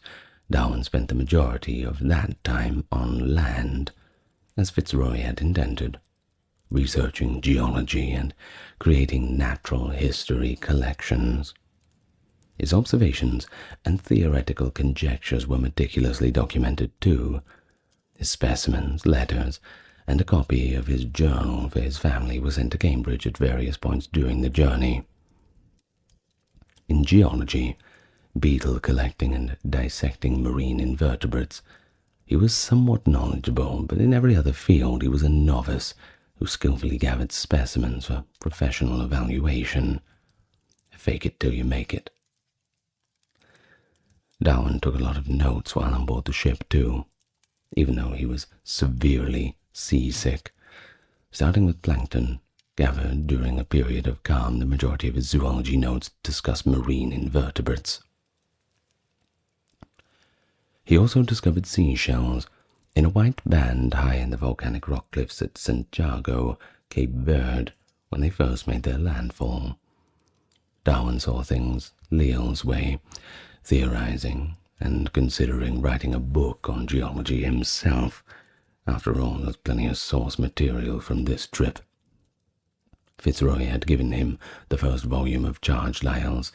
Speaker 2: Darwin spent the majority of that time on land, as Fitzroy had intended, researching geology and creating natural history collections. His observations and theoretical conjectures were meticulously documented too. His specimens, letters, and a copy of his journal for his family were sent to Cambridge at various points during the journey. In geology, beetle collecting and dissecting marine invertebrates, he was somewhat knowledgeable, but in every other field he was a novice who skillfully gathered specimens for professional evaluation. Fake it till you make it. Darwin took a lot of notes while on board the ship too, even though he was severely seasick. Starting with plankton, gathered during a period of calm, the majority of his zoology notes discuss marine invertebrates. He also discovered seashells in a white band high in the volcanic rock cliffs at St. Jago, Cape Verde, when they first made their landfall. Darwin saw things Lyell's way, theorizing and considering writing a book on geology himself. After all, there's plenty of source material from this trip. Fitzroy had given him the first volume of Charles Lyell's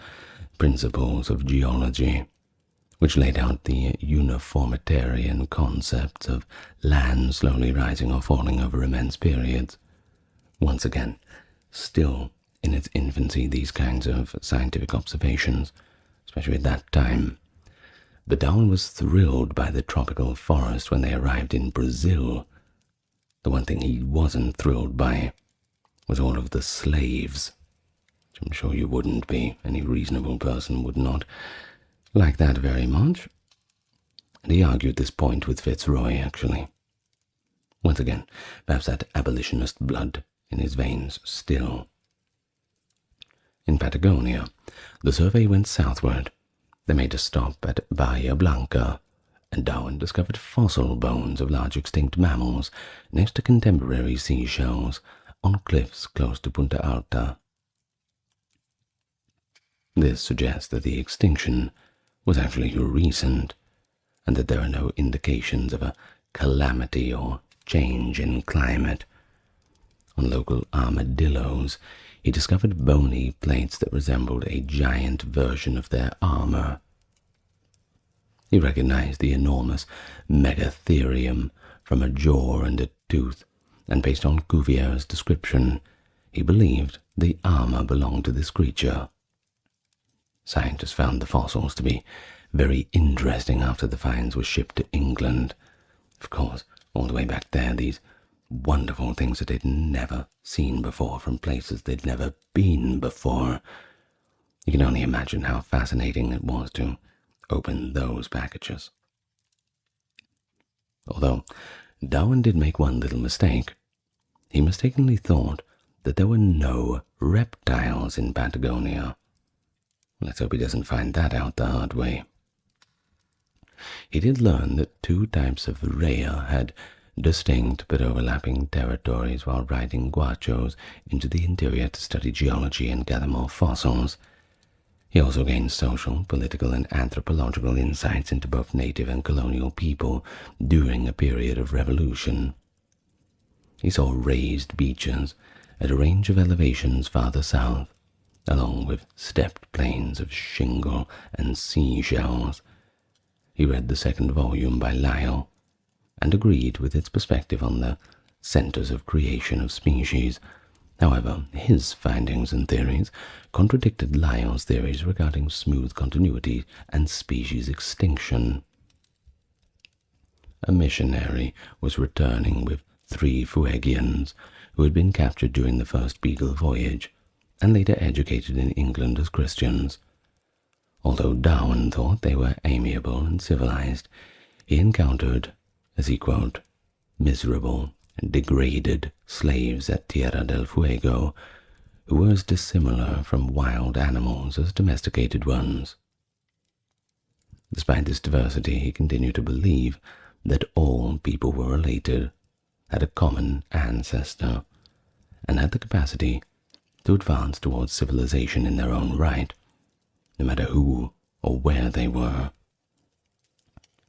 Speaker 2: Principles of Geology, which laid out the uniformitarian concepts of land slowly rising or falling over immense periods. Once again, still in its infancy, these kinds of scientific observations, especially at that time. But Darwin was thrilled by the tropical forest when they arrived in Brazil. The one thing he wasn't thrilled by was all of the slaves, which I'm sure you wouldn't be. Any reasonable person would not like that very much. And he argued this point with Fitzroy, actually. Once again, perhaps that abolitionist blood in his veins still. In Patagonia, the survey went southward. They made a stop at Bahia Blanca, and Darwin discovered fossil bones of large extinct mammals next to contemporary seashells on cliffs close to Punta Alta. This suggests that the extinction was actually recent, and that there are no indications of a calamity or change in climate. On local armadillos, he discovered bony plates that resembled a giant version of their armor. He recognized the enormous megatherium from a jaw and a tooth, and based on Cuvier's description, he believed the armor belonged to this creature. Scientists found the fossils to be very interesting after the finds were shipped to England. Of course, all the way back there, these wonderful things that they'd never seen before from places they'd never been before. You can only imagine how fascinating it was to open those packages. Although Darwin did make one little mistake. He mistakenly thought that there were no reptiles in Patagonia. Let's hope he doesn't find that out the hard way. He did learn that 2 types of rhea had distinct but overlapping territories while riding guachos into the interior to study geology and gather more fossils. He also gained social, political, and anthropological insights into both native and colonial people during a period of revolution. He saw raised beaches at a range of elevations farther south, along with stepped plains of shingle and seashells. He read the second volume by Lyell, and agreed with its perspective on the centers of creation of species. However, his findings and theories contradicted Lyell's theories regarding smooth continuity and species extinction. A missionary was returning with 3 Fuegians who had been captured during the first Beagle voyage and later educated in England as Christians. Although Darwin thought they were amiable and civilized, he encountered, as he quote, miserable and degraded slaves at Tierra del Fuego, who were as dissimilar from wild animals as domesticated ones. Despite this diversity, he continued to believe that all people were related, had a common ancestor, and had the capacity to advance towards civilization in their own right, no matter who or where they were.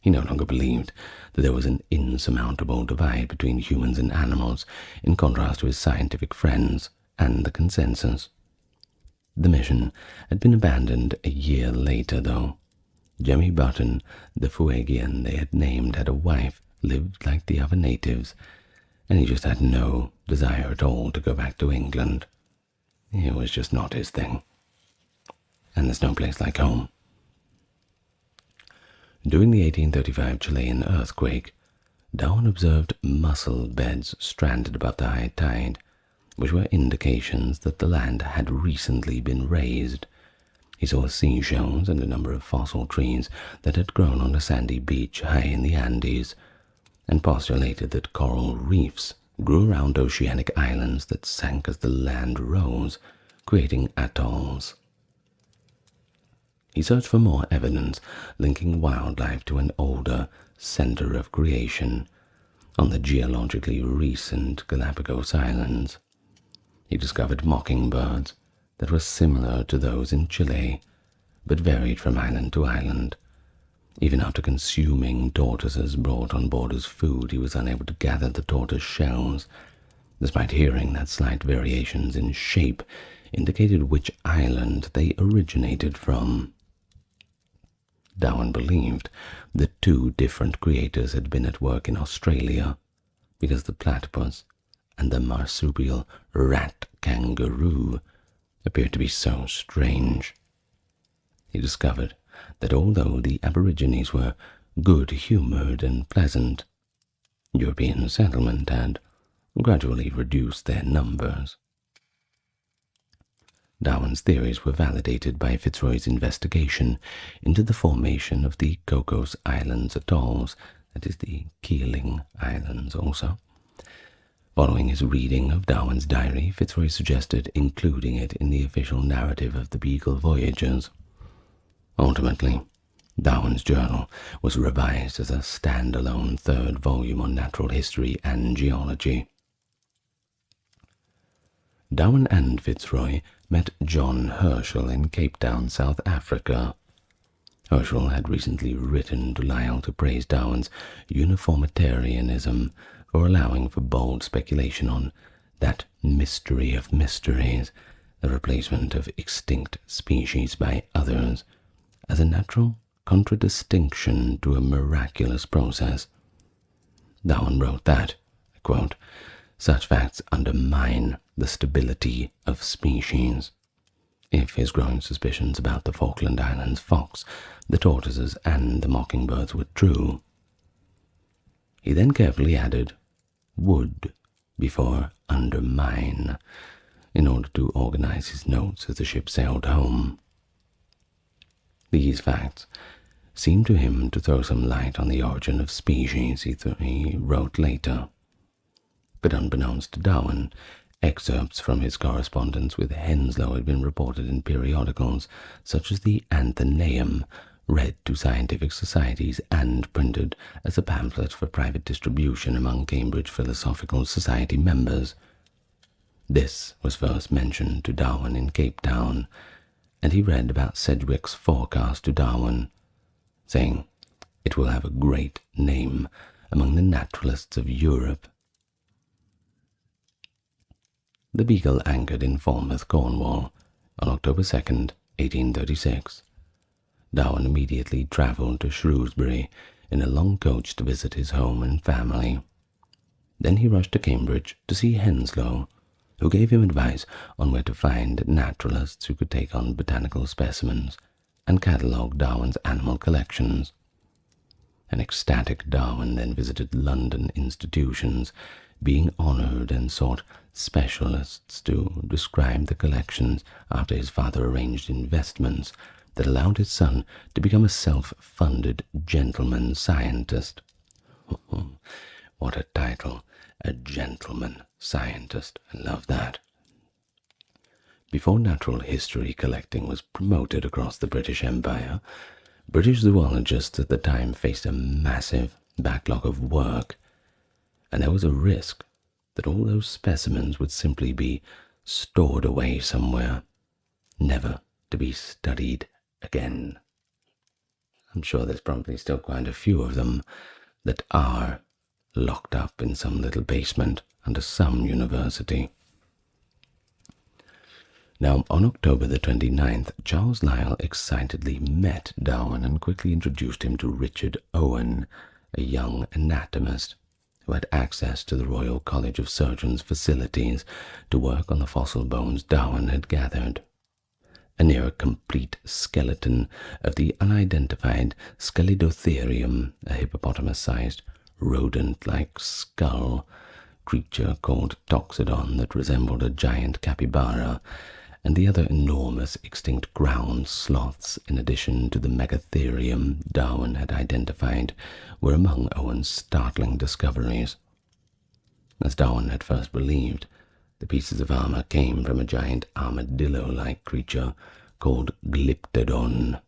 Speaker 2: He no longer believed that there was an insurmountable divide between humans and animals, in contrast to his scientific friends and the consensus. The mission had been abandoned a year later, though. Jemmy Button, the Fuegian they had named, had a wife, lived like the other natives, and he just had no desire at all to go back to England. It was just not his thing. And there's no place like home. During the 1835 Chilean earthquake, Darwin observed mussel beds stranded above the high tide, which were indications that the land had recently been raised. He saw seashells and a number of fossil trees that had grown on a sandy beach high in the Andes, and postulated that coral reefs grew around oceanic islands that sank as the land rose, creating atolls. He searched for more evidence linking wildlife to an older center of creation on the geologically recent Galapagos Islands. He discovered mockingbirds that were similar to those in Chile, but varied from island to island. Even after consuming tortoises brought on board as food, he was unable to gather the tortoise shells, despite hearing that slight variations in shape indicated which island they originated from. Darwin believed that 2 different creators had been at work in Australia, because the platypus and the marsupial rat kangaroo appeared to be so strange. He discovered that although the Aborigines were good-humored and pleasant, European settlement had gradually reduced their numbers. Darwin's theories were validated by Fitzroy's investigation into the formation of the Cocos Islands atolls, that is, the Keeling Islands also. Following his reading of Darwin's diary, Fitzroy suggested including it in the official narrative of the Beagle voyages. Ultimately, Darwin's journal was revised as a standalone 3rd volume on natural history and geology. Darwin and Fitzroy met John Herschel in Cape Town, South Africa. Herschel had recently written to Lyell to praise Darwin's uniformitarianism for allowing for bold speculation on that mystery of mysteries, the replacement of extinct species by others, as a natural contradistinction to a miraculous process. Darwin wrote that, I quote, "Such facts undermine the stability of species." If his growing suspicions about the Falkland Islands fox, the tortoises, and the mockingbirds were true. He then carefully added "would" before "undermine" in order to organize his notes as the ship sailed home. These facts seemed to him to throw some light on the origin of species, he wrote later. But unbeknownst to Darwin, excerpts from his correspondence with Henslow had been reported in periodicals such as the Athenaeum, read to scientific societies and printed as a pamphlet for private distribution among Cambridge Philosophical Society members. This was first mentioned to Darwin in Cape Town, and he read about Sedgwick's forecast to Darwin, saying, "It will have a great name among the naturalists of Europe." The Beagle anchored in Falmouth, Cornwall, on October 2nd, 1836. Darwin immediately travelled to Shrewsbury in a long coach to visit his home and family. Then he rushed to Cambridge to see Henslow, who gave him advice on where to find naturalists who could take on botanical specimens and catalogue Darwin's animal collections. An ecstatic Darwin then visited London institutions, being honoured and sought specialists to describe the collections after his father arranged investments that allowed his son to become a self-funded gentleman scientist. What a title, a gentleman scientist. I love that. Before natural history collecting was promoted across the British Empire, British zoologists at the time faced a massive backlog of work, and there was a risk that all those specimens would simply be stored away somewhere, never to be studied again. I'm sure there's probably still quite a few of them that are locked up in some little basement under some university. Now, on October the 29th, Charles Lyell excitedly met Darwin and quickly introduced him to Richard Owen, a young anatomist who had access to the Royal College of Surgeons' facilities to work on the fossil bones Darwin had gathered. A near-complete skeleton of the unidentified Scelidotherium, a hippopotamus-sized, rodent-like skull creature called Toxodon that resembled a giant capybara, and the other enormous extinct ground sloths, in addition to the Megatherium Darwin had identified, were among Owen's startling discoveries. As Darwin had first believed, the pieces of armor came from a giant armadillo-like creature called Glyptodon.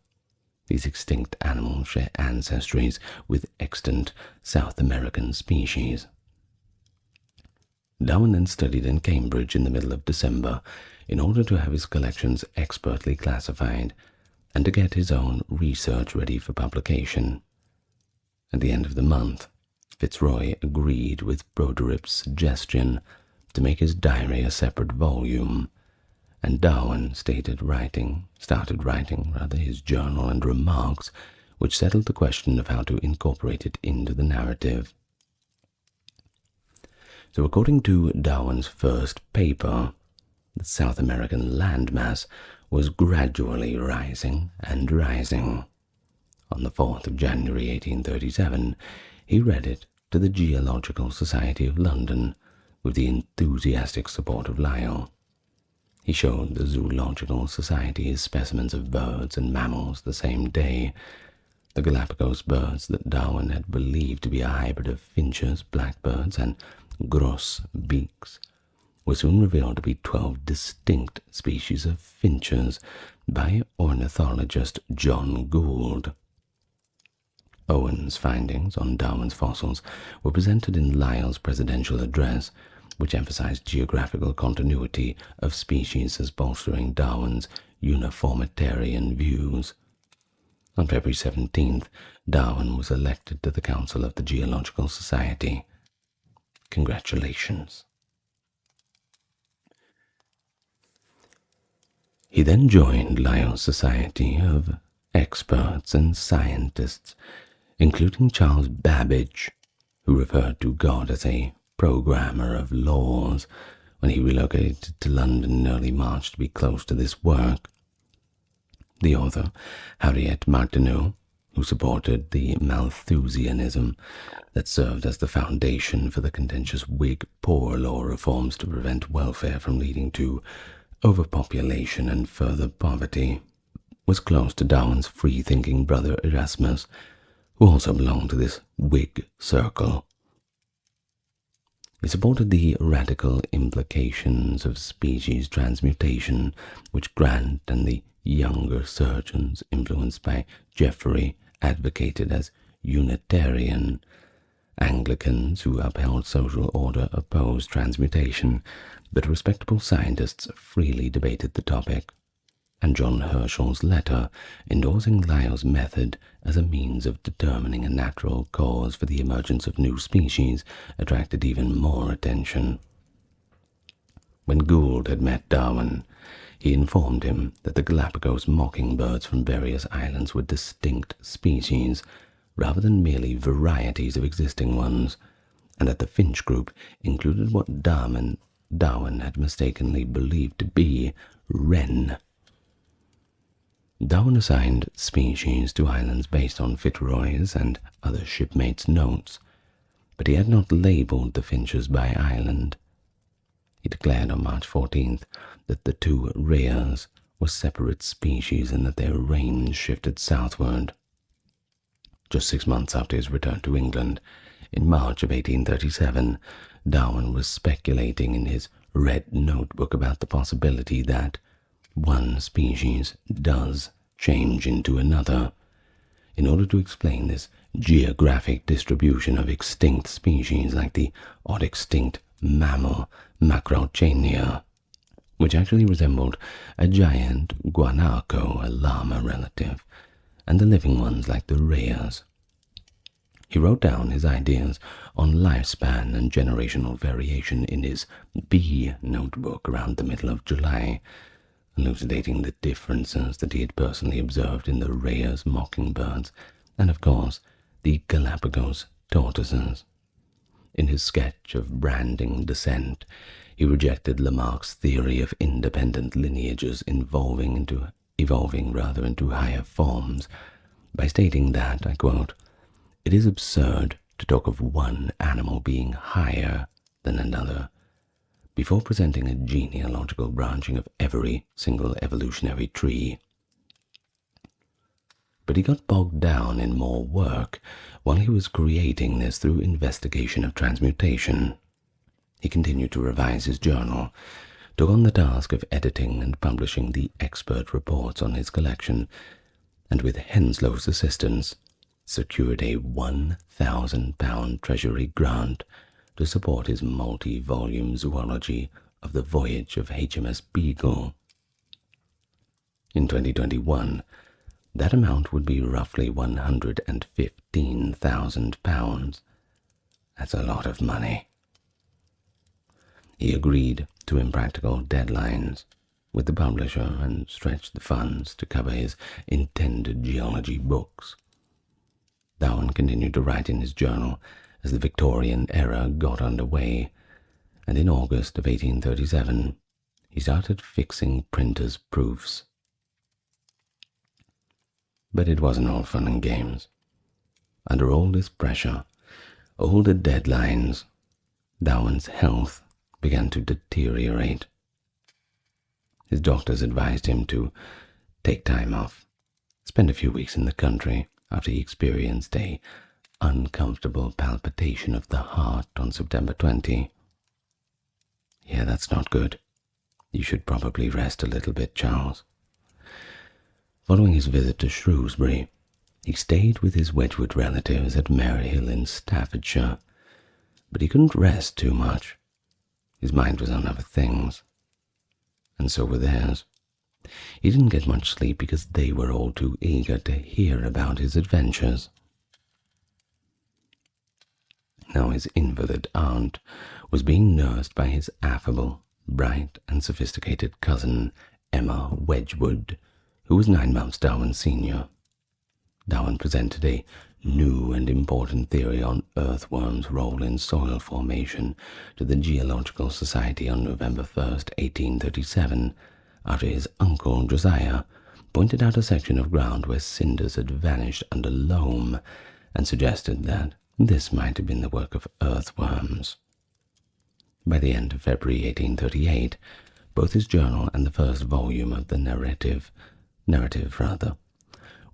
Speaker 2: These extinct animals share ancestries with extant South American species. Darwin then studied in Cambridge in the middle of December in order to have his collections expertly classified and to get his own research ready for publication. At the end of the month, Fitzroy agreed with Broderick's suggestion to make his diary a separate volume, and Darwin started writing his journal and remarks, which settled the question of how to incorporate it into the narrative. So according to Darwin's first paper, the South American landmass was gradually rising and rising. On the 4th of January 1837, he read it to the Geological Society of London with the enthusiastic support of Lyell. He showed the Zoological Society his specimens of birds and mammals the same day. The Galapagos birds that Darwin had believed to be a hybrid of finches, blackbirds, and grosbeaks were soon revealed to be 12 distinct species of finches by ornithologist John Gould. Owen's findings on Darwin's fossils were presented in Lyell's presidential address, which emphasized geographical continuity of species as bolstering Darwin's uniformitarian views. On February 17th, Darwin was elected to the Council of the Geological Society. Congratulations. He then joined Lyell's Society of experts and scientists, including Charles Babbage, who referred to God as a programmer of laws when he relocated to London in early March to be close to this work. The author, Harriet Martineau, who supported the Malthusianism that served as the foundation for the contentious Whig Poor Law reforms to prevent welfare from leading to overpopulation and further poverty, was close to Darwin's free-thinking brother Erasmus, who also belonged to this Whig circle. He supported the radical implications of species transmutation, which Grant and the younger surgeons, influenced by Jeffrey, advocated as Unitarian. Anglicans who upheld social order opposed transmutation, but respectable scientists freely debated the topic. and John Herschel's letter endorsing Lyell's method as a means of determining a natural cause for the emergence of new species attracted even more attention. When Gould had met Darwin, he informed him that the Galapagos mockingbirds from various islands were distinct species, rather than merely varieties of existing ones, and that the finch group included what Darwin had mistakenly believed to be wren. Darwin assigned species to islands based on Fitzroy's and other shipmates' notes, but he had not labelled the finches by island. He declared on March 14th that the two rheas were separate species and that their range shifted southward. Just 6 months after his return to England, in March of 1837, Darwin was speculating in his red notebook about the possibility that one species does change into another. In order to explain this geographic distribution of extinct species like the odd extinct mammal Macrauchenia, which actually resembled a giant guanaco, a llama relative, and the living ones like the rheas. He wrote down his ideas on lifespan and generational variation in his B notebook around the middle of July, elucidating the differences that he had personally observed in the rheas mockingbirds and, of course, the Galapagos tortoises. In his sketch of branding descent, he rejected Lamarck's theory of independent lineages evolving into higher forms by stating that, I quote, "It is absurd to talk of one animal being higher than another before presenting a genealogical branching of every single evolutionary tree." But he got bogged down in more work while he was creating this through investigation of transmutation. He continued to revise his journal, took on the task of editing and publishing the expert reports on his collection, and with Henslow's assistance, secured a £1,000 Treasury grant to support his multi-volume zoology of the voyage of HMS Beagle. In 2021, that amount would be roughly £115,000. That's a lot of money. He agreed to impractical deadlines with the publisher and stretched the funds to cover his intended geology books. Darwin continued to write in his journal as the Victorian era got underway, and in August of 1837 he started fixing printers' proofs. But it wasn't all fun and games. Under all this pressure, all the deadlines, Darwin's health began to deteriorate. His doctors advised him to take time off, spend a few weeks in the country after he experienced a uncomfortable palpitation of the heart on September 20. "Yeah, that's not good. You should probably rest a little bit, Charles." Following his visit to Shrewsbury, he stayed with his Wedgwood relatives at Maryhill in Staffordshire, but he couldn't rest too much. His mind was on other things, and so were theirs. He didn't get much sleep because they were all too eager to hear about his adventures. Now his invalid aunt was being nursed by his affable, bright, and sophisticated cousin, Emma Wedgwood, who was 9 months Darwin's senior. Darwin presented a new and important theory on earthworms' role in soil formation to the Geological Society on November 1st, 1837, after his uncle Josiah pointed out a section of ground where cinders had vanished under loam and suggested that this might have been the work of earthworms. By the end of February 1838, both his journal and the first volume of the narrative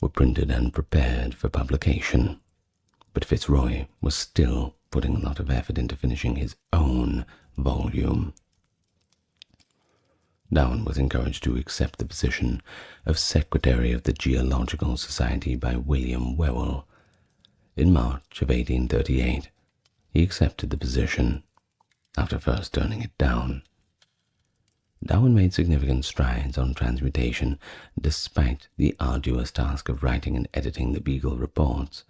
Speaker 2: were printed and prepared for publication, but Fitzroy was still putting a lot of effort into finishing his own volume. Darwin was encouraged to accept the position of Secretary of the Geological Society by William Whewell. In March of 1838, he accepted the position, after first turning it down. Darwin made significant strides on transmutation despite the arduous task of writing and editing the Beagle reports.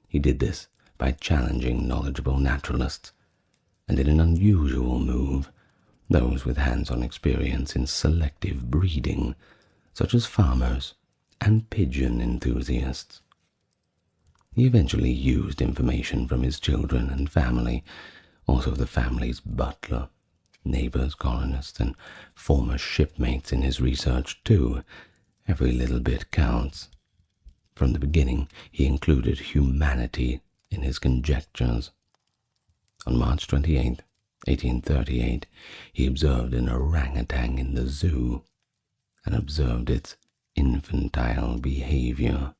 Speaker 2: He did this by challenging knowledgeable naturalists, and in an unusual move, those with hands-on experience in selective breeding, such as farmers and pigeon enthusiasts. He eventually used information from his children and family, also the family's butler, neighbors, colonists, and former shipmates in his research too. Every little bit counts. From the beginning, he included humanity in his conjectures. On March 28, 1838, he observed an orangutan in the zoo and observed its infantile behavior.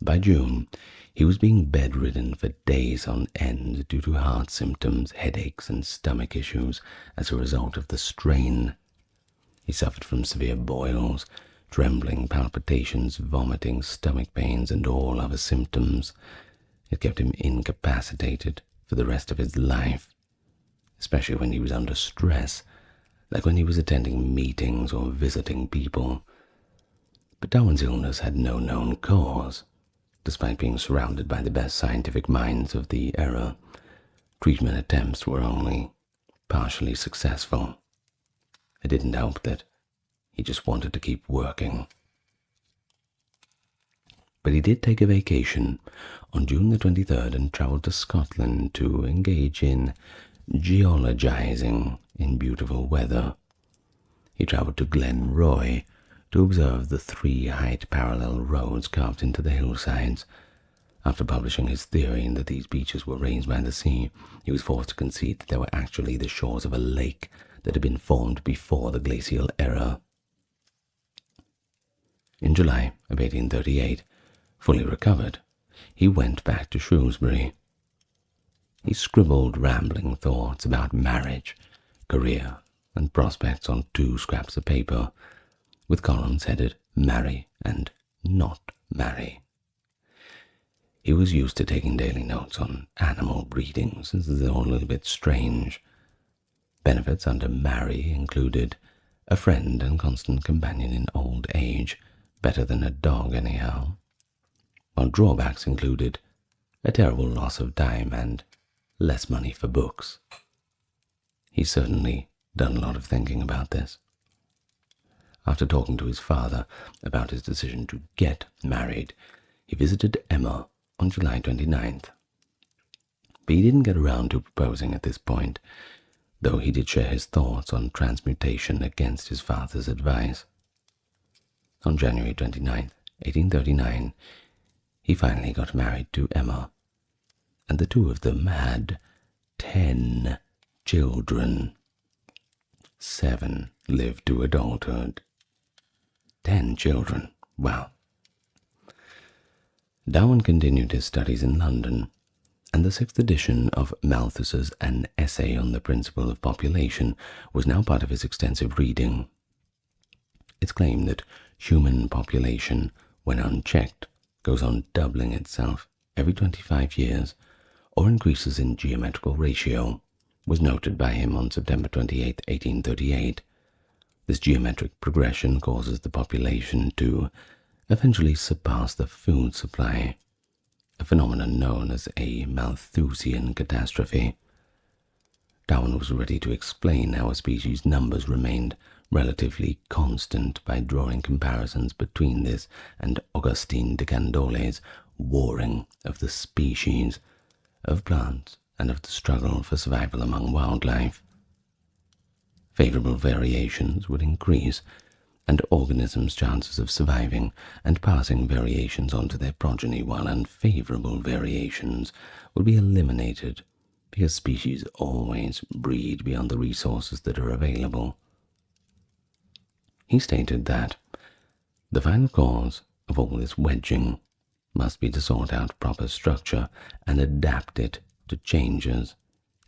Speaker 2: By June, he was being bedridden for days on end due to heart symptoms, headaches, and stomach issues as a result of the strain. He suffered from severe boils, trembling, palpitations, vomiting, stomach pains, and all other symptoms. It kept him incapacitated for the rest of his life, especially when he was under stress, like when he was attending meetings or visiting people. But Darwin's illness had no known cause. Despite being surrounded by the best scientific minds of the era, treatment attempts were only partially successful. It didn't help that he just wanted to keep working. But he did take a vacation on June the 23rd and traveled to Scotland to engage in geologizing in beautiful weather. He traveled to Glen Roy to observe the 3 height parallel roads carved into the hillsides. After publishing his theory that these beaches were raised by the sea, he was forced to concede that they were actually the shores of a lake that had been formed before the glacial era. In July of 1838, fully recovered, he went back to Shrewsbury. He scribbled rambling thoughts about marriage, career, and prospects on 2 scraps of paper, with columns headed "Marry" and "Not Marry." He was used to taking daily notes on animal breeding, since they're all a little bit strange. Benefits under "Marry" included a friend and constant companion in old age, better than a dog anyhow, while drawbacks included a terrible loss of time and less money for books. He's certainly done a lot of thinking about this. After talking to his father about his decision to get married, he visited Emma on July 29th. But he didn't get around to proposing at this point, though he did share his thoughts on transmutation against his father's advice. On January 29th, 1839, he finally got married to Emma, and the 2 of them had 10 children. 7 lived to adulthood. 10 children. Wow. Darwin continued his studies in London, and the 6th edition of Malthus's An Essay on the Principle of Population was now part of his extensive reading. It's claimed that human population, when unchecked, goes on doubling itself every 25 years, or increases in geometrical ratio, was noted by him on September 28, 1838. This geometric progression causes the population to eventually surpass the food supply, a phenomenon known as a Malthusian catastrophe. Darwin was ready to explain how a species' numbers remained relatively constant by drawing comparisons between this and Augustine de Candole's warring of the species of plants and of the struggle for survival among wildlife. Favorable variations would increase, and organisms' chances of surviving and passing variations on to their progeny, while unfavorable variations would be eliminated, because species always breed beyond the resources that are available. He stated that the final cause of all this wedging must be to sort out proper structure and adapt it to changes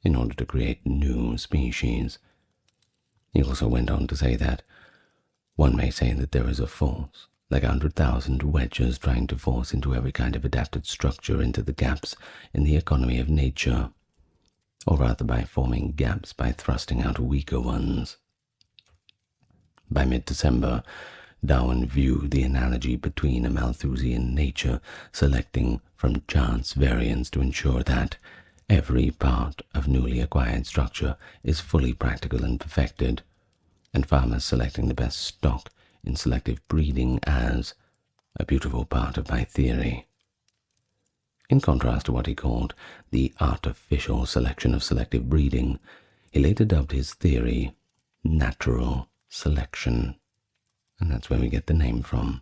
Speaker 2: in order to create new species. He also went on to say that one may say that there is a force, like 100,000 wedges trying to force into every kind of adapted structure into the gaps in the economy of nature. or rather by forming gaps by thrusting out weaker ones. By mid-December, Darwin viewed the analogy between a Malthusian nature selecting from chance variants to ensure that every part of newly acquired structure is fully practical and perfected, and farmers selecting the best stock in selective breeding as a beautiful part of my theory. In contrast to what he called the artificial selection of selective breeding, he later dubbed his theory natural selection, and that's where we get the name from.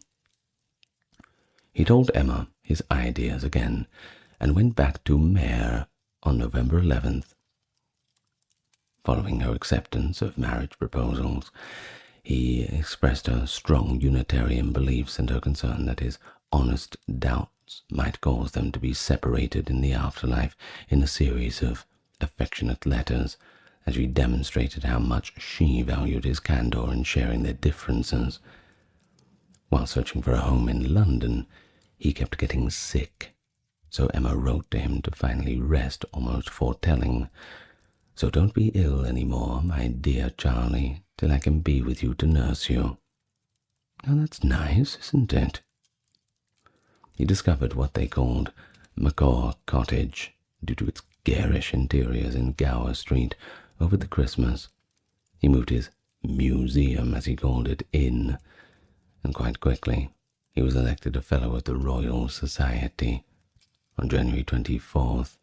Speaker 2: He told Emma his ideas again and went back to Mare on November 11th. Following her acceptance of marriage proposals, he expressed her strong Unitarian beliefs and her concern that his honest doubts might cause them to be separated in the afterlife in a series of affectionate letters, as she demonstrated how much she valued his candor in sharing their differences. While searching for a home in London, he kept getting sick, so Emma wrote to him to finally rest, almost foretelling, "So don't be ill any more, my dear Charlie, till I can be with you to nurse you." Now that's nice, isn't it? He discovered what they called Macaw Cottage, due to its garish interiors in Gower Street, over the Christmas. He moved his museum, as he called it, in, and quite quickly he was elected a Fellow of the Royal Society on January 24th,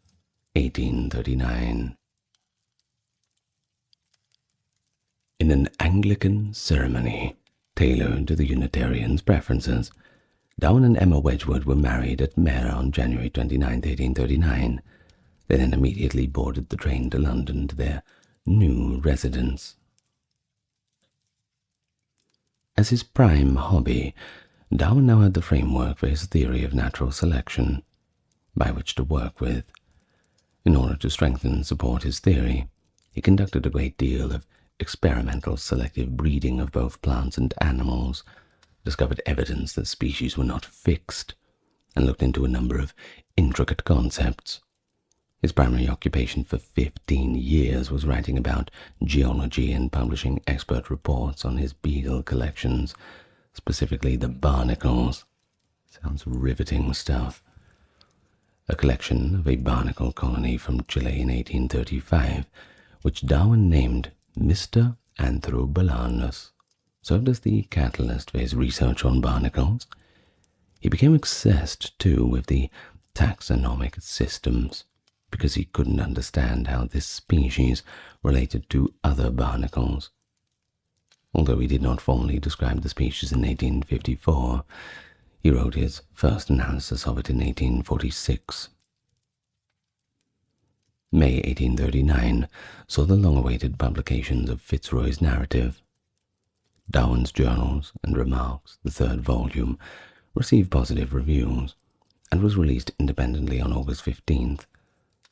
Speaker 2: 1839. In an Anglican ceremony tailored to the Unitarians' preferences, Darwin and Emma Wedgwood were married at Mare on January 29, 1839. They then immediately boarded the train to London to their new residence. As his prime hobby, Darwin now had the framework for his theory of natural selection, by which to work with. In order to strengthen and support his theory, he conducted a great deal of experimental selective breeding of both plants and animals, discovered evidence that species were not fixed, and looked into a number of intricate concepts. His primary occupation for 15 years was writing about geology and publishing expert reports on his beagle collections, specifically the barnacles. Sounds riveting stuff. A collection of a barnacle colony from Chile in 1835, which Darwin named Mr. Anthrobalanus, served as the catalyst for his research on barnacles. He became obsessed, too, with the taxonomic systems, because he couldn't understand how this species related to other barnacles. Although he did not formally describe the species in 1854, he wrote his first analysis of it in 1846. May 1839 saw the long-awaited publications of Fitzroy's narrative. Darwin's Journals and Remarks, the third volume, received positive reviews and was released independently on August 15th.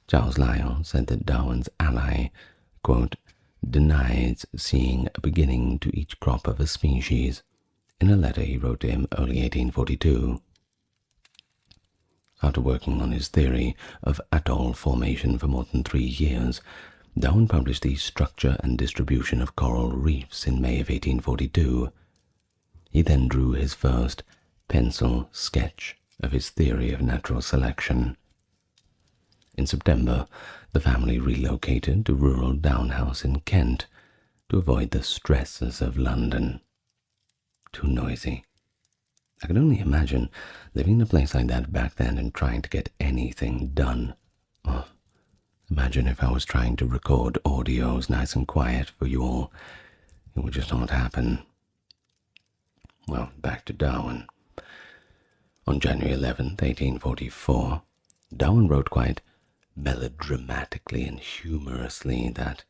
Speaker 2: Charles Lyell said that Darwin's ally, quote, denies seeing a beginning to each crop of a species, in a letter he wrote to him early 1842. After working on his theory of atoll formation for more than 3 years, Darwin published the Structure and Distribution of Coral Reefs in May of 1842. He then drew his first pencil sketch of his theory of natural selection. In September, the family relocated to rural Down House in Kent to avoid the stresses of London. Too noisy. I could only imagine living in a place like that back then and trying to get anything done. Oh, imagine if I was trying to record audios nice and quiet for you all. It would just not happen. Well, back to Darwin. On January 11th, 1844, Darwin wrote quite melodramatically and humorously that,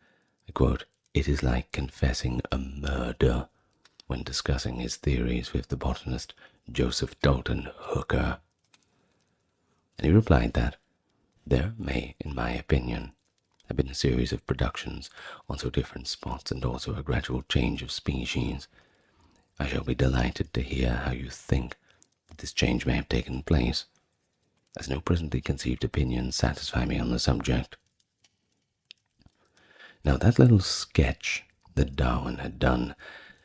Speaker 2: I quote, "it is like confessing a murder," when discussing his theories with the botanist Joseph Dalton Hooker. And he replied that there may, in my opinion, have been a series of productions on so different spots and also a gradual change of species. I shall be delighted to hear how you think that this change may have taken place, as no presently conceived opinions satisfy me on the subject. Now that little sketch that Darwin had done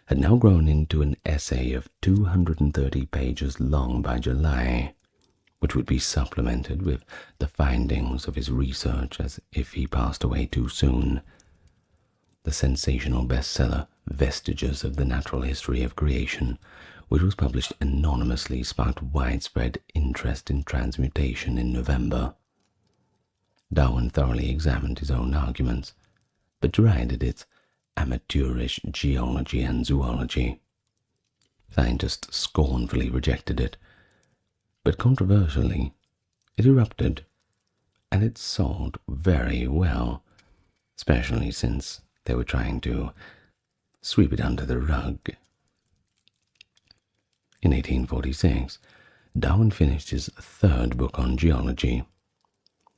Speaker 2: had now grown into an essay of 230 pages long by July, which would be supplemented with the findings of his research as if he passed away too soon. The sensational bestseller Vestiges of the Natural History of Creation, which was published anonymously, sparked widespread interest in transmutation in November. Darwin thoroughly examined his own arguments, but derided its amateurish geology and zoology. Scientists scornfully rejected it, but controversially, it erupted, and it sold very well, especially since they were trying to sweep it under the rug. In 1846, Darwin finished his third book on geology.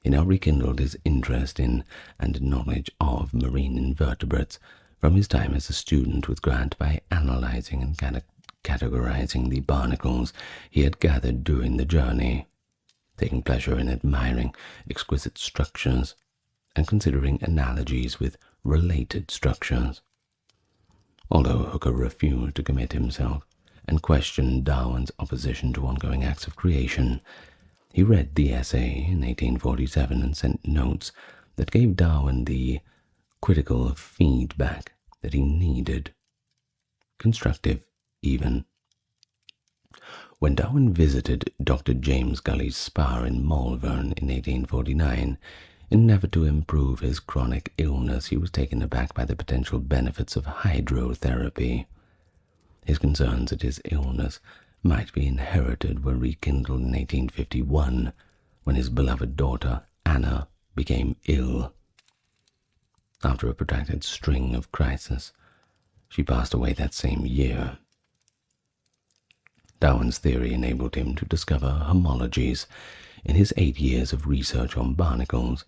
Speaker 2: He now rekindled his interest in and knowledge of marine invertebrates from his time as a student with Grant by analyzing and categorizing the barnacles he had gathered during the journey, taking pleasure in admiring exquisite structures and considering analogies with related structures. Although Hooker refused to commit himself and questioned Darwin's opposition to ongoing acts of creation, he read the essay in 1847 and sent notes that gave Darwin the critical feedback that he needed, constructive even. When Darwin visited Dr. James Gully's spa in Malvern in 1849, in an effort to improve his chronic illness, he was taken aback by the potential benefits of hydrotherapy. His concerns that his illness might be inherited were rekindled in 1851, when his beloved daughter, Anna, became ill. After a protracted string of crises, she passed away that same year. Darwin's theory enabled him to discover homologies in his 8 years of research on barnacles,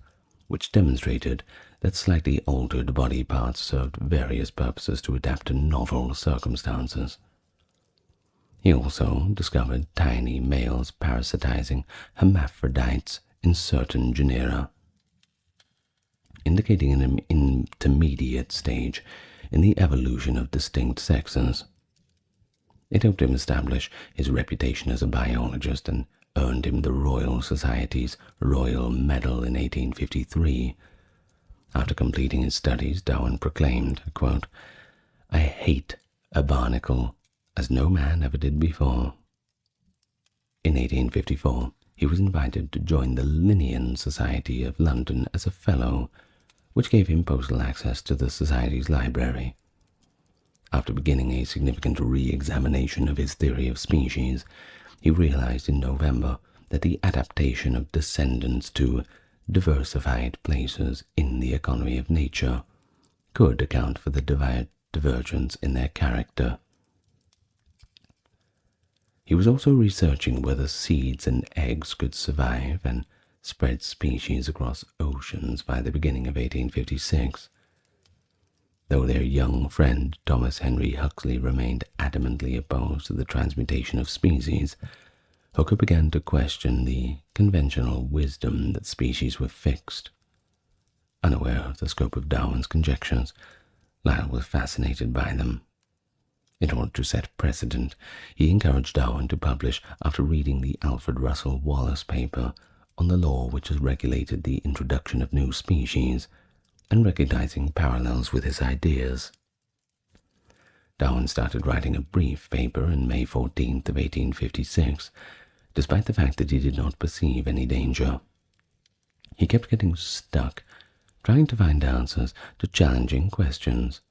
Speaker 2: which demonstrated that slightly altered body parts served various purposes to adapt to novel circumstances. He also discovered tiny males parasitizing hermaphrodites in certain genera, indicating an intermediate stage in the evolution of distinct sexes. It helped him establish his reputation as a biologist and earned him the Royal Society's Royal Medal in 1853. After completing his studies, Darwin proclaimed, quote, "I hate a barnacle as no man ever did before." In 1854, he was invited to join the Linnean Society of London as a fellow, which gave him postal access to the Society's library. After beginning a significant re-examination of his theory of species, he realized in November that the adaptation of descendants to diversified places in the economy of nature could account for the divergence in their character. He was also researching whether seeds and eggs could survive and spread species across oceans by the beginning of 1856. Though their young friend Thomas Henry Huxley remained adamantly opposed to the transmutation of species, Hooker began to question the conventional wisdom that species were fixed. Unaware of the scope of Darwin's conjectures, Lyell was fascinated by them. In order to set precedent, he encouraged Darwin to publish after reading the Alfred Russel Wallace paper on the law which has regulated the introduction of new species, and recognizing parallels with his ideas. Darwin started writing a brief paper on May 14th of 1856, despite the fact that he did not perceive any danger. He kept getting stuck, trying to find answers to challenging questions,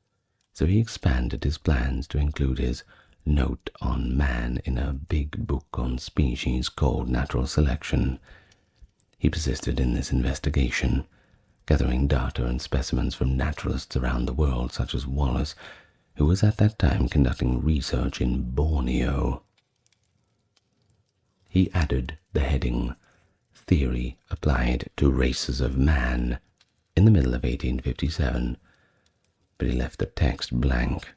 Speaker 2: so he expanded his plans to include his Note on Man in a big book on species called Natural Selection. He persisted in this investigation, gathering data and specimens from naturalists around the world, such as Wallace, who was at that time conducting research in Borneo. He added the heading, Theory Applied to Races of Man, in the middle of 1857, but he left the text blank.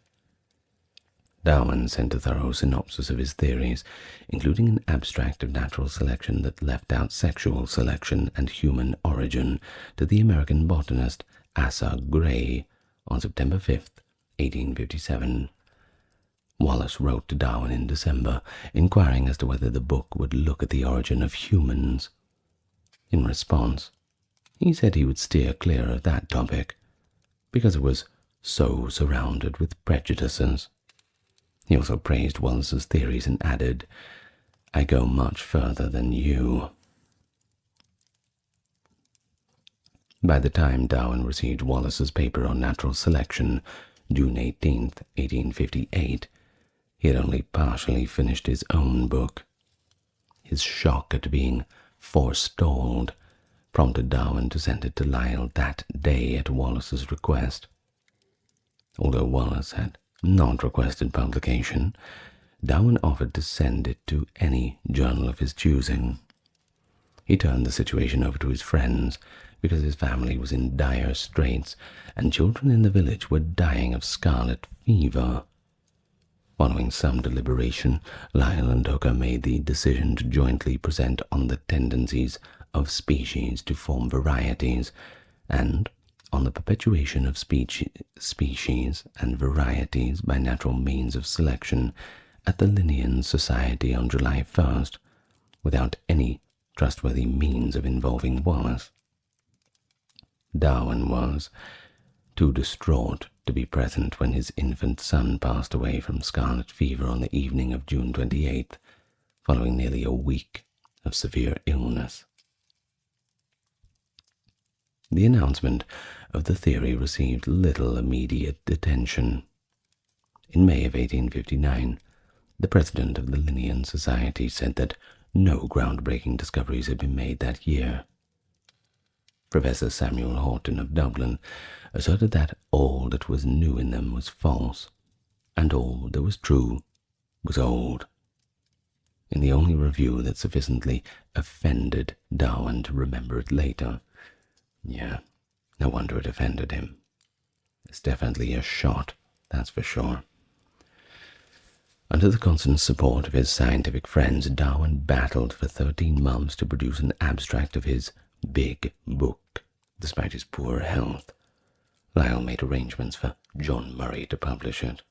Speaker 2: Darwin sent a thorough synopsis of his theories, including an abstract of natural selection that left out sexual selection and human origin, to the American botanist Asa Gray on September 5th, 1857. Wallace wrote to Darwin in December, inquiring as to whether the book would look at the origin of humans. In response, he said he would steer clear of that topic, because it was so surrounded with prejudices. He also praised Wallace's theories and added, "I go much further than you." By the time Darwin received Wallace's paper on natural selection, June 18th, 1858, he had only partially finished his own book. His shock at being forestalled prompted Darwin to send it to Lyell that day at Wallace's request. Although Wallace had not requested publication, Darwin offered to send it to any journal of his choosing. He turned the situation over to his friends because his family was in dire straits and children in the village were dying of scarlet fever. Following some deliberation, Lyell and Hooker made the decision to jointly present on the tendencies of species to form varieties and on the perpetuation of species and varieties by natural means of selection at the Linnean Society on July 1st, without any trustworthy means of involving Wallace. Darwin was too distraught to be present when his infant son passed away from scarlet fever on the evening of June 28th, following nearly a week of severe illness. The announcement of the theory received little immediate attention. In May of 1859, the president of the Linnean Society said that no groundbreaking discoveries had been made that year. Professor Samuel Horton of Dublin asserted that all that was new in them was false, and all that was true was old. In the only review that sufficiently offended Darwin to remember it later. Yeah, no wonder it offended him. It's definitely a shot, that's for sure. Under the constant support of his scientific friends, Darwin battled for 13 months to produce an abstract of his big book, despite his poor health. Lyell made arrangements for John Murray to publish it.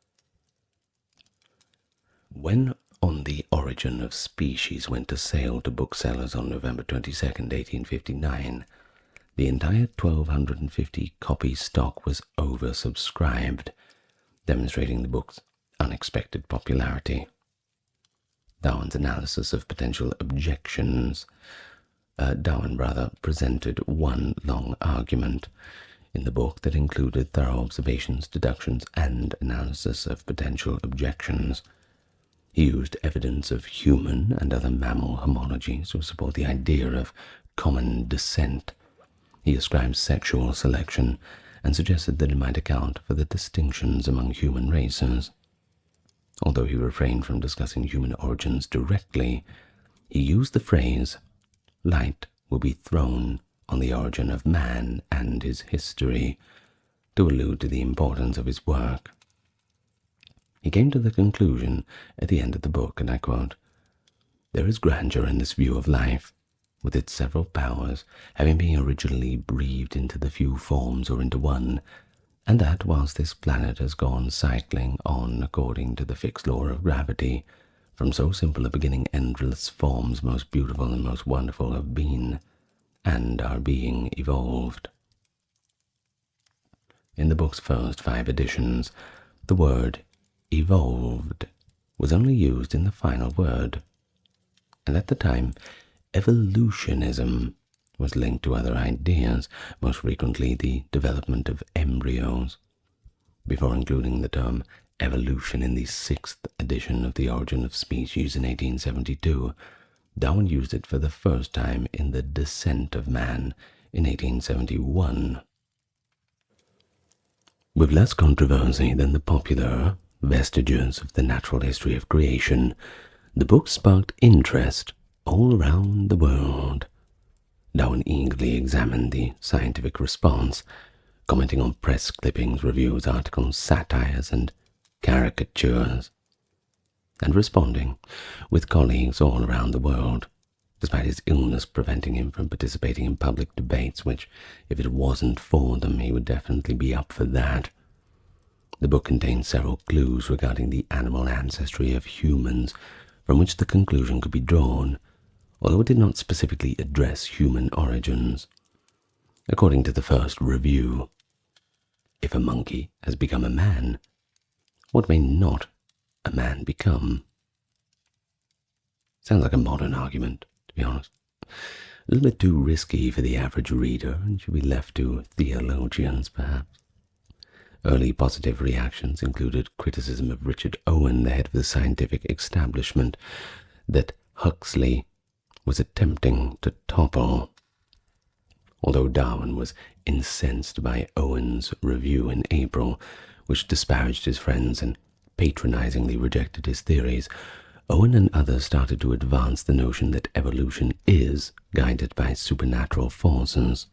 Speaker 2: When On the Origin of Species went to sale to booksellers on November 22nd, 1859, the entire 1,250 copy stock was oversubscribed, demonstrating the book's unexpected popularity. Darwin's analysis of potential objections Darwin presented one long argument in the book that included thorough observations, deductions, and analysis of potential objections. He used evidence of human and other mammal homologies to support the idea of common descent. He ascribed sexual selection and suggested that it might account for the distinctions among human races. Although he refrained from discussing human origins directly, he used the phrase, "Light will be thrown on the origin of man and his history," to allude to the importance of his work. He came to the conclusion at the end of the book, and I quote, "There is grandeur in this view of life, with its several powers having been originally breathed into the few forms or into one, and that whilst this planet has gone cycling on according to the fixed law of gravity, from so simple a beginning endless forms most beautiful and most wonderful have been and are being evolved." In the book's first 5 editions, the word evolved was only used in the final word, and at the time evolutionism was linked to other ideas, most frequently the development of embryos. Before including the term evolution in the 6th edition of The Origin of Species in 1872, Darwin used it for the first time in The Descent of Man in 1871. With less controversy than the popular Vestiges of the Natural History of Creation, the book sparked interest all around the world. Darwin eagerly examined the scientific response, commenting on press clippings, reviews, articles, satires, and caricatures, and responding with colleagues all around the world despite his illness preventing him from participating in public debates, which, if it wasn't for them, he would definitely be up for that. The book contains several clues regarding the animal ancestry of humans, from which the conclusion could be drawn, although it did not specifically address human origins. According to the first review, if a monkey has become a man, what may not a man become? Sounds like a modern argument, to be honest. A little bit too risky for the average reader and should be left to theologians, perhaps. Early positive reactions included criticism of Richard Owen, the head of the scientific establishment, that Huxley was attempting to topple. Although Darwin was incensed by Owen's review in April, which disparaged his friends and patronizingly rejected his theories, Owen and others started to advance the notion that evolution is guided by supernatural forces.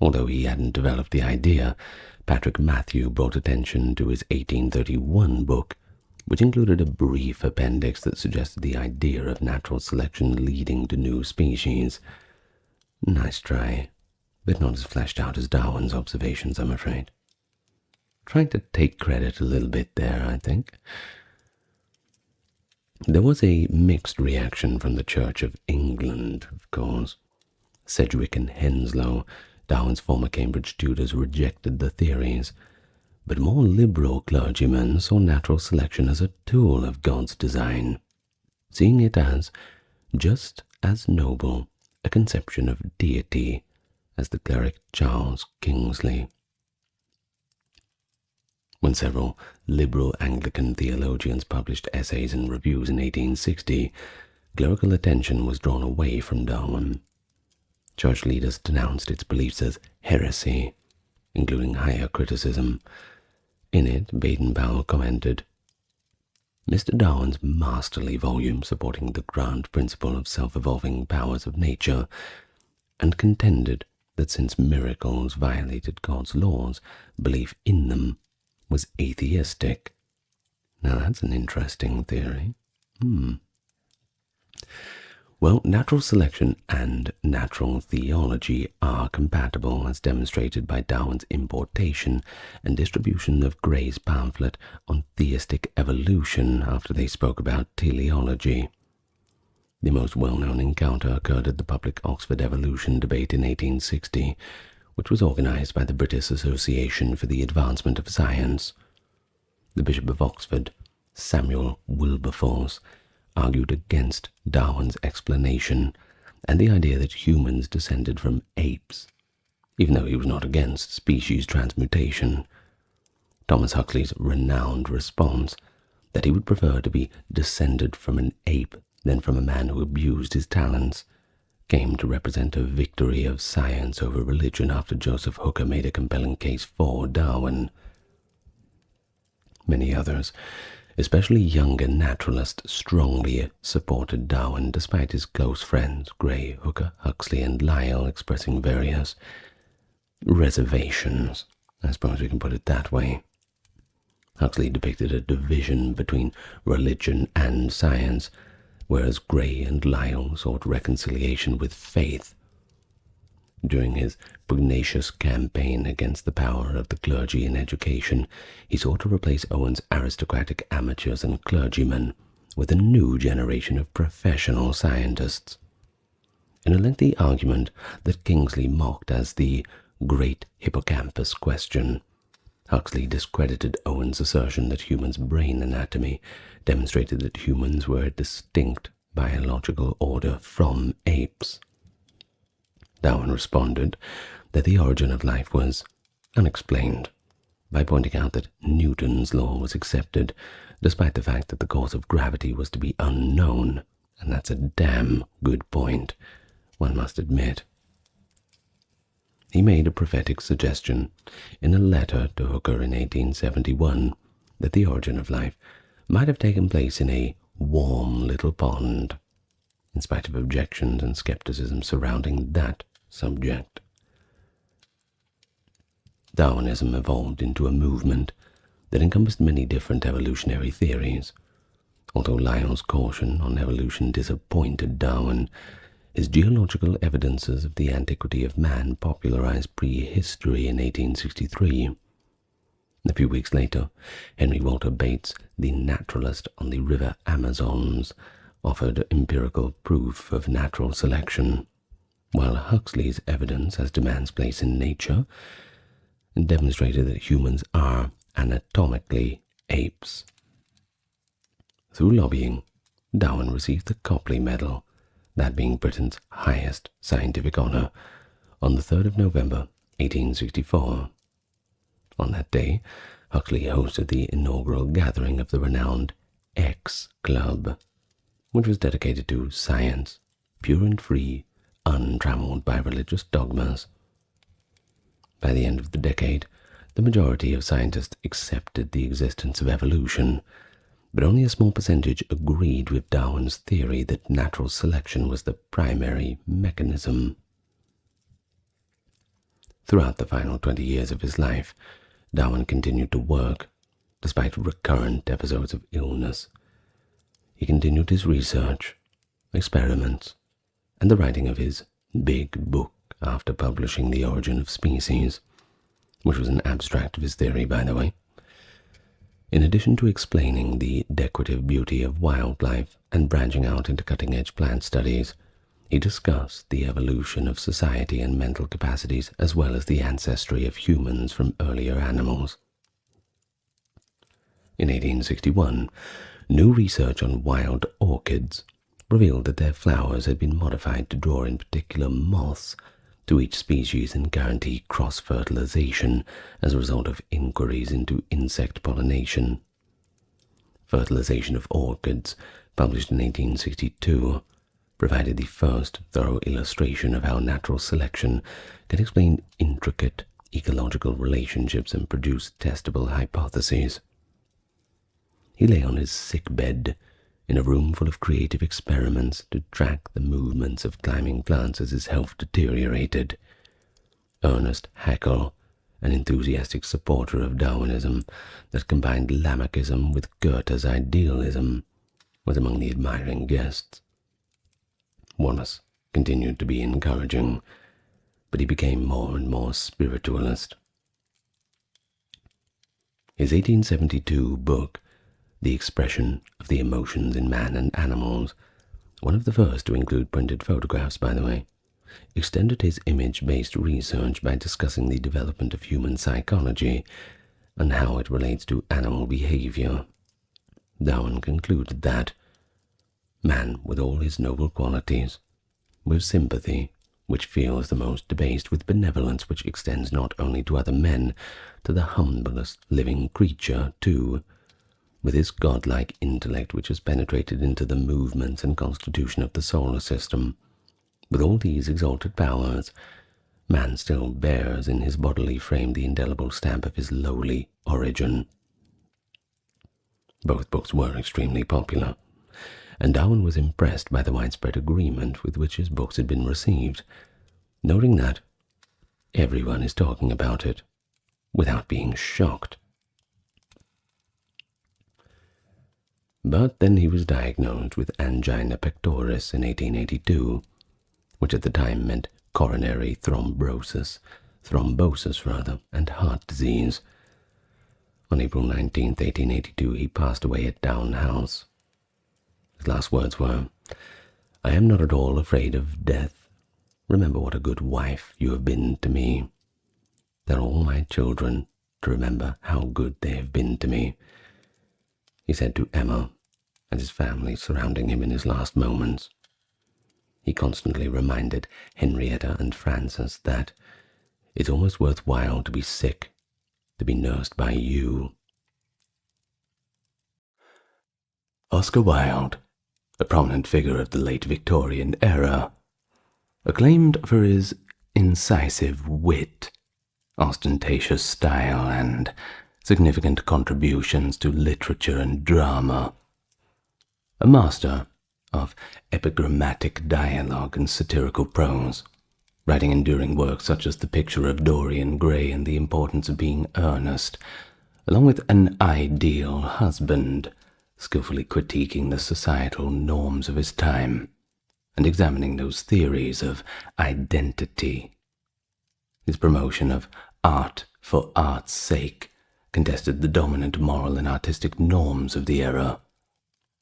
Speaker 2: Although he hadn't developed the idea, Patrick Matthew brought attention to his 1831 book, which included a brief appendix that suggested the idea of natural selection leading to new species. Nice try, but not as fleshed out as Darwin's observations, I'm afraid. Trying to take credit a little bit there, I think. There was a mixed reaction from the Church of England, of course. Sedgwick and Henslow, Darwin's former Cambridge tutors, rejected the theories, but more liberal clergymen saw natural selection as a tool of God's design, seeing it as just as noble a conception of deity as the cleric Charles Kingsley. When several liberal Anglican theologians published essays and reviews in 1860, clerical attention was drawn away from Darwin. Church leaders denounced its beliefs as heresy, including higher criticism. In it, Baden-Powell commented, Mr. Darwin's masterly volume supporting the ground principle of self-evolving powers of nature, and contended that since miracles violated God's laws, belief in them was atheistic. Now that's an interesting theory. Well, natural selection and natural theology are compatible, as demonstrated by Darwin's importation and distribution of Gray's pamphlet on theistic evolution after they spoke about teleology. The most well-known encounter occurred at the public Oxford evolution debate in 1860, which was organized by the British Association for the Advancement of Science. The Bishop of Oxford, Samuel Wilberforce, argued against Darwin's explanation and the idea that humans descended from apes, even though he was not against species transmutation. Thomas Huxley's renowned response, that he would prefer to be descended from an ape than from a man who abused his talents, came to represent a victory of science over religion after Joseph Hooker made a compelling case for Darwin. Many others, especially younger naturalists, strongly supported Darwin, despite his close friends Gray, Hooker, Huxley, and Lyell expressing various reservations. I suppose we can put it that way. Huxley depicted a division between religion and science, whereas Gray and Lyell sought reconciliation with faith. During his pugnacious campaign against the power of the clergy in education, he sought to replace Owen's aristocratic amateurs and clergymen with a new generation of professional scientists. In a lengthy argument that Kingsley mocked as the Great Hippocampus Question, Huxley discredited Owen's assertion that humans' brain anatomy demonstrated that humans were a distinct biological order from apes. Darwin responded that the origin of life was unexplained by pointing out that Newton's law was accepted, despite the fact that the cause of gravity was to be unknown, and that's a damn good point, one must admit. He made a prophetic suggestion in a letter to Hooker in 1871 that the origin of life might have taken place in a warm little pond, in spite of objections and skepticism surrounding that subject. Darwinism evolved into a movement that encompassed many different evolutionary theories. Although Lyell's caution on evolution disappointed Darwin, his geological evidences of the antiquity of man popularized prehistory in 1863. A few weeks later, Henry Walter Bates, the naturalist on the river Amazons, offered empirical proof of natural selection, while Huxley's evidence as to man's place in nature demonstrated that humans are anatomically apes. Through lobbying, Darwin received the Copley Medal, that being Britain's highest scientific honour, on the 3rd of November, 1864. On that day, Huxley hosted the inaugural gathering of the renowned X Club, which was dedicated to science, pure and free, untrammeled by religious dogmas. By the end of the decade, the majority of scientists accepted the existence of evolution, but only a small percentage agreed with Darwin's theory that natural selection was the primary mechanism. Throughout the final 20 years of his life, Darwin continued to work, despite recurrent episodes of illness. He continued his research, experiments, and the writing of his big book after publishing The Origin of Species, which was an abstract of his theory, by the way. In addition to explaining the decorative beauty of wildlife and branching out into cutting-edge plant studies, he discussed the evolution of society and mental capacities as well as the ancestry of humans from earlier animals. In 1861, new research on wild orchids revealed that their flowers had been modified to draw in particular moths to each species and guarantee cross-fertilization as a result of inquiries into insect pollination. Fertilization of Orchids, published in 1862, provided the first thorough illustration of how natural selection can explain intricate ecological relationships and produce testable hypotheses. He lay on his sickbed in a room full of creative experiments to track the movements of climbing plants as his health deteriorated. Ernest Haeckel, an enthusiastic supporter of Darwinism that combined Lamarckism with Goethe's idealism, was among the admiring guests. Wallace continued to be encouraging, but he became more and more spiritualist. His 1872 book, The Expression of the Emotions in Man and Animals, one of the first to include printed photographs, by the way, extended his image-based research by discussing the development of human psychology and how it relates to animal behavior. Darwin concluded that man, with all his noble qualities, with sympathy, which feels the most debased, with benevolence which extends not only to other men, to the humblest living creature, too, with his godlike intellect which has penetrated into the movements and constitution of the solar system, with all these exalted powers, man still bears in his bodily frame the indelible stamp of his lowly origin. Both books were extremely popular, and Darwin was impressed by the widespread agreement with which his books had been received, noting that everyone is talking about it without being shocked. But then he was diagnosed with angina pectoris in 1882, which at the time meant coronary thrombosis, and heart disease. On April 19, 1882, he passed away at Down House. His last words were, "I am not at all afraid of death. Remember what a good wife you have been to me. Tell all my children to remember how good they have been to me," he said to Emma and his family surrounding him in his last moments. He constantly reminded Henrietta and Frances that it's almost worthwhile to be sick, to be nursed by you.
Speaker 1: Oscar Wilde, a prominent figure of the late Victorian era, acclaimed for his incisive wit, ostentatious style, and significant contributions to literature and drama. A master of epigrammatic dialogue and satirical prose, writing enduring works such as The Picture of Dorian Gray and The Importance of Being Earnest, along with An Ideal Husband, skillfully critiquing the societal norms of his time and examining those theories of identity. His promotion of art for art's sake contested the dominant moral and artistic norms of the era.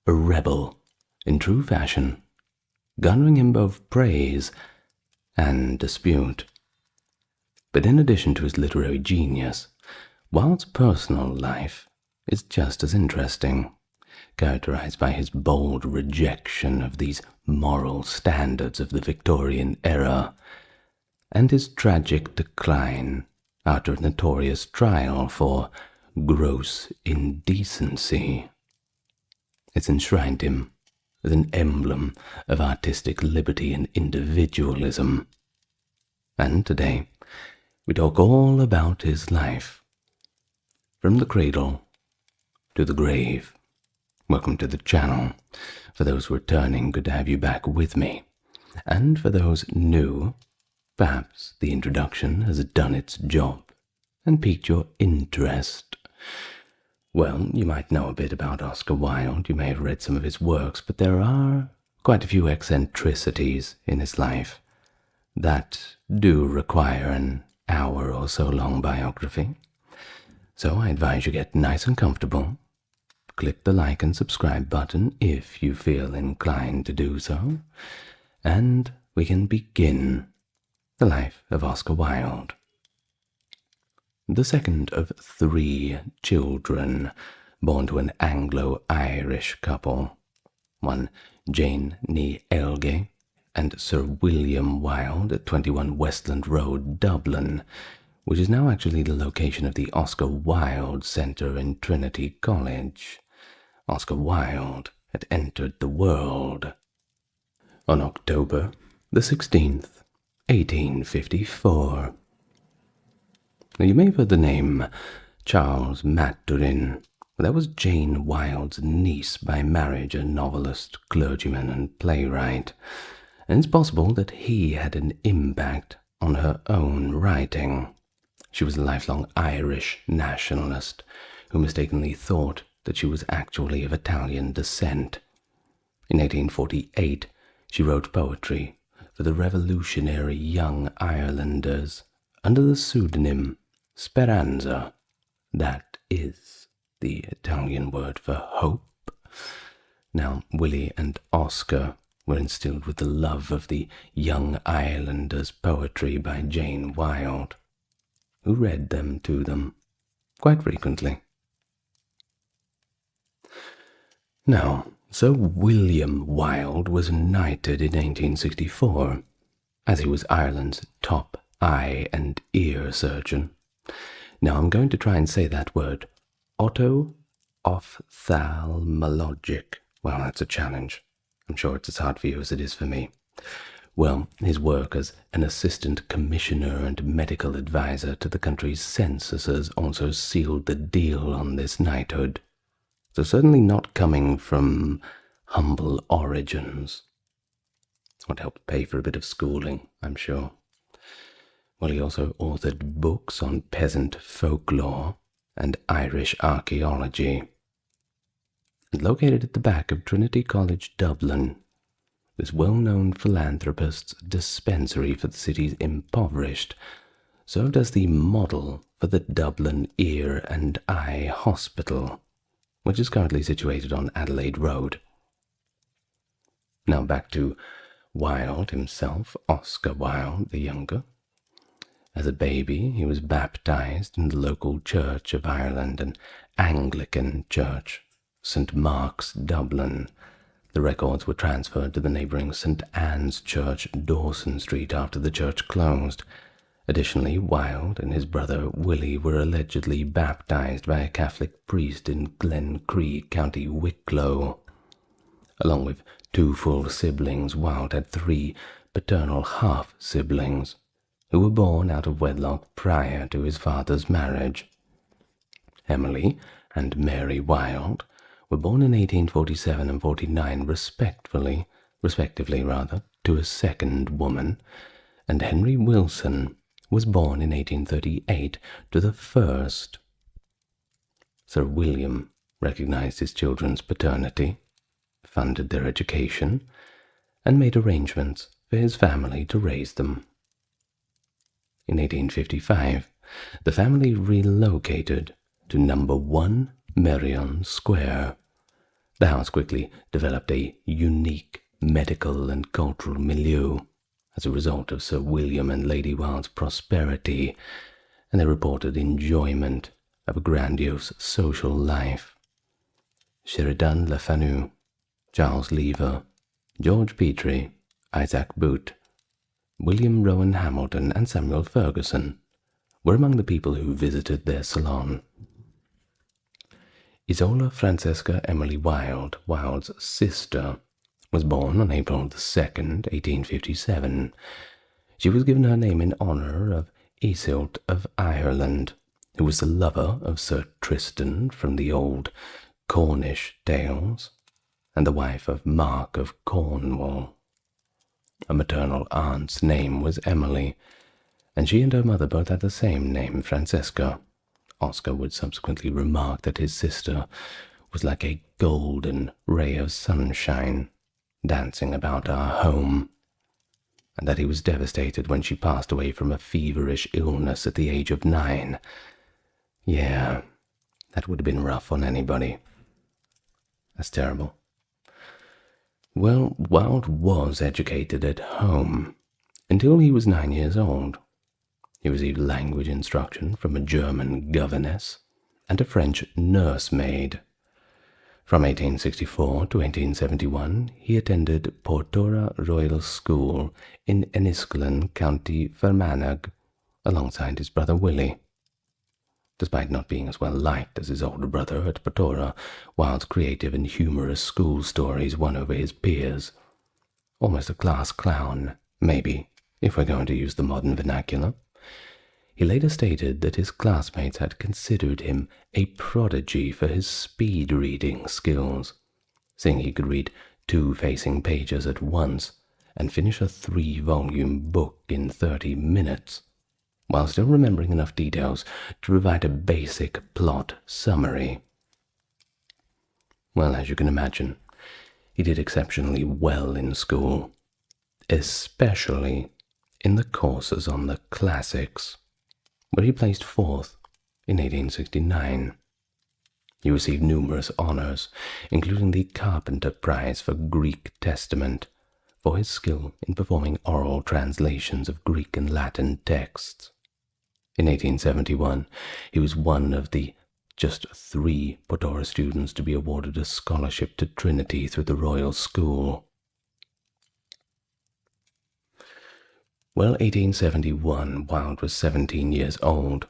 Speaker 1: A rebel in true fashion, garnering him both praise and dispute. But in addition to his literary genius, Wilde's personal life is just as interesting, characterized by his bold rejection of these moral standards of the Victorian era, and his tragic decline after a notorious trial for gross indecency. It's enshrined him as an emblem of artistic liberty and individualism. And today, we talk all about his life, from the cradle to the grave. Welcome to the channel. For those returning, good to have you back with me. And for those new, perhaps the introduction has done its job and piqued your interest. Well, you might know a bit about Oscar Wilde, you may have read some of his works, but there are quite a few eccentricities in his life that do require an hour or so long biography. So I advise you get nice and comfortable. Click the like and subscribe button if you feel inclined to do so, and we can begin the life of Oscar Wilde. The second of 3 children born to an Anglo-Irish couple, one Jane nee Elgee and Sir William Wilde at 21 Westland Road, Dublin, which is now actually the location of the Oscar Wilde Centre in Trinity College. Oscar Wilde had entered the world on October the 16th, 1854. Now, you may have heard the name Charles Maturin. That was Jane Wilde's niece by marriage, a novelist, clergyman, and playwright, and it's possible that he had an impact on her own writing. She was a lifelong Irish nationalist who mistakenly thought that she was actually of Italian descent. In 1848, she wrote poetry for the revolutionary Young Irelanders under the pseudonym Speranza. That is the Italian word for hope. Now, Willie and Oscar were instilled with the love of the Young Irelanders' poetry by Jane Wilde, who read them to them quite frequently. Now, Sir William Wilde was knighted in 1864, as he was Ireland's top eye and ear surgeon. Now, I'm going to try and say that word, ophthalmologic. Well, that's a challenge. I'm sure it's as hard for you as it is for me. Well, his work as an assistant commissioner and medical advisor to the country's censuses also sealed the deal on this knighthood. So certainly not coming from humble origins. What helped pay for a bit of schooling, I'm sure. Well, he also authored books on peasant folklore and Irish archaeology. And located at the back of Trinity College, Dublin, this well-known philanthropist's dispensary for the city's impoverished served as the model for the Dublin Ear and Eye Hospital, which is currently situated on Adelaide Road. Now back to Wilde himself, Oscar Wilde the younger. As a baby, he was baptized in the local Church of Ireland, an Anglican church, St. Mark's, Dublin. The records were transferred to the neighbouring St. Anne's Church, Dawson Street, after the church closed. Additionally, Wilde and his brother Willie were allegedly baptized by a Catholic priest in Glen Creek, County Wicklow. Along with 2 full siblings, Wilde had 3 paternal half-siblings, who were born out of wedlock prior to his father's marriage. Emily and Mary Wilde were born in 1847 and 49 respectively, to a second woman, and Henry Wilson was born in 1838 to the first. Sir William recognized his children's paternity, funded their education, and made arrangements for his family to raise them. In 1855, the family relocated to number 1 Merrion Square. The house quickly developed a unique medical and cultural milieu as a result of Sir William and Lady Wilde's prosperity and their reported enjoyment of a grandiose social life. Sheridan Le Fanu, Charles Lever, George Petrie, Isaac Booth, William Rowan Hamilton, and Samuel Ferguson were among the people who visited their salon. Isola Francesca Emily Wilde, Wilde's sister, was born on April 2nd, 1857. She was given her name in honour of Iseult of Ireland, who was the lover of Sir Tristan from the old Cornish tales, and the wife of Mark of Cornwall. A maternal aunt's name was Emily, and she and her mother both had the same name, Francesca. Oscar would subsequently remark that his sister was like a golden ray of sunshine dancing about our home, and that he was devastated when she passed away from a feverish illness at the age of 9. Yeah, that would have been rough on anybody. That's terrible. Well, Wilde was educated at home until he was 9 years old. He received language instruction from a German governess and a French nursemaid. From 1864 to 1871, he attended Portora Royal School in Enniskillen, County Fermanagh, alongside his brother Willie. Despite not being as well liked as his older brother at Portora, Wilde's creative and humorous school stories won over his peers. Almost a class clown, maybe, if we're going to use the modern vernacular. He later stated that his classmates had considered him a prodigy for his speed-reading skills, saying he could read 2 facing pages at once and finish a 3-volume book in 30 minutes, while still remembering enough details to provide a basic plot summary. Well, as you can imagine, he did exceptionally well in school, especially in the courses on the classics, where he placed 4th in 1869. He received numerous honors, including the Carpenter Prize for Greek Testament, for his skill in performing oral translations of Greek and Latin texts. In 1871, he was one of the just 3 Portora students to be awarded a scholarship to Trinity through the Royal School. Well, 1871, Wilde was 17 years old.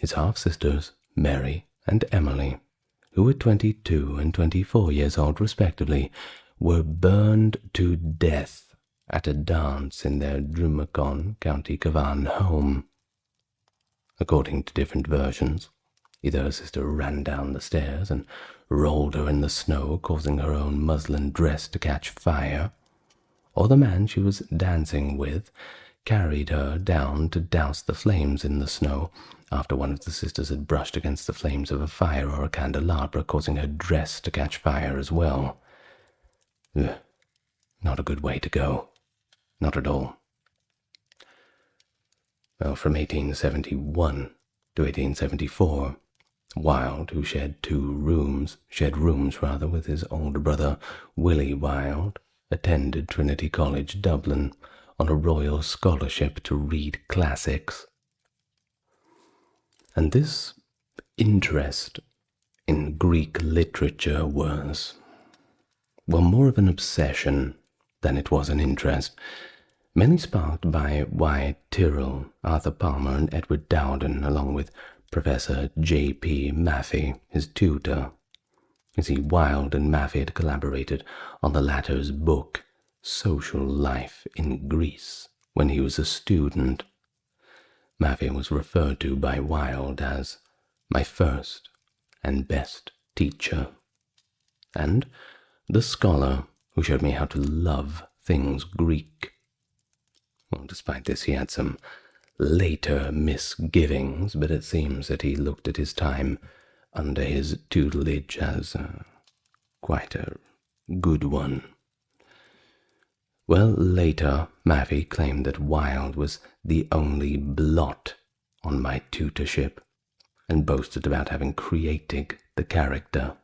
Speaker 1: His half-sisters, Mary and Emily, who were 22 and 24 years old respectively, were burned to death at a dance in their Drumacon, County Cavan home. According to different versions, either her sister ran down the stairs and rolled her in the snow, causing her own muslin dress to catch fire, or the man she was dancing with carried her down to douse the flames in the snow after one of the sisters had brushed against the flames of a fire or a candelabra, causing her dress to catch fire as well. Ugh, not a good way to go. Not at all. Well, from 1871 to 1874, Wilde, who shared rooms with his older brother Willie Wilde, attended Trinity College, Dublin, on a royal scholarship to read classics. And this interest in Greek literature was, well, more of an obsession than it was an interest, mainly sparked by Wyatt Tyrrell, Arthur Palmer, and Edward Dowden, along with Professor J.P. Maffei, his tutor. You see, Wilde and Maffei had collaborated on the latter's book, Social Life in Greece, when he was a student. Maffei was referred to by Wilde as my first and best teacher, and the scholar who showed me how to love things Greek. Well, despite this, he had some later misgivings, but it seems that he looked at his time under his tutelage as quite a good one. Well, later, Maffei claimed that Wilde was the only blot on my tutorship, and boasted about having created the character.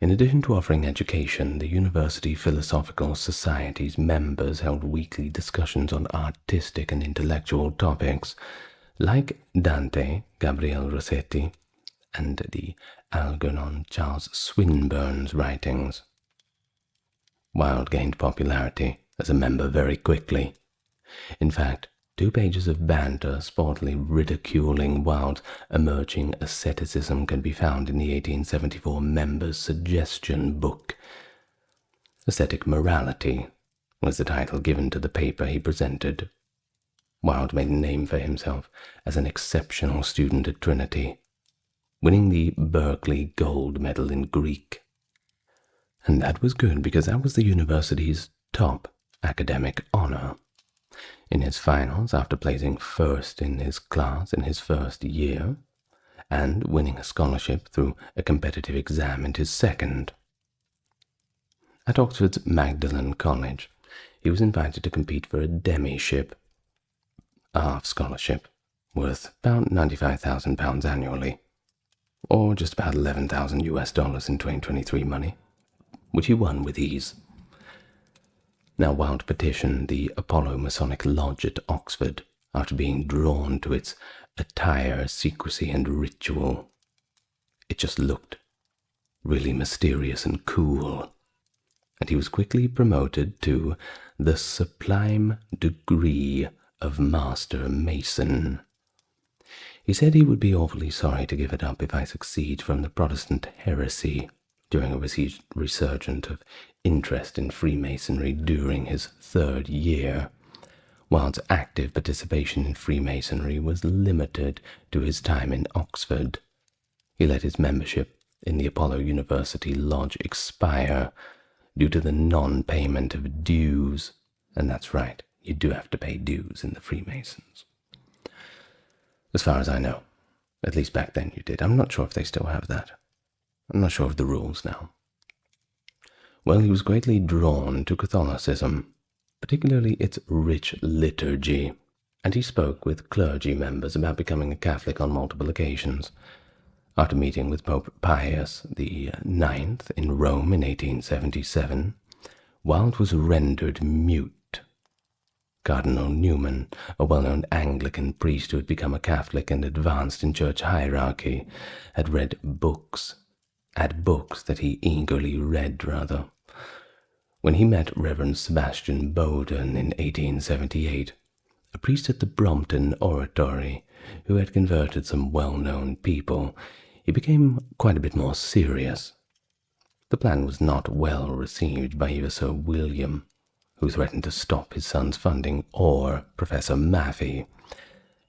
Speaker 1: In addition to offering education, the University Philosophical Society's members held weekly discussions on artistic and intellectual topics, like Dante, Gabriele Rossetti, and the Algernon Charles Swinburne's writings. Wilde gained popularity as a member very quickly. In fact, 2 pages of banter sportly ridiculing Wilde's emerging asceticism can be found in the 1874 members' suggestion book. Ascetic Morality was the title given to the paper he presented. Wilde made a name for himself as an exceptional student at Trinity, winning the Berkeley Gold Medal in Greek. And that was good because that was the university's top academic honor. In his finals, after placing first in his class in his first year, and winning a scholarship through a competitive exam in his second. At Oxford's Magdalen College, he was invited to compete for a demyship, a half-scholarship, worth about £95,000 annually, or just about $11,000 in 2023 money, which he won with ease. Now Wilde petitioned the Apollo Masonic Lodge at Oxford after being drawn to its attire, secrecy, and ritual. It just looked really mysterious and cool, and he was quickly promoted to the sublime degree of Master Mason. He said he would be awfully sorry to give it up if I succeed from the Protestant heresy during a resurgence of interest in Freemasonry during his 3rd year. Wilde's active participation in Freemasonry was limited to his time in Oxford. He let his membership in the Apollo University Lodge expire due to the non-payment of dues. And that's right, you do have to pay dues in the Freemasons. As far as I know, at least back then you did. I'm not sure if they still have that. I'm not sure of the rules now. Well, he was greatly drawn to Catholicism, particularly its rich liturgy, and he spoke with clergy members about becoming a Catholic on multiple occasions. After meeting with Pope Pius IX in Rome in 1877, Wilde was rendered mute. Cardinal Newman, a well-known Anglican priest who had become a Catholic and advanced in church hierarchy, had read books that he eagerly read, When he met Reverend Sebastian Bowden in 1878, a priest at the Brompton Oratory who had converted some well-known people, he became quite a bit more serious. The plan was not well received by either Sir William, who threatened to stop his son's funding, or Professor Maffei.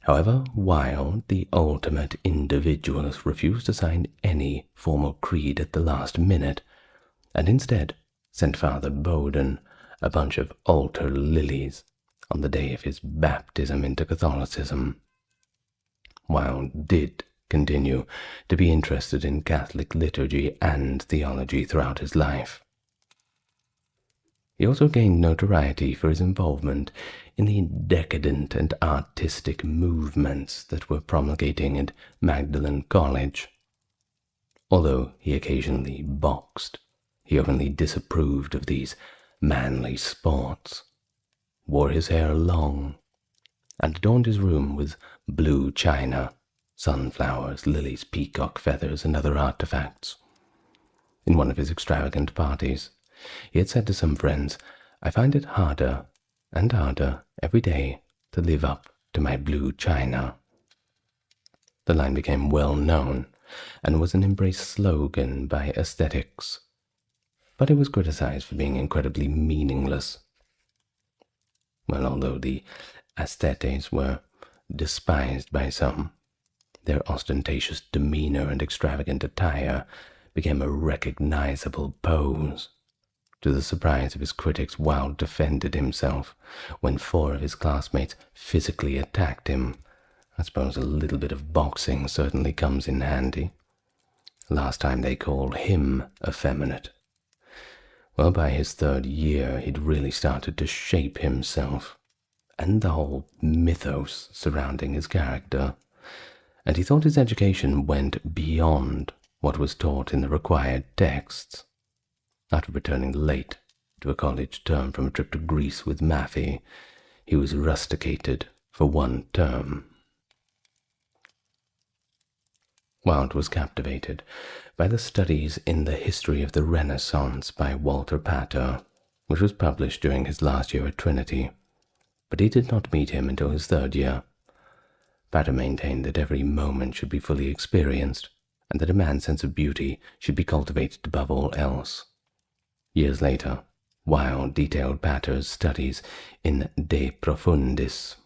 Speaker 1: However, Wilde, the ultimate individualist, refused to sign any formal creed at the last minute, and instead sent Father Bowden a bunch of altar lilies on the day of his baptism into Catholicism. Wilde did continue to be interested in Catholic liturgy and theology throughout his life. He also gained notoriety for his involvement in the decadent and artistic movements that were promulgating at Magdalen College. Although he occasionally boxed, he openly disapproved of these manly sports, wore his hair long, and adorned his room with blue china, sunflowers, lilies, peacock feathers, and other artifacts. In one of his extravagant parties, he had said to some friends, "I find it harder and harder every day to live up to my blue china." The line became well known and was an embraced slogan by aesthetics, but it was criticized for being incredibly meaningless. Well, although the aesthetes were despised by some, their ostentatious demeanor and extravagant attire became a recognizable pose. To the surprise of his critics, Wilde defended himself when 4 of his classmates physically attacked him I suppose a little bit of boxing certainly comes in handy. Last time they called him effeminate. Well, by his 3rd year, he'd really started to shape himself, and the whole mythos surrounding his character, and he thought his education went beyond what was taught in the required texts. After returning late to a college term from a trip to Greece with Maffei, he was rusticated for 1 term. Wilde was captivated by the studies in the history of the Renaissance by Walter Pater, which was published during his last year at Trinity, but he did not meet him until his 3rd year. Pater maintained that every moment should be fully experienced, and that a man's sense of beauty should be cultivated above all else. Years later, Wilde detailed Pater's studies in De Profundis.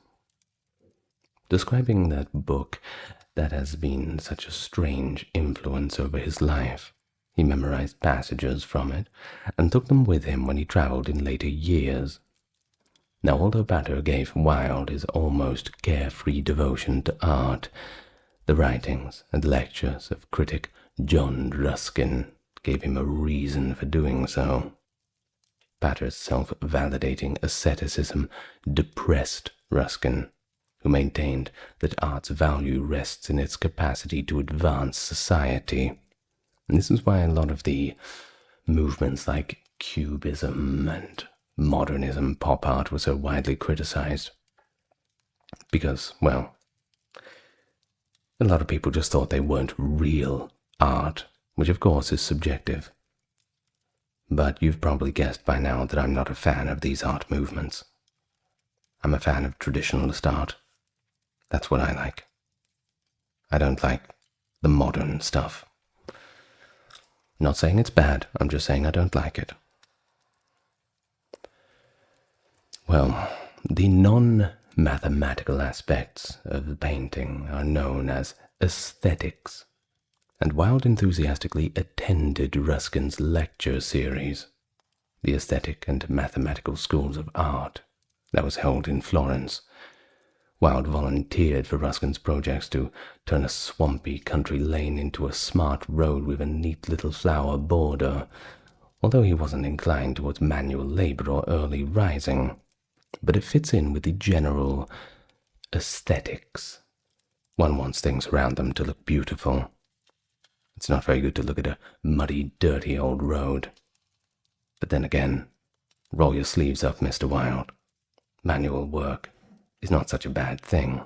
Speaker 1: Describing that book that has been such a strange influence over his life, he memorized passages from it and took them with him when he traveled in later years. Now, although Pater gave Wilde his almost carefree devotion to art, the writings and lectures of critic John Ruskin gave him a reason for doing so. Pater's self-validating asceticism depressed Ruskin, who maintained that art's value rests in its capacity to advance society. And this is why a lot of the movements like Cubism and modernism pop art were so widely criticized. Because, well, a lot of people just thought they weren't real art, which of course is subjective. But you've probably guessed by now that I'm not a fan of these art movements. I'm a fan of traditionalist art. That's what I like. I don't like the modern stuff. Not saying it's bad, I'm just saying I don't like it. Well, the non-mathematical aspects of painting are known as aesthetics, and Wilde enthusiastically attended Ruskin's lecture series, The Aesthetic and Mathematical Schools of Art, that was held in Florence. Wilde volunteered for Ruskin's projects to turn a swampy country lane into a smart road with a neat little flower border, although he wasn't inclined towards manual labor or early rising. But it fits in with the general aesthetics. One wants things around them to look beautiful. It's not very good to look at a muddy, dirty old road. But then again, roll your sleeves up, Mr. Wilde. Manual work is not such a bad thing.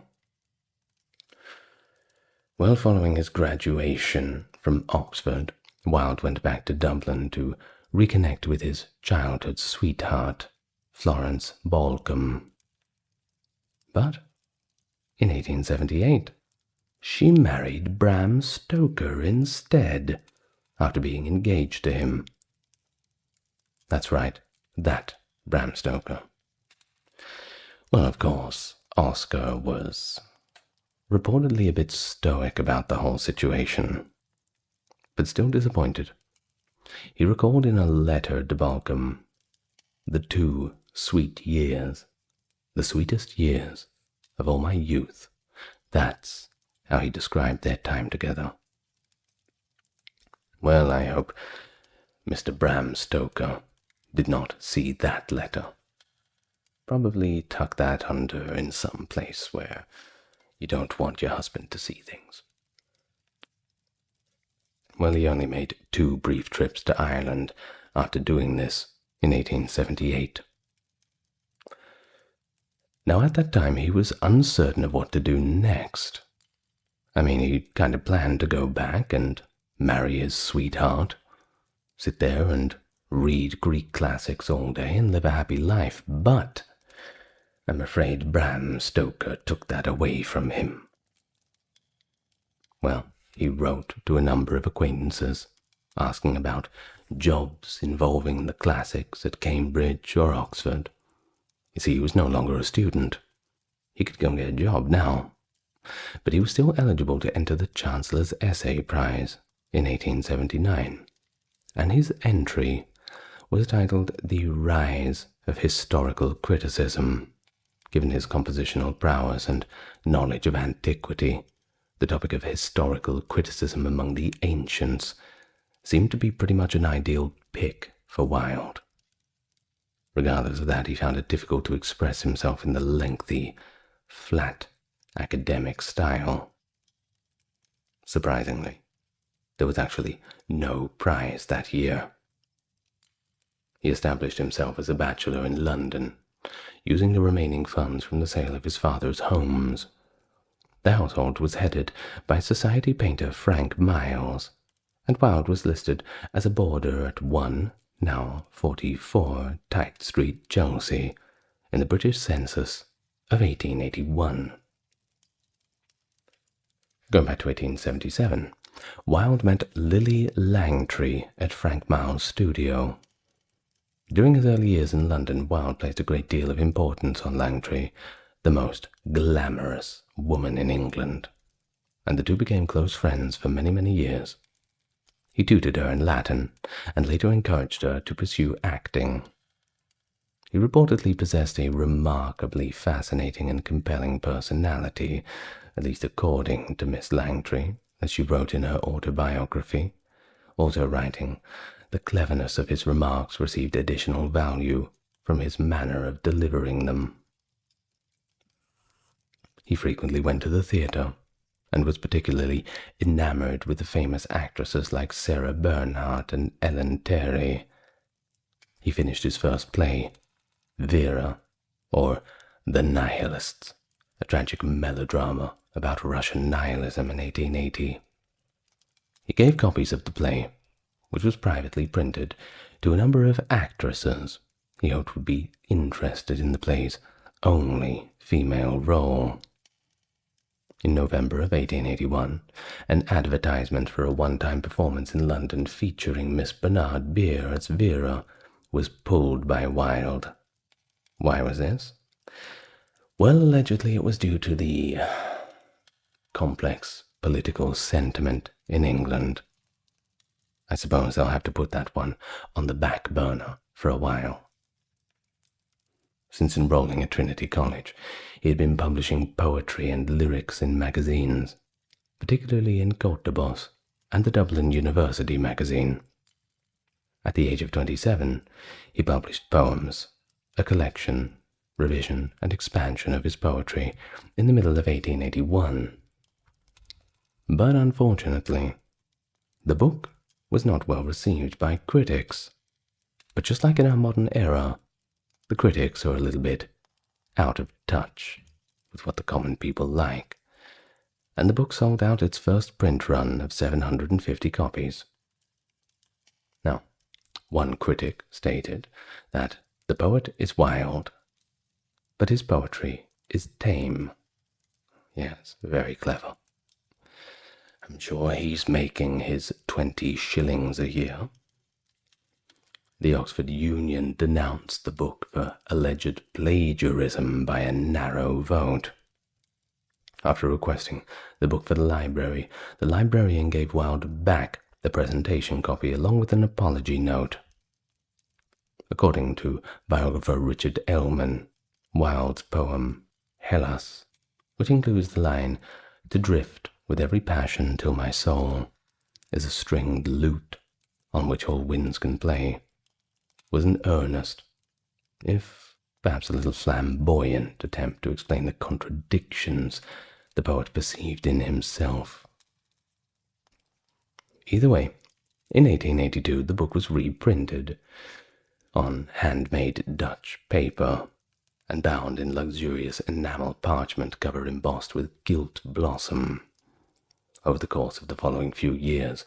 Speaker 1: Well, following his graduation from Oxford, Wilde went back to Dublin to reconnect with his childhood sweetheart, Florence Balcom. But in 1878, she married Bram Stoker instead, after being engaged to him. That's right, that Bram Stoker. Well, of course, Oscar was reportedly a bit stoic about the whole situation, but still disappointed. He recalled in a letter to Balcom, "The 2 sweet years, the sweetest years of all my youth." That's how he described their time together. Well, I hope Mr. Bram Stoker did not see that letter. Probably tuck that under in some place where you don't want your husband to see things. Well, he only made 2 brief trips to Ireland after doing this in 1878. Now, at that time, he was uncertain of what to do next. I mean, he kind of planned to go back and marry his sweetheart, sit there and read Greek classics all day and live a happy life, but I'm afraid Bram Stoker took that away from him. Well, he wrote to a number of acquaintances, asking about jobs involving the classics at Cambridge or Oxford. You see, he was no longer a student. He could go and get a job now. But he was still eligible to enter the Chancellor's Essay Prize in 1879, and his entry was titled The Rise of Historical Criticism, given his compositional prowess and knowledge of antiquity. The topic of historical criticism among the ancients seemed to be pretty much an ideal pick for Wilde. Regardless of that, he found it difficult to express himself in the lengthy, flat, academic style. Surprisingly, there was actually no prize that year. He established himself as a bachelor in London, using the remaining funds from the sale of his father's homes. The household was headed by society painter Frank Miles, and Wilde was listed as a boarder at 1, now 44, Tite Street, Chelsea, in the British census of 1881. Going back to 1877, Wilde met Lily Langtry at Frank Miles' studio. During his early years in London, Wilde placed a great deal of importance on Langtry, the most glamorous woman in England, and the two became close friends for many, many years. He tutored her in Latin, and later encouraged her to pursue acting. He reportedly possessed a remarkably fascinating and compelling personality, at least according to Miss Langtry, as she wrote in her autobiography. Also writing, the cleverness of his remarks received additional value from his manner of delivering them. He frequently went to the theatre, and was particularly enamored with the famous actresses like Sarah Bernhardt and Ellen Terry. He finished his first play, Vera, or The Nihilists, a tragic melodrama about Russian nihilism in 1880. He gave copies of the play, which was privately printed, to a number of actresses he hoped would be interested in the play's only female role. In November of 1881, an advertisement for a one-time performance in London featuring Miss Bernard Beer as Vera was pulled by Wilde. Why was this? Well, allegedly it was due to the complex political sentiment in England. I suppose they'll have to put that one on the back burner for a while. Since enrolling at Trinity College, he had been publishing poetry and lyrics in magazines, particularly in Côte de Boss and the Dublin University magazine. At the age of 27, he published Poems, a collection, revision, and expansion of his poetry in the middle of 1881. But unfortunately, the book was not well received by critics. But just like in our modern era, the critics are a little bit out of touch with what the common people like, and the book sold out its first print run of 750 copies. Now, one critic stated that the poet is wild, but his poetry is tame. Yes, very clever. I'm sure he's making his 20 shillings a year. The Oxford Union denounced the book for alleged plagiarism by a narrow vote. After requesting the book for the library, the librarian gave Wilde back the presentation copy along with an apology note. According to biographer Richard Ellman, Wilde's poem Hellas, which includes the line, "To drift with every passion till my soul is a stringed lute on which all winds can play," was an earnest, if perhaps a little flamboyant, attempt to explain the contradictions the poet perceived in himself. Either way, in 1882 the book was reprinted on handmade Dutch paper and bound in luxurious enamel parchment cover embossed with gilt blossom. Over the course of the following few years,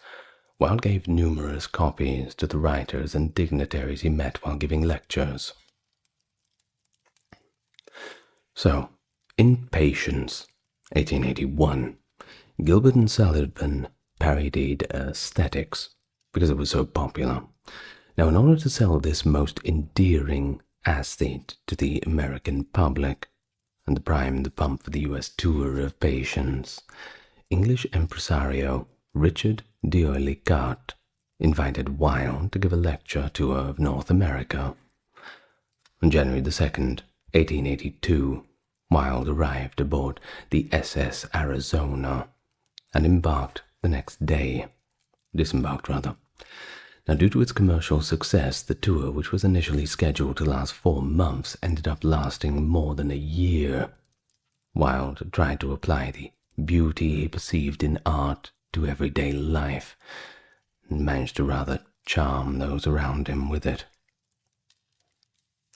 Speaker 1: Wilde gave numerous copies to the writers and dignitaries he met while giving lectures. So, in Patience, 1881, Gilbert and Sullivan parodied aesthetics because it was so popular. Now, in order to sell this most endearing aesthete to the American public and to prime the pump for the U.S. tour of Patience, English impresario Richard d'Oylicart invited Wilde to give a lecture tour of North America. On January 2nd, 1882, Wilde arrived aboard the SS Arizona and disembarked the next day. Now, due to its commercial success, the tour, which was initially scheduled to last 4 months, ended up lasting more than a year. Wilde tried to apply the beauty he perceived in art to everyday life, and managed to rather charm those around him with it.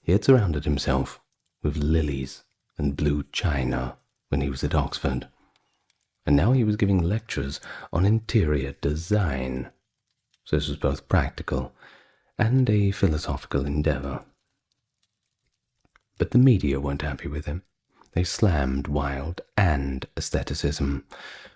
Speaker 1: He had surrounded himself with lilies and blue china when he was at Oxford, and now he was giving lectures on interior design. So this was both practical and a philosophical endeavor. But the media weren't happy with him. They slammed Wilde and aestheticism.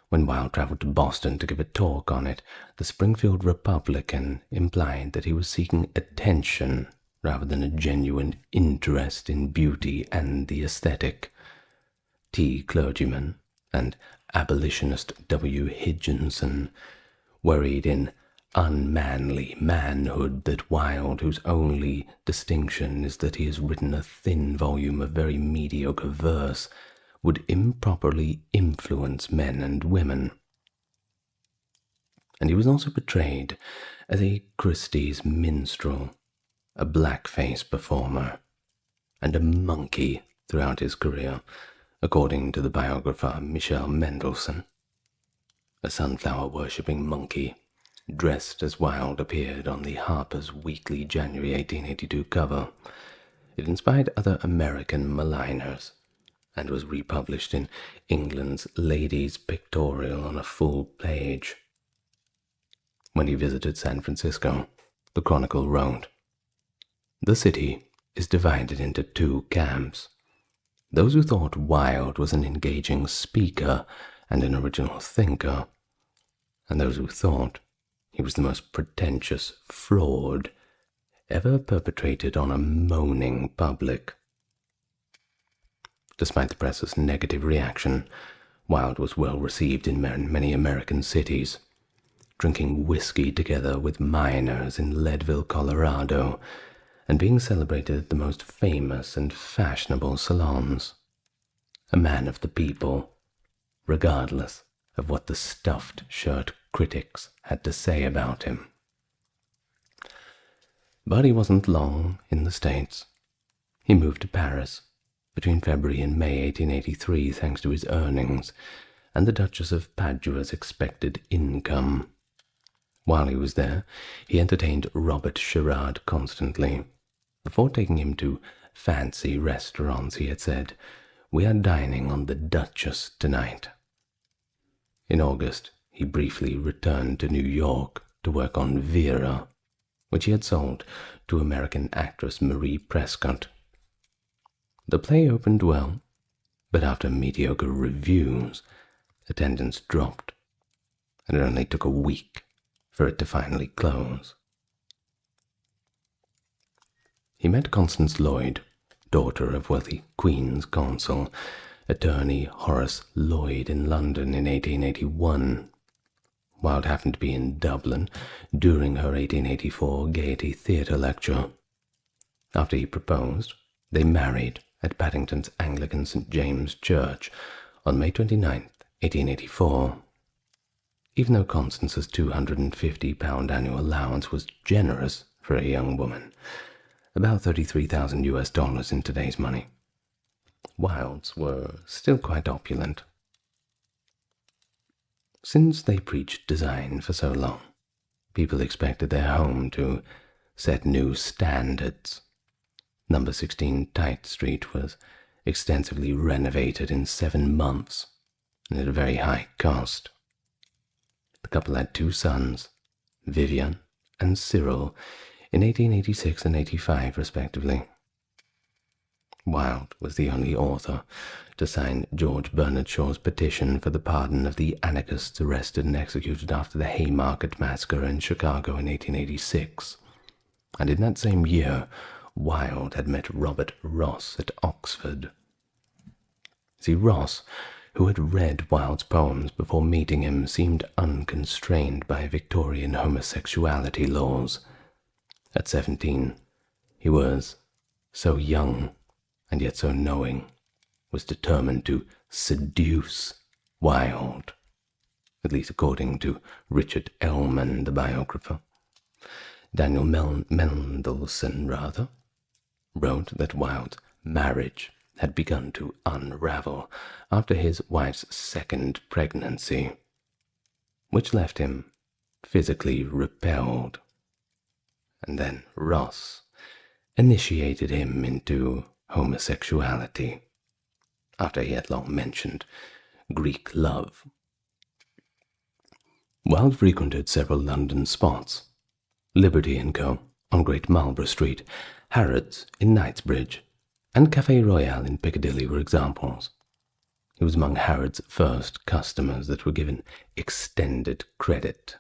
Speaker 1: When Wilde traveled to Boston to give a talk on it, the Springfield Republican implied that he was seeking attention rather than a genuine interest in beauty and the aesthetic. T. Clergyman and abolitionist W. Higginson worried in unmanly manhood that Wilde, whose only distinction is that he has written a thin volume of very mediocre verse, would improperly influence men and women. And he was also portrayed as a Christie's minstrel, a blackface performer, and a monkey throughout his career, according to the biographer Michel Mendelssohn. A sunflower-worshipping monkey, dressed as Wilde appeared on the Harper's Weekly January 1882 cover. It inspired other American maligners, and was republished in England's Ladies' Pictorial on a full page. When he visited San Francisco, the Chronicle wrote, "The city is divided into 2 camps. Those who thought Wilde was an engaging speaker and an original thinker, and those who thought he was the most pretentious fraud ever perpetrated on a moaning public." Despite the press's negative reaction, Wilde was well received in many American cities, drinking whiskey together with miners in Leadville, Colorado, and being celebrated at the most famous and fashionable salons. A man of the people, regardless of what the stuffed shirt critics had to say about him. But he wasn't long in the States. He moved to Paris between February and May 1883 thanks to his earnings and the Duchess of Padua's expected income. While he was there, he entertained Robert Sherrard constantly. Before taking him to fancy restaurants, he had said, "We are dining on the Duchess tonight." In August, he briefly returned to New York to work on Vera, which he had sold to American actress Marie Prescott. The play opened well, but after mediocre reviews, attendance dropped, and it only took a week for it to finally close. He met Constance Lloyd, daughter of wealthy Queen's Consul, attorney Horace Lloyd, in London in 1881. Wilde happened to be in Dublin during her 1884 Gaiety Theatre lecture. After he proposed, they married at Paddington's Anglican St. James Church on May 29, 1884. Even though Constance's £250 annual allowance was generous for a young woman, about $33,000 in today's money, Wilde's were still quite opulent. Since they preached design for so long, people expected their home to set new standards. Number 16 Tite Street was extensively renovated in 7 months and at a very high cost. The couple had 2 sons, Vivian and Cyril, in 1886 and 85 respectively. Wilde was the only author to sign George Bernard Shaw's petition for the pardon of the anarchists arrested and executed after the Haymarket Massacre in Chicago in 1886, and in that same year Wilde had met Robert Ross at Oxford. See, Ross, who had read Wilde's poems before meeting him, seemed unconstrained by Victorian homosexuality laws. At 17, he was so young and yet so knowing, was determined to seduce Wilde, at least according to Richard Ellman, the biographer. Daniel Mendelssohn, wrote that Wilde's marriage had begun to unravel after his wife's second pregnancy, which left him physically repelled. And then Ross initiated him into homosexuality, after he had long mentioned Greek love. Wilde frequented several London spots. Liberty & Co. on Great Marlborough Street, Harrods in Knightsbridge, and Café Royal in Piccadilly were examples. He was among Harrods' first customers that were given extended credit.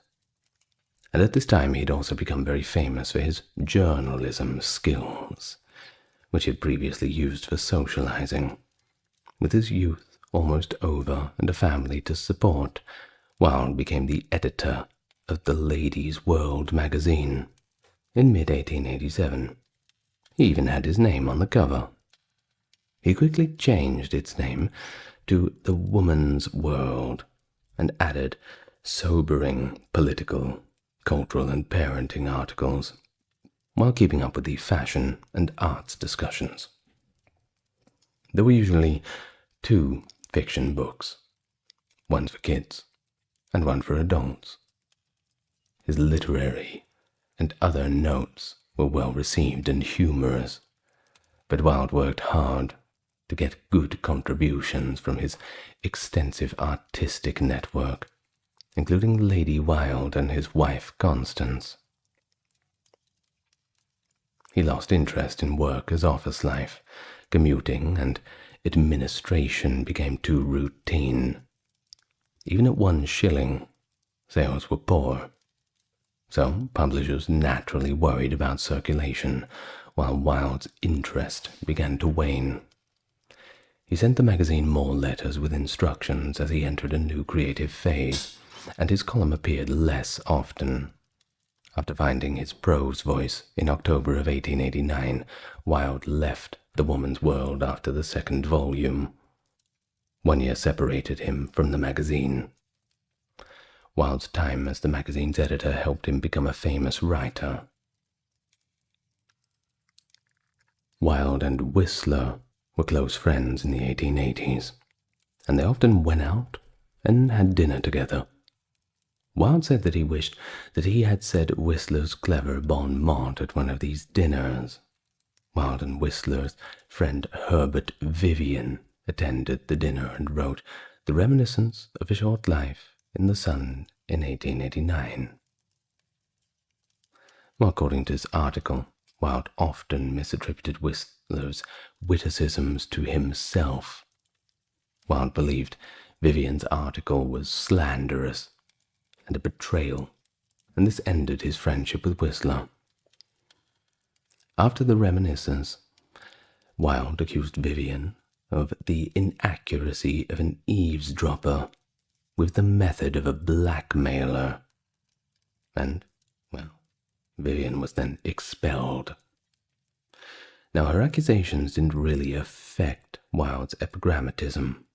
Speaker 1: And at this time he had also become very famous for his journalism skills, which he had previously used for socializing. With his youth almost over and a family to support, Wilde became the editor of the Ladies' World magazine in mid-1887. He even had his name on the cover. He quickly changed its name to The Woman's World and added sobering political, cultural, and parenting articles, while keeping up with the fashion and arts discussions. There were usually 2 fiction books, one for kids and one for adults. His literary and other notes were well received and humorous, but Wilde worked hard to get good contributions from his extensive artistic network, including Lady Wilde and his wife Constance. He lost interest in work as office life, commuting and administration became too routine. Even at 1 shilling, sales were poor. So publishers naturally worried about circulation, while Wilde's interest began to wane. He sent the magazine more letters with instructions as he entered a new creative phase, and his column appeared less often. After finding his prose voice in October of 1889, Wilde left The Woman's World after the 2nd volume. 1 year separated him from the magazine. Wilde's time as the magazine's editor helped him become a famous writer. Wilde and Whistler were close friends in the 1880s, and they often went out and had dinner together. Wilde said that he wished that he had said Whistler's clever bon mot at one of these dinners. Wilde and Whistler's friend Herbert Vivian attended the dinner and wrote The Reminiscence of a Short Life in the Sun in 1889. Well, according to his article, Wilde often misattributed Whistler's witticisms to himself. Wilde believed Vivian's article was slanderous and a betrayal, and this ended his friendship with Whistler. After the Reminiscence, Wilde accused Vivian of the inaccuracy of an eavesdropper with the method of a blackmailer, and, well, Vivian was then expelled. Now, her accusations didn't really affect Wilde's epigrammatism.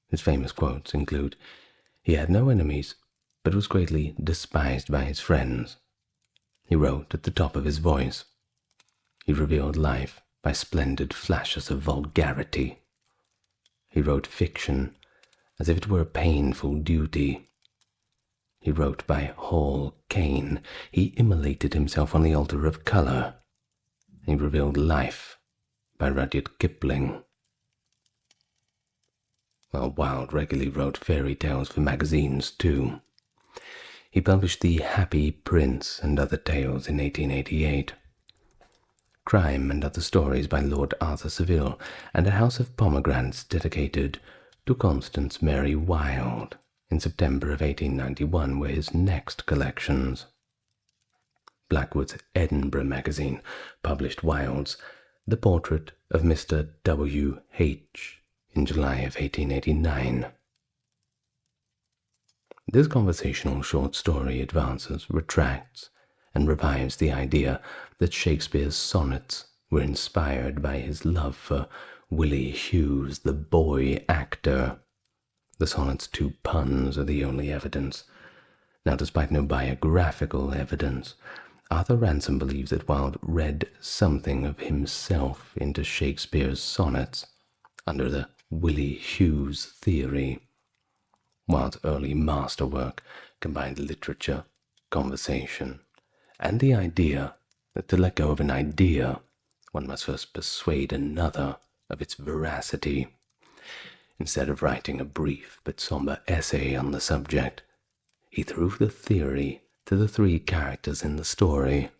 Speaker 1: His famous quotes include, "He had no enemies, but was greatly despised by his friends." He wrote at the top of his voice. He revealed life by splendid flashes of vulgarity. He wrote fiction as if it were a painful duty. He wrote by Hall Caine. He immolated himself on the altar of colour. He revealed life by Rudyard Kipling. Well, Wilde regularly wrote fairy tales for magazines too. He published The Happy Prince and Other Tales in 1888, Crime and Other Stories by Lord Arthur Savile, and A House of Pomegranates dedicated to Constance Mary Wilde in September of 1891 were his next collections. Blackwood's Edinburgh magazine published Wilde's The Portrait of Mr. W. H. in July of 1889. This conversational short story advances, retracts, and revives the idea that Shakespeare's sonnets were inspired by his love for Willie Hughes, the boy actor. The sonnet's 2 puns are the only evidence. Now, despite no biographical evidence, Arthur Ransom believes that Wilde read something of himself into Shakespeare's sonnets under the Willie Hughes theory. Wilde's early masterwork combined literature, conversation, and the idea that to let go of an idea, one must first persuade another of its veracity. Instead of writing a brief but somber essay on the subject, he threw the theory to the 3 characters in the story.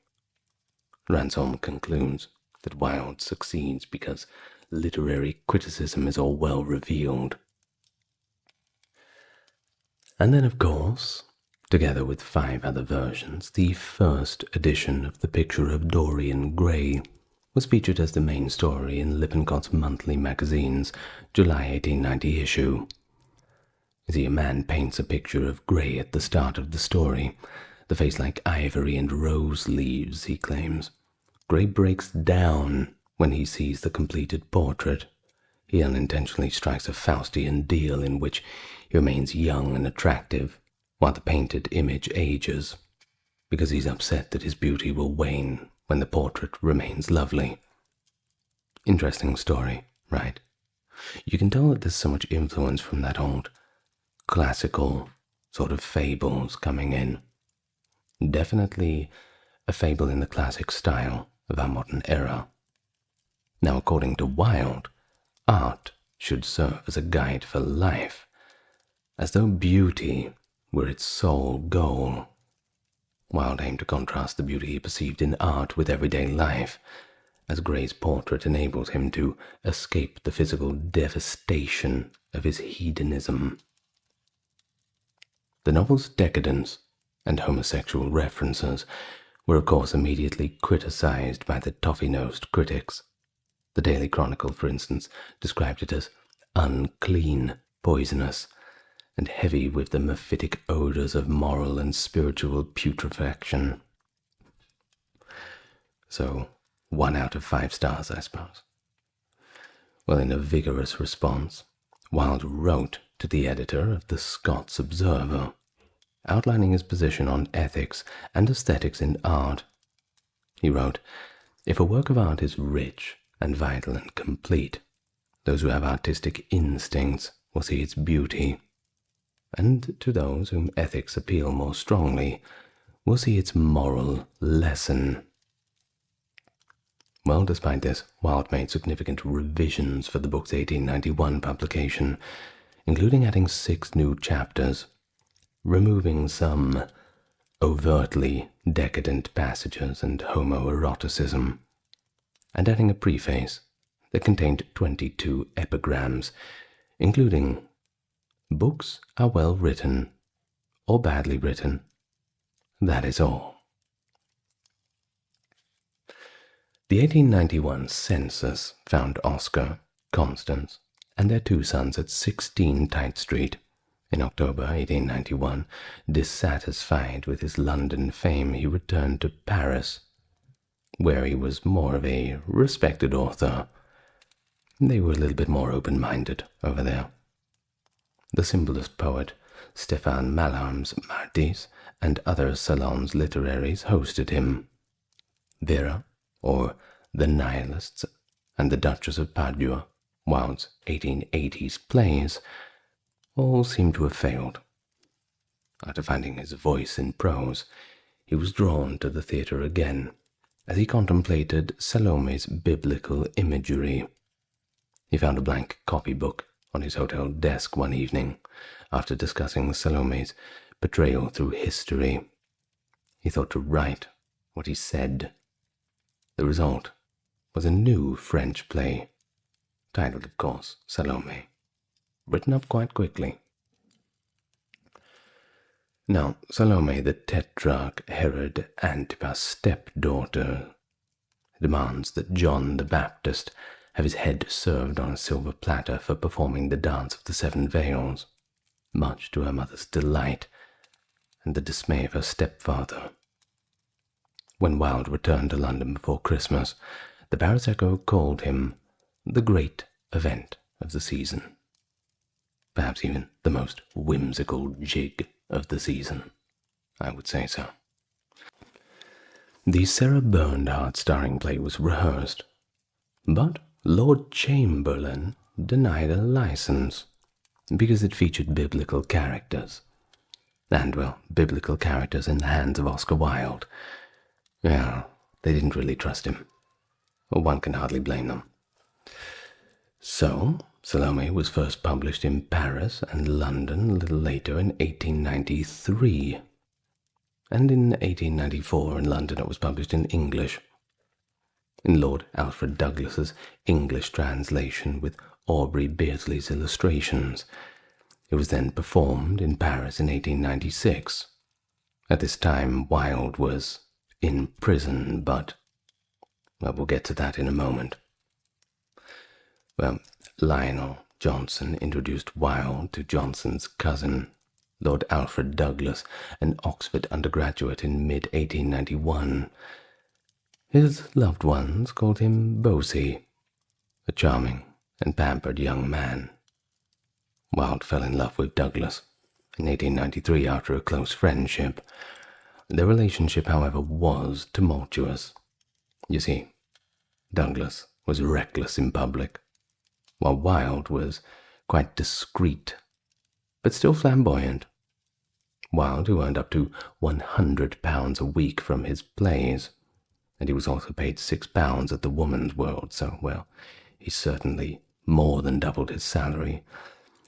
Speaker 1: Ransom concludes that Wilde succeeds because literary criticism is all well revealed. And then, of course, together with 5 other versions, the first edition of The Picture of Dorian Gray was featured as the main story in Lippincott's monthly magazine's July 1890 issue. A man paints a picture of Gray at the start of the story, the face like ivory and rose leaves, he claims. Gray breaks down when he sees the completed portrait. He unintentionally strikes a Faustian deal in which he remains young and attractive, while the painted image ages, because he's upset that his beauty will wane when the portrait remains lovely. Interesting story, right? You can tell that there's so much influence from that old classical sort of fables coming in. Definitely a fable in the classic style of our modern era. Now, according to Wilde, art should serve as a guide for life, as though beauty were its sole goal. Wilde aimed to contrast the beauty he perceived in art with everyday life, as Gray's portrait enables him to escape the physical devastation of his hedonism. The novel's decadence and homosexual references were of course immediately criticized by the toffee-nosed critics. The Daily Chronicle, for instance, described it as unclean, poisonous, and heavy with the mephitic odors of moral and spiritual putrefaction. So, 1 out of 5 stars, I suppose. Well, in a vigorous response, Wilde wrote to the editor of the Scots Observer, outlining his position on ethics and aesthetics in art. He wrote, "If a work of art is rich and vital and complete, those who have artistic instincts will see its beauty, and to those whom ethics appeal more strongly will see its moral lesson." Well, despite this, Wilde made significant revisions for the book's 1891 publication, including adding 6 new chapters, removing some overtly decadent passages and homoeroticism, and adding a preface that contained 22 epigrams, including "Books are well written, or badly written, that is all." The 1891 census found Oscar, Constance, and their 2 sons at 16 Tite Street. In October 1891, dissatisfied with his London fame, he returned to Paris, where he was more of a respected author. They were a little bit more open-minded over there. The symbolist poet Stéphane Mallarmé's Martis and other salons littéraires hosted him. Vera, or The Nihilists, and The Duchess of Padua, Wilde's 1880s plays, all seem to have failed. After finding his voice in prose, he was drawn to the theatre again, as he contemplated Salome's biblical imagery. He found a blank copybook on his hotel desk one evening, after discussing Salome's portrayal through history. He thought to write what he said. The result was a new French play, titled, of course, Salome, written up quite quickly. Now, Salome, the tetrarch Herod Antipas' stepdaughter, demands that John the Baptist have his head served on a silver platter for performing the dance of the 7 veils, much to her mother's delight and the dismay of her stepfather. When Wilde returned to London before Christmas, the Paris Echo called him the great event of the season. Perhaps even the most whimsical jig of the season. I would say so. The Sarah Bernhardt starring play was rehearsed, but Lord Chamberlain denied a license because it featured biblical characters. And, well, biblical characters in the hands of Oscar Wilde. Well, they didn't really trust him. One can hardly blame them. So, Salome was first published in Paris and London a little later in 1893. And in 1894 in London it was published in English, in Lord Alfred Douglas's English translation with Aubrey Beardsley's illustrations. It was then performed in Paris in 1896. At this time, Wilde was in prison, but, well, we'll get to that in a moment. Well, Lionel Johnson introduced Wilde to Johnson's cousin, Lord Alfred Douglas, an Oxford undergraduate in mid-1891. His loved ones called him Bosie, a charming and pampered young man. Wilde fell in love with Douglas in 1893 after a close friendship. Their relationship, however, was tumultuous. You see, Douglas was reckless in public, while Wilde was quite discreet, but still flamboyant. Wilde, who earned up to £100 a week from his plays, and he was also paid £6 at the Woman's World, so, well, he certainly more than doubled his salary,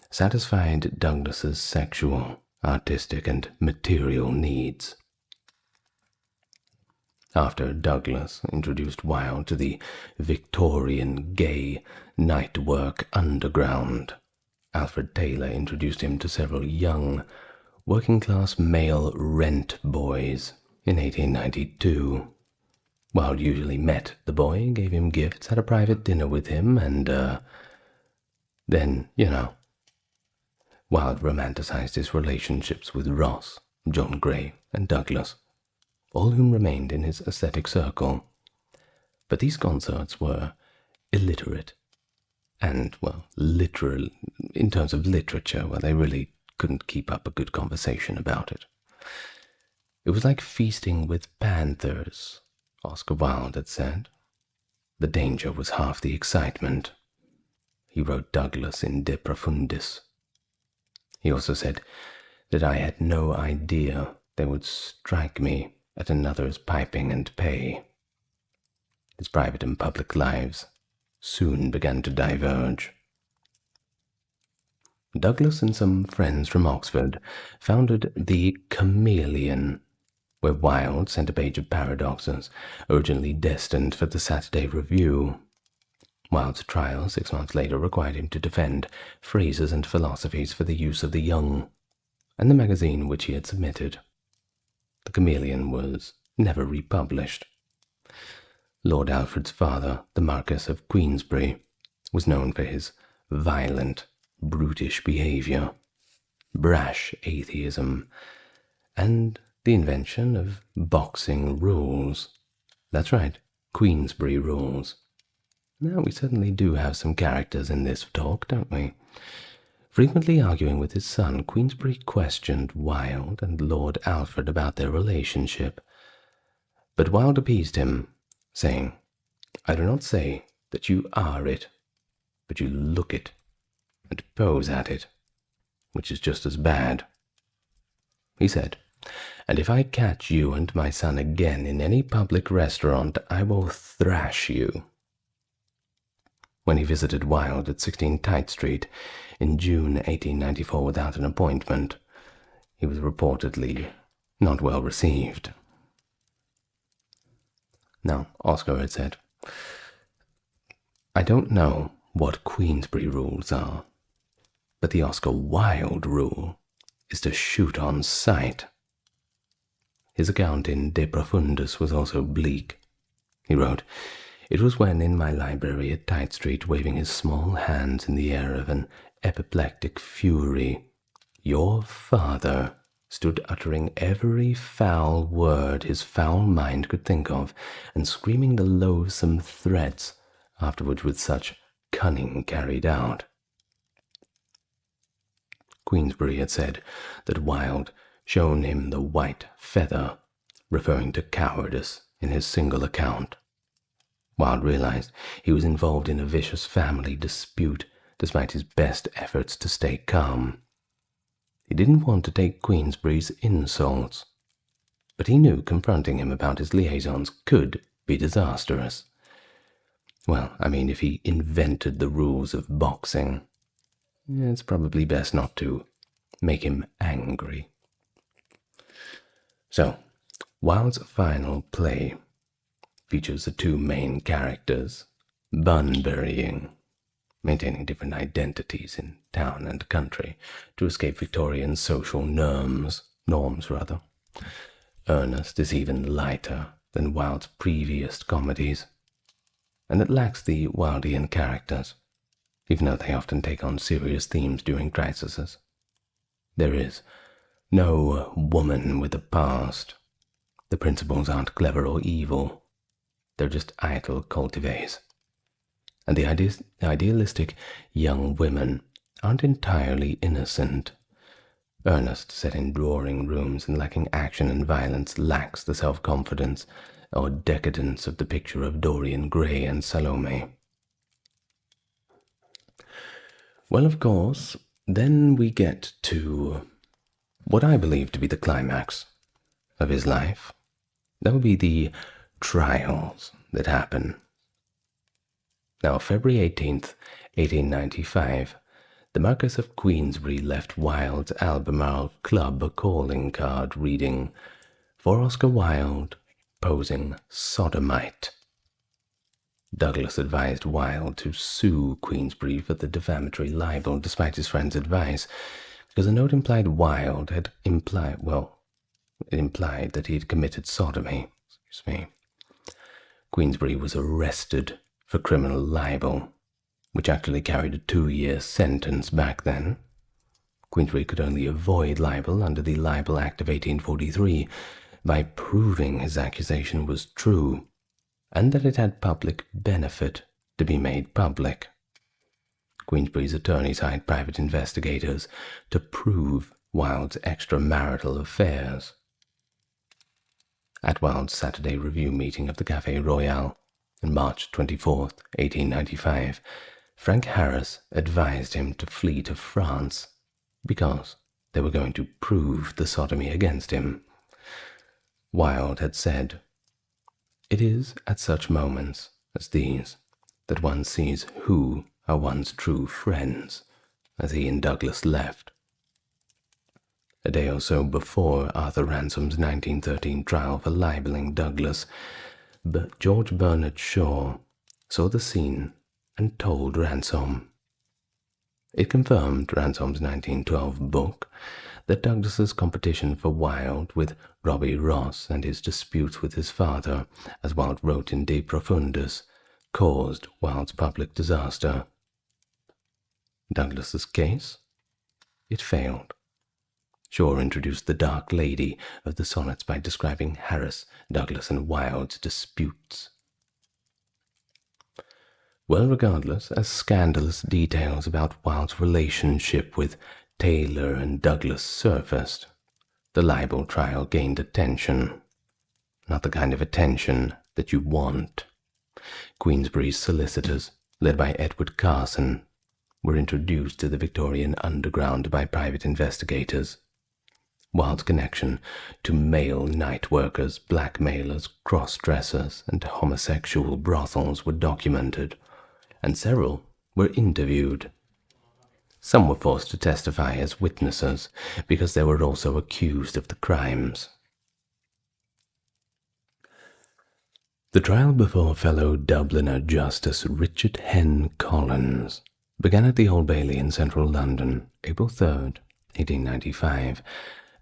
Speaker 1: satisfied Douglas's sexual, artistic, and material needs. After Douglas introduced Wilde to the Victorian gay night work underground, Alfred Taylor introduced him to several young, working-class male rent boys in 1892. Wilde usually met the boy, gave him gifts, had a private dinner with him, and, then, Wilde romanticized his relationships with Ross, John Gray, and Douglas, all whom remained in his aesthetic circle. But these consorts were illiterate, and, well, literal, in terms of literature, well, they really couldn't keep up a good conversation about it. It was like feasting with panthers, Oscar Wilde had said. The danger was half the excitement. He wrote Douglas in De Profundis. He also said that I had no idea they would strike me at another's piping and pay. His private and public lives soon began to diverge. Douglas and some friends from Oxford founded the Chameleon, where Wilde sent a page of paradoxes, originally destined for the Saturday Review. Wilde's trial 6 months later required him to defend phrases and philosophies for the use of the young, and the magazine which he had submitted. The Chameleon was never republished. Lord Alfred's father, the Marquess of Queensberry, was known for his violent, brutish behavior, brash atheism, and the invention of boxing rules. That's right, Queensberry rules. Now, we certainly do have some characters in this talk, don't we? Frequently arguing with his son, Queensberry questioned Wilde and Lord Alfred about their relationship. But Wilde appeased him, saying, I do not say that you are it, but you look it and pose at it, which is just as bad. He said, and if I catch you and my son again in any public restaurant, I will thrash you. When he visited Wilde at 16 Tite Street in June 1894 without an appointment, he was reportedly not well received. Now, Oscar had said, I don't know what Queensberry rules are, but the Oscar Wilde rule is to shoot on sight. His account in De Profundis was also bleak. He wrote, It was when in my library at Tite Street, waving his small hands in the air of an apoplectic fury, your father stood uttering every foul word his foul mind could think of, and screaming the loathsome threats, afterwards with such cunning carried out. Queensberry had said that Wilde shown him the white feather, referring to cowardice in his single account. Wilde realized he was involved in a vicious family dispute despite his best efforts to stay calm. He didn't want to take Queensberry's insults, but he knew confronting him about his liaisons could be disastrous. Well, I mean, if he invented the rules of boxing, it's probably best not to make him angry. So, Wilde's final play features the two main characters, bun-burying, maintaining different identities in town and country to escape Victorian social norms. Ernest is even lighter than Wilde's previous comedies, and it lacks the Wildean characters, even though they often take on serious themes during crises. There is no woman with a past. The principals aren't clever or evil. They're just idle cultivates. And the idealistic young women aren't entirely innocent. Ernest, set in drawing rooms and lacking action and violence, lacks the self-confidence or decadence of the picture of Dorian Gray and Salome. Well, of course, then we get to what I believe to be the climax of his life. That would be the trials that happen. Now, February 18th, 1895, the Marquess of Queensberry left Wilde's Albemarle Club a calling card reading, "For Oscar Wilde, posing sodomite." Douglas advised Wilde to sue Queensberry for the defamatory libel despite his friend's advice, because the note implied it implied that he had committed sodomy. Queensberry was arrested for criminal libel, which actually carried a 2-year sentence back then. Queensberry could only avoid libel under the Libel Act of 1843 by proving his accusation was true, and that it had public benefit to be made public. Queensberry's attorneys hired private investigators to prove Wilde's extramarital affairs. At Wilde's Saturday Review meeting of the Café Royal on March 24th, 1895, Frank Harris advised him to flee to France because they were going to prove the sodomy against him. Wilde had said, "It is at such moments as these that one sees who are one's true friends," as he and Douglas left. A day or so before Arthur Ransom's 1913 trial for libeling Douglas, George Bernard Shaw saw the scene and told Ransom. It confirmed Ransom's 1912 book that Douglas's competition for Wilde with Robbie Ross and his disputes with his father, as Wilde wrote in De Profundis, caused Wilde's public disaster. Douglas's case? It failed. Shaw introduced the dark lady of the sonnets by describing Harris, Douglas, and Wilde's disputes. Well, regardless, as scandalous details about Wilde's relationship with Taylor and Douglas surfaced, the libel trial gained attention. Not the kind of attention that you want. Queensberry's solicitors, led by Edward Carson, were introduced to the Victorian underground by private investigators. Wilde's connection to male night workers, blackmailers, cross-dressers, and homosexual brothels were documented, and several were interviewed. Some were forced to testify as witnesses because they were also accused of the crimes. The trial before fellow Dubliner Justice Richard Hen Collins began at the Old Bailey in central London, April 3rd, 1895,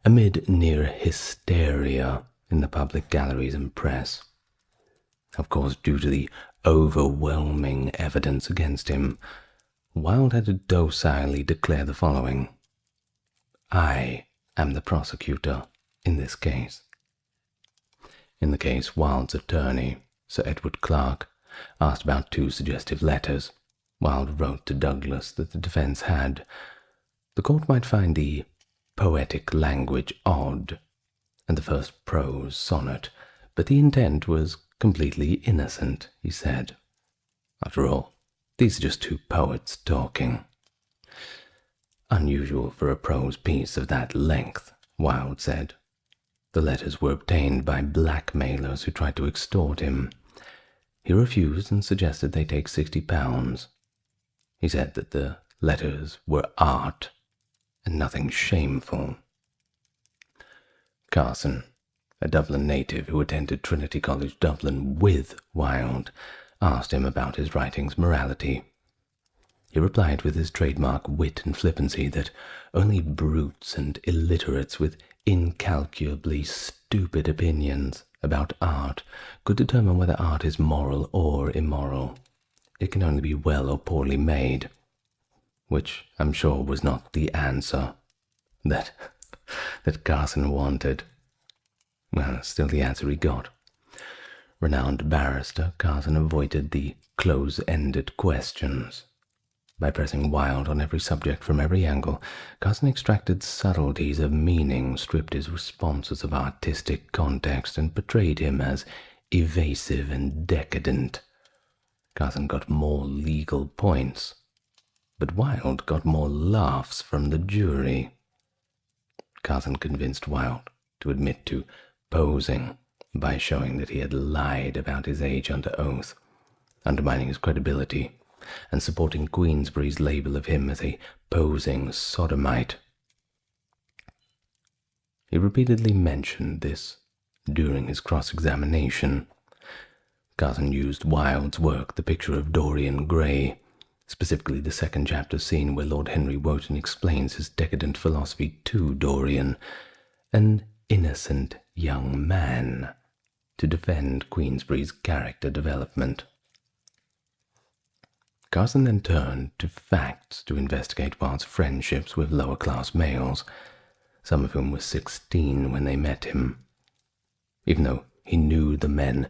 Speaker 1: amid near hysteria in the public galleries and press. Of course, due to the overwhelming evidence against him, Wilde had to docilely declare the following: "I am the prosecutor in this case." In the case, Wilde's attorney, Sir Edward Clarke, asked about 2 suggestive letters, Wilde wrote to Douglas that the defense had. The court might find the poetic language odd, and the first prose sonnet, but the intent was completely innocent, he said. After all, these are just two poets talking. Unusual for a prose piece of that length, Wilde said. The letters were obtained by blackmailers who tried to extort him. He refused and suggested they take £60. He said that the letters were art and nothing shameful. Carson, a Dublin native who attended Trinity College Dublin with Wilde, asked him about his writing's morality. He replied with his trademark wit and flippancy that only brutes and illiterates with incalculably stupid opinions about art could determine whether art is moral or immoral. It can only be well or poorly made, which I'm sure was not the answer that Carson wanted. Well, still the answer he got. Renowned barrister, Carson avoided the close-ended questions. By pressing Wilde on every subject from every angle, Carson extracted subtleties of meaning, stripped his responses of artistic context, and portrayed him as evasive and decadent. Carson got more legal points, but Wilde got more laughs from the jury. Carson convinced Wilde to admit to posing by showing that he had lied about his age under oath, undermining his credibility and supporting Queensberry's label of him as a posing sodomite. He repeatedly mentioned this during his cross-examination. Carson used Wilde's work, The Picture of Dorian Gray, specifically the second chapter scene where Lord Henry Wotton explains his decadent philosophy to Dorian, an innocent young man, to defend Queensberry's character development. Carson then turned to facts to investigate Wilde's friendships with lower-class males, some of whom were 16 when they met him. Even though he knew the men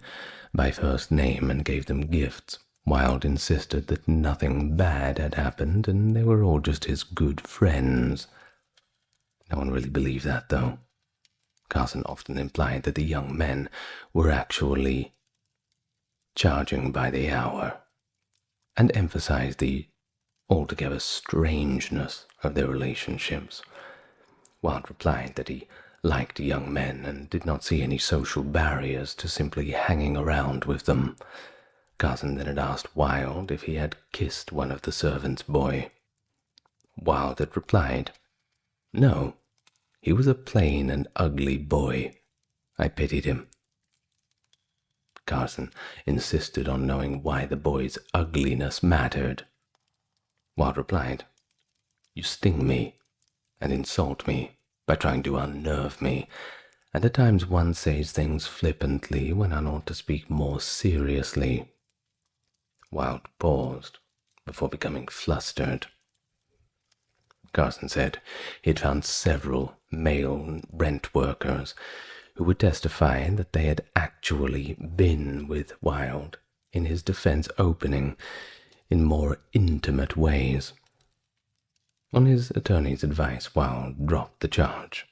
Speaker 1: by first name and gave them gifts, Wilde insisted that nothing bad had happened and they were all just his good friends. No one really believed that, though. Carson often implied that the young men were actually charging by the hour, and emphasized the altogether strangeness of their relationships. Wilde replied that he liked young men and did not see any social barriers to simply hanging around with them. Carson then had asked Wilde if he had kissed one of the servants' boy. Wilde had replied, "No, he was a plain and ugly boy. I pitied him." Carson insisted on knowing why the boy's ugliness mattered. Wilde replied, "You sting me and insult me by trying to unnerve me, and at times one says things flippantly when one ought to speak more seriously." Wilde paused before becoming flustered. Carson said he had found several male rent workers who would testify that they had actually been with Wilde in his defense opening in more intimate ways. On his attorney's advice, Wilde dropped the charge.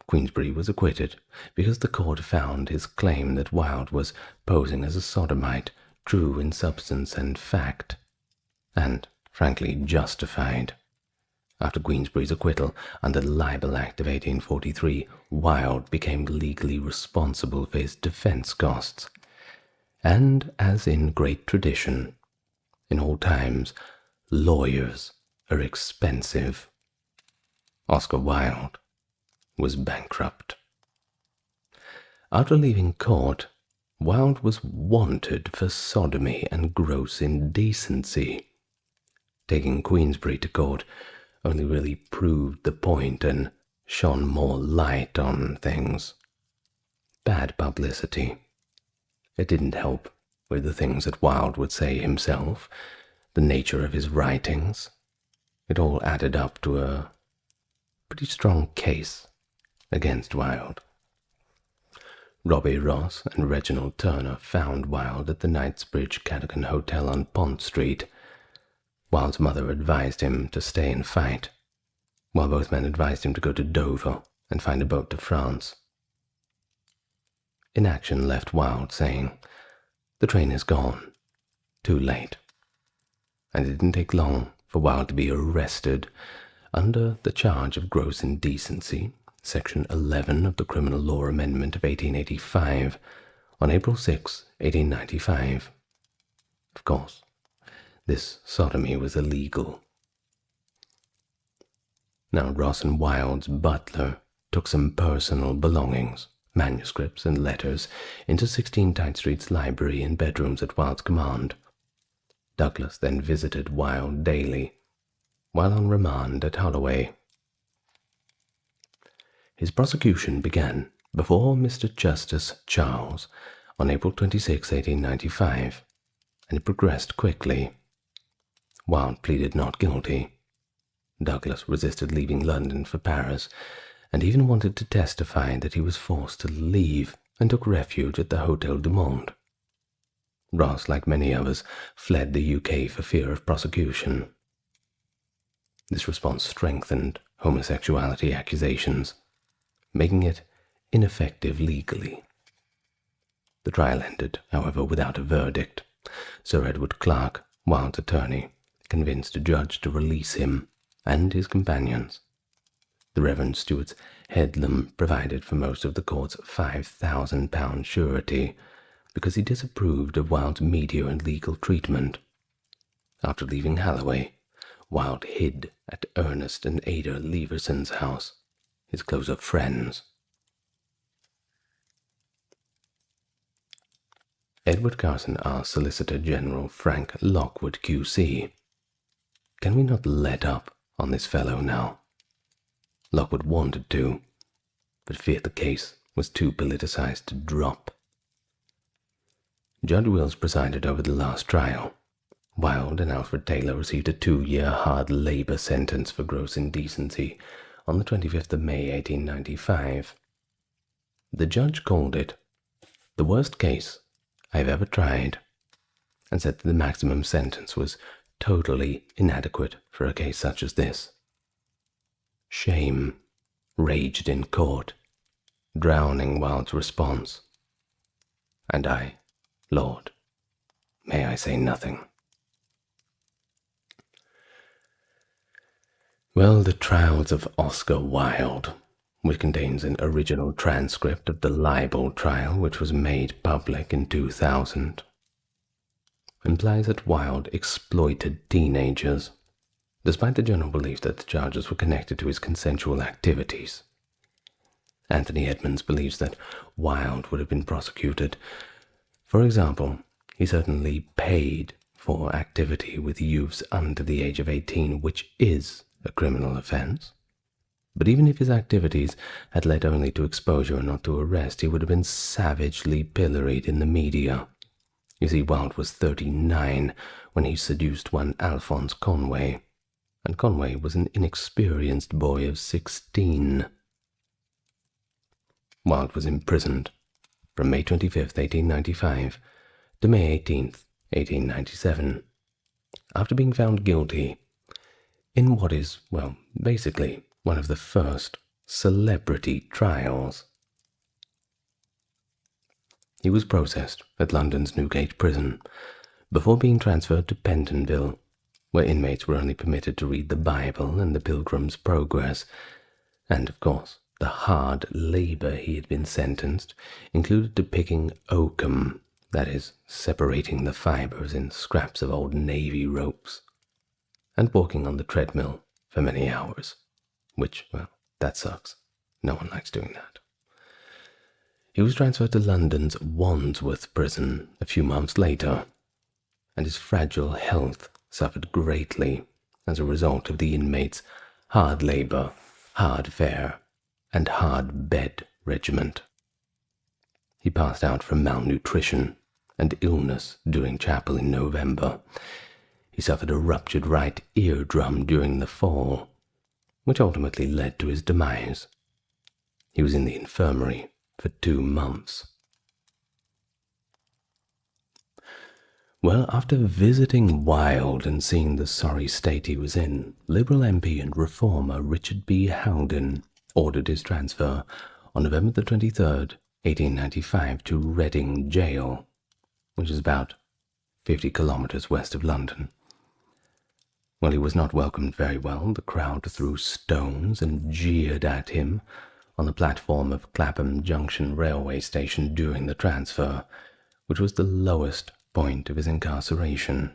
Speaker 1: Queensberry was acquitted because the court found his claim that Wilde was posing as a sodomite true in substance and fact, and frankly justified. After Queensberry's acquittal under the Libel Act of 1843, Wilde became legally responsible for his defense costs. And, as in great tradition, in all times, lawyers are expensive. Oscar Wilde was bankrupt. After leaving court, Wilde was wanted for sodomy and gross indecency. Taking Queensberry to court only really proved the point and shone more light on things. Bad publicity. It didn't help with the things that Wilde would say himself, the nature of his writings. It all added up to a pretty strong case against Wilde. Robbie Ross and Reginald Turner found Wilde at the Knightsbridge Cadogan Hotel on Pont Street. Wilde's mother advised him to stay and fight, while both men advised him to go to Dover and find a boat to France. Inaction left Wilde saying, "The train is gone. Too late." And it didn't take long for Wilde to be arrested under the charge of gross indecency, Section 11 of the Criminal Law Amendment of 1885, on April 6, 1895. Of course, this sodomy was illegal. Now, Ross and Wilde's butler took some personal belongings, manuscripts and letters, into 16 Tite Street's library and bedrooms at Wilde's command. Douglas then visited Wilde daily, while on remand at Holloway. His prosecution began before Mr. Justice Charles on April 26, 1895, and it progressed quickly. Wilde pleaded not guilty. Douglas resisted leaving London for Paris, and even wanted to testify that he was forced to leave and took refuge at the Hôtel du Monde. Ross, like many others, fled the UK for fear of prosecution. This response strengthened homosexuality accusations, making it ineffective legally. The trial ended, however, without a verdict. Sir Edward Clarke, Wilde's attorney, convinced a judge to release him and his companions. The Reverend Stuart's Headlam provided for most of the court's £5,000 surety because he disapproved of Wilde's media and legal treatment. After leaving Holloway, Wilde hid at Ernest and Ada Leverson's house, his closer friends. Edward Carson asked Solicitor General Frank Lockwood, QC, "Can we not let up on this fellow now?" Lockwood wanted to, but feared the case was too politicized to drop. Judge Wills presided over the last trial. Wilde and Alfred Taylor received a 2-year hard labor sentence for gross indecency on the 25th of May, 1895. The judge called it the worst case I've ever tried, and said that the maximum sentence was totally inadequate for a case such as this. Shame raged in court, drowning Wilde's response. And I, Lord, may I say nothing? Well, the Trials of Oscar Wilde, which contains an original transcript of the libel trial which was made public in 2000, implies that Wilde exploited teenagers, despite the general belief that the charges were connected to his consensual activities. Anthony Edmonds believes that Wilde would have been prosecuted. For example, he certainly paid for activity with youths under the age of 18, which is a criminal offense. But even if his activities had led only to exposure and not to arrest, he would have been savagely pilloried in the media. You see, Wilde was 39 when he seduced one Alphonse Conway, and Conway was an inexperienced boy of 16. Wilde was imprisoned from May 25, 1895 to May 18, 1897, after being found guilty in what is, well, basically one of the first celebrity trials. He was processed at London's Newgate prison before being transferred to Pentonville, where inmates were only permitted to read the Bible and the Pilgrim's Progress, and, of course, the hard labor he had been sentenced included to picking oakum, that is, separating the fibers in scraps of old navy ropes, and walking on the treadmill for many hours, which, well, that sucks. No one likes doing that. He was transferred to London's Wandsworth prison a few months later, and his fragile health suffered greatly as a result of the inmates' hard labor, hard fare, and hard bed regiment. He passed out from malnutrition and illness during chapel in November. He suffered a ruptured right eardrum during the fall, which ultimately led to his demise. He was in the infirmary for 2 months. Well, after visiting Wilde and seeing the sorry state he was in, Liberal MP and reformer Richard B. Haldane ordered his transfer on November the 23rd, 1895 to Reading Jail, which is about 50 kilometers west of London. Well, he was not welcomed very well. The crowd threw stones and jeered at him on the platform of Clapham Junction railway station during the transfer, which was the lowest point of his incarceration.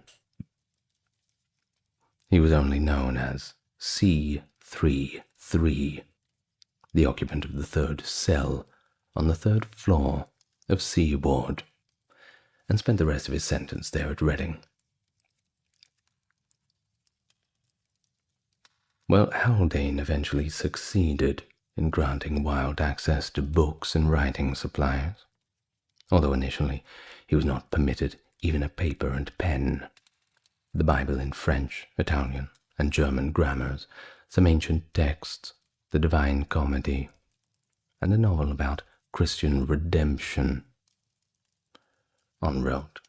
Speaker 1: He was only known as C33, the occupant of the third cell on the third floor of C Ward, and spent the rest of his sentence there at Reading. Well, Haldane eventually succeeded in granting Wilde access to books and writing supplies, although initially he was not permitted even a paper and pen. The Bible in French, Italian, and German grammars, some ancient texts, the Divine Comedy, and a novel about Christian redemption, en route,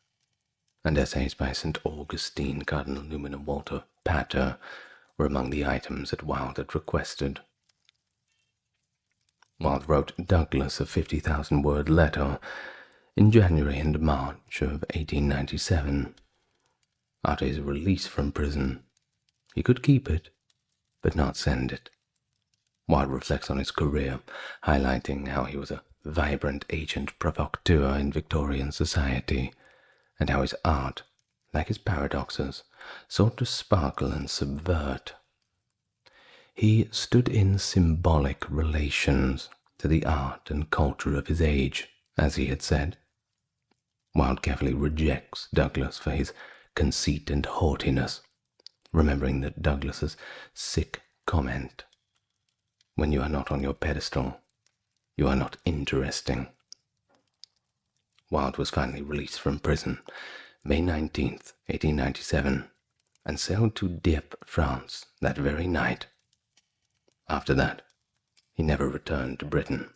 Speaker 1: and essays by St. Augustine, Cardinal Newman, and Walter Pater were among the items that Wilde had requested. Wilde wrote Douglas a 50,000-word letter in January and March of 1897. After his release from prison, he could keep it, but not send it. Wilde reflects on his career, highlighting how he was a vibrant agent provocateur in Victorian society, and how his art, like his paradoxes, sought to sparkle and subvert. He stood in symbolic relations to the art and culture of his age, as he had said. Wilde carefully rejects Douglas for his conceit and haughtiness, remembering that Douglas's sick comment, "When you are not on your pedestal, you are not interesting." Wilde was finally released from prison May 19th, 1897, and sailed to Dieppe, France, that very night. After that, he never returned to Britain.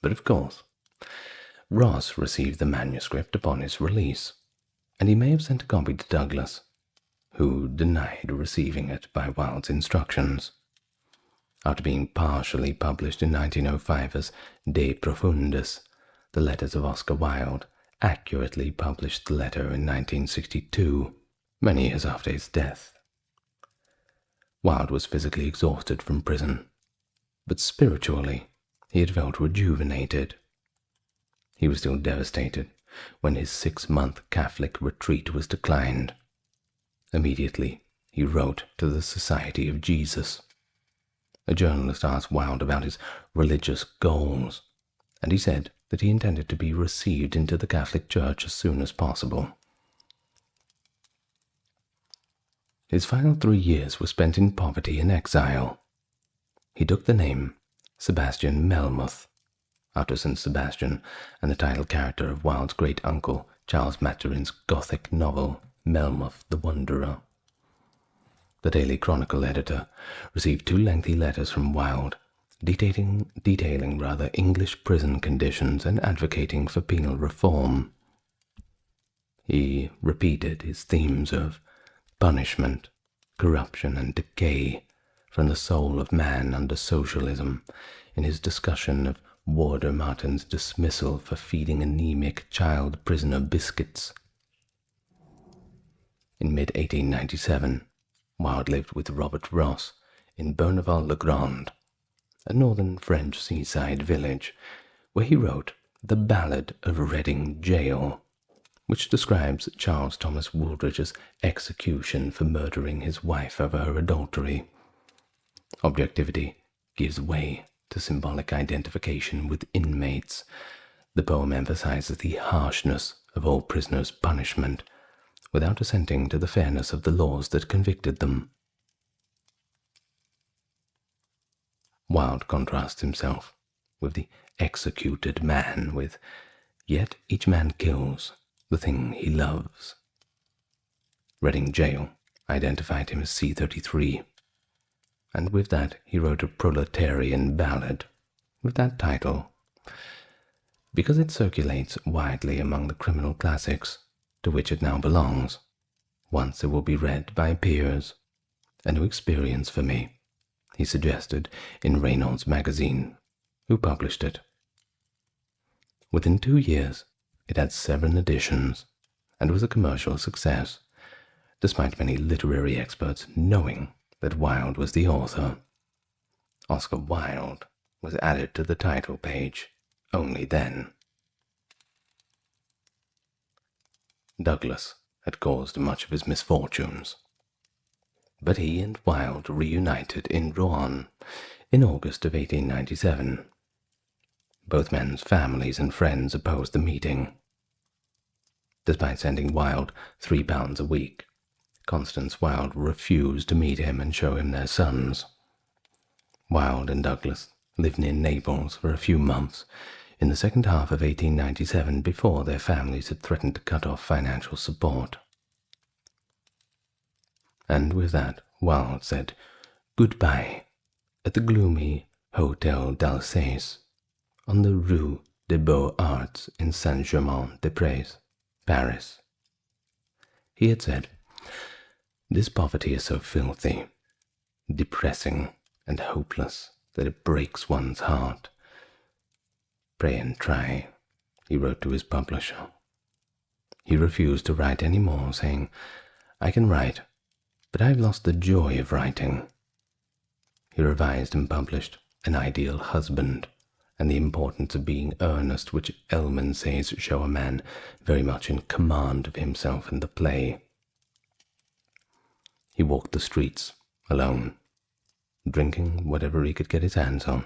Speaker 1: But of course, Ross received the manuscript upon his release, and he may have sent a copy to Douglas, who denied receiving it by Wilde's instructions. After being partially published in 1905 as De Profundis, the letters of Oscar Wilde accurately published the letter in 1962, many years after his death. Wilde was physically exhausted from prison, but spiritually he had felt rejuvenated. He was still devastated when his 6-month Catholic retreat was declined. Immediately, he wrote to the Society of Jesus. A journalist asked Wilde about his religious goals, and he said that he intended to be received into the Catholic Church as soon as possible. His final 3 years were spent in poverty and exile. He took the name Sebastian Melmoth, after St. Sebastian and the title character of Wilde's great-uncle Charles Maturin's Gothic novel Melmoth the Wanderer. The Daily Chronicle editor received 2 lengthy letters from Wilde, detailing English prison conditions and advocating for penal reform. He repeated his themes of punishment, corruption, and decay from the soul of man under socialism in his discussion of Warder Martin's dismissal for feeding anemic child prisoner biscuits. In mid-1897, Wilde lived with Robert Ross in Berneval-le-Grand, a northern French seaside village, where he wrote The Ballad of Reading Jail, which describes Charles Thomas Woolridge's execution for murdering his wife over her adultery. Objectivity gives way to symbolic identification with inmates. The poem emphasizes the harshness of all prisoners' punishment, without assenting to the fairness of the laws that convicted them. Wilde contrasts himself with the executed man with, "Yet each man kills the thing he loves." Reading Jail identified him as C33, and with that he wrote a proletarian ballad with that title. Because it circulates widely among the criminal classics, to which it now belongs. Once it will be read by peers. A new experience for me, he suggested in Reynolds magazine, who published it. Within 2 years, it had 7 editions and was a commercial success, despite many literary experts knowing that Wilde was the author. Oscar Wilde was added to the title page only then. Douglas had caused much of his misfortunes, but he and Wilde reunited in Rouen in August of 1897. Both men's families and friends opposed the meeting. Despite sending Wilde £3 a week, Constance Wilde refused to meet him and show him their sons. Wilde and Douglas lived near Naples for a few months in the second half of 1897 before their families had threatened to cut off financial support. And with that, Wilde said goodbye at the gloomy Hotel d'Alsace on the Rue des Beaux-Arts in Saint-Germain-des-Prés, Paris. He had said, "This poverty is so filthy, depressing, and hopeless that it breaks one's heart. Pray and try," he wrote to his publisher. He refused to write any more, saying, "I can write, but I have lost the joy of writing." He revised and published An Ideal Husband and The Importance of Being Earnest, which Ellman says show a man very much in command of himself in the play. He walked the streets alone, drinking whatever he could get his hands on.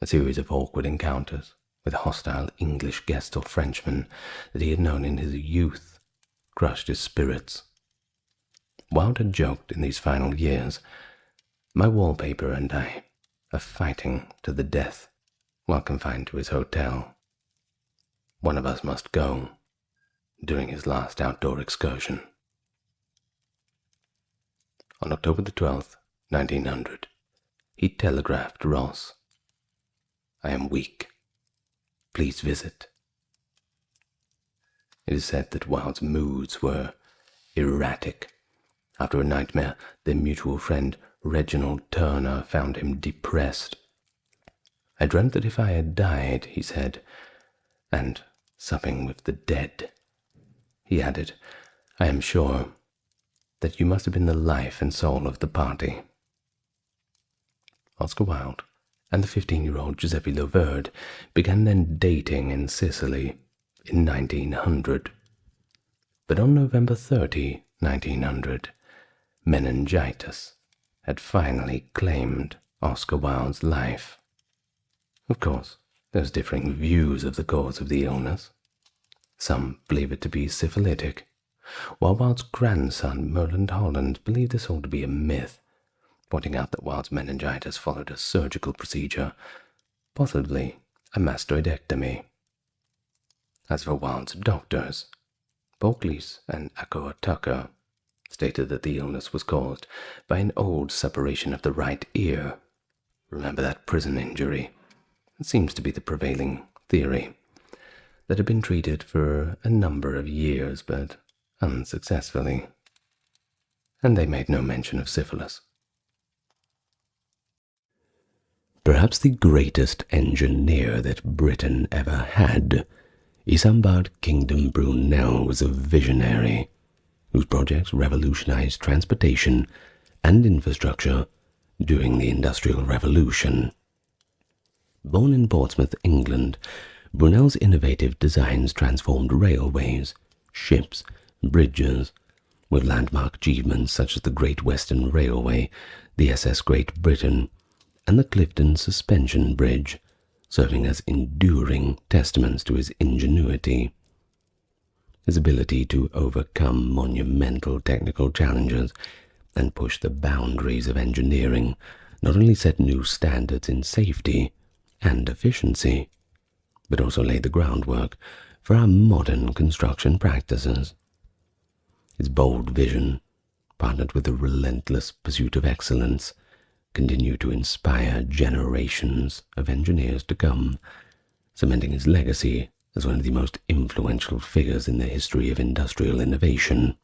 Speaker 1: A series of awkward encounters with hostile English guests or Frenchmen that he had known in his youth crushed his spirits. Wilde had joked in these final years, "My wallpaper and I are fighting to the death while confined to his hotel. One of us must go," during his last outdoor excursion. On October the 12th, 1900, he telegraphed Ross, "I am weak. Please visit." It is said that Wilde's moods were erratic. After a nightmare, their mutual friend Reginald Turner found him depressed. "I dreamt that if I had died," he said, "and supping with the dead." He added, "I am sure that you must have been the life and soul of the party." Oscar Wilde and the 15-year-old Giuseppe Loverde began then dating in Sicily in 1900. But on November 30, 1900, meningitis had finally claimed Oscar Wilde's life. Of course, there's differing views of the cause of the illness. Some believe it to be syphilitic, while Wilde's grandson, Merlin Holland, believed this all to be a myth, pointing out that Wilde's meningitis followed a surgical procedure, possibly a mastoidectomy. As for Wilde's doctors, Bulkeley and Akua Tucker stated that the illness was caused by an old suppuration of the right ear. Remember that prison injury? It seems to be the prevailing theory, that had been treated for a number of years, but unsuccessfully. And they made no mention of syphilis.
Speaker 2: Perhaps the greatest engineer that Britain ever had, Isambard Kingdom Brunel was a visionary whose projects revolutionized transportation and infrastructure during the Industrial Revolution. Born in Portsmouth, England, Brunel's innovative designs transformed railways, ships, bridges, with landmark achievements such as the Great Western Railway, the SS Great Britain, and the Clifton Suspension Bridge, serving as enduring testaments to his ingenuity. His ability to overcome monumental technical challenges and push the boundaries of engineering not only set new standards in safety and efficiency, but also laid the groundwork for our modern construction practices. His bold vision, partnered with a relentless pursuit of excellence, continue to inspire generations of engineers to come, cementing his legacy as one of the most influential figures in the history of industrial innovation.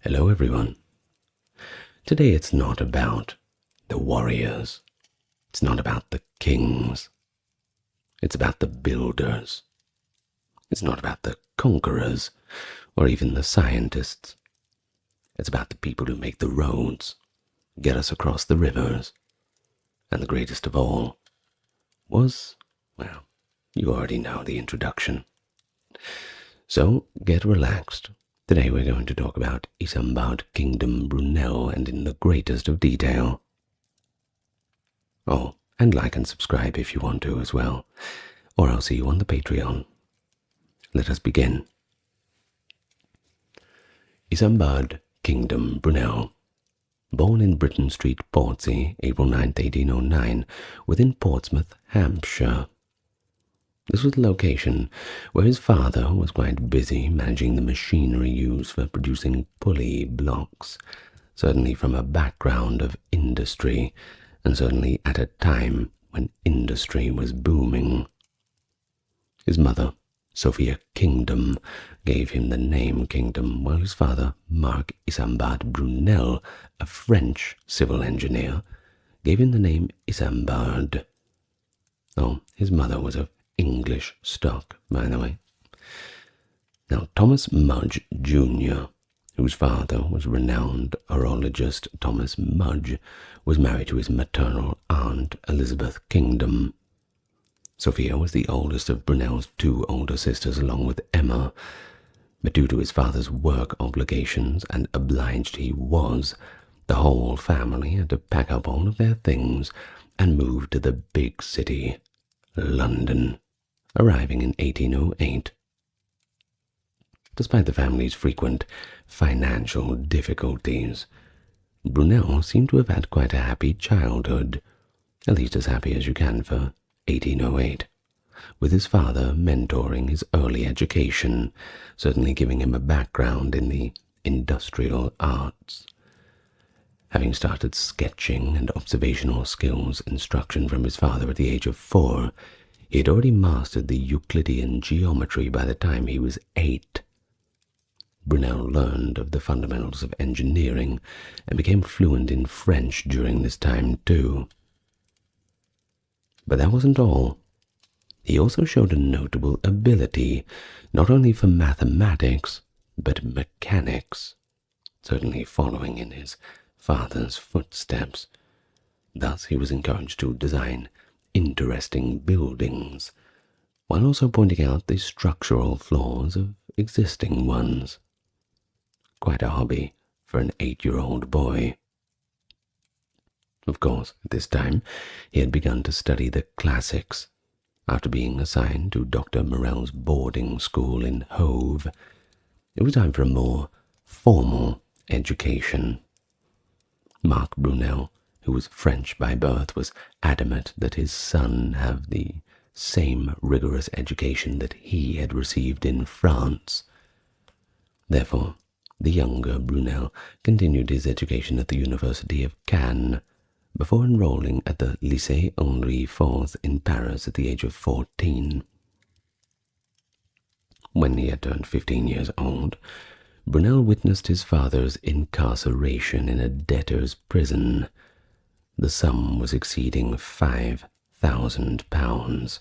Speaker 2: Hello everyone. Today it's not about the warriors. It's not about the kings. It's about the builders. It's not about the conquerors or even the scientists. It's about the people who make the roads, get us across the rivers. And the greatest of all was, well, you already know the introduction. So get relaxed. Today we're going to talk about Isambard Kingdom Brunel, and in the greatest of detail. Oh, and like and subscribe if you want to as well, or I'll see you on the Patreon. Let us begin. Isambard Kingdom Brunel, born in Britain Street, Portsea, April 9, 1809, within Portsmouth, Hampshire. This was the location where his father was quite busy managing the machinery used for producing pulley blocks, certainly from a background of industry, and certainly at a time when industry was booming. His mother, Sophia Kingdom, gave him the name Kingdom, while his father, Marc Isambard Brunel, a French civil engineer, gave him the name Isambard. Oh, his mother was of English stock, by the way. Now, Thomas Mudge, Jr., whose father was renowned horologist Thomas Mudge, was married to his maternal aunt, Elizabeth Kingdom. Sophia was the oldest of Brunel's two older sisters, along with Emma, but due to his father's work obligations, and obliged he was, the whole family had to pack up all of their things and move to the big city, London, arriving in 1808. Despite the family's frequent financial difficulties, Brunel seemed to have had quite a happy childhood, at least as happy as you can for 1808, with his father mentoring his early education, certainly giving him a background in the industrial arts. Having started sketching and observational skills instruction from his father at the age of 4, he had already mastered the Euclidean geometry by the time he was 8. Brunel learned of the fundamentals of engineering and became fluent in French during this time too. But that wasn't all. He also showed a notable ability, not only for mathematics, but mechanics, certainly following in his father's footsteps. Thus he was encouraged to design interesting buildings, while also pointing out the structural flaws of existing ones. Quite a hobby for an 8-year-old boy. Of course, at this time, he had begun to study the classics. After being assigned to Dr. Morell's boarding school in Hove, it was time for a more formal education. Marc Brunel, who was French by birth, was adamant that his son have the same rigorous education that he had received in France. Therefore, the younger Brunel continued his education at the University of Cannes, before enrolling at the Lycée Henri IV in Paris at the age of 14. When he had turned 15 years old, Brunel witnessed his father's incarceration in a debtor's prison. The sum was exceeding £5,000.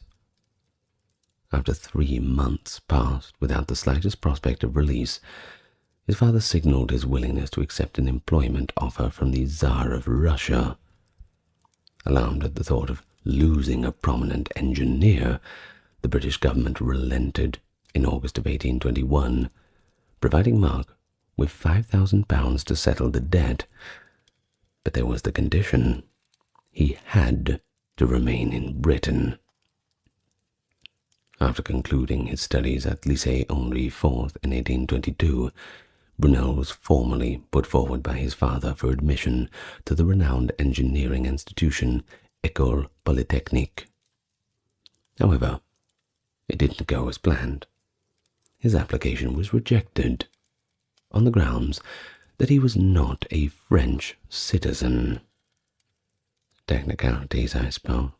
Speaker 2: After 3 months passed without the slightest prospect of release, his father signaled his willingness to accept an employment offer from the Tsar of Russia. Alarmed at the thought of losing a prominent engineer, the British government relented in August of 1821, providing Marc with £5,000 to settle the debt. But there was the condition: he had to remain in Britain. After concluding his studies at Lycée Henri IV in 1822, Brunel was formally put forward by his father for admission to the renowned engineering institution École Polytechnique. However, it didn't go as planned. His application was rejected on the grounds that he was not a French citizen. Technicalities, I suppose.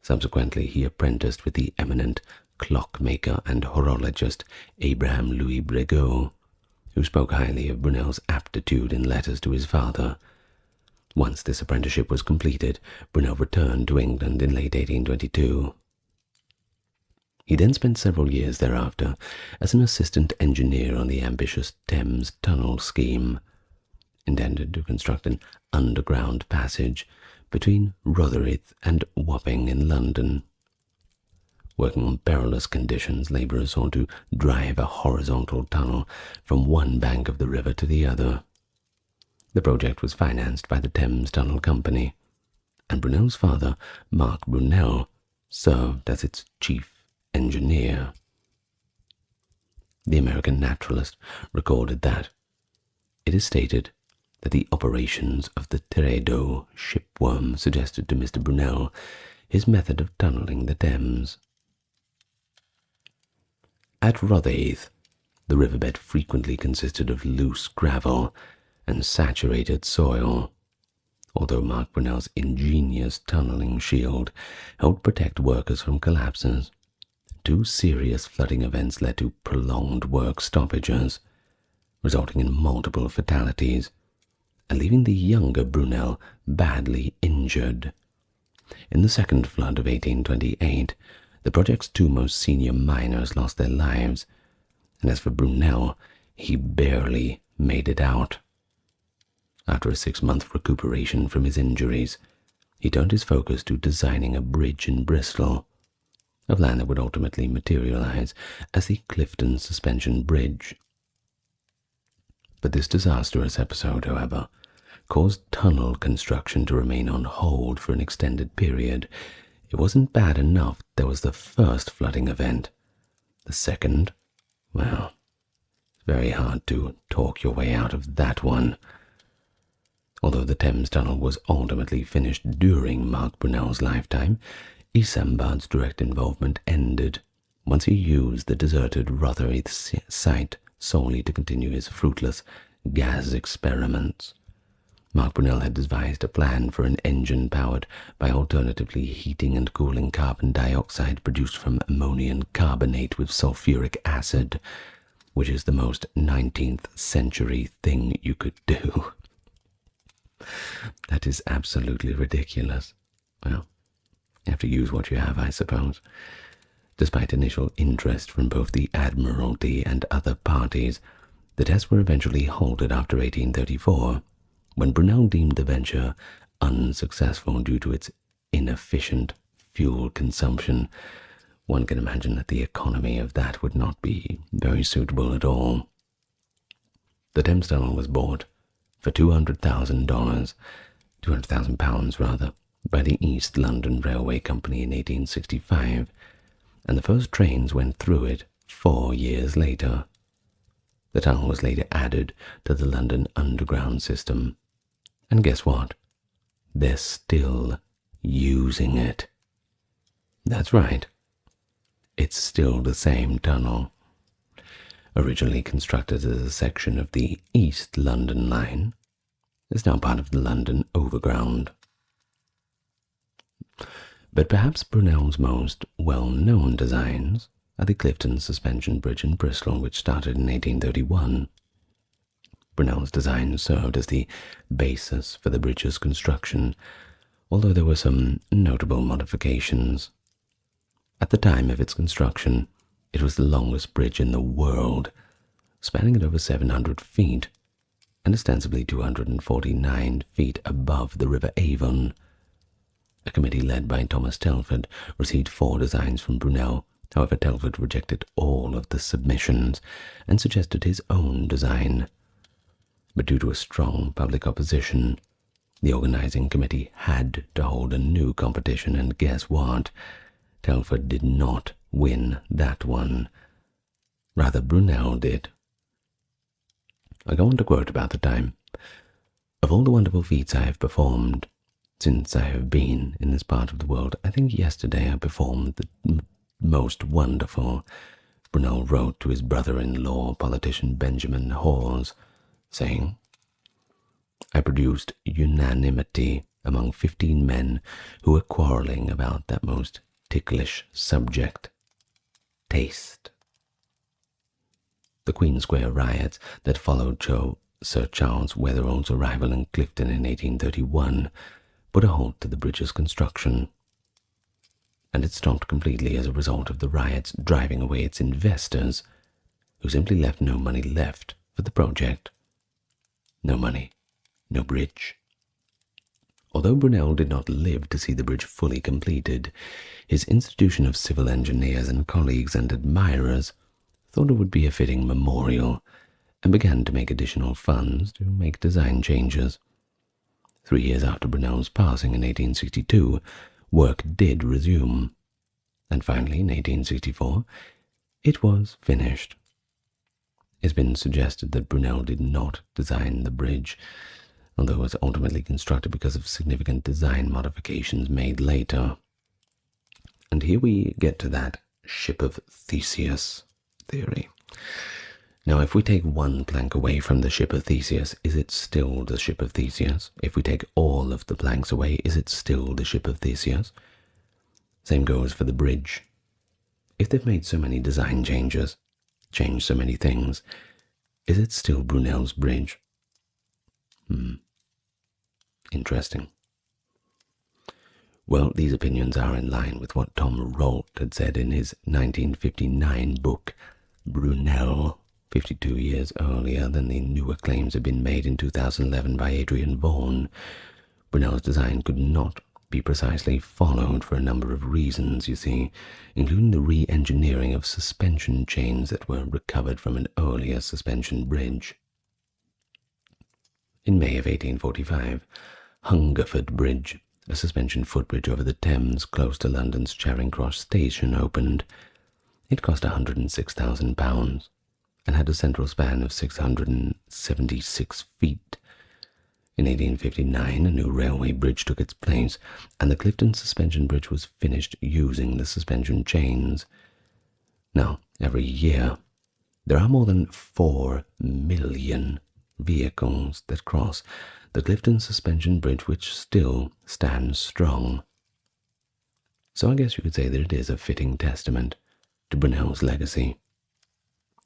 Speaker 2: Subsequently, he apprenticed with the eminent clockmaker and horologist Abraham Louis Breguet, who spoke highly of Brunel's aptitude in letters to his father. Once this apprenticeship was completed, Brunel returned to England in late 1822. He then spent several years thereafter as an assistant engineer on the ambitious Thames Tunnel scheme, intended to construct an underground passage between Rotherhithe and Wapping in London. Working on perilous conditions, labourers sought to drive a horizontal tunnel from one bank of the river to the other. The project was financed by the Thames Tunnel Company, and Brunel's father, Mark Brunel, served as its chief engineer. The American naturalist recorded that it is stated that the operations of the Teredo shipworm suggested to Mr. Brunel his method of tunnelling the Thames. At Rotherhithe, the riverbed frequently consisted of loose gravel and saturated soil, although Mark Brunel's ingenious tunnelling shield helped protect workers from collapses. Two serious flooding events led to prolonged work stoppages, resulting in multiple fatalities, and leaving the younger Brunel badly injured. In the second flood of 1828, the project's two most senior miners lost their lives, and as for Brunel, he barely made it out. After a 6-month recuperation from his injuries, he turned his focus to designing a bridge in Bristol, a plan that would ultimately materialize as the Clifton Suspension Bridge. But this disastrous episode, however, caused tunnel construction to remain on hold for an extended period. It wasn't bad enough there was the first flooding event. The second, well, it's very hard to talk your way out of that one. Although the Thames Tunnel was ultimately finished during Mark Brunel's lifetime, Isambard's direct involvement ended once he used the deserted Rotherhithe site solely to continue his fruitless gas experiments. Mark Brunel had devised a plan for an engine powered by alternatively heating and cooling carbon dioxide produced from ammonium carbonate with sulfuric acid, which is the most 19th century thing you could do. That is absolutely ridiculous. Well, you have to use what you have, I suppose. Despite initial interest from both the Admiralty and other parties, the tests were eventually halted after 1834, when Brunel deemed the venture unsuccessful due to its inefficient fuel consumption. One can imagine that the economy of that would not be very suitable at all. The Thames Tunnel was bought for £200,000 rather, by the East London Railway Company in 1865, and the first trains went through it 4 years later. The tunnel was later added to the London Underground system, and guess what? They're still using it. That's right. It's still the same tunnel. Originally constructed as a section of the East London Line, it's now part of the London Overground. But perhaps Brunel's most well-known designs are the Clifton Suspension Bridge in Bristol, which started in 1831. Brunel's design served as the basis for the bridge's construction, although there were some notable modifications. At the time of its construction, it was the longest bridge in the world, spanning at over 700 feet, and ostensibly 249 feet above the River Avon. A committee led by Thomas Telford received 4 designs from Brunel. However, Telford rejected all of the submissions and suggested his own design. But due to a strong public opposition, the organizing committee had to hold a new competition, and guess what? Telford did not win that one. Rather, Brunel did. I go on to quote about the time. Of all the wonderful feats I have performed since I have been in this part of the world, I think yesterday I performed the most wonderful, Brunel wrote to his brother-in-law, politician Benjamin Hawes, saying, I produced unanimity among 15 men who were quarrelling about that most ticklish subject, taste. The Queen Square riots that followed Sir Charles Wetherell's arrival in Clifton in 1831 put a halt to the bridge's construction, and it stopped completely as a result of the riots driving away its investors, who simply left no money left for the project. No money, no bridge. Although Brunel did not live to see the bridge fully completed, his institution of civil engineers and colleagues and admirers thought it would be a fitting memorial and began to make additional funds to make design changes. 3 years after Brunel's passing in 1862, work did resume, and finally in 1864, it was finished. It's been suggested that Brunel did not design the bridge, although it was ultimately constructed because of significant design modifications made later. And here we get to that ship of Theseus theory. Now, if we take one plank away from the ship of Theseus, is it still the ship of Theseus? If we take all of the planks away, is it still the ship of Theseus? Same goes for the bridge. If they've made so many design changes, changed so many things, is it still Brunel's bridge? Interesting. Well, these opinions are in line with what Tom Rolt had said in his 1959 book, Brunel, 52 years earlier than the newer claims had been made in 2011 by Adrian Vaughan. Brunel's design could not be precisely followed for a number of reasons, you see, including the re-engineering of suspension chains that were recovered from an earlier suspension bridge. In May of 1845, Hungerford Bridge, a suspension footbridge over the Thames close to London's Charing Cross station, opened. It cost £106,000 and had a central span of 676 feet. In 1859, a new railway bridge took its place, and the Clifton Suspension Bridge was finished using the suspension chains. Now, every year, there are more than 4 million vehicles that cross the Clifton Suspension Bridge, which still stands strong. So I guess you could say that it is a fitting testament to Brunel's legacy.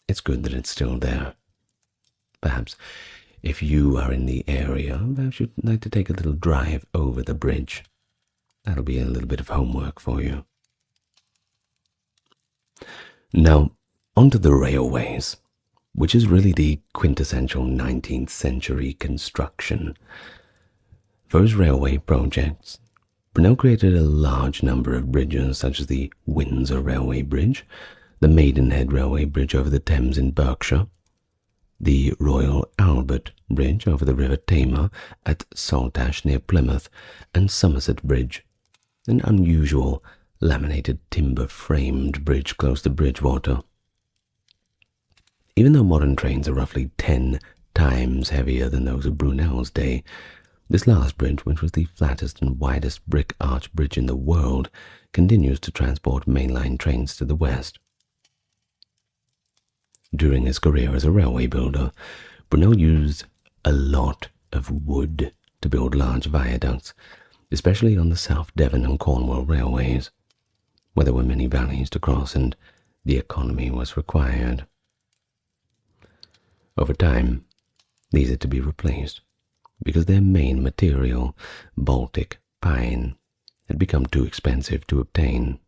Speaker 2: It's good that it's still there. Perhaps if you are in the area, perhaps you'd like to take a little drive over the bridge. That'll be a little bit of homework for you. Now, onto the railways, which is really the quintessential 19th century construction. For his railway projects, Brunel created a large number of bridges, such as the Windsor Railway Bridge, the Maidenhead Railway Bridge over the Thames in Berkshire, the Royal Albert Bridge over the River Tamar at Saltash near Plymouth, and Somerset Bridge, an unusual laminated timber-framed bridge close to Bridgewater. Even though modern trains are roughly 10 times heavier than those of Brunel's day, this last bridge, which was the flattest and widest brick arch bridge in the world, continues to transport mainline trains to the west. During his career as a railway builder, Brunel used a lot of wood to build large viaducts, especially on the South Devon and Cornwall railways, where there were many valleys to cross and the economy was required. Over time, these had to be replaced because their main material, Baltic pine, had become too expensive to obtain.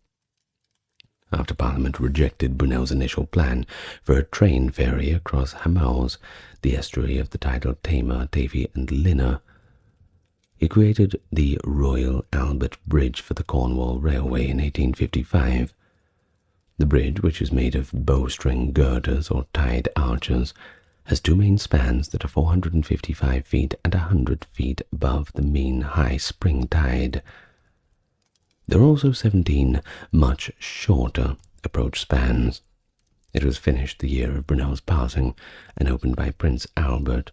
Speaker 2: After Parliament rejected Brunel's initial plan for a train ferry across Hamouse, the estuary of the tidal Tamar, Tavy, and Linner, he created the Royal Albert Bridge for the Cornwall Railway in 1855. The bridge, which is made of bowstring girders or tied arches, has 2 main spans that are 455 feet and 100 feet above the mean high spring tide. There are also 17 much shorter approach spans. It was finished the year of Brunel's passing and opened by Prince Albert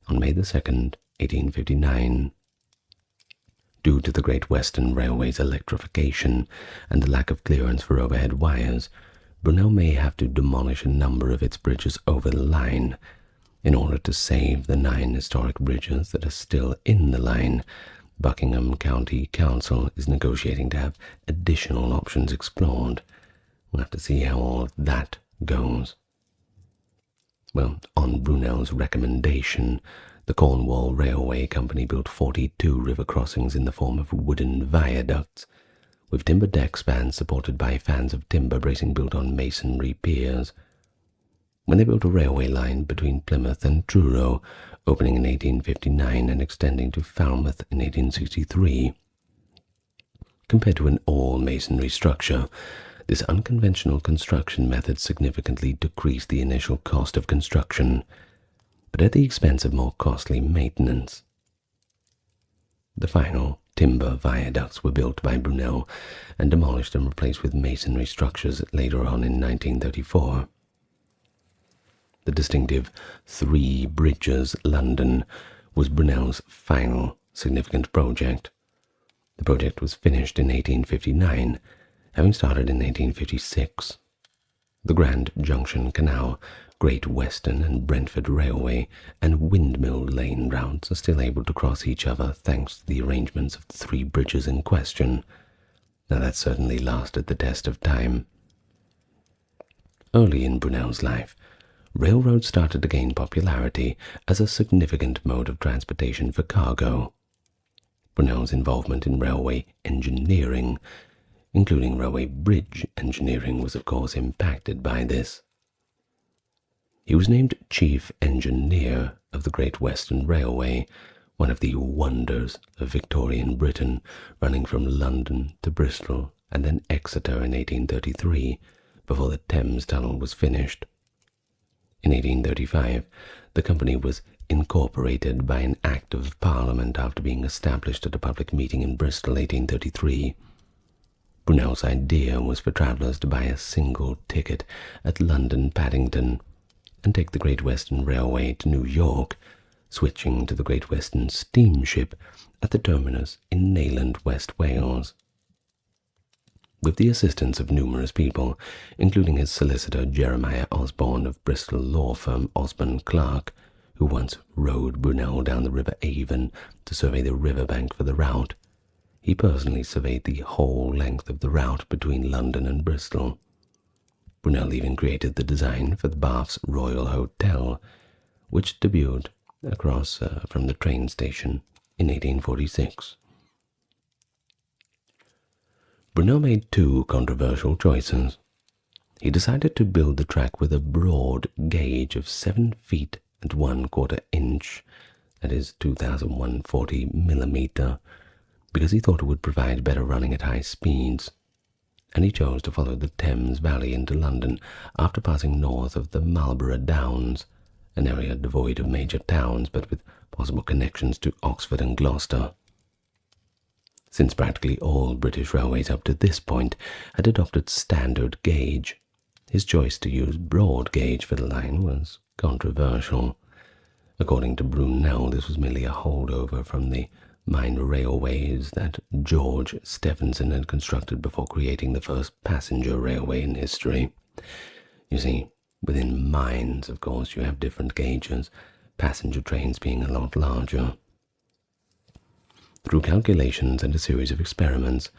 Speaker 2: on May 2nd, 1859. Due to the Great Western Railway's electrification and the lack of clearance for overhead wires, Brunel may have to demolish a number of its bridges over the line in order to save the 9 historic bridges that are still in the line, Buckingham County Council is negotiating to have additional options explored. We'll have to see how all of that goes. Well, on Brunel's recommendation, the Cornwall Railway Company built 42 river crossings in the form of wooden viaducts, with timber deck spans supported by fans of timber bracing built on masonry piers. When they built a railway line between Plymouth and Truro, opening in 1859 and extending to Falmouth in 1863. Compared to an all-masonry structure, this unconventional construction method significantly decreased the initial cost of construction, but at the expense of more costly maintenance. The final timber viaducts were built by Brunel and demolished and replaced with masonry structures later on in 1934. The distinctive Three Bridges London was Brunel's final significant project. The project was finished in 1859, having started in 1856. The Grand Junction Canal, Great Western and Brentford Railway, and Windmill Lane routes are still able to cross each other thanks to the arrangements of the three bridges in question. Now that certainly lasted the test of time. Early in Brunel's life, railroads started to gain popularity as a significant mode of transportation for cargo. Brunel's involvement in railway engineering, including railway bridge engineering, was of course impacted by this. He was named Chief Engineer of the Great Western Railway, one of the wonders of Victorian Britain, running from London to Bristol and then Exeter in 1833, before the Thames Tunnel was finished. In 1835, the company was incorporated by an Act of Parliament after being established at a public meeting in Bristol 1833. Brunel's idea was for travellers to buy a single ticket at London Paddington and take the Great Western Railway to New York, switching to the Great Western steamship at the terminus in Nayland, West Wales. With the assistance of numerous people, including his solicitor Jeremiah Osborne of Bristol law firm Osborne Clark, who once rowed Brunel down the River Avon to survey the riverbank for the route, he personally surveyed the whole length of the route between London and Bristol. Brunel even created the design for the Bath's Royal Hotel, which debuted across from the train station in 1846. Brunel made two controversial choices. He decided to build the track with a broad gauge of 7 feet and 1/4 inch, that is 2,140 millimeter, because he thought it would provide better running at high speeds, and he chose to follow the Thames Valley into London after passing north of the Marlborough Downs, an area devoid of major towns but with possible connections to Oxford and Gloucester. Since practically all British railways up to this point had adopted standard gauge, his choice to use broad gauge for the line was controversial. According to Brunel, this was merely a holdover from the minor railways that George Stephenson had constructed before creating the first passenger railway in history. You see, within mines, of course, you have different gauges, passenger trains being a lot larger. Through calculations and a series of experiments,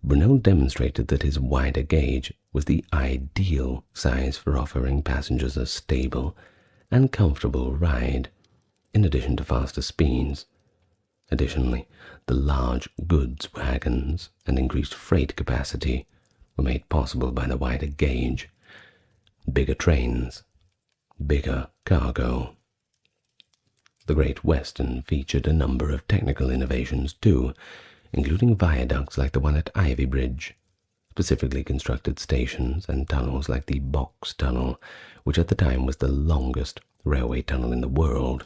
Speaker 2: Brunel demonstrated that his wider gauge was the ideal size for offering passengers a stable and comfortable ride, in addition to faster speeds. Additionally, the large goods wagons and increased freight capacity were made possible by the wider gauge. Bigger trains, bigger cargo. The Great Western featured a number of technical innovations too, including viaducts like the one at Ivy Bridge, specifically constructed stations and tunnels like the Box Tunnel, which at the time was the longest railway tunnel in the world.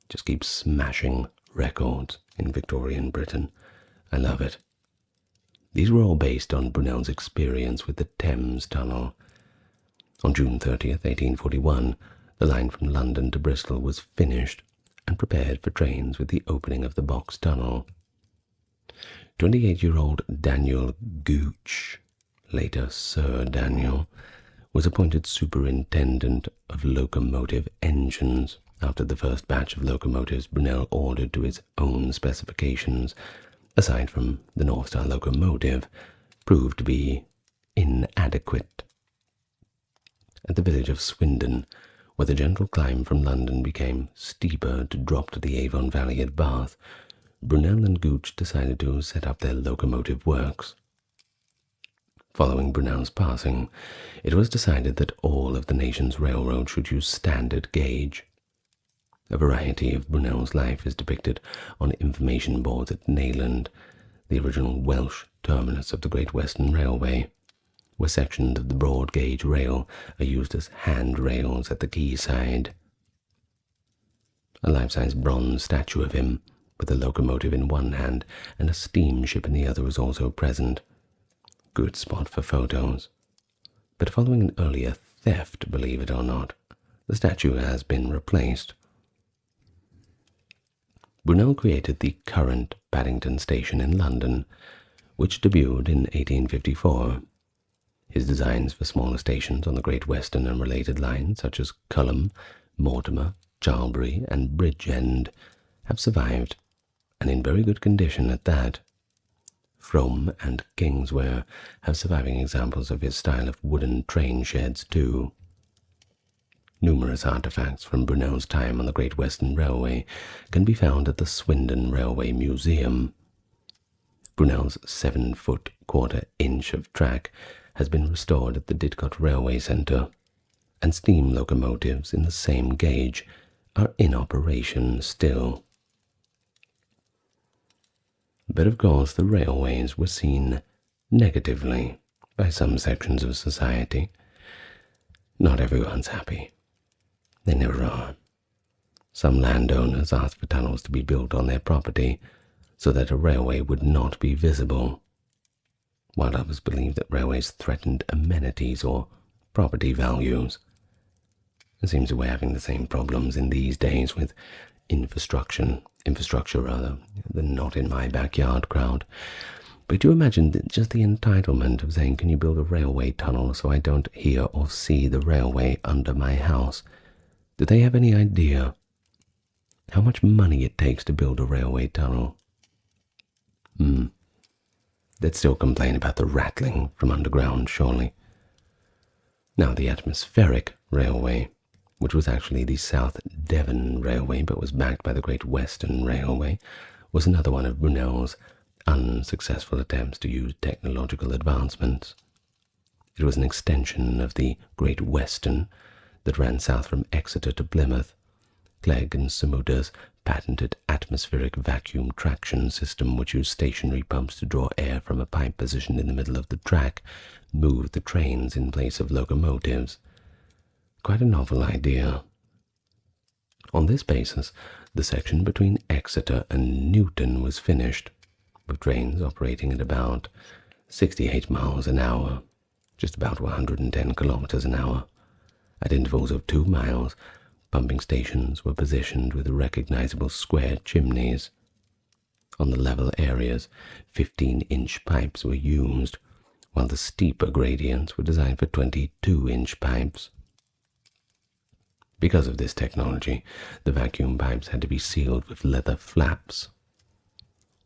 Speaker 2: Just keeps smashing records in Victorian Britain. I love it. These were all based on Brunel's experience with the Thames Tunnel. On June 30th, 1841, the line from London to Bristol was finished and prepared for trains with the opening of the Box Tunnel. 28-year-old Daniel Gooch, later Sir Daniel, was appointed superintendent of locomotive engines after the first batch of locomotives Brunel ordered to his own specifications, aside from the North Star locomotive, proved to be inadequate. At the village of Swindon, where the gentle climb from London became steeper to drop to the Avon Valley at Bath, Brunel and Gooch decided to set up their locomotive works. Following Brunel's passing, it was decided that all of the nation's railroads should use standard gauge. A variety of Brunel's life is depicted on information boards at Neyland, the original Welsh terminus of the Great Western Railway, where sections of the broad gauge rail are used as handrails at the quayside. A life-size bronze statue of him, with a locomotive in one hand and a steamship in the other, is also present. Good spot for photos. But following an earlier theft, believe it or not, the statue has been replaced. Brunel created the current Paddington Station in London, which debuted in 1854. His designs for smaller stations on the Great Western and related lines, such as Culham, Mortimer, Charlbury, and Bridgend, have survived, and in very good condition at that. Frome and Kingswear have surviving examples of his style of wooden train sheds too. Numerous artifacts from Brunel's time on the Great Western Railway can be found at the Swindon Railway Museum. Brunel's 7-foot quarter-inch of track has been restored at the Didcot Railway Centre, and steam locomotives in the same gauge are in operation still. But of course the railways were seen negatively by some sections of society. Not everyone's happy. They never are. Some landowners asked for tunnels to be built on their property so that a railway would not be visible, while others believed that railways threatened amenities or property values. It seems that we're having the same problems in these days with infrastructure, the not in my backyard crowd. But you imagine just the entitlement of saying, can you build a railway tunnel so I don't hear or see the railway under my house? Do they have any idea how much money it takes to build a railway tunnel? They'd still complain about the rattling from underground, surely. Now, the atmospheric railway, which was actually the South Devon Railway but was backed by the Great Western Railway, was another one of Brunel's unsuccessful attempts to use technological advancements. It was an extension of the Great Western that ran south from Exeter to Plymouth. Clegg and Samuda's patented atmospheric vacuum traction system, which used stationary pumps to draw air from a pipe positioned in the middle of the track, moved the trains in place of locomotives. Quite a novel idea. On this basis, the section between Exeter and Newton was finished, with trains operating at about 68 miles an hour, just about 110 kilometers an hour. At intervals of 2 miles, pumping stations were positioned with recognizable square chimneys. On the level areas, 15-inch pipes were used, while the steeper gradients were designed for 22-inch pipes. Because of this technology, the vacuum pipes had to be sealed with leather flaps.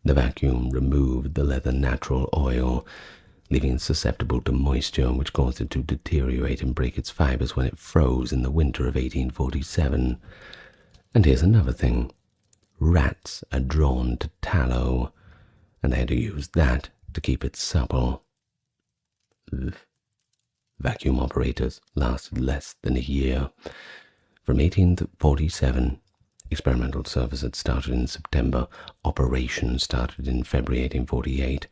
Speaker 2: The vacuum removed the leather natural oil, leaving it susceptible to moisture, which caused it to deteriorate and break its fibers when it froze in the winter of 1847. And here's another thing. Rats are drawn to tallow, and they had to use that to keep it supple. Vacuum operators lasted less than a year. From 1847, experimental service had started in September. Operation started in February 1848.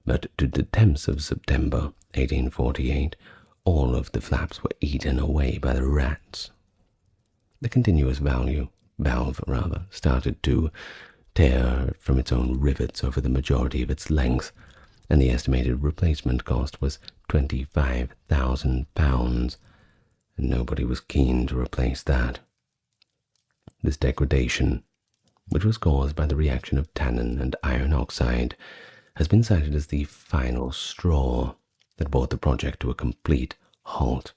Speaker 2: But to the 10th of September 1848, all of the flaps were eaten away by the rats. The continuous valve started to tear from its own rivets over the majority of its length, and the estimated replacement cost was £25,000, and nobody was keen to replace that. This degradation, which was caused by the reaction of tannin and iron oxide, has been cited as the final straw that brought the project to a complete halt.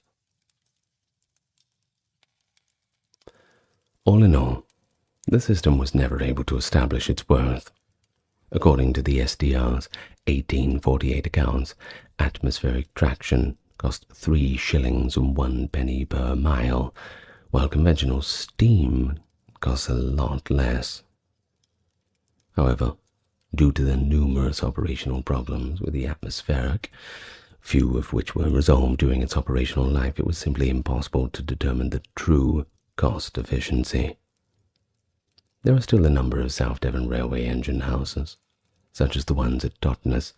Speaker 2: All in all, the system was never able to establish its worth. According to the SDR's 1848 accounts, atmospheric traction cost 3 shillings and 1 penny per mile, while conventional steam costs a lot less. However, due to the numerous operational problems with the atmospheric, few of which were resolved during its operational life, it was simply impossible to determine the true cost efficiency. There are still a number of South Devon Railway engine houses, such as the ones at Totnes,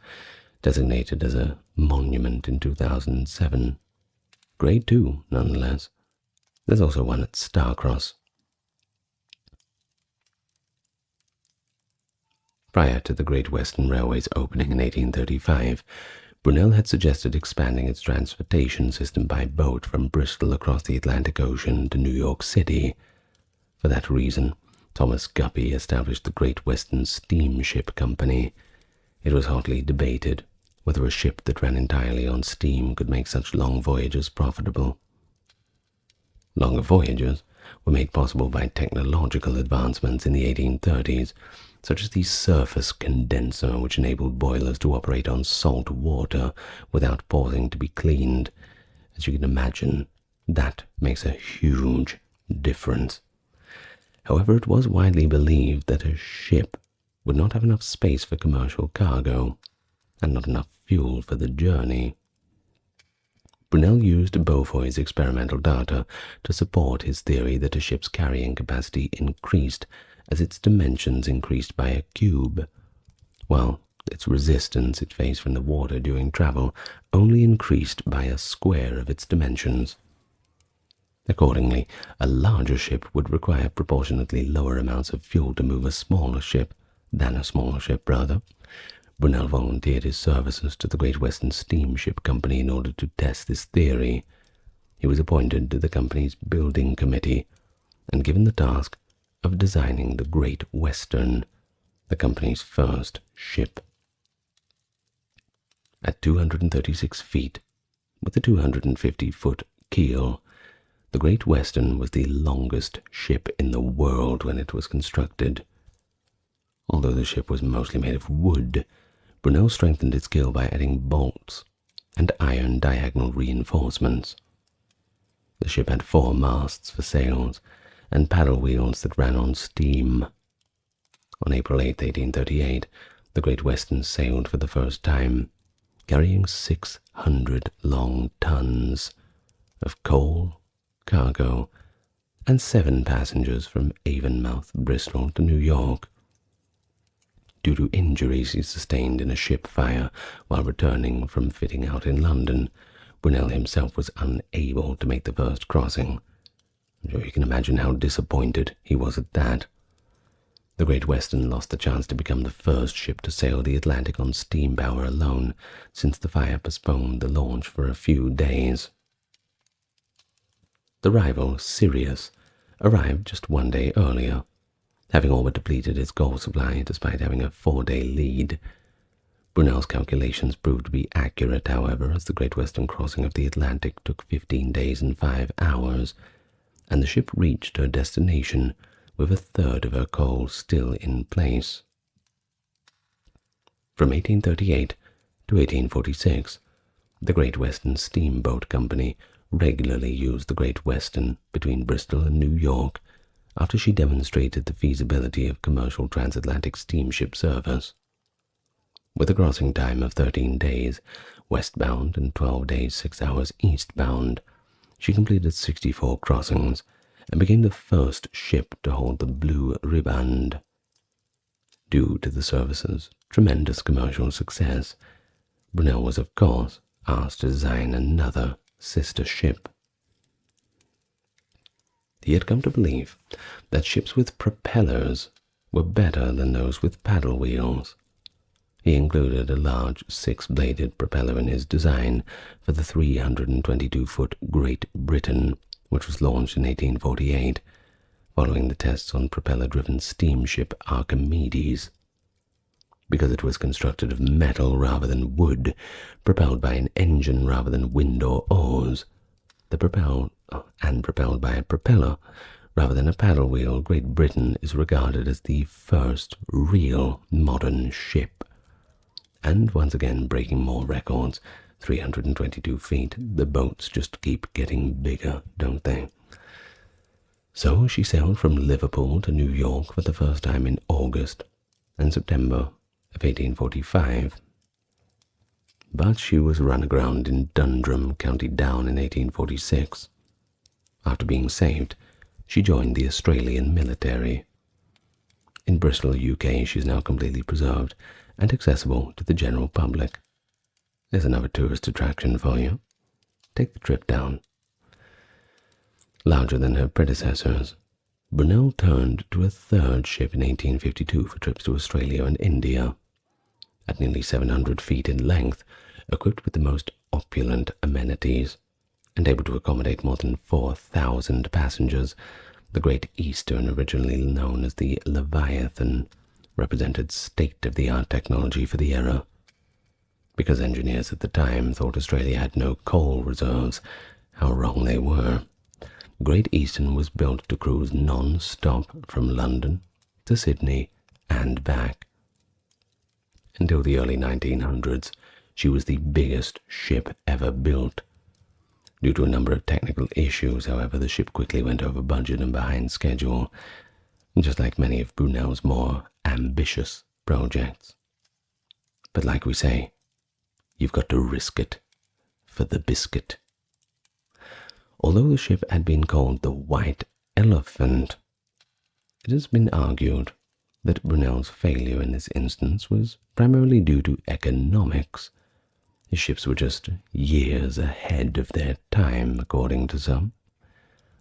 Speaker 2: designated as a monument in 2007. Grade 2, nonetheless. There's also one at Starcross. Prior to the Great Western Railway's opening in 1835, Brunel had suggested expanding its transportation system by boat from Bristol across the Atlantic Ocean to New York City. For that reason, Thomas Guppy established the Great Western Steamship Company. It was hotly debated whether a ship that ran entirely on steam could make such long voyages profitable. Longer voyages were made possible by technological advancements in the 1830s, such as the surface condenser, which enabled boilers to operate on salt water without pausing to be cleaned. As you can imagine, that makes a huge difference. However, it was widely believed that a ship would not have enough space for commercial cargo, and not enough fuel for the journey. Brunel used Beaufoy's experimental data to support his theory that a ship's carrying capacity increased as its dimensions increased by a cube, while its resistance it faced from the water during travel only increased by a square of its dimensions. Accordingly, a larger ship would require proportionately lower amounts of fuel to move a smaller ship. Brunel volunteered his services to the Great Western Steamship Company in order to test this theory. He was appointed to the company's building committee and given the task of designing the Great Western, the company's first ship. At 236 feet, with a 250-foot keel, the Great Western was the longest ship in the world when it was constructed. Although the ship was mostly made of wood, Brunel strengthened its keel by adding bolts and iron diagonal reinforcements. The ship had 4 masts for sails and paddle wheels that ran on steam. On April 8, 1838, the Great Western sailed for the first time, carrying 600 long tons of coal, cargo, and 7 passengers from Avonmouth, Bristol to New York. Due to injuries he sustained in a ship fire while returning from fitting out in London, Brunel himself was unable to make the first crossing. I'm sure you can imagine how disappointed he was at that. The Great Western lost the chance to become the first ship to sail the Atlantic on steam power alone, since the fire postponed the launch for a few days. The rival, Sirius, arrived just 1 day earlier, having all but depleted its coal supply despite having a 4-day lead. Brunel's calculations proved to be accurate, however, as the Great Western crossing of the Atlantic took 15 days and 5 hours, and the ship reached her destination with a third of her coal still in place. From 1838 to 1846, the Great Western Steamboat Company regularly used the Great Western between Bristol and New York after she demonstrated the feasibility of commercial transatlantic steamship service. With a crossing time of 13 days westbound and 12 days 6 hours eastbound, she completed 64 crossings and became the first ship to hold the Blue Riband. Due to the service's tremendous commercial success, Brunel was of course asked to design another sister ship. He had come to believe that ships with propellers were better than those with paddle wheels. He included a large 6-bladed propeller in his design for the 322-foot Great Britain, which was launched in 1848, following the tests on propeller-driven steamship Archimedes. Because it was constructed of metal rather than wood, propelled by an engine rather than wind or oars, propelled by a propeller Rather than a paddle wheel, Great Britain is regarded as the first real modern ship. And once again breaking more records, 322 feet. The boats just keep getting bigger, don't they? So she sailed from Liverpool to New York for the first time in August and September of 1845. But she was run aground in Dundrum, County Down in 1846. After being saved, she joined the Australian military. In Bristol, UK, she is now completely preserved and accessible to the general public. There's another tourist attraction for you. Take the trip down. Larger than her predecessors, Brunel turned to a third ship in 1852 for trips to Australia and India. At nearly 700 feet in length, equipped with the most opulent amenities, and able to accommodate more than 4,000 passengers, the Great Eastern, originally known as the Leviathan, represented state-of-the-art technology for the era. Because engineers at the time thought Australia had no coal reserves, how wrong they were. Great Eastern was built to cruise non-stop from London to Sydney and back. Until the early 1900s, she was the biggest ship ever built. Due to a number of technical issues, however, the ship quickly went over budget and behind schedule, just like many of Brunel's more ambitious projects. But like we say, you've got to risk it for the biscuit. Although the ship had been called the White Elephant, it has been argued that Brunel's failure in this instance was primarily due to economics. His ships were just years ahead of their time, according to some.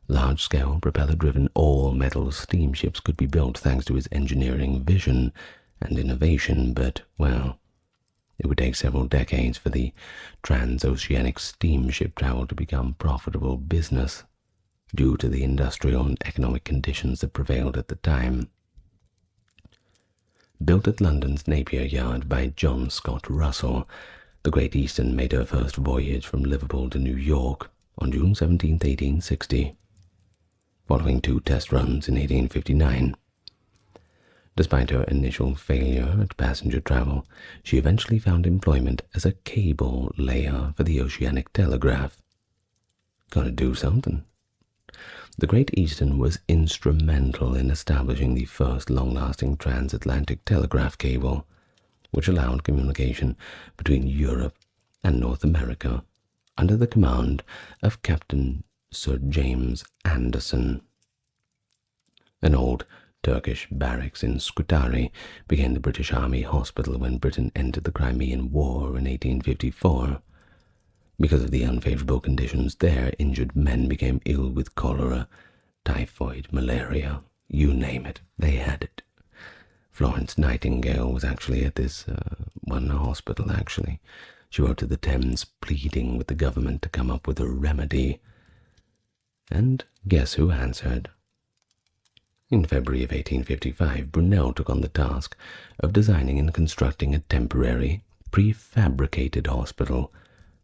Speaker 2: Large-scale, propeller-driven, all-metal steamships could be built thanks to his engineering vision and innovation, but, well, it would take several decades for the transoceanic steamship travel to become profitable business due to the industrial and economic conditions that prevailed at the time. Built at London's Napier Yard by John Scott Russell, the Great Eastern made her first voyage from Liverpool to New York on June 17, 1860, following 2 test runs in 1859. Despite her initial failure at passenger travel, she eventually found employment as a cable layer for the Oceanic Telegraph. Gotta do something. The Great Eastern was instrumental in establishing the first long-lasting transatlantic telegraph cable, which allowed communication between Europe and North America under the command of Captain Sir James Anderson. An old Turkish barracks in Scutari became the British Army Hospital when Britain entered the Crimean War in 1854. Because of the unfavorable conditions there, injured men became ill with cholera, typhoid, malaria, you name it, they had it. Florence Nightingale was actually at this one hospital, actually. She wrote to the Thames pleading with the government to come up with a remedy. And guess who answered? In February of 1855, Brunel took on the task of designing and constructing a temporary, prefabricated hospital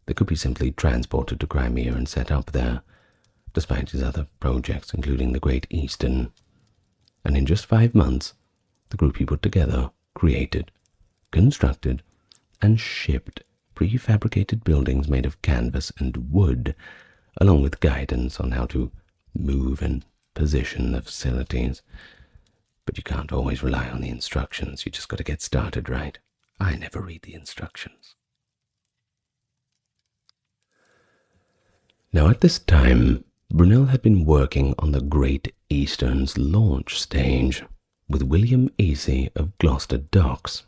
Speaker 2: that could be simply transported to Crimea and set up there, despite his other projects, including the Great Eastern. And in just 5 months, the group he put together created, constructed, and shipped prefabricated buildings made of canvas and wood, along with guidance on how to move and position the facilities. But you can't always rely on the instructions. You just got to get started, right? I never read the instructions. Now, at this time, Brunel had been working on the Great Eastern's launch stage with William Easy of Gloucester Docks.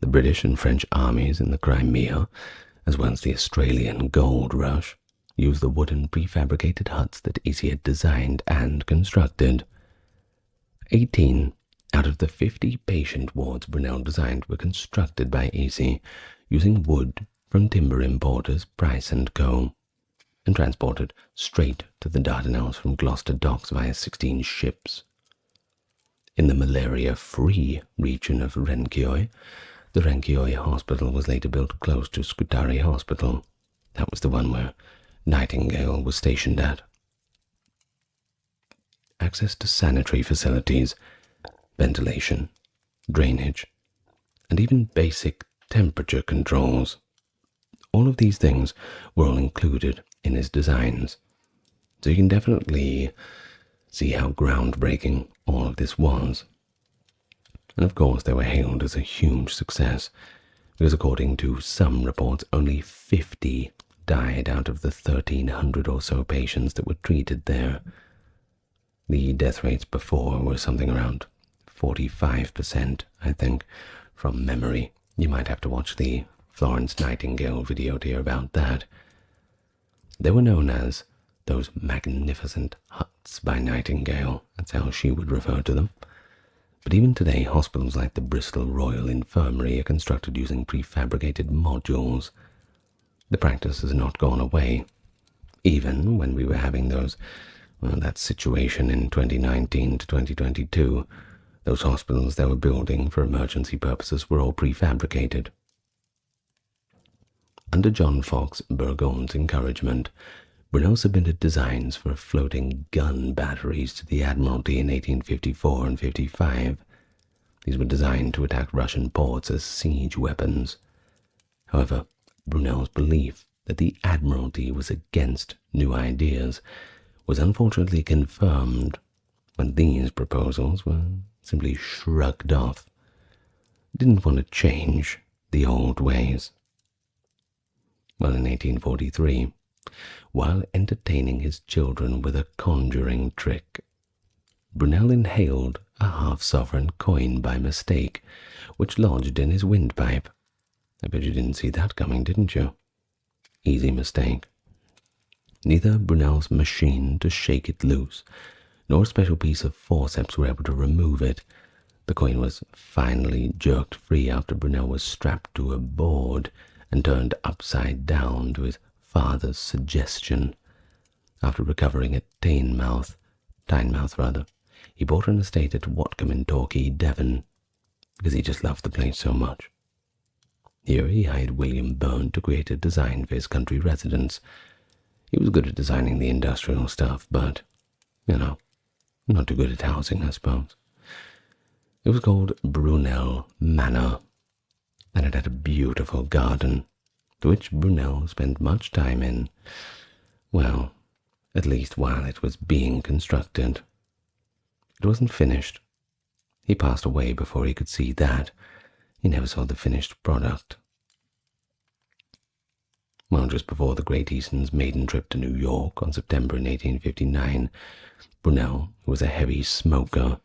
Speaker 2: The British and French armies in the Crimea, as well as the Australian gold rush, used the wooden prefabricated huts that Easy had designed and constructed. 18 out of the 50 patient wards Brunel designed were constructed by Easy using wood from timber importers Price & Co. and transported straight to the Dardanelles from Gloucester Docks via 16 ships. In the malaria-free region of Renkioi, the Renkioi Hospital was later built close to Scutari Hospital. That was the one where Nightingale was stationed at. access to sanitary facilities, ventilation, drainage, and even basic temperature controls. All of these things were all included in his designs, so you can definitely see how groundbreaking all of this was. And of course they were hailed as a huge success, because according to some reports, only 50 died out of the 1,300 or so patients that were treated there. The death rates before were something around 45%, I think, from memory. You might have to watch the Florence Nightingale video to hear about that. They were known as those magnificent huts by Nightingale. That's how she would refer to them. But even today, hospitals like the Bristol Royal Infirmary are constructed using prefabricated modules. The practice has not gone away. Even when we were having that situation in 2019 to 2022, those hospitals they were building for emergency purposes were all prefabricated. Under John Fox Burgon's encouragement, Brunel submitted designs for floating gun batteries to the Admiralty in 1854 and 55. These were designed to attack Russian ports as siege weapons. However, Brunel's belief that the Admiralty was against new ideas was unfortunately confirmed when these proposals were simply shrugged off. He didn't want to change the old ways. Well, in 1843, while entertaining his children with a conjuring trick, Brunel inhaled a half-sovereign coin by mistake, which lodged in his windpipe. I bet you didn't see that coming, didn't you? Easy mistake. Neither Brunel's machine to shake it loose, nor a special piece of forceps were able to remove it. The coin was finally jerked free after Brunel was strapped to a board and turned upside down to his father's suggestion. After recovering at Tynemouth, he bought an estate at Watcombe in Torquay, Devon, because he just loved the place so much. Here he hired William Byrne to create a design for his country residence. He was good at designing the industrial stuff, but, not too good at housing, I suppose. It was called Brunel Manor, and it had a beautiful garden, to which Brunel spent much time in, well, at least while it was being constructed. It wasn't finished. He passed away before he could see that. He never saw the finished product. Well, just before the Great Eastern's maiden trip to New York on September in 1859, Brunel, who was a heavy smoker,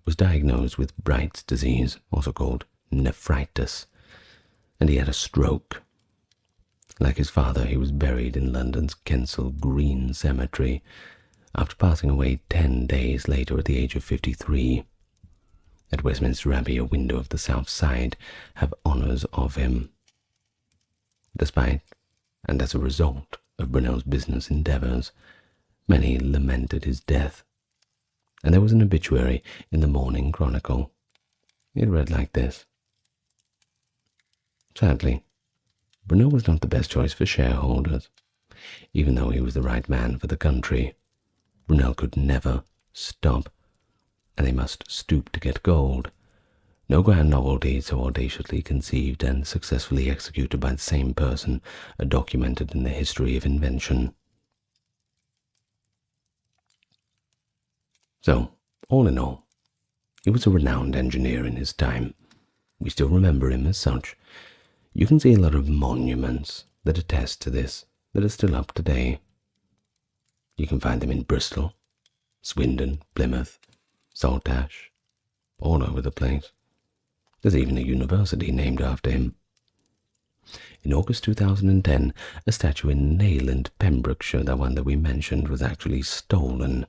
Speaker 2: was diagnosed with Bright's disease, also called nephritis, and he had a stroke. Like his father, he was buried in London's Kensal Green Cemetery, after passing away 10 days later at the age of 53. At Westminster Abbey, a window of the south side have honours of him. Despite, and as a result of Brunel's business endeavours, many lamented his death, and there was an obituary in the Morning Chronicle. It read like this: Sadly, Brunel was not the best choice for shareholders. Even though he was the right man for the country, Brunel could never stop, and they must stoop to get gold. No grand novelty so audaciously conceived and successfully executed by the same person are documented in the history of invention. So, all in all, he was a renowned engineer in his time. We still remember him as such. You can see a lot of monuments that attest to this that are still up today. You can find them in Bristol, Swindon, Plymouth, Saltash, all over the place. There's even a university named after him. In August 2010, a statue in Nayland, Pembrokeshire, the one that we mentioned, was actually stolen.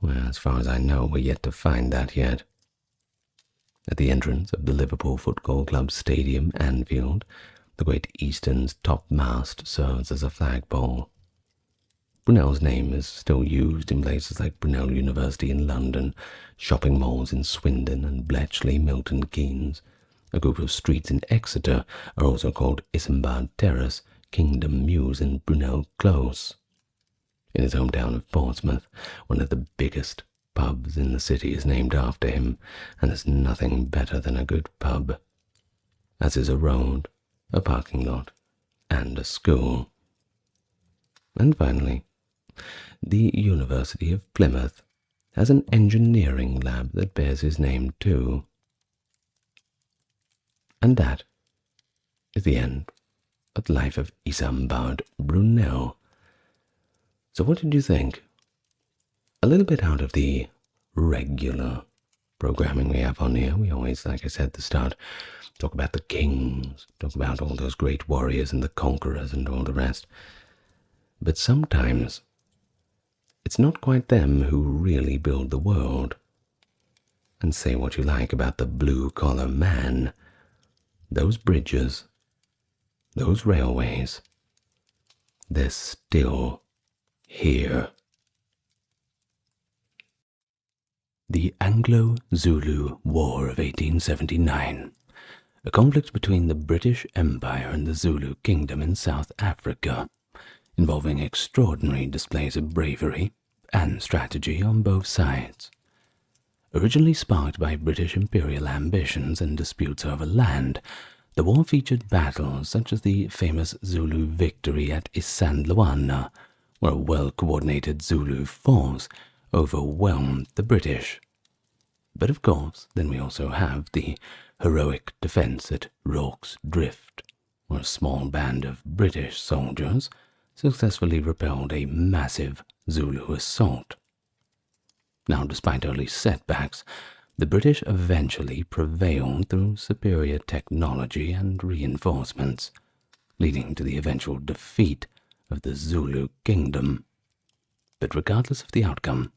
Speaker 2: Well, as far as I know, we're yet to find that yet. At the entrance of the Liverpool Football Club Stadium, Anfield, the Great Eastern's topmast serves as a flagpole. Brunel's name is still used in places like Brunel University in London, shopping malls in Swindon and Bletchley, Milton Keynes. A group of streets in Exeter are also called Isambard Terrace, Kingdom Mews and Brunel Close. In his hometown of Portsmouth, one of the biggest pubs in the city is named after him, and there's nothing better than a good pub, as is a road, a parking lot, and a school. And finally, the University of Plymouth has an engineering lab that bears his name too. And that is the end of the life of Isambard Brunel. So what did you think? A little bit out of the regular programming we have on here. We always, like I said at the start, talk about the kings, talk about all those great warriors and the conquerors and all the rest. But sometimes it's not quite them who really build the world. And say what you like about the blue-collar man, those bridges, those railways, they're still here. The Anglo Zulu War of 1879, a conflict between the British Empire and the Zulu Kingdom in South Africa, involving extraordinary displays of bravery and strategy on both sides. Originally sparked by British imperial ambitions and disputes over land, the war featured battles such as the famous Zulu victory at Isandlwana, where a well-coordinated Zulu force overwhelmed the British. But of course, then we also have the heroic defense at Rorke's Drift, where a small band of British soldiers successfully repelled a massive Zulu assault. Now, despite early setbacks, the British eventually prevailed through superior technology and reinforcements, leading to the eventual defeat of the Zulu Kingdom. But regardless of the outcome,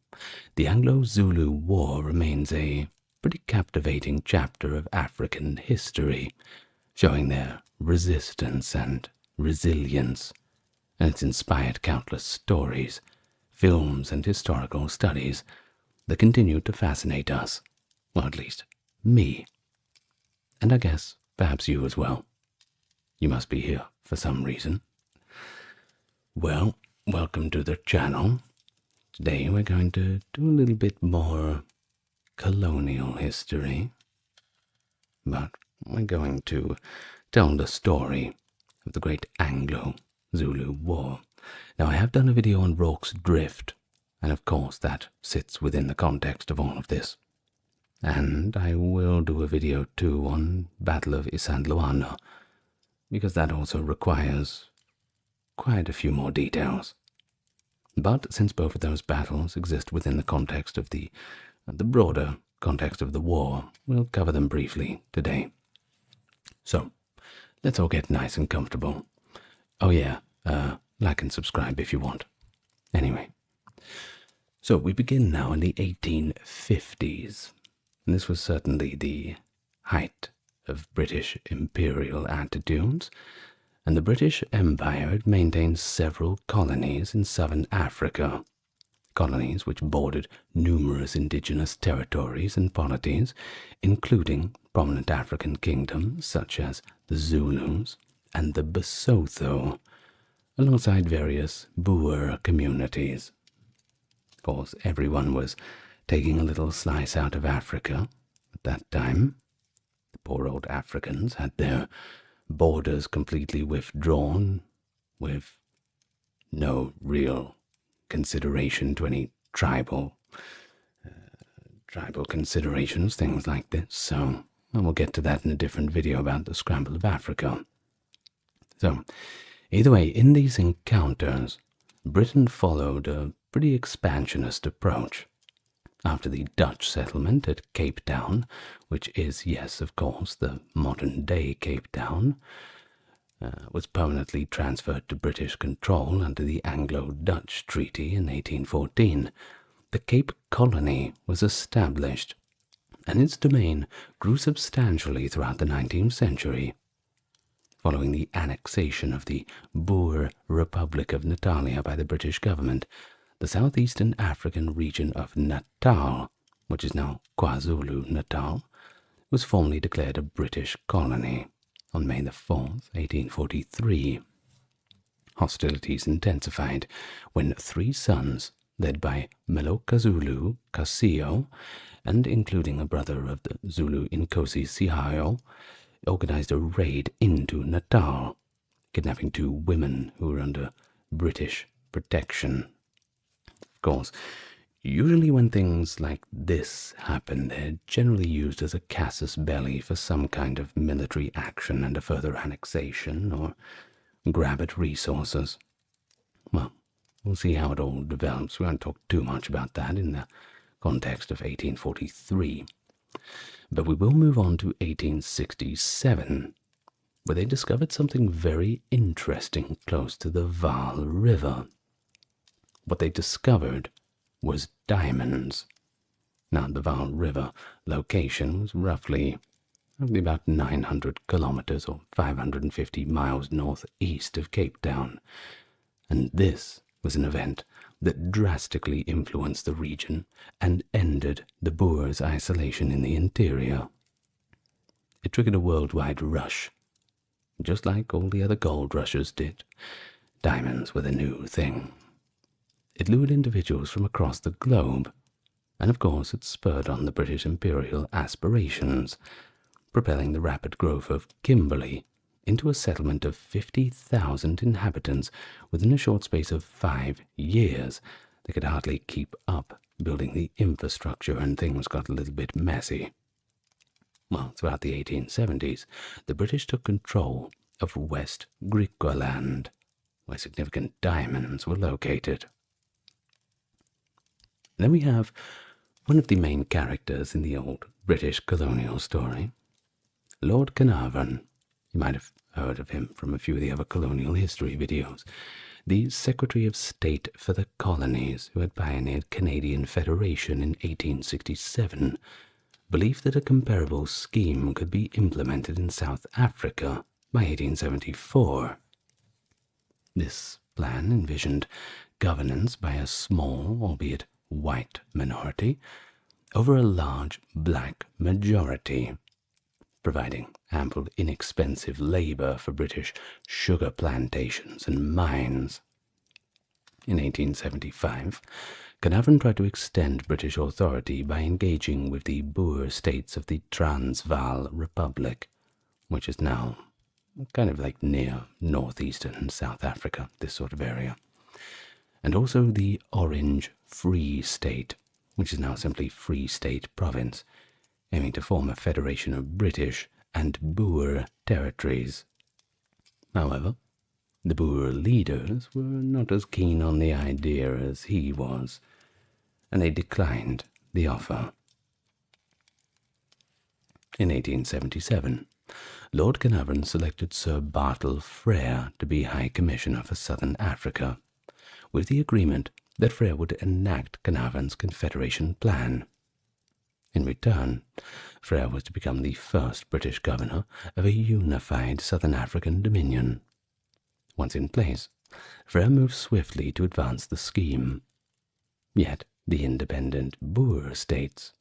Speaker 2: the Anglo Zulu War remains a pretty captivating chapter of African history, showing their resistance and resilience, and it's inspired countless stories, films, and historical studies that continue to fascinate us, or at least me, and I guess perhaps you as well. You must be here for some reason. Well, welcome to the channel. Today we're going to do a little bit more colonial history, but we're going to tell the story of the great Anglo Zulu War. Now, I have done a video on Rorke's Drift, and of course that sits within the context of all of this. And I will do a video too on Battle of Isandlwana, because that also requires quite a few more details. But since both of those battles exist within the context of the broader context of the war, we'll cover them briefly today. So, let's all get nice and comfortable. Oh yeah, like and subscribe if you want. Anyway, so we begin now in the 1850s. And this was certainly the height of British imperial attitudes, and the British Empire had maintained several colonies in southern Africa, colonies which bordered numerous indigenous territories and polities, including prominent African kingdoms such as the Zulus and the Basotho, alongside various Boer communities. Of course, everyone was taking a little slice out of Africa at that time. The poor old Africans had their borders completely withdrawn, with no real consideration to any tribal considerations, things like this. So we'll get to that in a different video about the scramble of Africa. So either way, in these encounters, Britain followed a pretty expansionist approach. After the Dutch settlement at Cape Town, which is, yes, of course, the modern-day Cape Town, was permanently transferred to British control under the Anglo-Dutch Treaty in 1814, the Cape Colony was established, and its domain grew substantially throughout the 19th century. Following the annexation of the Boer Republic of Natalia by the British government, the southeastern African region of Natal, which is now KwaZulu-Natal, was formally declared a British colony on May the 4th, 1843. Hostilities intensified when 3 sons, led by Meloka Zulu Kasio, and including a brother of the Zulu Nkosi Sihayo, organized a raid into Natal, kidnapping 2 women who were under British protection. Of course, usually when things like this happen, they're generally used as a casus belli for some kind of military action and a further annexation or grab at resources. Well, we'll see how it all develops. We won't talk too much about that in the context of 1843. But we will move on to 1867, where they discovered something very interesting close to the Vaal River. What they discovered was diamonds. Now, the Vaal River location was roughly about 900 kilometers or 550 miles northeast of Cape Town, and this was an event that drastically influenced the region and ended the Boers' isolation in the interior. It triggered a worldwide rush. Just like all the other gold rushes did, diamonds were the new thing. It lured individuals from across the globe, and of course it spurred on the British imperial aspirations, propelling the rapid growth of Kimberley into a settlement of 50,000 inhabitants within a short space of 5 years. They could hardly keep up building the infrastructure, and things got a little bit messy. Well, throughout the 1870s, the British took control of West Griqualand, where significant diamonds were located. Then we have one of the main characters in the old British colonial story, Lord Carnarvon. You might have heard of him from a few of the other colonial history videos. The Secretary of State for the Colonies, who had pioneered Canadian Federation in 1867, believed that a comparable scheme could be implemented in South Africa by 1874. This plan envisioned governance by a small, albeit white minority, over a large black majority, providing ample inexpensive labor for British sugar plantations and mines. In 1875, Carnarvon tried to extend British authority by engaging with the Boer states of the Transvaal Republic, which is now kind of like near northeastern South Africa, this sort of area, and also the Orange Free State, which is now simply Free State Province, aiming to form a federation of British and Boer territories. However, the Boer leaders were not as keen on the idea as he was, and they declined the offer. In 1877, Lord Carnarvon selected Sir Bartle Frere to be High Commissioner for Southern Africa, with the agreement that Frere would enact Carnarvon's Confederation plan. In return, Frere was to become the first British governor of a unified Southern African dominion. Once in place, Frere moved swiftly to advance the scheme. Yet the independent Boer states,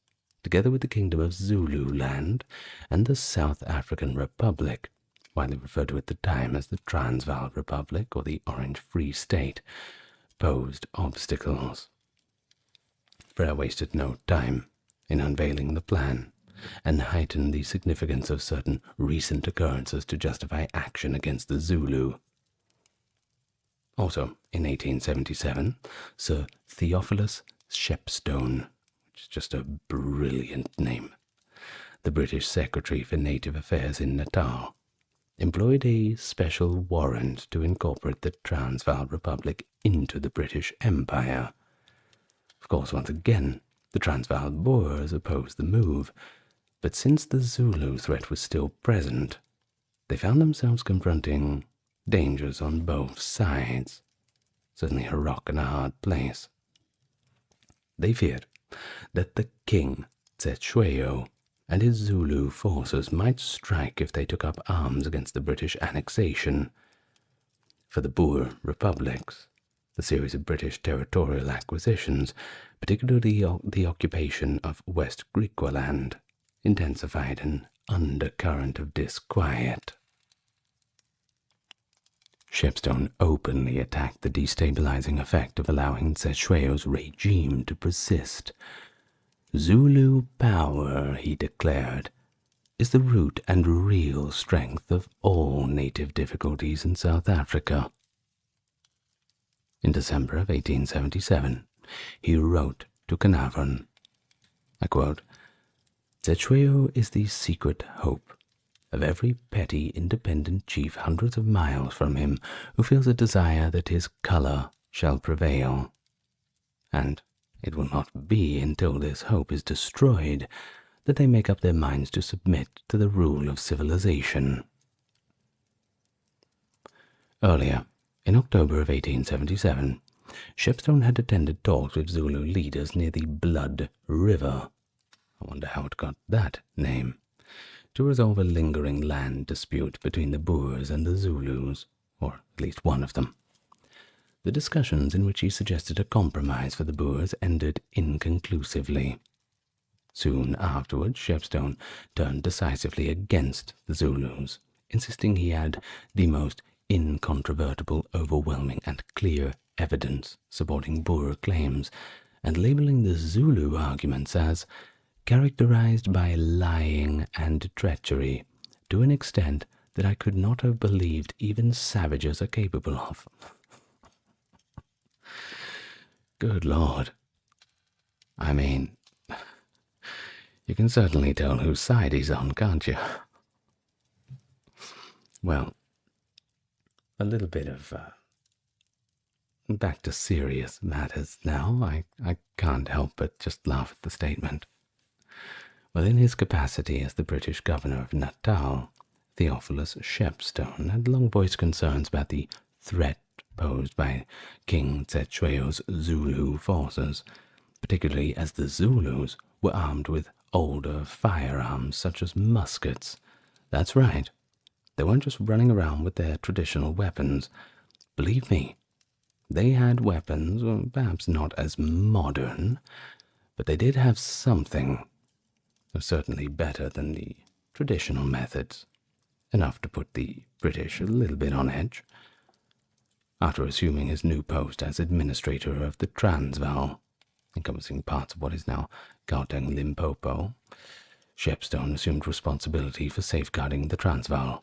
Speaker 2: together with the Kingdom of Zululand and the South African Republic, widely referred to at the time as the Transvaal Republic or the Orange Free State, posed obstacles. Frere wasted no time in unveiling the plan, and heightened the significance of certain recent occurrences to justify action against the Zulu. Also, in 1877, Sir Theophilus Shepstone, which is just a brilliant name, the British Secretary for Native Affairs in Natal, employed a special warrant to incorporate the Transvaal Republic into the British Empire. Of course, once again, the Transvaal Boers opposed the move, but since the Zulu threat was still present, they found themselves confronting dangers on both sides. Certainly a rock and a hard place. They feared that the King, Tsetshweo, and his Zulu forces might strike if they took up arms against the British annexation. For the Boer republics, the series of British territorial acquisitions, particularly the occupation of West Griqualand, intensified an undercurrent of disquiet. Shepstone openly attacked the destabilizing effect of allowing Cetshwayo's regime to persist. Zulu power, he declared, is the root and real strength of all native difficulties in South Africa. In December of 1877, he wrote to Carnarvon, I quote, "Cetshwayo is the secret hope of every petty independent chief hundreds of miles from him who feels a desire that his colour shall prevail. And it will not be until this hope is destroyed that they make up their minds to submit to the rule of civilization." Earlier, in October of 1877, Shepstone had attended talks with Zulu leaders near the Blood River, I wonder how it got that name, to resolve a lingering land dispute between the Boers and the Zulus, or at least one of them. The discussions in which he suggested a compromise for the Boers ended inconclusively. Soon afterwards, Shepstone turned decisively against the Zulus, insisting he had the most incontrovertible, overwhelming, and clear evidence supporting Boer claims, and labeling the Zulu arguments as characterized by lying and treachery to an extent that I could not have believed even savages are capable of. Good Lord. I mean, you can certainly tell whose side he's on, can't you? Well, a little bit of back to serious matters now. I can't help but just laugh at the statement. Well, in his capacity as the British governor of Natal, Theophilus Shepstone had long voiced concerns about the threat posed by King Cetshwayo's Zulu forces, particularly as the Zulus were armed with older firearms such as muskets. That's right, they weren't just running around with their traditional weapons. Believe me, they had weapons, perhaps not as modern, but they did have something, certainly better than the traditional methods, enough to put the British a little bit on edge. After assuming his new post as administrator of the Transvaal, encompassing parts of what is now Gauteng Limpopo, Shepstone assumed responsibility for safeguarding the Transvaal.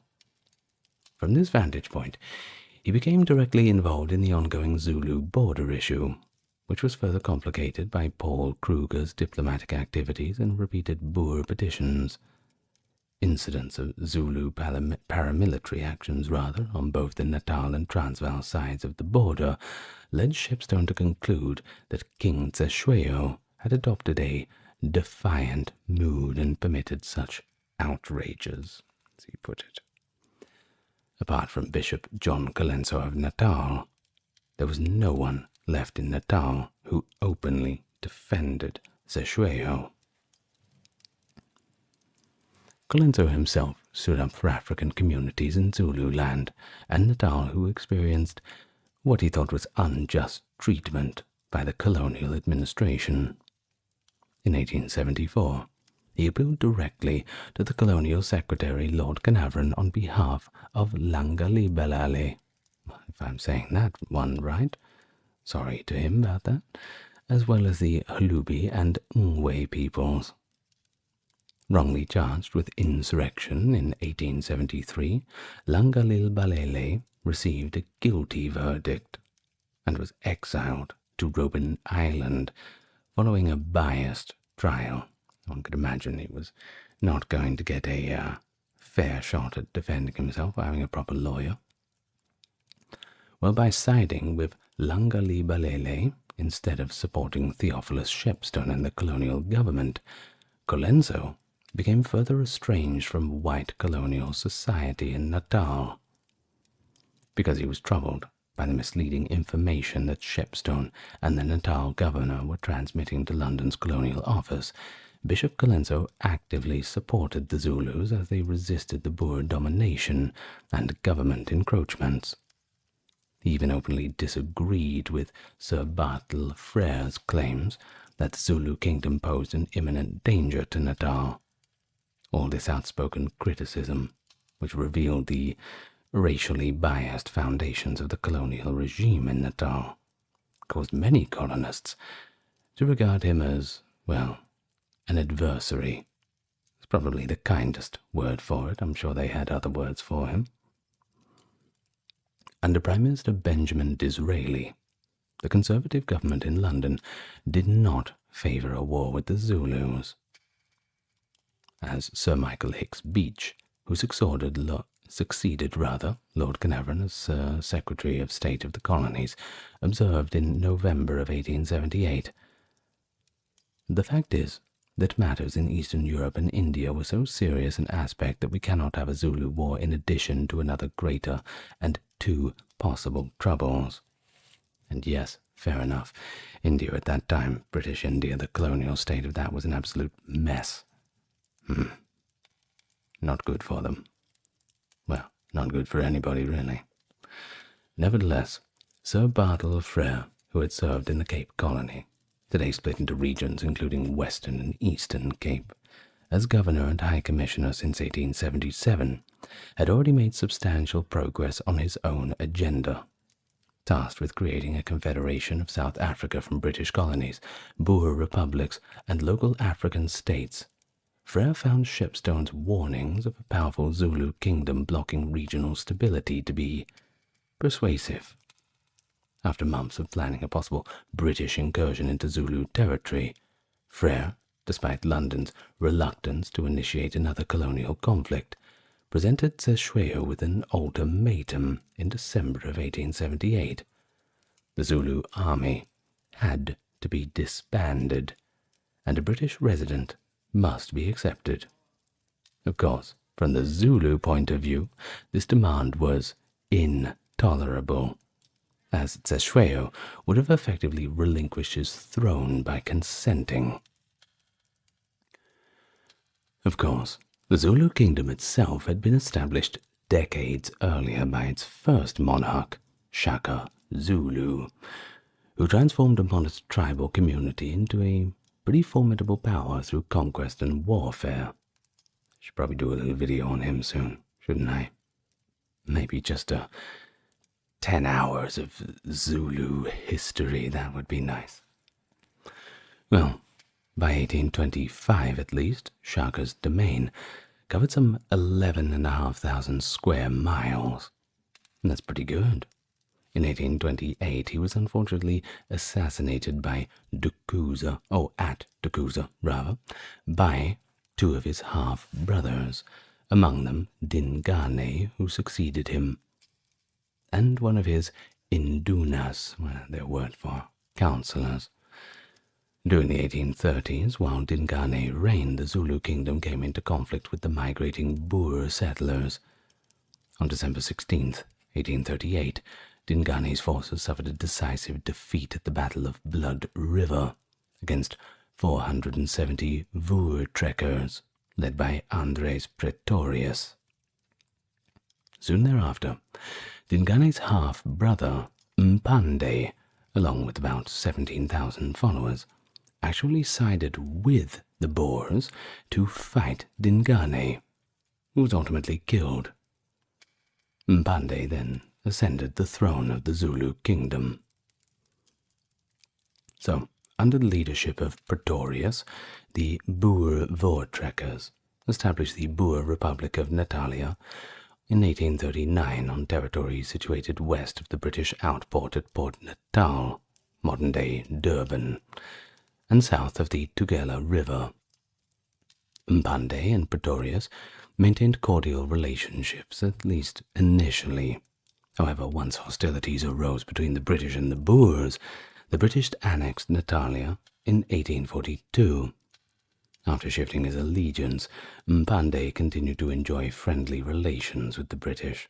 Speaker 2: From this vantage point, he became directly involved in the ongoing Zulu border issue, which was further complicated by Paul Kruger's diplomatic activities and repeated Boer petitions. Incidents of Zulu paramilitary actions, rather, on both the Natal and Transvaal sides of the border, led Shepstone to conclude that King Cetshwayo had adopted a defiant mood and permitted such outrages, as he put it. Apart from Bishop John Colenso of Natal, there was no one left in Natal who openly defended Cetshwayo. Colenso himself stood up for African communities in Zululand and Natal who experienced what he thought was unjust treatment by the colonial administration. In 1874, he appealed directly to the colonial secretary Lord Carnarvon on behalf of Langalibelale, if I'm saying that one right, sorry to him about that, as well as the Hlubi and Ngwe peoples. Wrongly charged with insurrection in 1873, Langalibelale received a guilty verdict and was exiled to Robben Island following a biased trial. One could imagine he was not going to get a fair shot at defending himself or having a proper lawyer. Well, by siding with Langalibelale instead of supporting Theophilus Shepstone and the colonial government, Colenso became further estranged from white colonial society in Natal. Because he was troubled by the misleading information that Shepstone and the Natal governor were transmitting to London's colonial office, Bishop Colenso actively supported the Zulus as they resisted the Boer domination and government encroachments. He even openly disagreed with Sir Bartle Frere's claims that the Zulu kingdom posed an imminent danger to Natal. All this outspoken criticism, which revealed the racially biased foundations of the colonial regime in Natal caused many colonists to regard him as, well, an adversary. It's probably the kindest word for it. I'm sure they had other words for him. Under Prime Minister Benjamin Disraeli, the Conservative government in London did not favour a war with the Zulus. As Sir Michael Hicks Beach, who succeeded Lord Carnarvon as Secretary of State of the Colonies, observed in November of 1878, "The fact is that matters in Eastern Europe and India were so serious an aspect that we cannot have a Zulu war in addition to another greater and two possible troubles." And yes, fair enough. India at that time, British India, the colonial state of that, was an absolute mess. Not good for them. Well, not good for anybody, really. Nevertheless, Sir Bartle Frere, who had served in the Cape Colony, today split into regions including Western and Eastern Cape, as Governor and High Commissioner since 1877, had already made substantial progress on his own agenda. Tasked with creating a confederation of South Africa from British colonies, Boer republics, and local African states, Frere found Shepstone's warnings of a powerful Zulu kingdom blocking regional stability to be persuasive. After months of planning a possible British incursion into Zulu territory, Frere, despite London's reluctance to initiate another colonial conflict, presented Cetshwayo with an ultimatum in December of 1878. The Zulu army had to be disbanded, and a British resident must be accepted. Of course, from the Zulu point of view, this demand was intolerable, as Cetshwayo would have effectively relinquished his throne by consenting. Of course, the Zulu kingdom itself had been established decades earlier by its first monarch, Shaka Zulu, who transformed a modest tribal community into a pretty formidable power through conquest and warfare. Should probably do a little video on him soon, shouldn't I? Maybe just 10 hours of Zulu history, that would be nice. Well, by 1825 at least, Shaka's domain covered some 11,500 square miles. And that's pretty good. In 1828, he was unfortunately assassinated by at Dukuza, by two of his half-brothers, among them Dingane, who succeeded him, and one of his indunas, their word for counselors. During the 1830s, while Dingane reigned, the Zulu kingdom came into conflict with the migrating Boer settlers. On December 16th, 1838, Dingane's forces suffered a decisive defeat at the Battle of Blood River against 470 Voortrekkers, led by Andres Pretorius. Soon thereafter, Dingane's half-brother, Mpande, along with about 17,000 followers, actually sided with the Boers to fight Dingane, who was ultimately killed. Mpande then ascended the throne of the Zulu kingdom. So, under the leadership of Pretorius, the Boer Voortrekkers established the Boer Republic of Natalia in 1839 on territory situated west of the British outport at Port Natal, modern-day Durban, and south of the Tugela River. Mpande and Pretorius maintained cordial relationships, at least initially. However, once hostilities arose between the British and the Boers, the British annexed Natalia in 1842. After shifting his allegiance, Mpande continued to enjoy friendly relations with the British.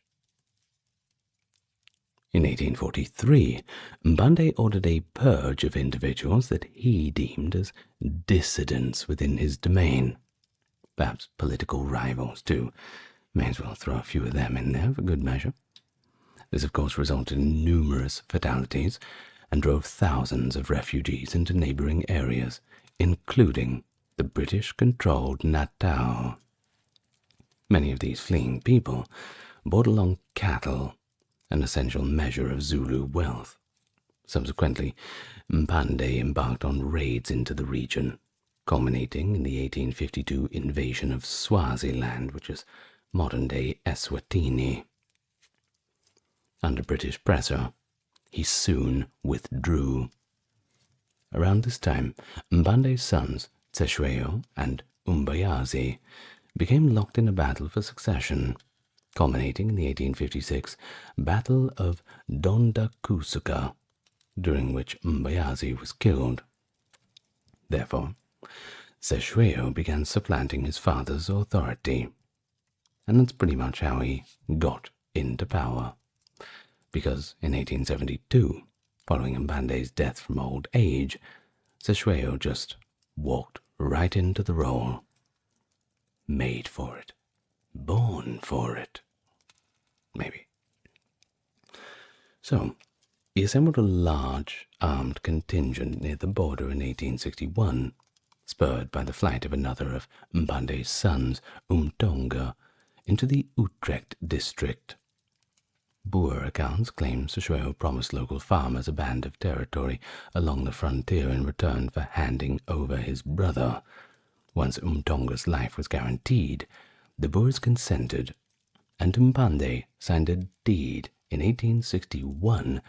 Speaker 2: In 1843, Mpande ordered a purge of individuals that he deemed as dissidents within his domain. Perhaps political rivals, too. May as well throw a few of them in there for good measure. This, of course, resulted in numerous fatalities and drove thousands of refugees into neighboring areas, including the British-controlled Natal. Many of these fleeing people brought along cattle, an essential measure of Zulu wealth. Subsequently, Mpande embarked on raids into the region, culminating in the 1852 invasion of Swaziland, which is modern-day Eswatini. Under British pressure, he soon withdrew. Around this time, Mpande's sons, Tsheshweo and Umbayazi, became locked in a battle for succession, culminating in the 1856 Battle of Dondakusuka, during which Umbayazi was killed. Therefore, Tsheshweo began supplanting his father's authority, and that's pretty much how he got into power. Because in 1872, following Mpande's death from old age, Tsheshweo just walked right into the role. Made for it. Born for it. Maybe. So, he assembled a large armed contingent near the border in 1861, spurred by the flight of another of Mpande's sons, Umtonga, into the Utrecht district. Boer accounts claim Tsheshweo promised local farmers a band of territory along the frontier in return for handing over his brother. Once Umtonga's life was guaranteed, the Boers consented, and Mpande signed a deed in 1861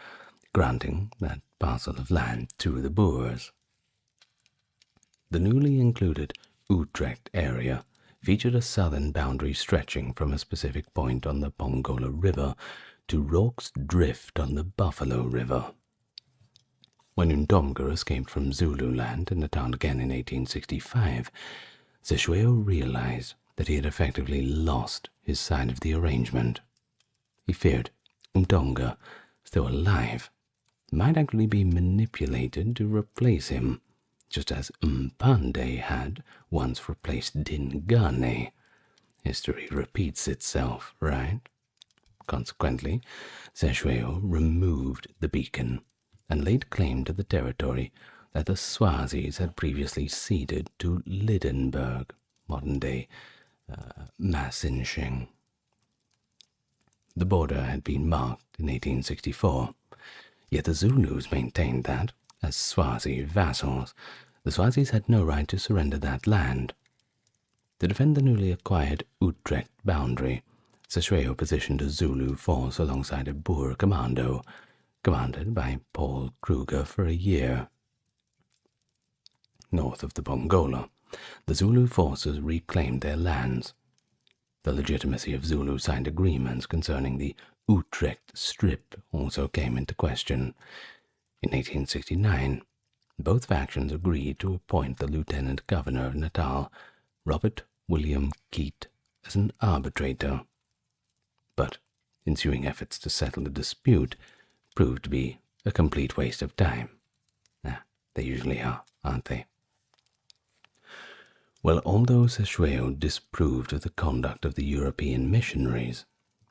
Speaker 2: granting that parcel of land to the Boers. The newly included Utrecht area featured a southern boundary stretching from a specific point on the Pongola River to Rorke's Drift on the Buffalo River. When Umtonga escaped from Zululand and Natal again in 1865, Tsheshweo realized that he had effectively lost his side of the arrangement. He feared Umtonga, still alive, might actually be manipulated to replace him, just as Mpande had once replaced Dingane. History repeats itself, right? Consequently, Tsheshweo removed the beacon and laid claim to the territory that the Swazis had previously ceded to Lydenburg, modern-day Masinshing. The border had been marked in 1864, yet the Zulus maintained that, as Swazi vassals, the Swazis had no right to surrender that land. To defend the newly acquired Utrecht boundary, Tsheshweo positioned a Zulu force alongside a Boer commando, commanded by Paul Kruger, for a year. North of the Pongola, the Zulu forces reclaimed their lands. The legitimacy of Zulu-signed agreements concerning the Utrecht Strip also came into question. In 1869, both factions agreed to appoint the Lieutenant Governor of Natal, Robert William Keat, as an arbitrator. But ensuing efforts to settle the dispute proved to be a complete waste of time. They usually are, aren't they? Well, although Tsheshweo disapproved of the conduct of the European missionaries,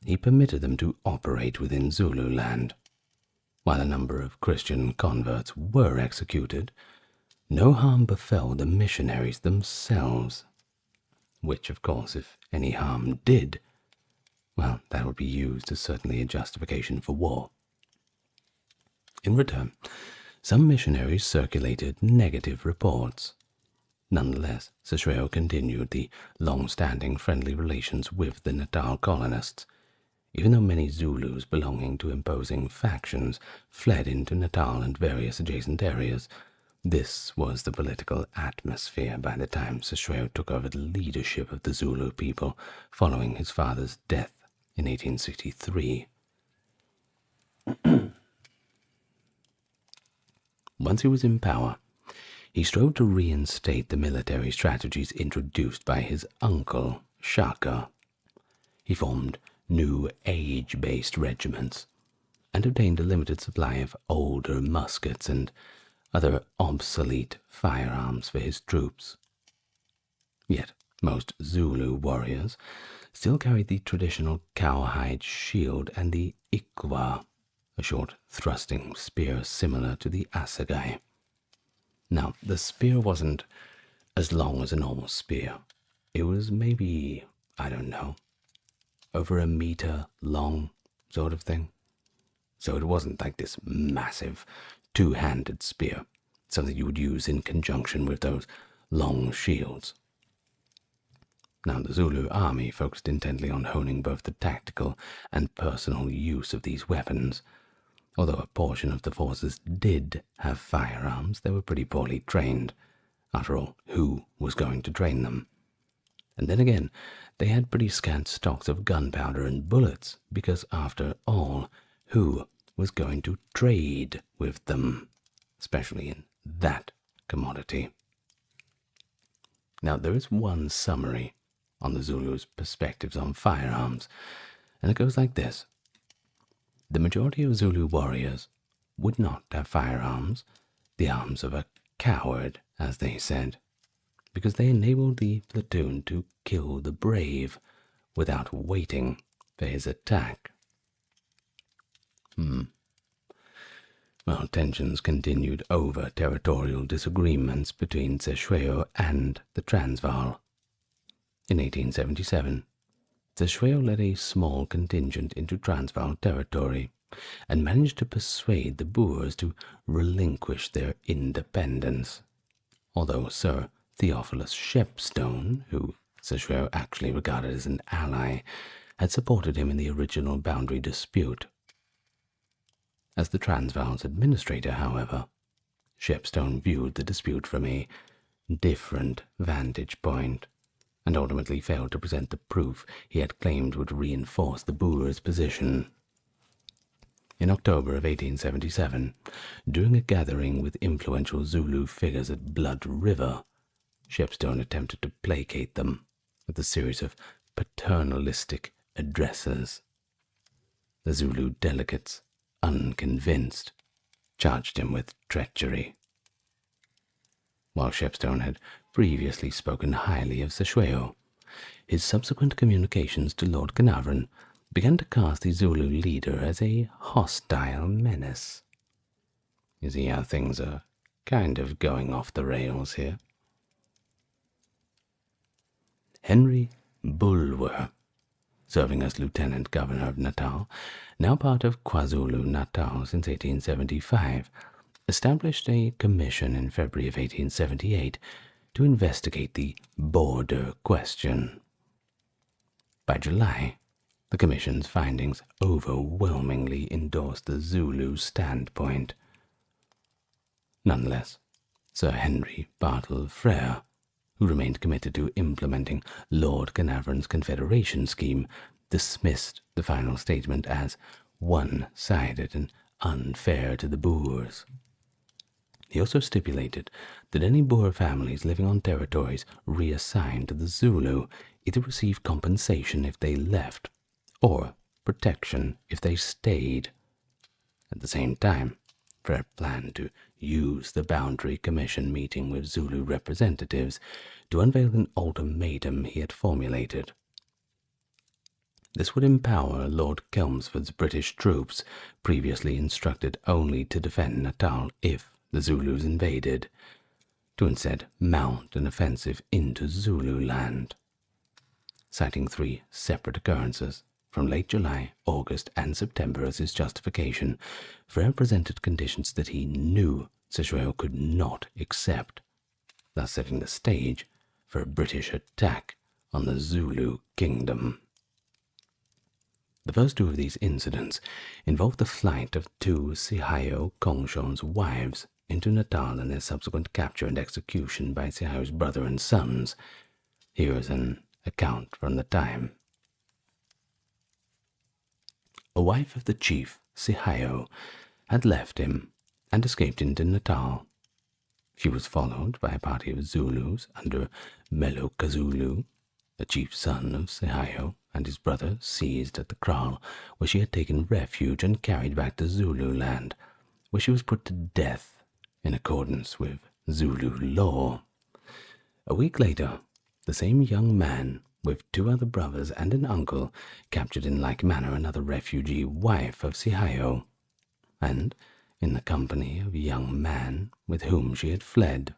Speaker 2: he permitted them to operate within Zululand. While a number of Christian converts were executed, no harm befell the missionaries themselves, which, of course, if any harm did, well, that would be used as certainly a justification for war. In return, some missionaries circulated negative reports. Nonetheless, Tsheshweo continued the long-standing friendly relations with the Natal colonists, even though many Zulus belonging to imposing factions fled into Natal and various adjacent areas. This was the political atmosphere by the time Tsheshweo took over the leadership of the Zulu people following his father's death in 1863. Once he was in power, he strove to reinstate the military strategies introduced by his uncle, Shaka. He formed new age-based regiments and obtained a limited supply of older muskets and other obsolete firearms for his troops. Yet most Zulu warriors still carried the traditional cowhide shield and the ikwa, a short thrusting spear similar to the assegai. Now, the spear wasn't as long as a normal spear. It was maybe, I don't know, over a meter long sort of thing. So it wasn't like this massive two-handed spear, something you would use in conjunction with those long shields. Now, the Zulu army focused intently on honing both the tactical and personal use of these weapons. Although a portion of the forces did have firearms, they were pretty poorly trained. After all, who was going to train them? And then again, they had pretty scant stocks of gunpowder and bullets, because after all, who was going to trade with them, especially in that commodity? Now, there is one summary on the Zulus' perspectives on firearms, and it goes like this. The majority of Zulu warriors would not have firearms, the arms of a coward, as they said, because they enabled the platoon to kill the brave without waiting for his attack. Well, tensions continued over territorial disagreements between Ceshueo and the Transvaal. In 1877, Ceshueo led a small contingent into Transvaal territory and managed to persuade the Boers to relinquish their independence, although Sir Theophilus Shepstone, who Ceshueo actually regarded as an ally, had supported him in the original boundary dispute. As the Transvaal's administrator, however, Shepstone viewed the dispute from a different vantage point, and ultimately failed to present the proof he had claimed would reinforce the Boers' position. In October of 1877, during a gathering with influential Zulu figures at Blood River, Shepstone attempted to placate them with a series of paternalistic addresses. The Zulu delegates, unconvinced, charged him with treachery. While Shepstone had previously spoken highly of Ceshueo, his subsequent communications to Lord Carnarvon began to cast the Zulu leader as a hostile menace. You see how things are kind of going off the rails here. Henry Bulwer, serving as Lieutenant Governor of Natal, now part of KwaZulu-Natal since 1875, established a commission in February of 1878 to investigate the border question. By July, the commission's findings overwhelmingly endorsed the Zulu standpoint. Nonetheless, Sir Henry Bartle Frere, who remained committed to implementing Lord Carnarvon's Confederation scheme, dismissed the final statement as one-sided and unfair to the Boers. He also stipulated that any Boer families living on territories reassigned to the Zulu either received compensation if they left or protection if they stayed. At the same time, Frere planned to use the Boundary Commission meeting with Zulu representatives to unveil an ultimatum he had formulated. This would empower Lord Chelmsford's British troops, previously instructed only to defend Natal if the Zulus invaded, to instead mount an offensive into Zululand. Citing 3 separate occurrences from late July, August, and September as his justification, Frere presented conditions that he knew Ceshueo could not accept, thus setting the stage for a British attack on the Zulu kingdom. The first 2 of these incidents involved the flight of 2 Sihayo Kongshon's wives into Natal and their subsequent capture and execution by Sihayo's brother and sons. Here is an account from the time. A wife of the chief, Sihayo, had left him and escaped into Natal. She was followed by a party of Zulus under Melokazulu, the chief son of Sihayo, and his brother seized at the kraal where she had taken refuge and carried back to Zululand, where she was put to death in accordance with Zulu law. A week later, the same young man, with 2 other brothers and an uncle, captured in like manner another refugee wife of Sihayo, and in the company of a young man with whom she had fled.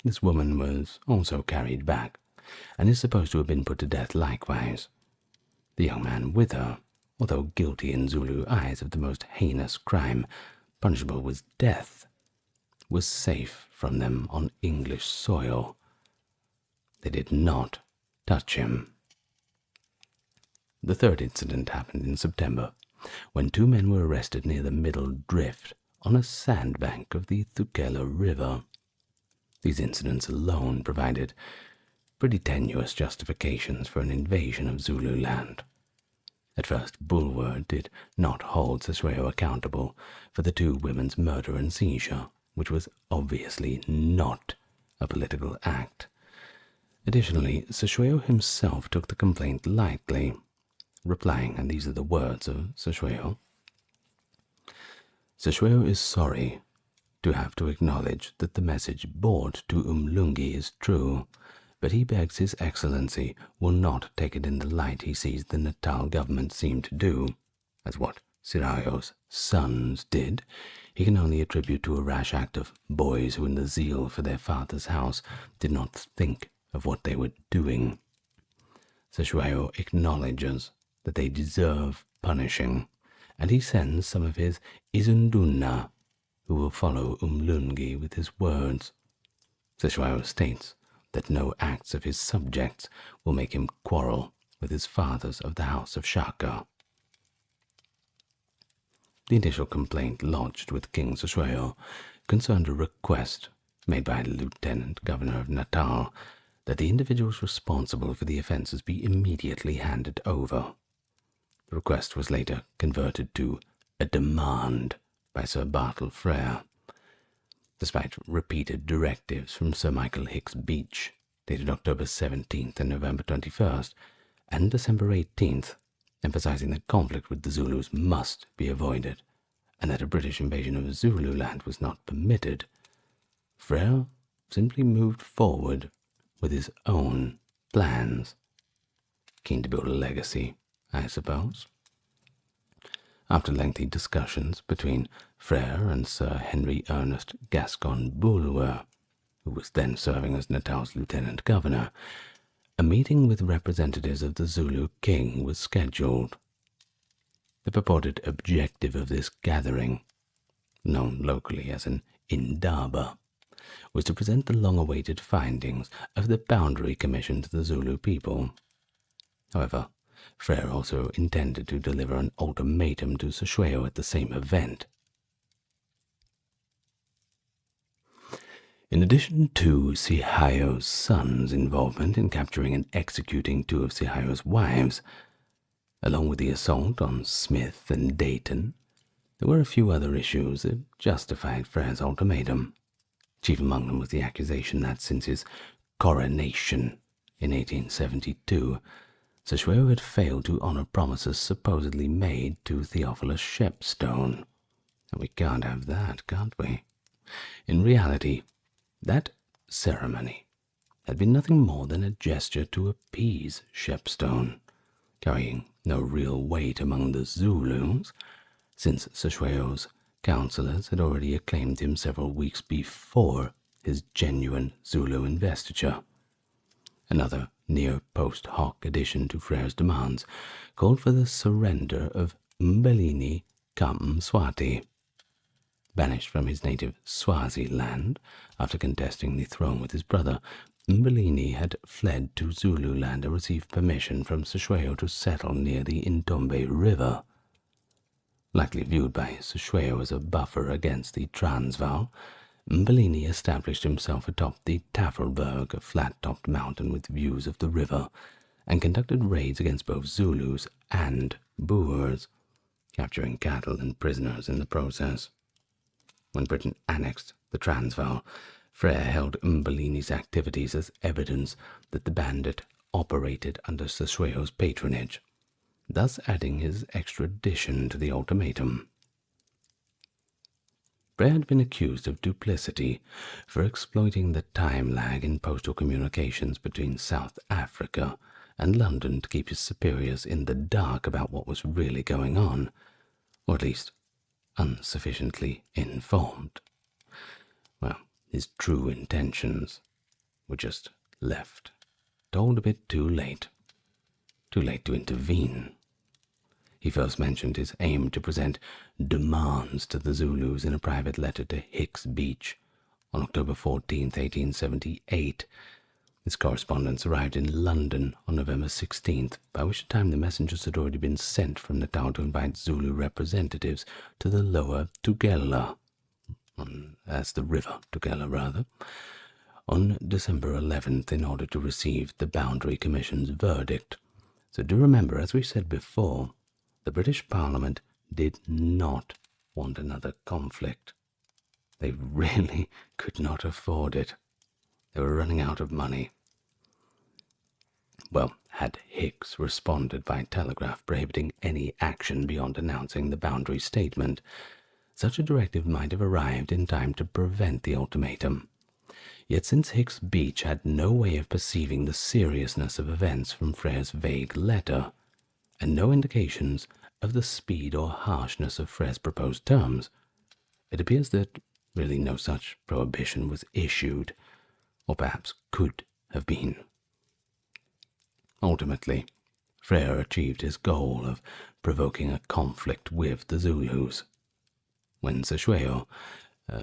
Speaker 2: This woman was also carried back, and is supposed to have been put to death likewise. The young man with her, although guilty in Zulu eyes of the most heinous crime, punishable with death, was safe from them on English soil. They did not touch him. The third incident happened in September, when two men were arrested near the Middle Drift on a sandbank of the Thukhela River. These incidents alone provided pretty tenuous justifications for an invasion of Zululand. At first, Bulwer did not hold Sisweo accountable for the two women's murder and seizure, which was obviously not a political act. Additionally, Sisweo himself took the complaint lightly, replying, and these are the words of Sisweo: "Sisweo is sorry to have to acknowledge that the message brought to Umlungi is true, but he begs His Excellency will not take it in the light he sees the Natal government seem to do, as what Sirayo's sons did. He can only attribute to a rash act of boys who in the zeal for their father's house did not think of what they were doing. Sisweo acknowledges that they deserve punishing, and he sends some of his Izunduna, who will follow Umlungi with his words. Sisweo states that no acts of his subjects will make him quarrel with his fathers of the House of Shaka." The initial complaint lodged with King Sisweo concerned a request made by the Lieutenant Governor of Natal that the individuals responsible for the offences be immediately handed over. The request was later converted to a demand by Sir Bartle Frere. Despite repeated directives from Sir Michael Hicks Beach, dated October 17th and November 21st, and December 18th, emphasizing that conflict with the Zulus must be avoided, and that a British invasion of Zululand was not permitted, Frere simply moved forward with his own plans. Keen to build a legacy, I suppose. After lengthy discussions between Frere and Sir Henry Ernest Gascon Bulwer, who was then serving as Natal's Lieutenant Governor, a meeting with representatives of the Zulu king was scheduled. The purported objective of this gathering, known locally as an Indaba, was to present the long-awaited findings of the Boundary Commission to the Zulu people. However, Frere also intended to deliver an ultimatum to Sisweo at the same event. In addition to Sihayo's son's involvement in capturing and executing two of Sihayo's wives, along with the assault on Smith and Dayton, there were a few other issues that justified Frere's ultimatum. Chief among them was the accusation that since his coronation in 1872, Sisweo had failed to honor promises supposedly made to Theophilus Shepstone. And we can't have that, can't we? In reality, that ceremony had been nothing more than a gesture to appease Shepstone, carrying no real weight among the Zulus, since Sisweo's councillors had already acclaimed him several weeks before his genuine Zulu investiture. Another near post hoc addition to Frere's demands called for the surrender of Mbeleni Kamswati. Banished from his native Swaziland after contesting the throne with his brother, Mbeleni had fled to Zululand and received permission from Sisweo to settle near the Intombe River. Likely viewed by Sisweo as a buffer against the Transvaal, Mbeleni established himself atop the Tafelberg, a flat-topped mountain with views of the river, and conducted raids against both Zulus and Boers, capturing cattle and prisoners in the process. When Britain annexed the Transvaal, Frere held Mbeleni's activities as evidence that the bandit operated under Sisweo's patronage, thus adding his extradition to the ultimatum. Frere had been accused of duplicity for exploiting the time lag in postal communications between South Africa and London to keep his superiors in the dark about what was really going on, or at least insufficiently informed. Well, his true intentions were just left, told a bit too late. too late to intervene. He first mentioned his aim to present demands to the Zulus in a private letter to Hicks Beach on October 14, 1878. His correspondence arrived in London on November 16th, by which time the messengers had already been sent from Natal to invite Zulu representatives to the lower Tugela, as the river Tugela rather, on December 11th in order to receive the Boundary Commission's verdict. So do remember, as we said before, the British Parliament did not want another conflict. They really could not afford it. They were running out of money. Well, had Hicks responded by telegraph prohibiting any action beyond announcing the boundary statement, such a directive might have arrived in time to prevent the ultimatum. Yet since Hicks Beach had no way of perceiving the seriousness of events from Frere's vague letter, and no indications of the speed or harshness of Frere's proposed terms, it appears that really no such prohibition was issued, or perhaps could have been. Ultimately, Frere achieved his goal of provoking a conflict with the Zulus. When Seshweo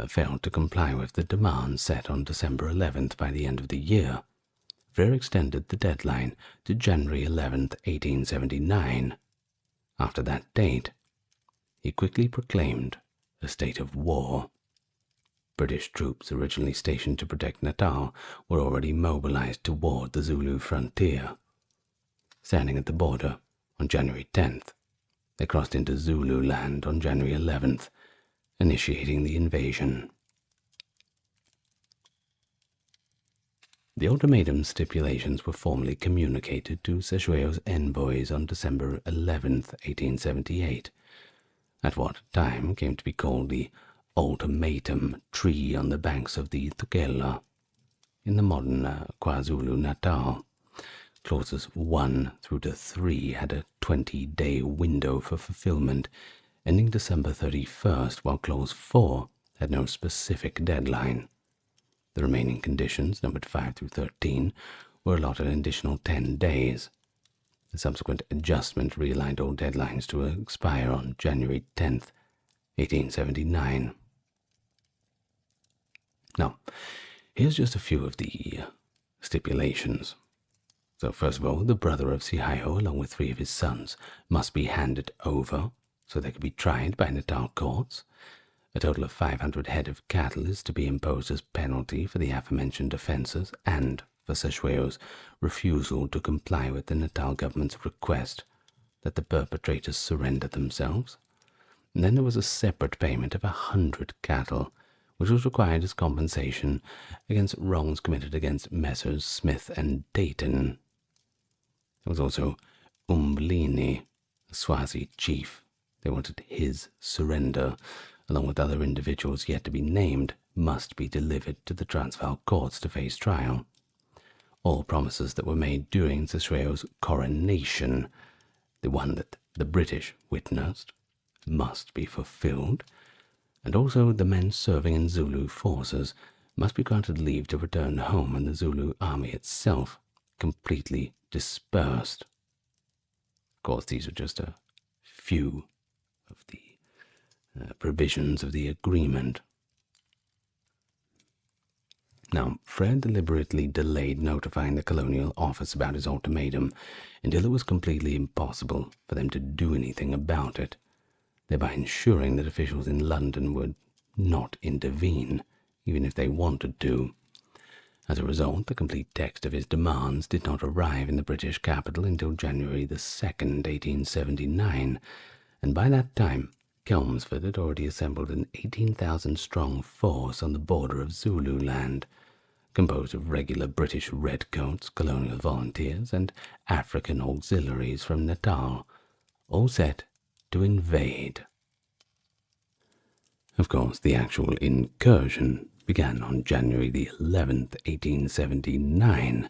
Speaker 2: failed to comply with the demands set on December 11th by the end of the year, Frere extended the deadline to January 11th, 1879. After that date, he quickly proclaimed a state of war. British troops originally stationed to protect Natal were already mobilized toward the Zulu frontier. Standing at the border on January 10th, they crossed into Zululand on January 11th, initiating the invasion. The ultimatum stipulations were formally communicated to Seshweo's envoys on December 11th, 1878, at what time came to be called the ultimatum tree on the banks of the Tugela, in the modern KwaZulu-Natal. Clauses 1 through to 3 had a 20-day window for fulfillment, ending December 31st, while Clause 4 had no specific deadline. The remaining conditions, numbered 5 through 13, were allotted an additional 10 days. The subsequent adjustment realigned all deadlines to expire on January 10th, 1879. Now, here's just a few of the stipulations. So first of all, the brother of Sihio, along with 3 of his sons, must be handed over so they could be tried by Natal courts. A total of 500 head of cattle is to be imposed as penalty for the aforementioned offences and for Seshweo's refusal to comply with the Natal government's request that the perpetrators surrender themselves. And then there was a separate payment of 100 cattle, which was required as compensation against wrongs committed against Messrs. Smith and Dayton. There was also Umblini, a Swazi chief. They wanted his surrender, along with other individuals yet to be named, must be delivered to the Transvaal courts to face trial. All promises that were made during Seshweo's coronation, the one that the British witnessed, must be fulfilled, and also the men serving in Zulu forces must be granted leave to return home and the Zulu army itself completely dispersed. Of course, these are just a few of the provisions of the agreement. Now, Fred deliberately delayed notifying the Colonial Office about his ultimatum until it was completely impossible for them to do anything about it, thereby ensuring that officials in London would not intervene, even if they wanted to. As a result, the complete text of his demands did not arrive in the British capital until January the 2nd, 1879, and by that time, Chelmsford had already assembled an 18,000-strong force on the border of Zululand, composed of regular British redcoats, colonial volunteers, and African auxiliaries from Natal, all set to invade. Of course, the actual incursion began on January the 11th, 1879,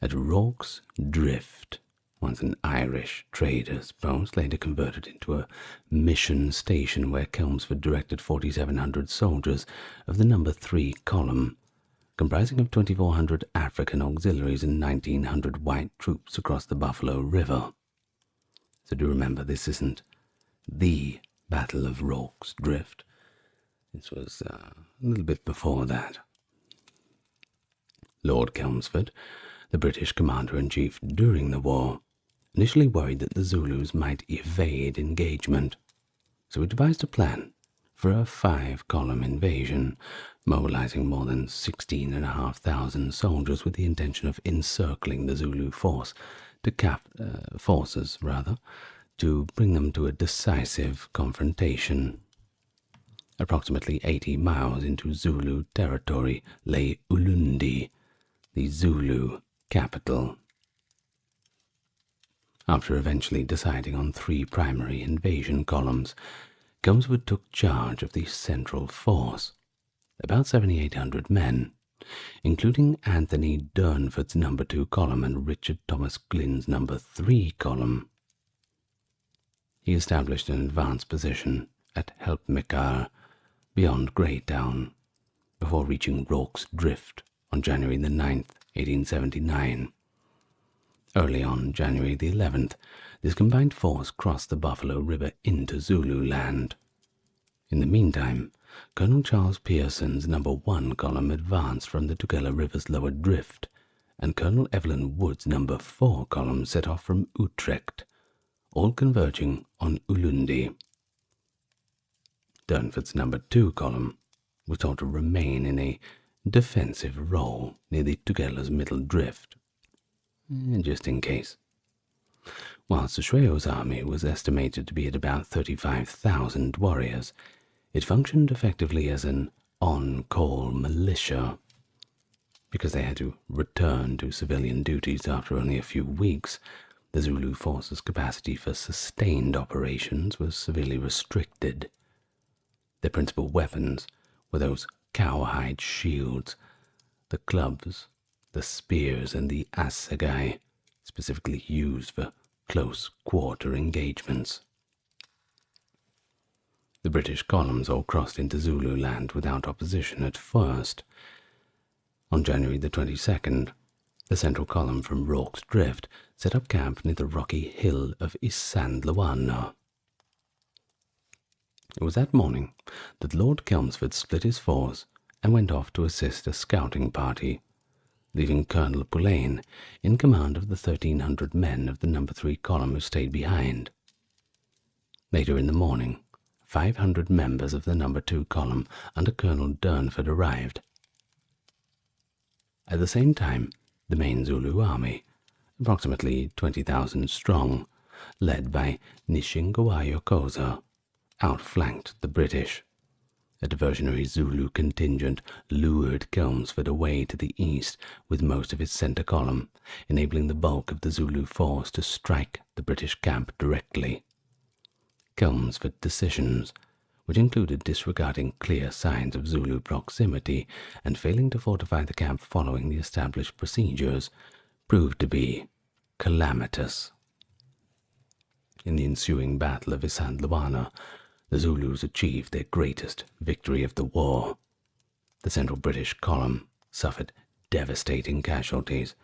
Speaker 2: at Rorke's Drift, once an Irish trader's post, later converted into a mission station where Chelmsford directed 4,700 soldiers of the No. 3 column, comprising of 2,400 African auxiliaries and 1,900 white troops across the Buffalo River. So do remember, this isn't the Battle of Rorke's Drift. This was a little bit before that. Lord Chelmsford, the British commander-in-chief during the war, initially worried that the Zulus might evade engagement, so he devised a plan for a 5-column invasion, mobilizing more than 16,500 soldiers with the intention of encircling the Zulu forces to bring them to a decisive confrontation. Approximately 80 miles into Zulu territory lay Ulundi, the Zulu capital. After eventually deciding on 3 primary invasion columns, Chelmsford took charge of the central force, about 7,800 men, including Anthony Durnford's No. 2 column and Richard Thomas Glynn's No. 3 column. He established an advanced position at Helpmekar, beyond Greytown, before reaching Rorke's Drift on January the 9th, 1879. Early on January the 11th, this combined force crossed the Buffalo River into Zululand. In the meantime, Colonel Charles Pearson's No. 1 column advanced from the Tugela River's lower drift, and Colonel Evelyn Wood's No. 4 column set off from Utrecht, all converging on Ulundi. Durnford's No. 2 column was told to remain in a defensive role near the Tugela's middle drift, just in case. Whilst Ashweo's army was estimated to be at about 35,000 warriors, it functioned effectively as an on-call militia. Because they had to return to civilian duties after only a few weeks, the Zulu force's capacity for sustained operations was severely restricted. Their principal weapons were those cowhide shields, the clubs, the spears, and the assegai, specifically used for close-quarter engagements. The British columns all crossed into Zululand without opposition at first. On January the 22nd, the central column from Rorke's Drift set up camp near the rocky hill of Isandlwana. It was that morning that Lord Chelmsford split his force and went off to assist a scouting party, leaving Colonel Pulaine in command of the 1,300 men of the No. 3 column who stayed behind. Later in the morning, 500 members of the No. 2 column under Colonel Durnford arrived. At the same time, the main Zulu army, approximately 20,000 strong, led by Nishingawayo Koza, outflanked the British. A diversionary Zulu contingent lured Chelmsford away to the east with most of its centre column, enabling the bulk of the Zulu force to strike the British camp directly. Chelmsford's decisions, which included disregarding clear signs of Zulu proximity and failing to fortify the camp following the established procedures, proved to be calamitous. In the ensuing Battle of Isandlwana, the Zulus achieved their greatest victory of the war. The central British column suffered devastating casualties,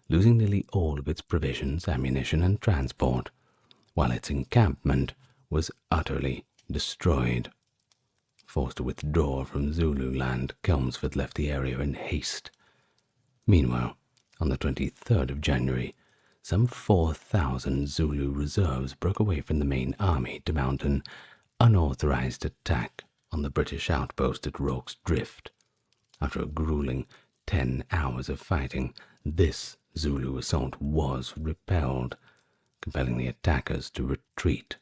Speaker 2: losing nearly all of its provisions, ammunition, and transport, while its encampment was utterly destroyed. Forced to withdraw from Zululand, Chelmsford left the area in haste. Meanwhile, on the 23rd of January, some 4,000 Zulu reserves broke away from the main army to mount an unauthorized attack on the British outpost at Rorke's Drift. After a grueling 10 hours of fighting, this Zulu assault was repelled, compelling the attackers to retreat.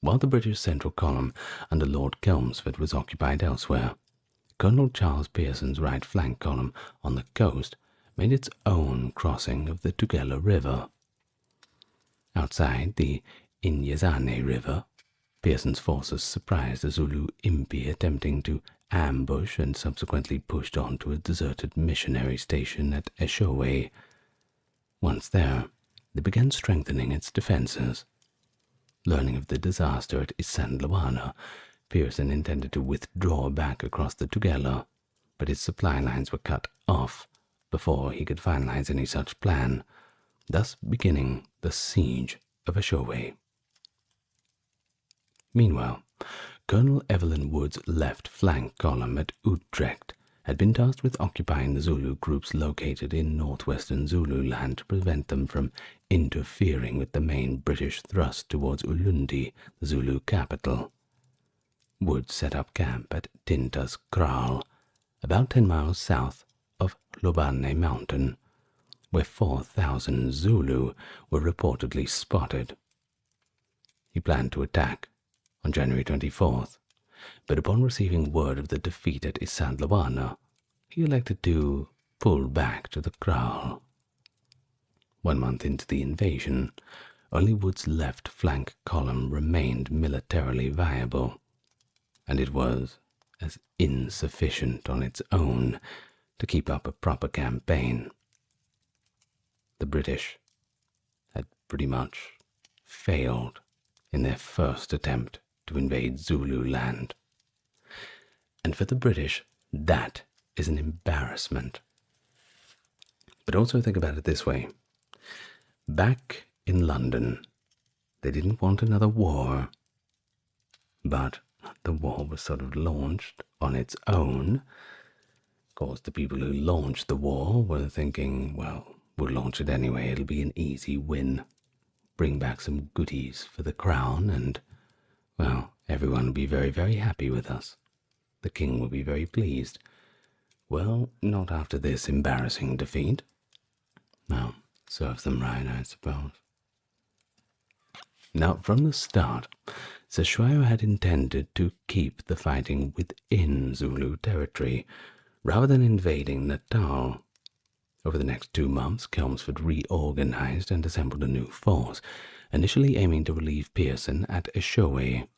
Speaker 2: While the British Central Column under Lord Chelmsford was occupied elsewhere, Colonel Charles Pearson's right flank column on the coast made its own crossing of the Tugela River. Outside the Inyezane River, Pearson's forces surprised the Zulu impi attempting to ambush and subsequently pushed on to a deserted missionary station at Eshowe. Once there, they began strengthening its defenses. Learning of the disaster at Isandlwana, Pearson intended to withdraw back across the Tugela, but his supply lines were cut off before he could finalize any such plan, thus beginning the siege of Ashowe. Meanwhile, Colonel Evelyn Wood's left flank column at Utrecht had been tasked with occupying the Zulu groups located in northwestern Zululand to prevent them from interfering with the main British thrust towards Ulundi, the Zulu capital. Wood set up camp at Tintas Kraal, about 10 miles south of Lobane Mountain, where 4,000 Zulu were reportedly spotted. He planned to attack on January 24th, but upon receiving word of the defeat at Isandlwana, he elected to pull back to the kraal. 1 month into the invasion, only Wood's left flank column remained militarily viable, and it was as insufficient on its own to keep up a proper campaign. The British had pretty much failed in their first attempt to invade Zululand. And for the British, that is an embarrassment. But also think about it this way. Back in London, they didn't want another war, but the war was sort of launched on its own. Of course, the people who launched the war were thinking, well, we'll launch it anyway, it'll be an easy win. Bring back some goodies for the crown and, well, everyone will be very, very happy with us. The king will be very pleased. Well, not after this embarrassing defeat. Well, serves them right, I suppose. Now, from the start, Seshwaro had intended to keep the fighting within Zulu territory, rather than invading Natal. Over the next 2 months, Chelmsford reorganized and assembled a new force, initially aiming to relieve Pearson at Ashowe.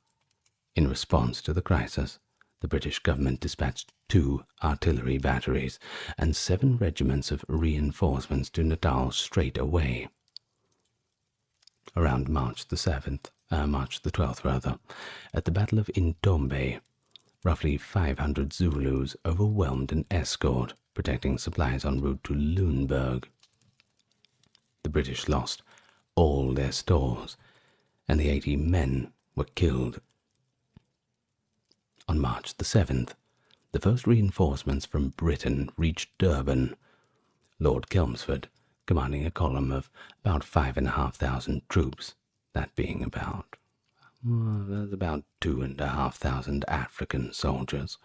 Speaker 2: In response to the crisis, the British government dispatched 2 artillery batteries and 7 regiments of reinforcements to Natal straight away. Around March the 12th, at the Battle of Intombe, roughly 500 Zulus overwhelmed an escort protecting supplies en route to Lüneburg. The British lost all their stores, and the 80 men were killed. On March the 7th, the first reinforcements from Britain reached Durban. Lord Chelmsford, commanding a column of about 5,500 troops, that being about 2,500 African soldiers,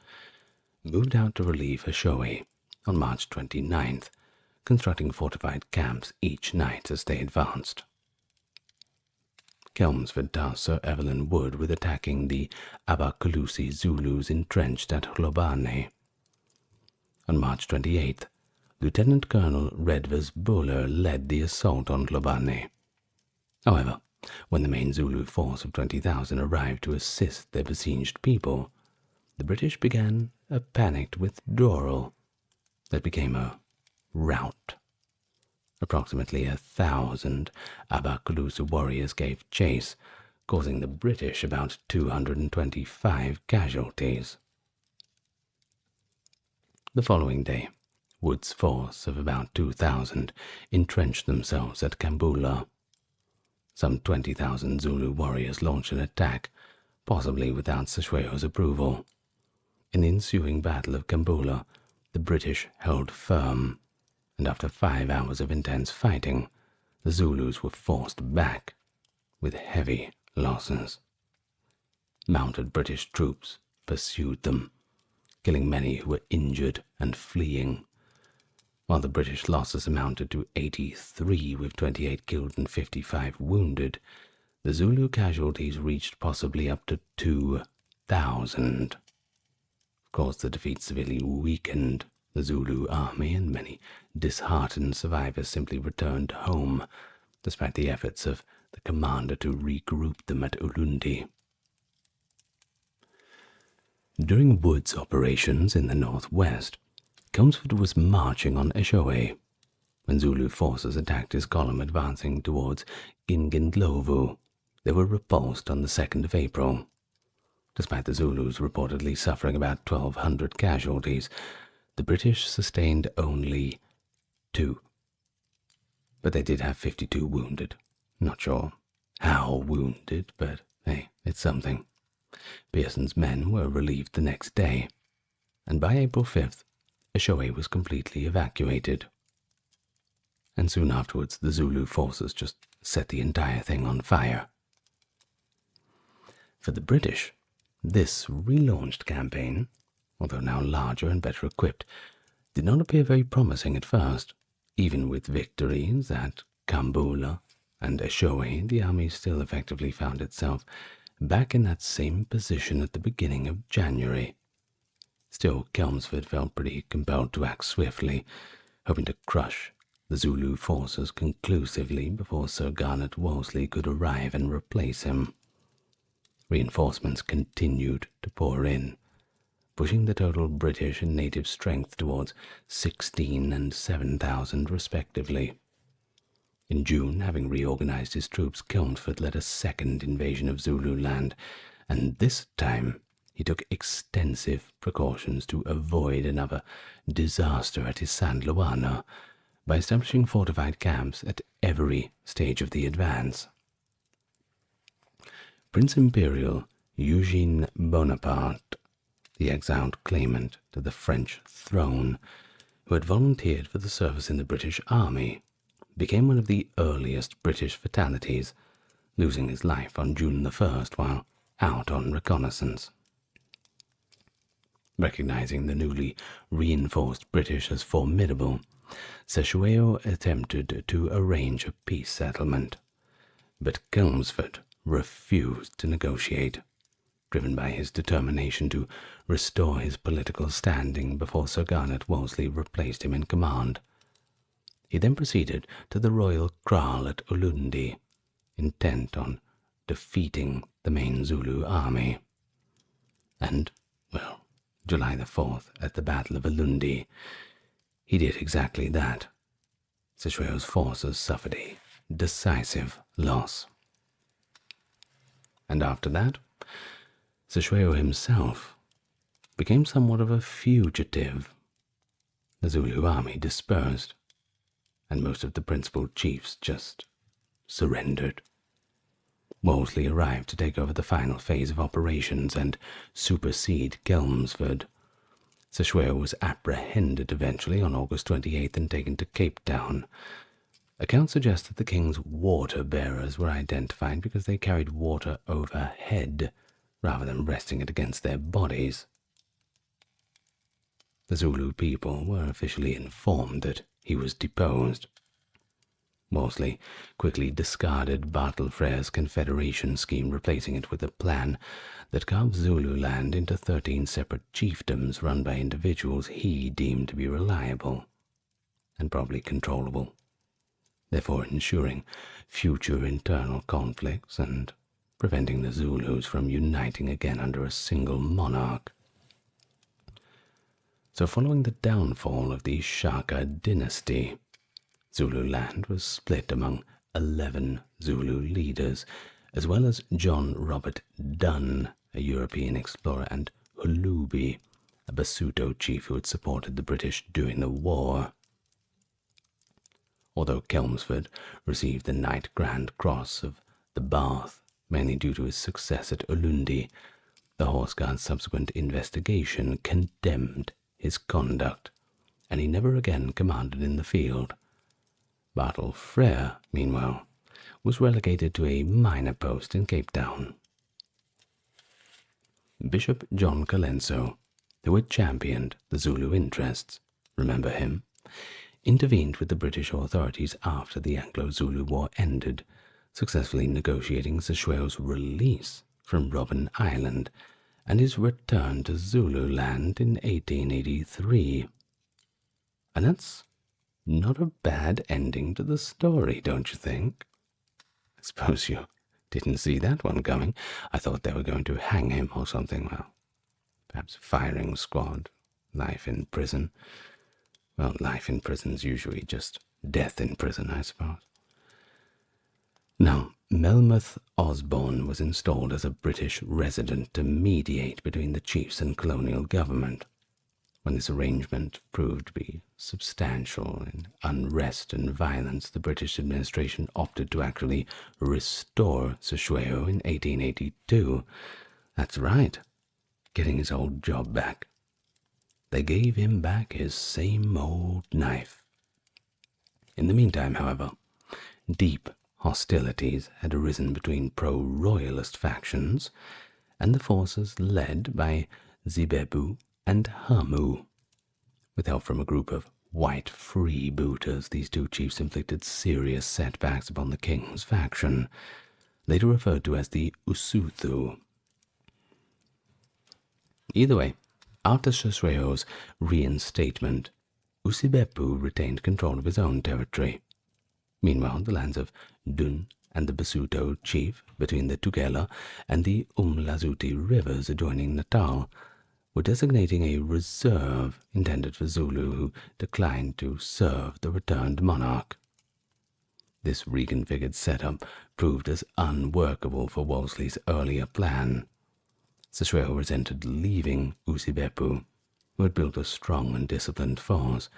Speaker 2: moved out to relieve Ashowe on March 29th, constructing fortified camps each night as they advanced. Chelmsford tasked Sir Evelyn Wood with attacking the Abacalusi Zulus entrenched at Lobane. On March 28th, Lieutenant Colonel Redvers Buller led the assault on Lobane. However, when the main Zulu force of 20,000 arrived to assist their besieged people, the British began a panicked withdrawal that became a rout. Approximately 1,000 Abacalusi warriors gave chase, causing the British about 225 casualties. The following day, Wood's force of about 2,000 entrenched themselves at Kambula. Some 20,000 Zulu warriors launched an attack, possibly without Seshwaro's approval. In the ensuing Battle of Kambula, the British held firm, and after 5 hours of intense fighting, the Zulus were forced back with heavy losses. Mounted British troops pursued them, killing many who were injured and fleeing. While the British losses amounted to 83 with 28 killed and 55 wounded, the Zulu casualties reached possibly up to 2,000. Of course, the defeat severely weakened the Zulu army, and many disheartened survivors simply returned home, despite the efforts of the commander to regroup them at Ulundi. During Wood's operations in the northwest, Chelmsford was marching on Ashowe when Zulu forces attacked his column advancing towards Gingindlovu. They were repulsed on the 2nd of April. Despite the Zulus reportedly suffering about 1,200 casualties, the British sustained only 2. But they did have 52 wounded. Not sure how wounded, but hey, it's something. Pearson's men were relieved the next day, and by April 5th, Ashoe was completely evacuated. And soon afterwards, the Zulu forces just set the entire thing on fire. For the British, this relaunched campaign, although now larger and better equipped, did not appear very promising at first. Even with victories at Kambula and Ashoe, the army still effectively found itself back in that same position at the beginning of January. Still, Chelmsford felt pretty compelled to act swiftly, hoping to crush the Zulu forces conclusively before Sir Garnet Wolseley could arrive and replace him. Reinforcements continued to pour in, pushing the total British and native strength towards 16 and 7,000 respectively. In June, having reorganized his troops, Chelmsford led a second invasion of Zululand, and this time he took extensive precautions to avoid another disaster at Isandlwana by establishing fortified camps at every stage of the advance. Prince Imperial Eugene Bonaparte, the exiled claimant to the French throne, who had volunteered for the service in the British Army, became one of the earliest British fatalities, losing his life on June the 1st while out on reconnaissance. Recognizing the newly reinforced British as formidable, Cetewayo attempted to arrange a peace settlement, but Chelmsford refused to negotiate, driven by his determination to restore his political standing before Sir Garnet Wolseley replaced him in command. He then proceeded to the Royal Kraal at Ulundi, intent on defeating the main Zulu army. And, well, July the 4th, at the Battle of Ulundi, he did exactly that. Cetewayo's forces suffered a decisive loss. And after that, Cetewayo himself became somewhat of a fugitive. The Zulu army dispersed, and most of the principal chiefs just surrendered. Wolseley arrived to take over the final phase of operations and supersede Chelmsford. Cetewayo was apprehended eventually on August 28th and taken to Cape Town. Accounts suggest that the king's water-bearers were identified because they carried water overhead rather than resting it against their bodies. The Zulu people were officially informed that he was deposed. Wolseley quickly discarded Bartlefrere's confederation scheme, replacing it with a plan that carved Zululand into 13 separate chiefdoms run by individuals he deemed to be reliable and probably controllable, therefore ensuring future internal conflicts and preventing the Zulus from uniting again under a single monarch. So following the downfall of the Shaka dynasty, Zululand was split among 11 Zulu leaders, as well as John Robert Dunn, a European explorer, and Hulubi, a Basuto chief who had supported the British during the war. Although Chelmsford received the Knight Grand Cross of the Bath, mainly due to his success at Ulundi, the Horse Guard's subsequent investigation condemned his conduct, and he never again commanded in the field. Bartlefrere, meanwhile, was relegated to a minor post in Cape Town. Bishop John Colenso, who had championed the Zulu interests, remember him, intervened with the British authorities after the Anglo Zulu War ended, successfully negotiating Cetewayo's release from Robben Island and his return to Zululand in 1883. And that's not a bad ending to the story, don't you think? I suppose you didn't see that one coming. I thought they were going to hang him or something. Well, perhaps firing squad, life in prison. Well, life in prison's usually just death in prison, I suppose. Now, Melmoth Osborne was installed as a British resident to mediate between the chiefs and colonial government. When this arrangement proved to be substantial in unrest and violence, the British administration opted to actually restore Seshweo in 1882. That's right, getting his old job back. They gave him back his same old knife. In the meantime, however, deep hostilities had arisen between pro-royalist factions and the forces led by Zibebu and Hamu. With help from a group of white freebooters, these two chiefs inflicted serious setbacks upon the king's faction, later referred to as the Usuthu. Either way, after Seshweo's reinstatement, Usibepu retained control of his own territory. Meanwhile, the lands of Dun and the Basuto chief, between the Tugela and the Umlazuti rivers adjoining Natal, were designating a reserve intended for Zulu who declined to serve the returned monarch. This reconfigured setup proved as unworkable for Wolseley's earlier plan. Seshweo resented leaving Usibepu, who had built a strong and disciplined force,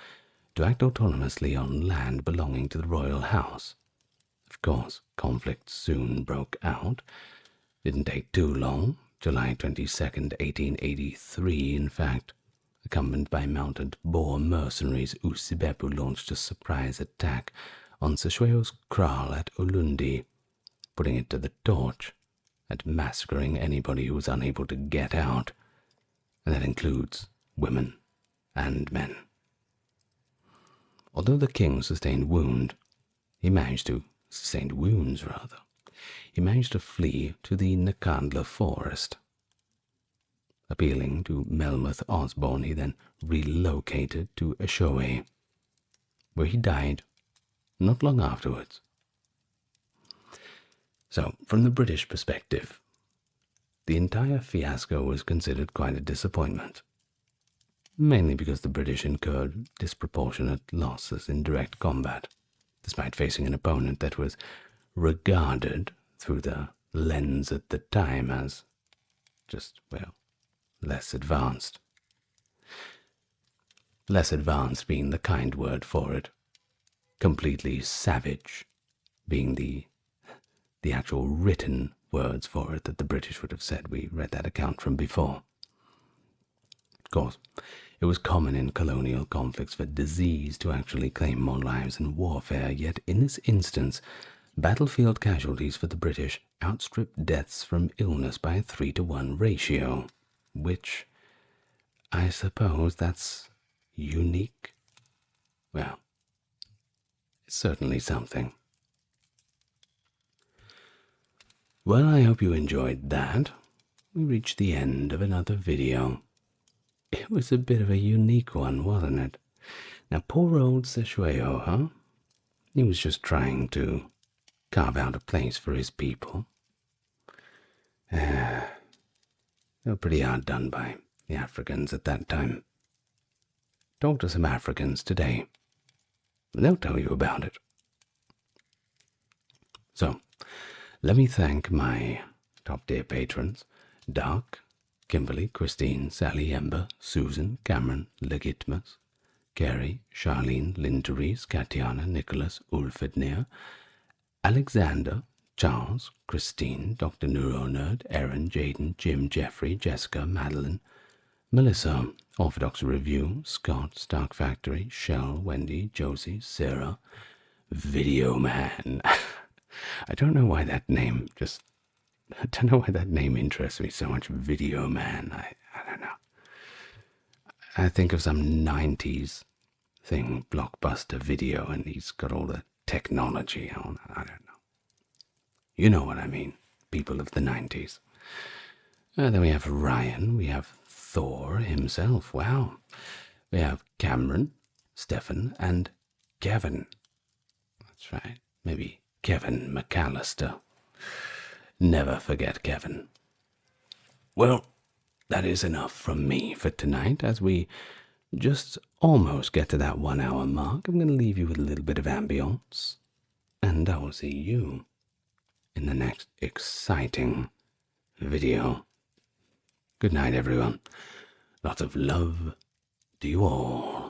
Speaker 2: to act autonomously on land belonging to the royal house. Of course, conflict soon broke out. Didn't take too long. July 22nd, 1883, in fact. Accompanied by mounted Boer mercenaries, Usibepu launched a surprise attack on Seshweo's kraal at Ulundi, putting it to the torch and massacring anybody who was unable to get out, and that includes women and men. Although the king sustained wounds, he managed to flee to the Nakandla forest. Appealing to Melmoth Osborne, he then relocated to Eshowe, where he died not long afterwards. So, from the British perspective, the entire fiasco was considered quite a disappointment, mainly because the British incurred disproportionate losses in direct combat, despite facing an opponent that was regarded through the lens at the time as just, well, less advanced. Less advanced being the kind word for it. Completely savage being the actual written words for it that the British would have said. We read that account from before. Of course, it was common in colonial conflicts for disease to actually claim more lives than warfare, yet in this instance, battlefield casualties for the British outstripped deaths from illness by a 3-to-1 ratio, which, I suppose that's unique. Well, it's certainly something. Well, I hope you enjoyed that. We reached the end of another video. It was a bit of a unique one, wasn't it? Now, poor old Seshweo, huh? He was just trying to carve out a place for his people. They were pretty hard done by the Africans at that time. Talk to some Africans today. They'll tell you about it. So, let me thank my top-tier patrons, Dark, Kimberly, Christine, Sally, Ember, Susan, Cameron, Legitmus, Carrie, Charlene, Lynn Therese, Katiana, Nicholas, Ulfednir, Alexander, Charles, Christine, Dr. Neuronerd, Erin, Jaden, Jim, Jeffrey, Jessica, Madeline, Melissa, Orthodox Review, Scott, Stark Factory, Shell, Wendy, Josie, Sarah, Video Man. I don't know why that name interests me so much. Video Man. I don't know. I think of some 90s thing, Blockbuster Video, and he's got all the technology on. I don't know. You know what I mean. People of the 90s. Then we have Ryan. We have Thor himself. Wow. We have Cameron, Stefan, and Kevin. That's right. Maybe Kevin McAllister. Never forget Kevin. Well, that is enough from me for tonight. As we just almost get to that 1 hour mark, I'm going to leave you with a little bit of ambience. And I will see you in the next exciting video. Good night, everyone. Lots of love to you all.